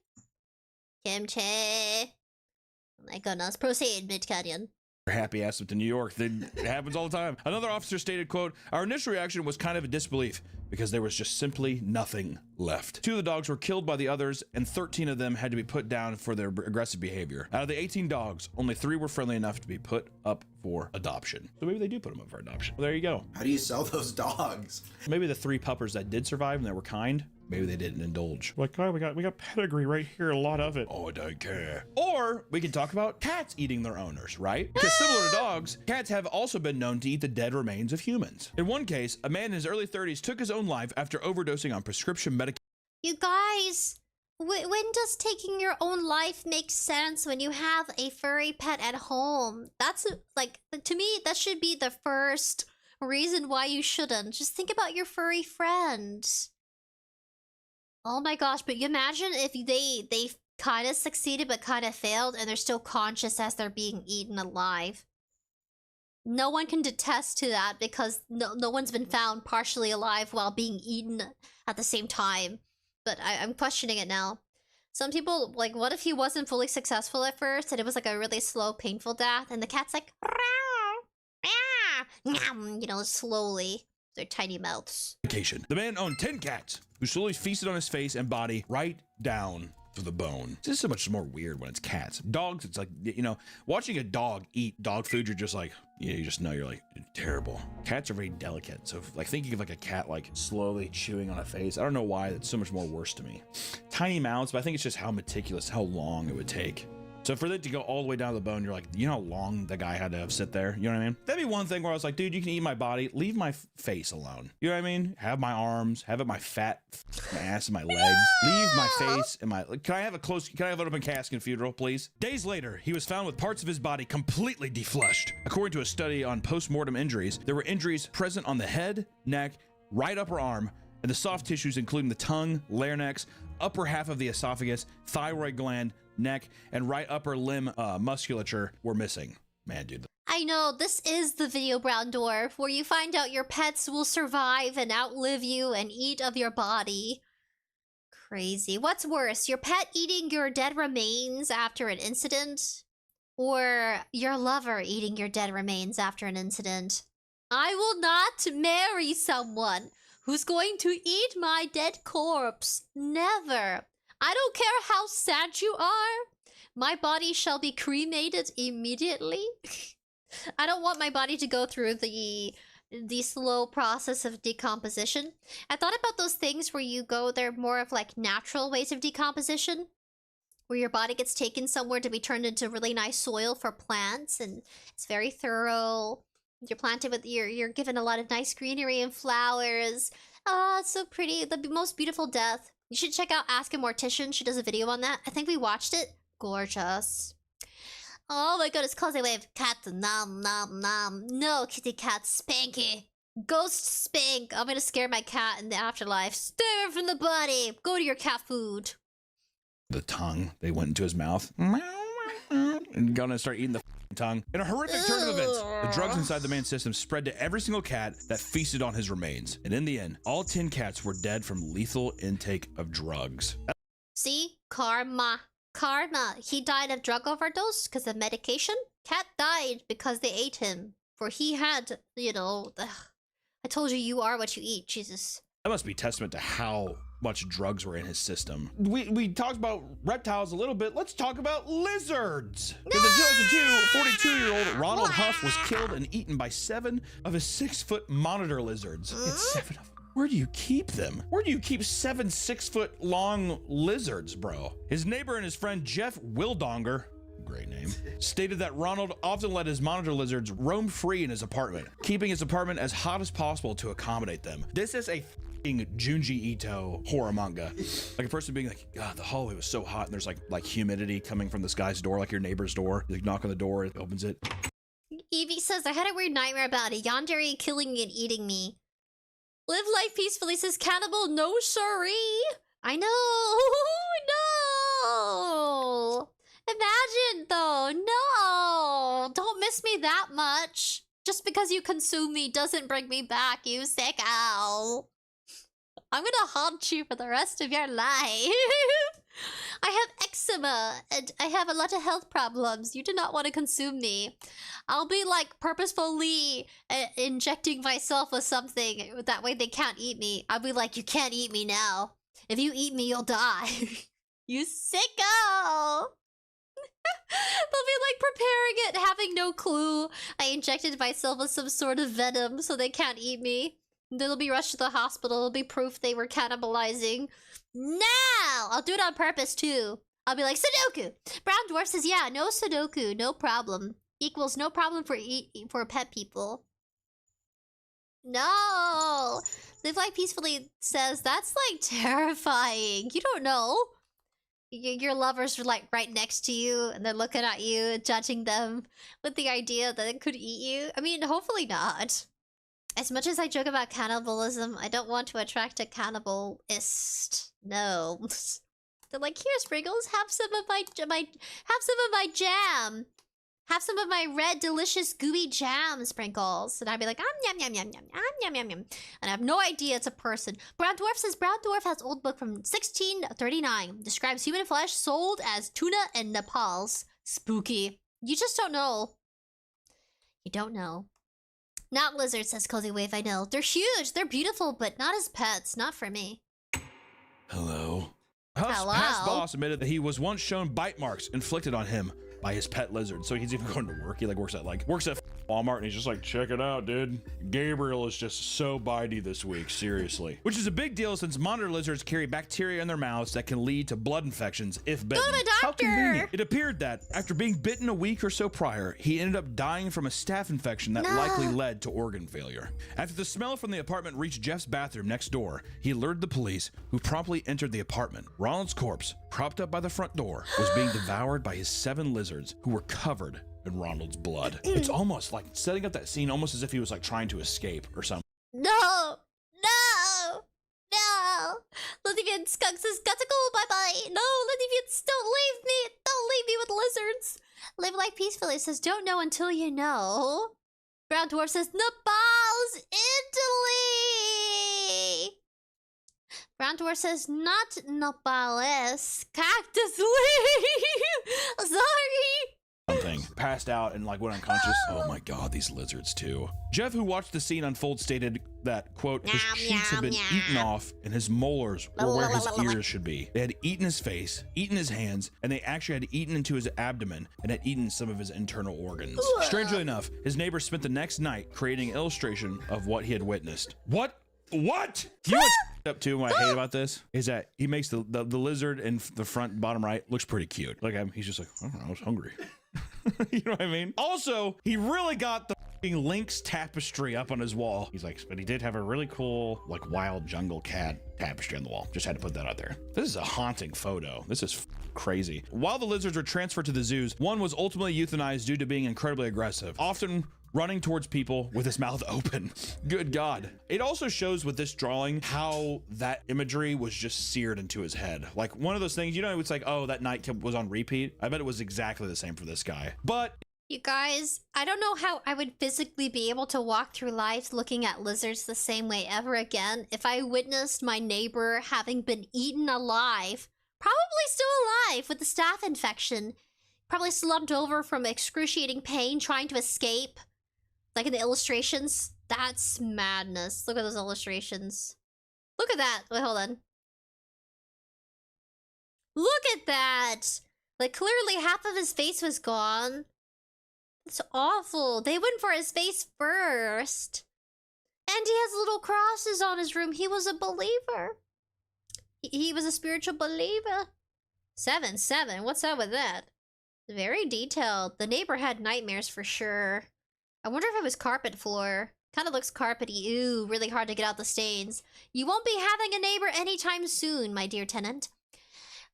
Kimchi. Oh my goodness. Proceed, Mid-Canyon. Happy ass up to New York. It happens all the time. Another officer stated, quote, our initial reaction was kind of a disbelief because there was just simply nothing left. 2 of the dogs were killed by the others, and 13 of them had to be put down for their aggressive behavior. Out of the 18 dogs, only 3 were friendly enough to be put up for adoption. So maybe they do put them up for adoption. Well, there you go. How do you sell those dogs? Maybe the 3 puppers that did survive and that were kind, maybe they didn't indulge. Like, oh, we got pedigree right here, a lot of it. Oh, I don't care. Or we can talk about cats eating their owners, right? Because similar to dogs, cats have also been known to eat the dead remains of humans. In one case, a man in his early 30s took his own life after overdosing on prescription medication. You guys, When does taking your own life make sense when you have a furry pet at home? That's like, to me, that should be the first reason why you shouldn't. Just think about your furry friend. Oh my gosh, but you imagine if they kind of succeeded but kind of failed and they're still conscious as they're being eaten alive. No one can attest to that because no one's been found partially alive while being eaten at the same time. But I'm questioning it now. Some people, like, what if he wasn't fully successful at first and it was like a really slow, painful death and the cat's like, you know, slowly, their tiny mouths. The man owned 10 cats who slowly feasted on his face and body right down to the bone. This is so much more weird when it's cats. Dogs, it's like, you know, watching a dog eat dog food, you're just like, yeah, you just know you're like, terrible. Cats are very delicate. So like thinking of like a cat like slowly chewing on a face, I don't know why that's so much more worse to me. Tiny mouths, but I think it's just how meticulous, how long it would take. So for it to go all the way down to the bone, you're like, you know how long the guy had to have sit there? You know what I mean? That'd be one thing where I was like, dude, you can eat my body, leave my face alone. You know what I mean? Have my arms, have it my fat my ass and my legs, leave my face and my, can I have an open casket funeral, please? Days later, he was found with parts of his body completely defleshed. According to a study on post-mortem injuries, there were injuries present on the head, neck, right upper arm, and the soft tissues including the tongue, larynx, upper half of the esophagus, thyroid gland, neck, and right upper limb musculature were missing. Man, dude. I know, this is the video Brown Dwarf, where you find out your pets will survive and outlive you and eat of your body. Crazy. What's worse, your pet eating your dead remains after an incident? Or your lover eating your dead remains after an incident? I will not marry someone who's going to eat my dead corpse. Never. I don't care how sad you are. My body shall be cremated immediately. I don't want my body to go through the slow process of decomposition. I thought about those things where you go, they're more of like natural ways of decomposition, where your body gets taken somewhere to be turned into really nice soil for plants, and it's very thorough. You're planted with, you're given a lot of nice greenery and flowers. Oh, it's so pretty. The most beautiful death. You should check out Ask a Mortician. She does a video on that. I think we watched it. Gorgeous. Oh my goodness, cause I wave. Cat nom nom nom. No, kitty cat Spanky. Ghost Spank. I'm gonna scare my cat in the afterlife. Stay away from the body. Go to your cat food. The tongue, they went into his mouth. And gonna start eating the tongue. In a horrific turn of events, the drugs inside the man's system spread to every single cat that feasted on his remains. And in the end, all 10 cats were dead from lethal intake of drugs. See? Karma. Karma. He died of drug overdose because of medication. Cat died because they ate him. For he had, you know, I told you, you are what you eat, Jesus. That must be testament to how much drugs were in his system. We talked about reptiles a little bit. Let's talk about lizards. In 2002, 42-year-old Ronald Huff was killed and eaten by 7 of his 6-foot monitor lizards. It's 7 of them. Where do you keep them? Where do you keep 7 6-foot-long lizards, bro? His neighbor and his friend Jeff Wildonger, great name, stated that Ronald often let his monitor lizards roam free in his apartment, keeping his apartment as hot as possible to accommodate them. This is a Junji Ito horror manga. Like a person being like, God, the hallway was so hot, and there's like humidity coming from this guy's door, like your neighbor's door. You like knock on the door, it opens it. Evie says, I had a weird nightmare about a yandere killing me and eating me. Live life peacefully, says Cannibal. No siree. I know. No. Imagine though. No. Don't miss me that much. Just because you consume me doesn't bring me back, you sick owl. I'm gonna haunt you for the rest of your life. I have eczema and I have a lot of health problems. You do not want to consume me. I'll be like purposefully injecting myself with something. That way they can't eat me. I'll be like, you can't eat me now. If you eat me, you'll die. You sicko. They'll be like preparing it, having no clue. I injected myself with some sort of venom so they can't eat me. They'll be rushed to the hospital. It'll be proof they were cannibalizing. No! I'll do it on purpose too. I'll be like, Sudoku! Brown Dwarf says, yeah, no Sudoku, no problem. Equals no problem for pet people. No! Live Life Peacefully says, that's like terrifying. You don't know. your lovers are like right next to you and they're looking at you and judging them with the idea that it could eat you. I mean, hopefully not. As much as I joke about cannibalism, I don't want to attract a cannibalist. No. They're like, here, Sprinkles, have some of my jam. Have some of my red, delicious, gooey jam, Sprinkles. And I'd be like, yum, yum, yum, yum, yum, yum, yum, yum. And I have no idea it's a person. Brown Dwarf says, Brown Dwarf has old book from 1639. Describes human flesh sold as tuna and Nepal's. Spooky. You just don't know. You don't know. Not lizards, says Cozy Wave, I know. They're huge, they're beautiful, but not as pets. Not for me. Hello. Hello. Past boss admitted that he was once shown bite marks inflicted on him by his pet lizard. So he's even going to work. He like works at Walmart and he's just like, check it out, dude. Gabriel is just so bitey this week, seriously. Which is a big deal since monitor lizards carry bacteria in their mouths that can lead to blood infections if bitten. Go to the doctor! How convenient. It appeared that after being bitten a week or so prior, he ended up dying from a staph infection that likely led to organ failure. After the smell from the apartment reached Jeff's bathroom next door, he alerted the police, who promptly entered the apartment. Ronald's corpse, propped up by the front door, was being devoured by his 7 lizards, who were covered in Ronald's blood. It's almost like setting up that scene almost as if he was like trying to escape or something. No! No! No! Lithivian Skunk says, gotta go, bye-bye. No, Lithivians, don't leave me. Don't leave me with lizards. Live Like Peacefully says, don't know until you know. Brown Dwarf says, Nepal's Italy! Brown Dwarf says, not Nepalese. Cactus leaf! Sorry! Something passed out and like went unconscious. Oh my god, these lizards too. Jeff, who watched the scene unfold, stated that, quote, his cheeks had been eaten off and his molars were where his ears should be. They had eaten his face, eaten his hands, and they actually had eaten into his abdomen and had eaten some of his internal organs. Strangely enough, his neighbor spent the next night creating an illustration of what he had witnessed. What? You know what's up too, what I hate about this is that he makes the lizard in the front bottom right looks pretty cute. Like he's just like, I don't know, I was hungry. You know what I mean? Also, he really got the lynx tapestry up on his wall. He's like, but he did have a really cool like wild jungle cat tapestry on the wall. Just had to put that out there. This is a haunting photo. This is crazy. While the lizards were transferred to the zoos, one was ultimately euthanized due to being incredibly aggressive, often running towards people with his mouth open. Good God. It also shows with this drawing how that imagery was just seared into his head. Like one of those things, you know, it's like, oh, that night was on repeat. I bet it was exactly the same for this guy. But you guys, I don't know how I would physically be able to walk through life looking at lizards the same way ever again if I witnessed my neighbor having been eaten alive, probably still alive with the staph infection, probably slumped over from excruciating pain trying to escape. Like in the illustrations, that's madness. Look at those illustrations. Look at that. Wait, hold on. Look at that. Like clearly half of his face was gone. It's awful. They went for his face first. And he has little crosses on his room. He was a believer. He was a spiritual believer. 7-7. What's up with that? Very detailed. The neighbor had nightmares for sure. I wonder if it was carpet floor. Kind of looks carpety. Ooh, really hard to get out the stains. You won't be having a neighbor anytime soon, my dear tenant.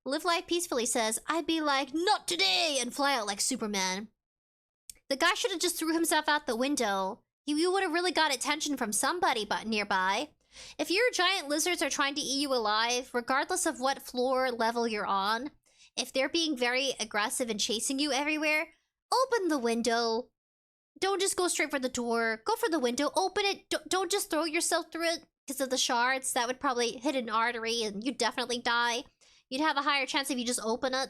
Live Life Peacefully says, I'd be like, not today, and fly out like Superman. The guy should have just threw himself out the window. You would have really got attention from somebody but nearby. If your giant lizards are trying to eat you alive, regardless of what floor level you're on, if they're being very aggressive and chasing you everywhere, open the window. Don't just go straight for the door. Go for the window. Open it. Don't just throw yourself through it because of the shards. That would probably hit an artery and you'd definitely die. You'd have a higher chance if you just open it.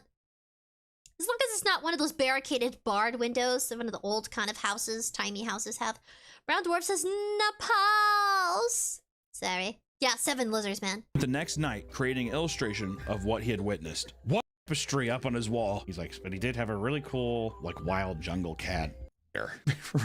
As long as it's not one of those barricaded, barred windows that one of the old kind of houses, tiny houses have. Brown Dwarf says, Nepal's. Sorry. Yeah, 7 lizards, man. The next night, creating an illustration of what he had witnessed. What tapestry up on his wall. He's like, but he did have a really cool, like wild jungle cat.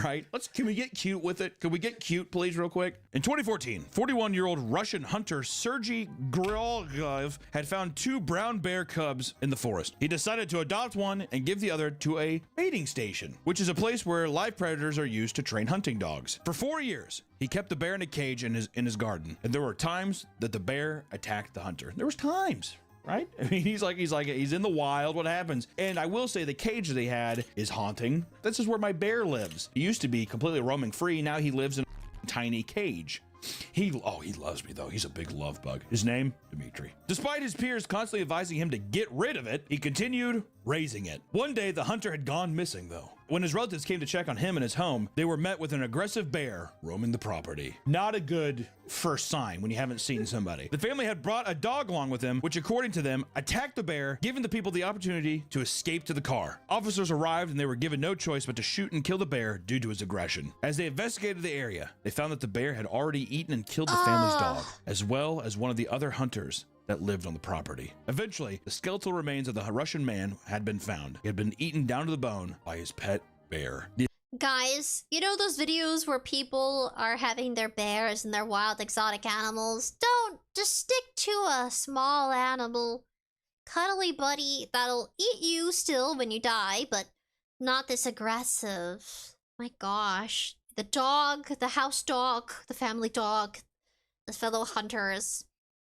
Right? Can we get cute with it? Could we get cute, please, real quick? In 2014, 41-year-old Russian hunter Sergei Grolgov had found 2 brown bear cubs in the forest. He decided to adopt one and give the other to a mating station, which is a place where live predators are used to train hunting dogs. For 4 years, he kept the bear in a cage in his garden, and there were times that the bear attacked the hunter. There was times. right? I mean, he's in the wild. What happens? And I will say the cage that he had is haunting. This is where my bear lives. He used to be completely roaming free. Now he lives in a tiny cage. He loves me though. He's a big love bug. His name, Dimitri. Despite his peers constantly advising him to get rid of it, he continued raising it. One day, the hunter had gone missing though. When his relatives came to check on him and his home, they were met with an aggressive bear roaming the property. Not a good first sign when you haven't seen somebody. The family had brought a dog along with them, which according to them, attacked the bear, giving the people the opportunity to escape to the car. Officers arrived and they were given no choice but to shoot and kill the bear due to his aggression. As they investigated the area, they found that the bear had already eaten and killed the family's dog, as well as one of the other hunters that lived on the property. Eventually, the skeletal remains of the Russian man had been found. He had been eaten down to the bone by his pet bear. Guys, you know those videos where people are having their bears and their wild exotic animals? Don't, just stick to a small animal. Cuddly buddy that'll eat you still when you die, but not this aggressive. My gosh. The dog, the house dog, the family dog, the fellow hunters.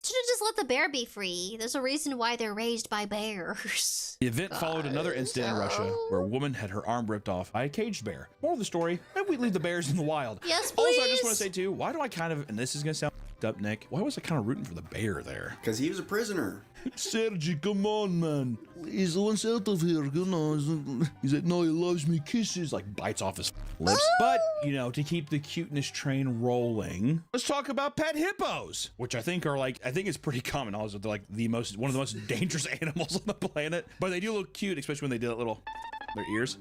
Should have just let the bear be free. There's a reason why they're raised by bears. The event followed another incident in Russia where a woman had her arm ripped off by a caged bear. Moral of the story, maybe we leave the bears in the wild. Yes, please. Also, I just want to say too, why do I kind of, and this is going to sound up, Nick, why was I kind of rooting for the bear there? Because he was a prisoner. Sergi, come on, man. He's wants out of here, you know. He's like, no, he loves me, kisses. Like, bites off his lips. But, you know, to keep the cuteness train rolling, let's talk about pet hippos, which I think are like, I think it's pretty common. Also, they're like one of the most dangerous animals on the planet. But they do look cute, especially when they do that little, their ears.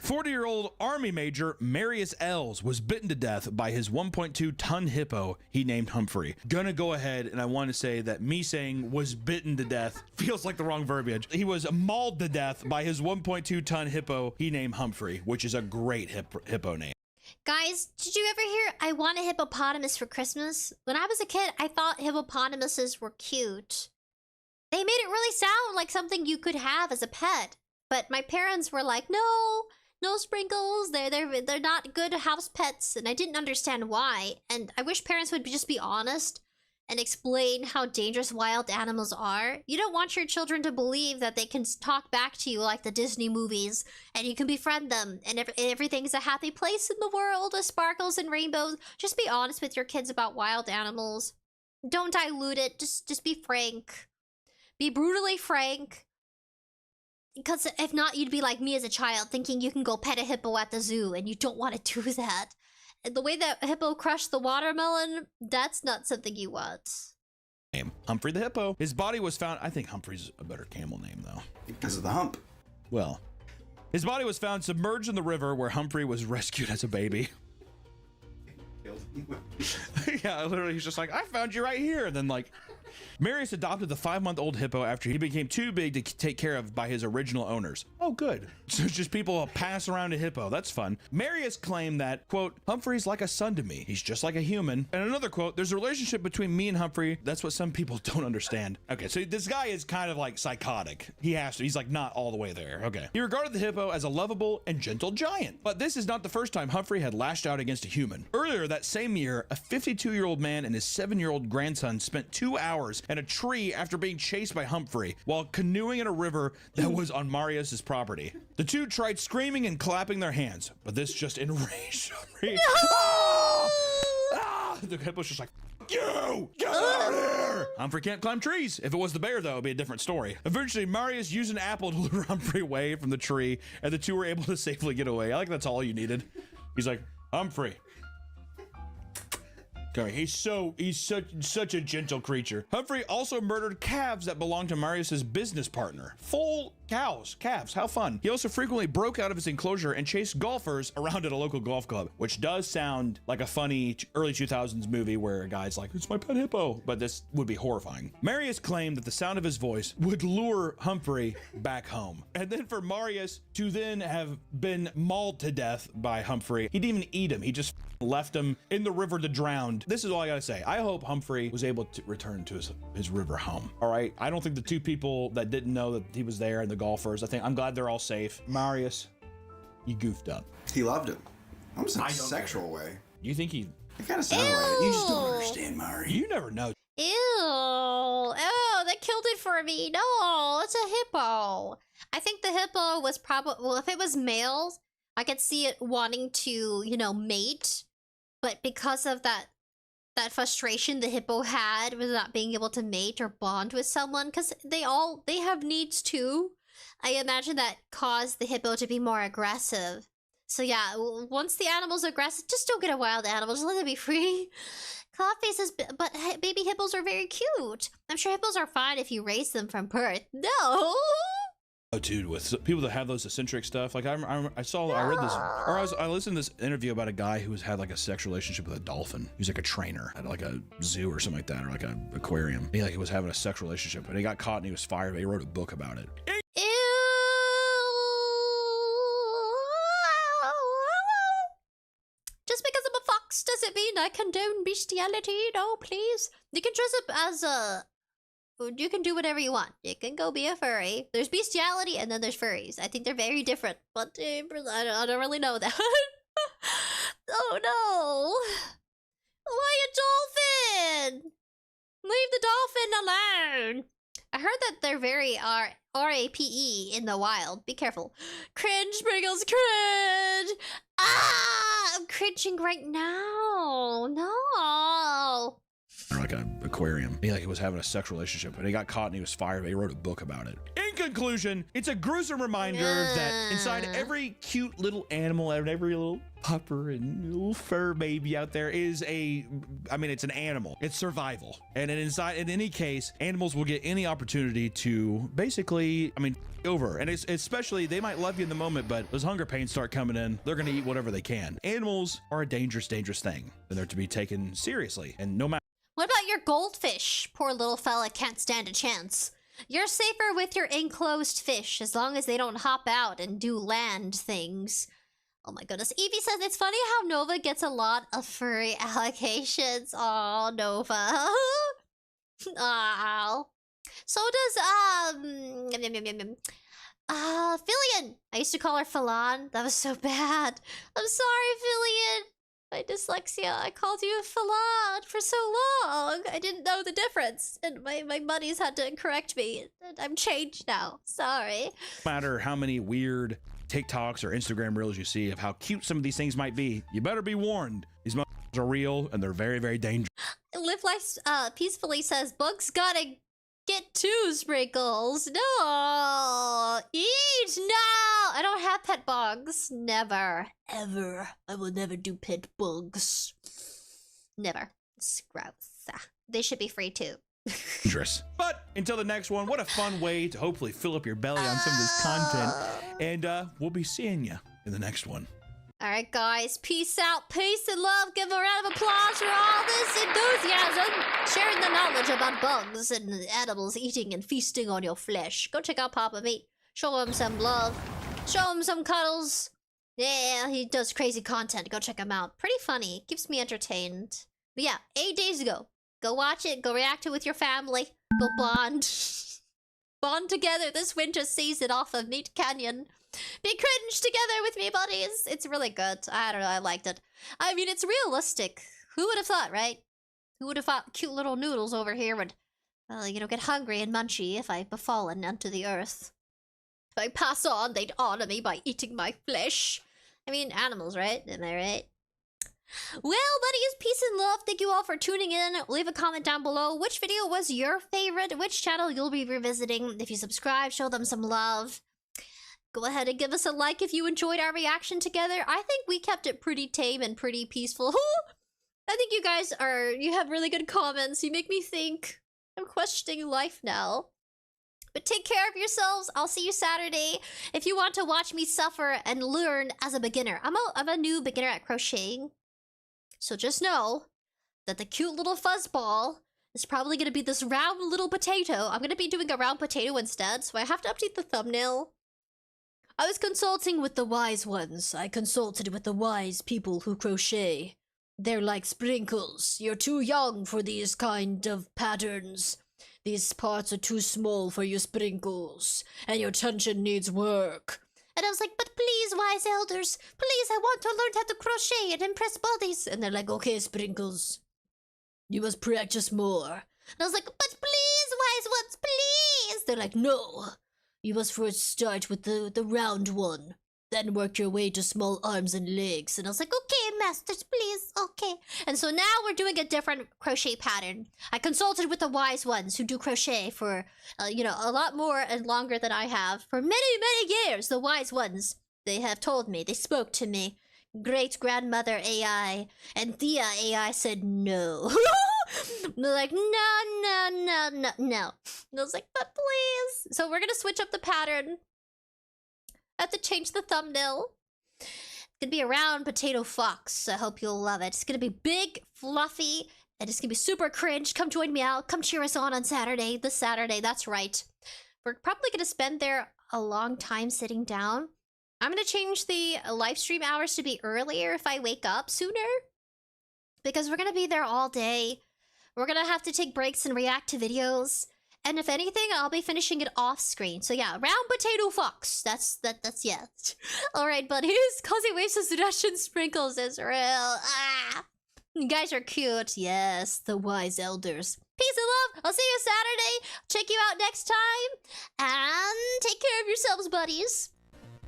40-year-old Army Major Marius Els was bitten to death by his 1.2-ton hippo he named Humphrey. Gonna go ahead and I want to say that me saying was bitten to death feels like the wrong verbiage. He was mauled to death by his 1.2-ton hippo he named Humphrey, which is a great hippo name. Guys, did you ever hear I want a hippopotamus for Christmas? When I was a kid, I thought hippopotamuses were cute. They made it really sound like something you could have as a pet. But my parents were like, no sprinkles. They're not good house pets, and I didn't understand why. And I wish parents would just be honest and explain how dangerous wild animals are. You don't want your children to believe that they can talk back to you like the Disney movies, and you can befriend them, and everything's a happy place in the world with sparkles and rainbows. Just be honest with your kids about wild animals. Don't dilute it. Just be frank. Be brutally frank. Because if not, you'd be like me as a child, thinking you can go pet a hippo at the zoo, and you don't want to do that. And the way that hippo crushed the watermelon, that's not something you want. Humphrey the hippo. His body was found, I think Humphrey's a better camel name though. Because of the hump. Well, his body was found submerged in the river where Humphrey was rescued as a baby. Yeah, literally he's just like, I found you right here. And then like, Marius adopted the 5-month-old hippo after he became too big to take care of by his original owners. Oh, good. So it's just people pass around a hippo. That's fun. Marius claimed that, quote, Humphrey's like a son to me. He's just like a human. And another quote, there's a relationship between me and Humphrey. That's what some people don't understand. Okay, so this guy is kind of like psychotic. He has to. He's like not all the way there. Okay. He regarded the hippo as a lovable and gentle giant. But this is not the first time Humphrey had lashed out against a human. Earlier that same year, a 52-year-old man and his 7-year-old grandson spent 2 hours in a tree after being chased by Humphrey while canoeing in a river that was on Marius's property. The two tried screaming and clapping their hands, but this just enraged Humphrey. No! Ah! The hippo's just like, you! Get out of here! Humphrey can't climb trees. If it was the bear, though, it'd be a different story. Eventually, Marius used an apple to lure Humphrey away from the tree, and the two were able to safely get away. I like that's all you needed. He's like, Humphrey. He's such a gentle creature. Humphrey also murdered calves that belonged to Marius's business partner. Full calves, how fun. He also frequently broke out of his enclosure and chased golfers around at a local golf club, which does sound like a funny early 2000s movie where a guy's like, it's my pet hippo, but this would be horrifying. Marius claimed that the sound of his voice would lure Humphrey back home. And then for Marius to then have been mauled to death by Humphrey, he didn't even eat him. He just left him in the river to drown. This is all I gotta say. I hope Humphrey was able to return to his river home. All right. I don't think the two people that didn't know that he was there and the golfers, I'm glad they're all safe. Marius, you goofed up. He loved him. Almost in a sexual way. You think he... It kind of sounded like it. You just don't understand, Mari. You never know. Ew. Oh, that killed wait for me. No, it's a hippo. I think the hippo was probably... Well, if it was male, I could see it wanting to, you know, mate. But because of that frustration the hippo had with not being able to mate or bond with someone, because they have needs too. I imagine that caused the hippo to be more aggressive. So yeah, once the animal's aggressive, just don't get a wild animal. Just let them be free. Cloudface but baby hippos are very cute. I'm sure hippos are fine if you raise them from birth. No. Oh, dude, with people that have those eccentric stuff, like I read this, or I listened to this interview about a guy who had like a sexual relationship with a dolphin. He was like a trainer at like a zoo or something like that, or like an aquarium. He was having a sexual relationship, and he got caught and he was fired. But he wrote a book about it. Ew. Just because I'm a fox doesn't mean I condone bestiality. No, please. You can dress up as a... You can do whatever you want. You can go be a furry. There's bestiality and then there's furries. I think they're very different, but I don't really know that. Oh no! Why a dolphin? Leave the dolphin alone. I heard that they're very RAPE in the wild. Be careful. Cringe, Sprinkles, cringe! Ah! I'm cringing right now. No. Or like an aquarium. He was having a sexual relationship, and he got caught and he was fired. But he wrote a book about it. In conclusion, it's a gruesome reminder that inside every cute little animal and every little pupper and little fur baby out there is it's an animal. It's survival. And inside, in any case, animals will get any opportunity to basically, over. And it's especially, they might love you in the moment, but those hunger pains start coming in, they're going to eat whatever they can. Animals are a dangerous, dangerous thing, and they're to be taken seriously. And no matter. What about your goldfish? Poor little fella can't stand a chance. You're safer with your enclosed fish as long as they don't hop out and do land things. Oh my goodness. Evie says it's funny how Nova gets a lot of furry allocations. Oh, Nova. Oh. So does Fillion. I used to call her Philan. That was so bad. I'm sorry, Fillion. My dyslexia, I called you Philan for so long. I didn't know the difference. And my buddies had to correct me. I'm changed now. Sorry. No matter how many weird TikToks or Instagram reels you see of how cute some of these things might be, you better be warned. These motherfuckers are real and they're very, very dangerous. Live Life Peacefully says, bugs gotta get 2 Sprinkles. No! Eat! No! I don't have pet bugs. Never. Ever. I will never do pet bugs. Never. It's gross. They should be free too. Dangerous. But until the next one, what a fun way to hopefully fill up your belly on some of this content. And we'll be seeing you in the next one. Alright guys, peace out, peace and love. Give a round of applause for all this enthusiasm. Sharing the knowledge about bugs and animals eating and feasting on your flesh. Go check out Papa Meat. Show him some love. Show him some cuddles. Yeah, he does crazy content. Go check him out. Pretty funny. Keeps me entertained. But yeah, 8 days ago. Go watch it. Go react to it with your family. Go bond. Bond together this winter season off of Meat Canyon. Be cringe together with me, buddies. It's really good. I don't know. I liked it. It's realistic. Who would have thought, right? Who would have thought cute little noodles over here would, get hungry and munchy if I befallen unto the earth? If I pass on, they'd honor me by eating my flesh. Animals, right? Am I right? Well, buddies, peace and love. Thank you all for tuning in. Leave a comment down below. Which video was your favorite? Which channel you'll be revisiting? If you subscribe, show them some love. Go ahead and give us a like if you enjoyed our reaction together. I think we kept it pretty tame and pretty peaceful. I think you guys you have really good comments. You make me think. I'm questioning life now. But take care of yourselves. I'll see you Saturday. If you want to watch me suffer and learn as a beginner. I'm a new beginner at crocheting. So just know that the cute little fuzzball is probably going to be this round little potato. I'm going to be doing a round potato instead, so I have to update the thumbnail. I was consulting with the wise ones. I consulted with the wise people who crochet. They're like Sprinkles. You're too young for these kind of patterns. These parts are too small for you, Sprinkles. And your tension needs work. And I was like, but please, wise elders, please, I want to learn how to crochet and impress bodies. And they're like, okay, Sprinkles, you must practice more. And I was like, but please, wise ones, please. They're like, no. You must first start with the round one. Then work your way to small arms and legs. And I was like, okay, masters, please, okay. And so now we're doing a different crochet pattern. I consulted with the wise ones who do crochet for, you know, a lot more and longer than I have. For many, many years, the wise ones, they have told me, they spoke to me. Great-grandmother AI and Thea AI said no. They're like, no. And I was like, but please. So we're gonna switch up the pattern. I have to change the thumbnail. It's gonna be a round potato fox. I hope you'll love it. It's gonna be big, fluffy, and it's gonna be super cringe. Come join me out. Come cheer us on Saturday. This Saturday, that's right. We're probably gonna spend there a long time sitting down. I'm gonna change the live stream hours to be earlier if I wake up sooner. Because we're gonna be there all day. We're gonna have to take breaks and react to videos. And if anything, I'll be finishing it off screen. So yeah, round potato fox. That's yeah. Alright, buddies. 𝐏𝐿𝑍𝑽𝑗 Russian sprinkles is real. Ah! You guys are cute. Yes, the wise elders. Peace and love. I'll see you Saturday. Check you out next time. And take care of yourselves, buddies.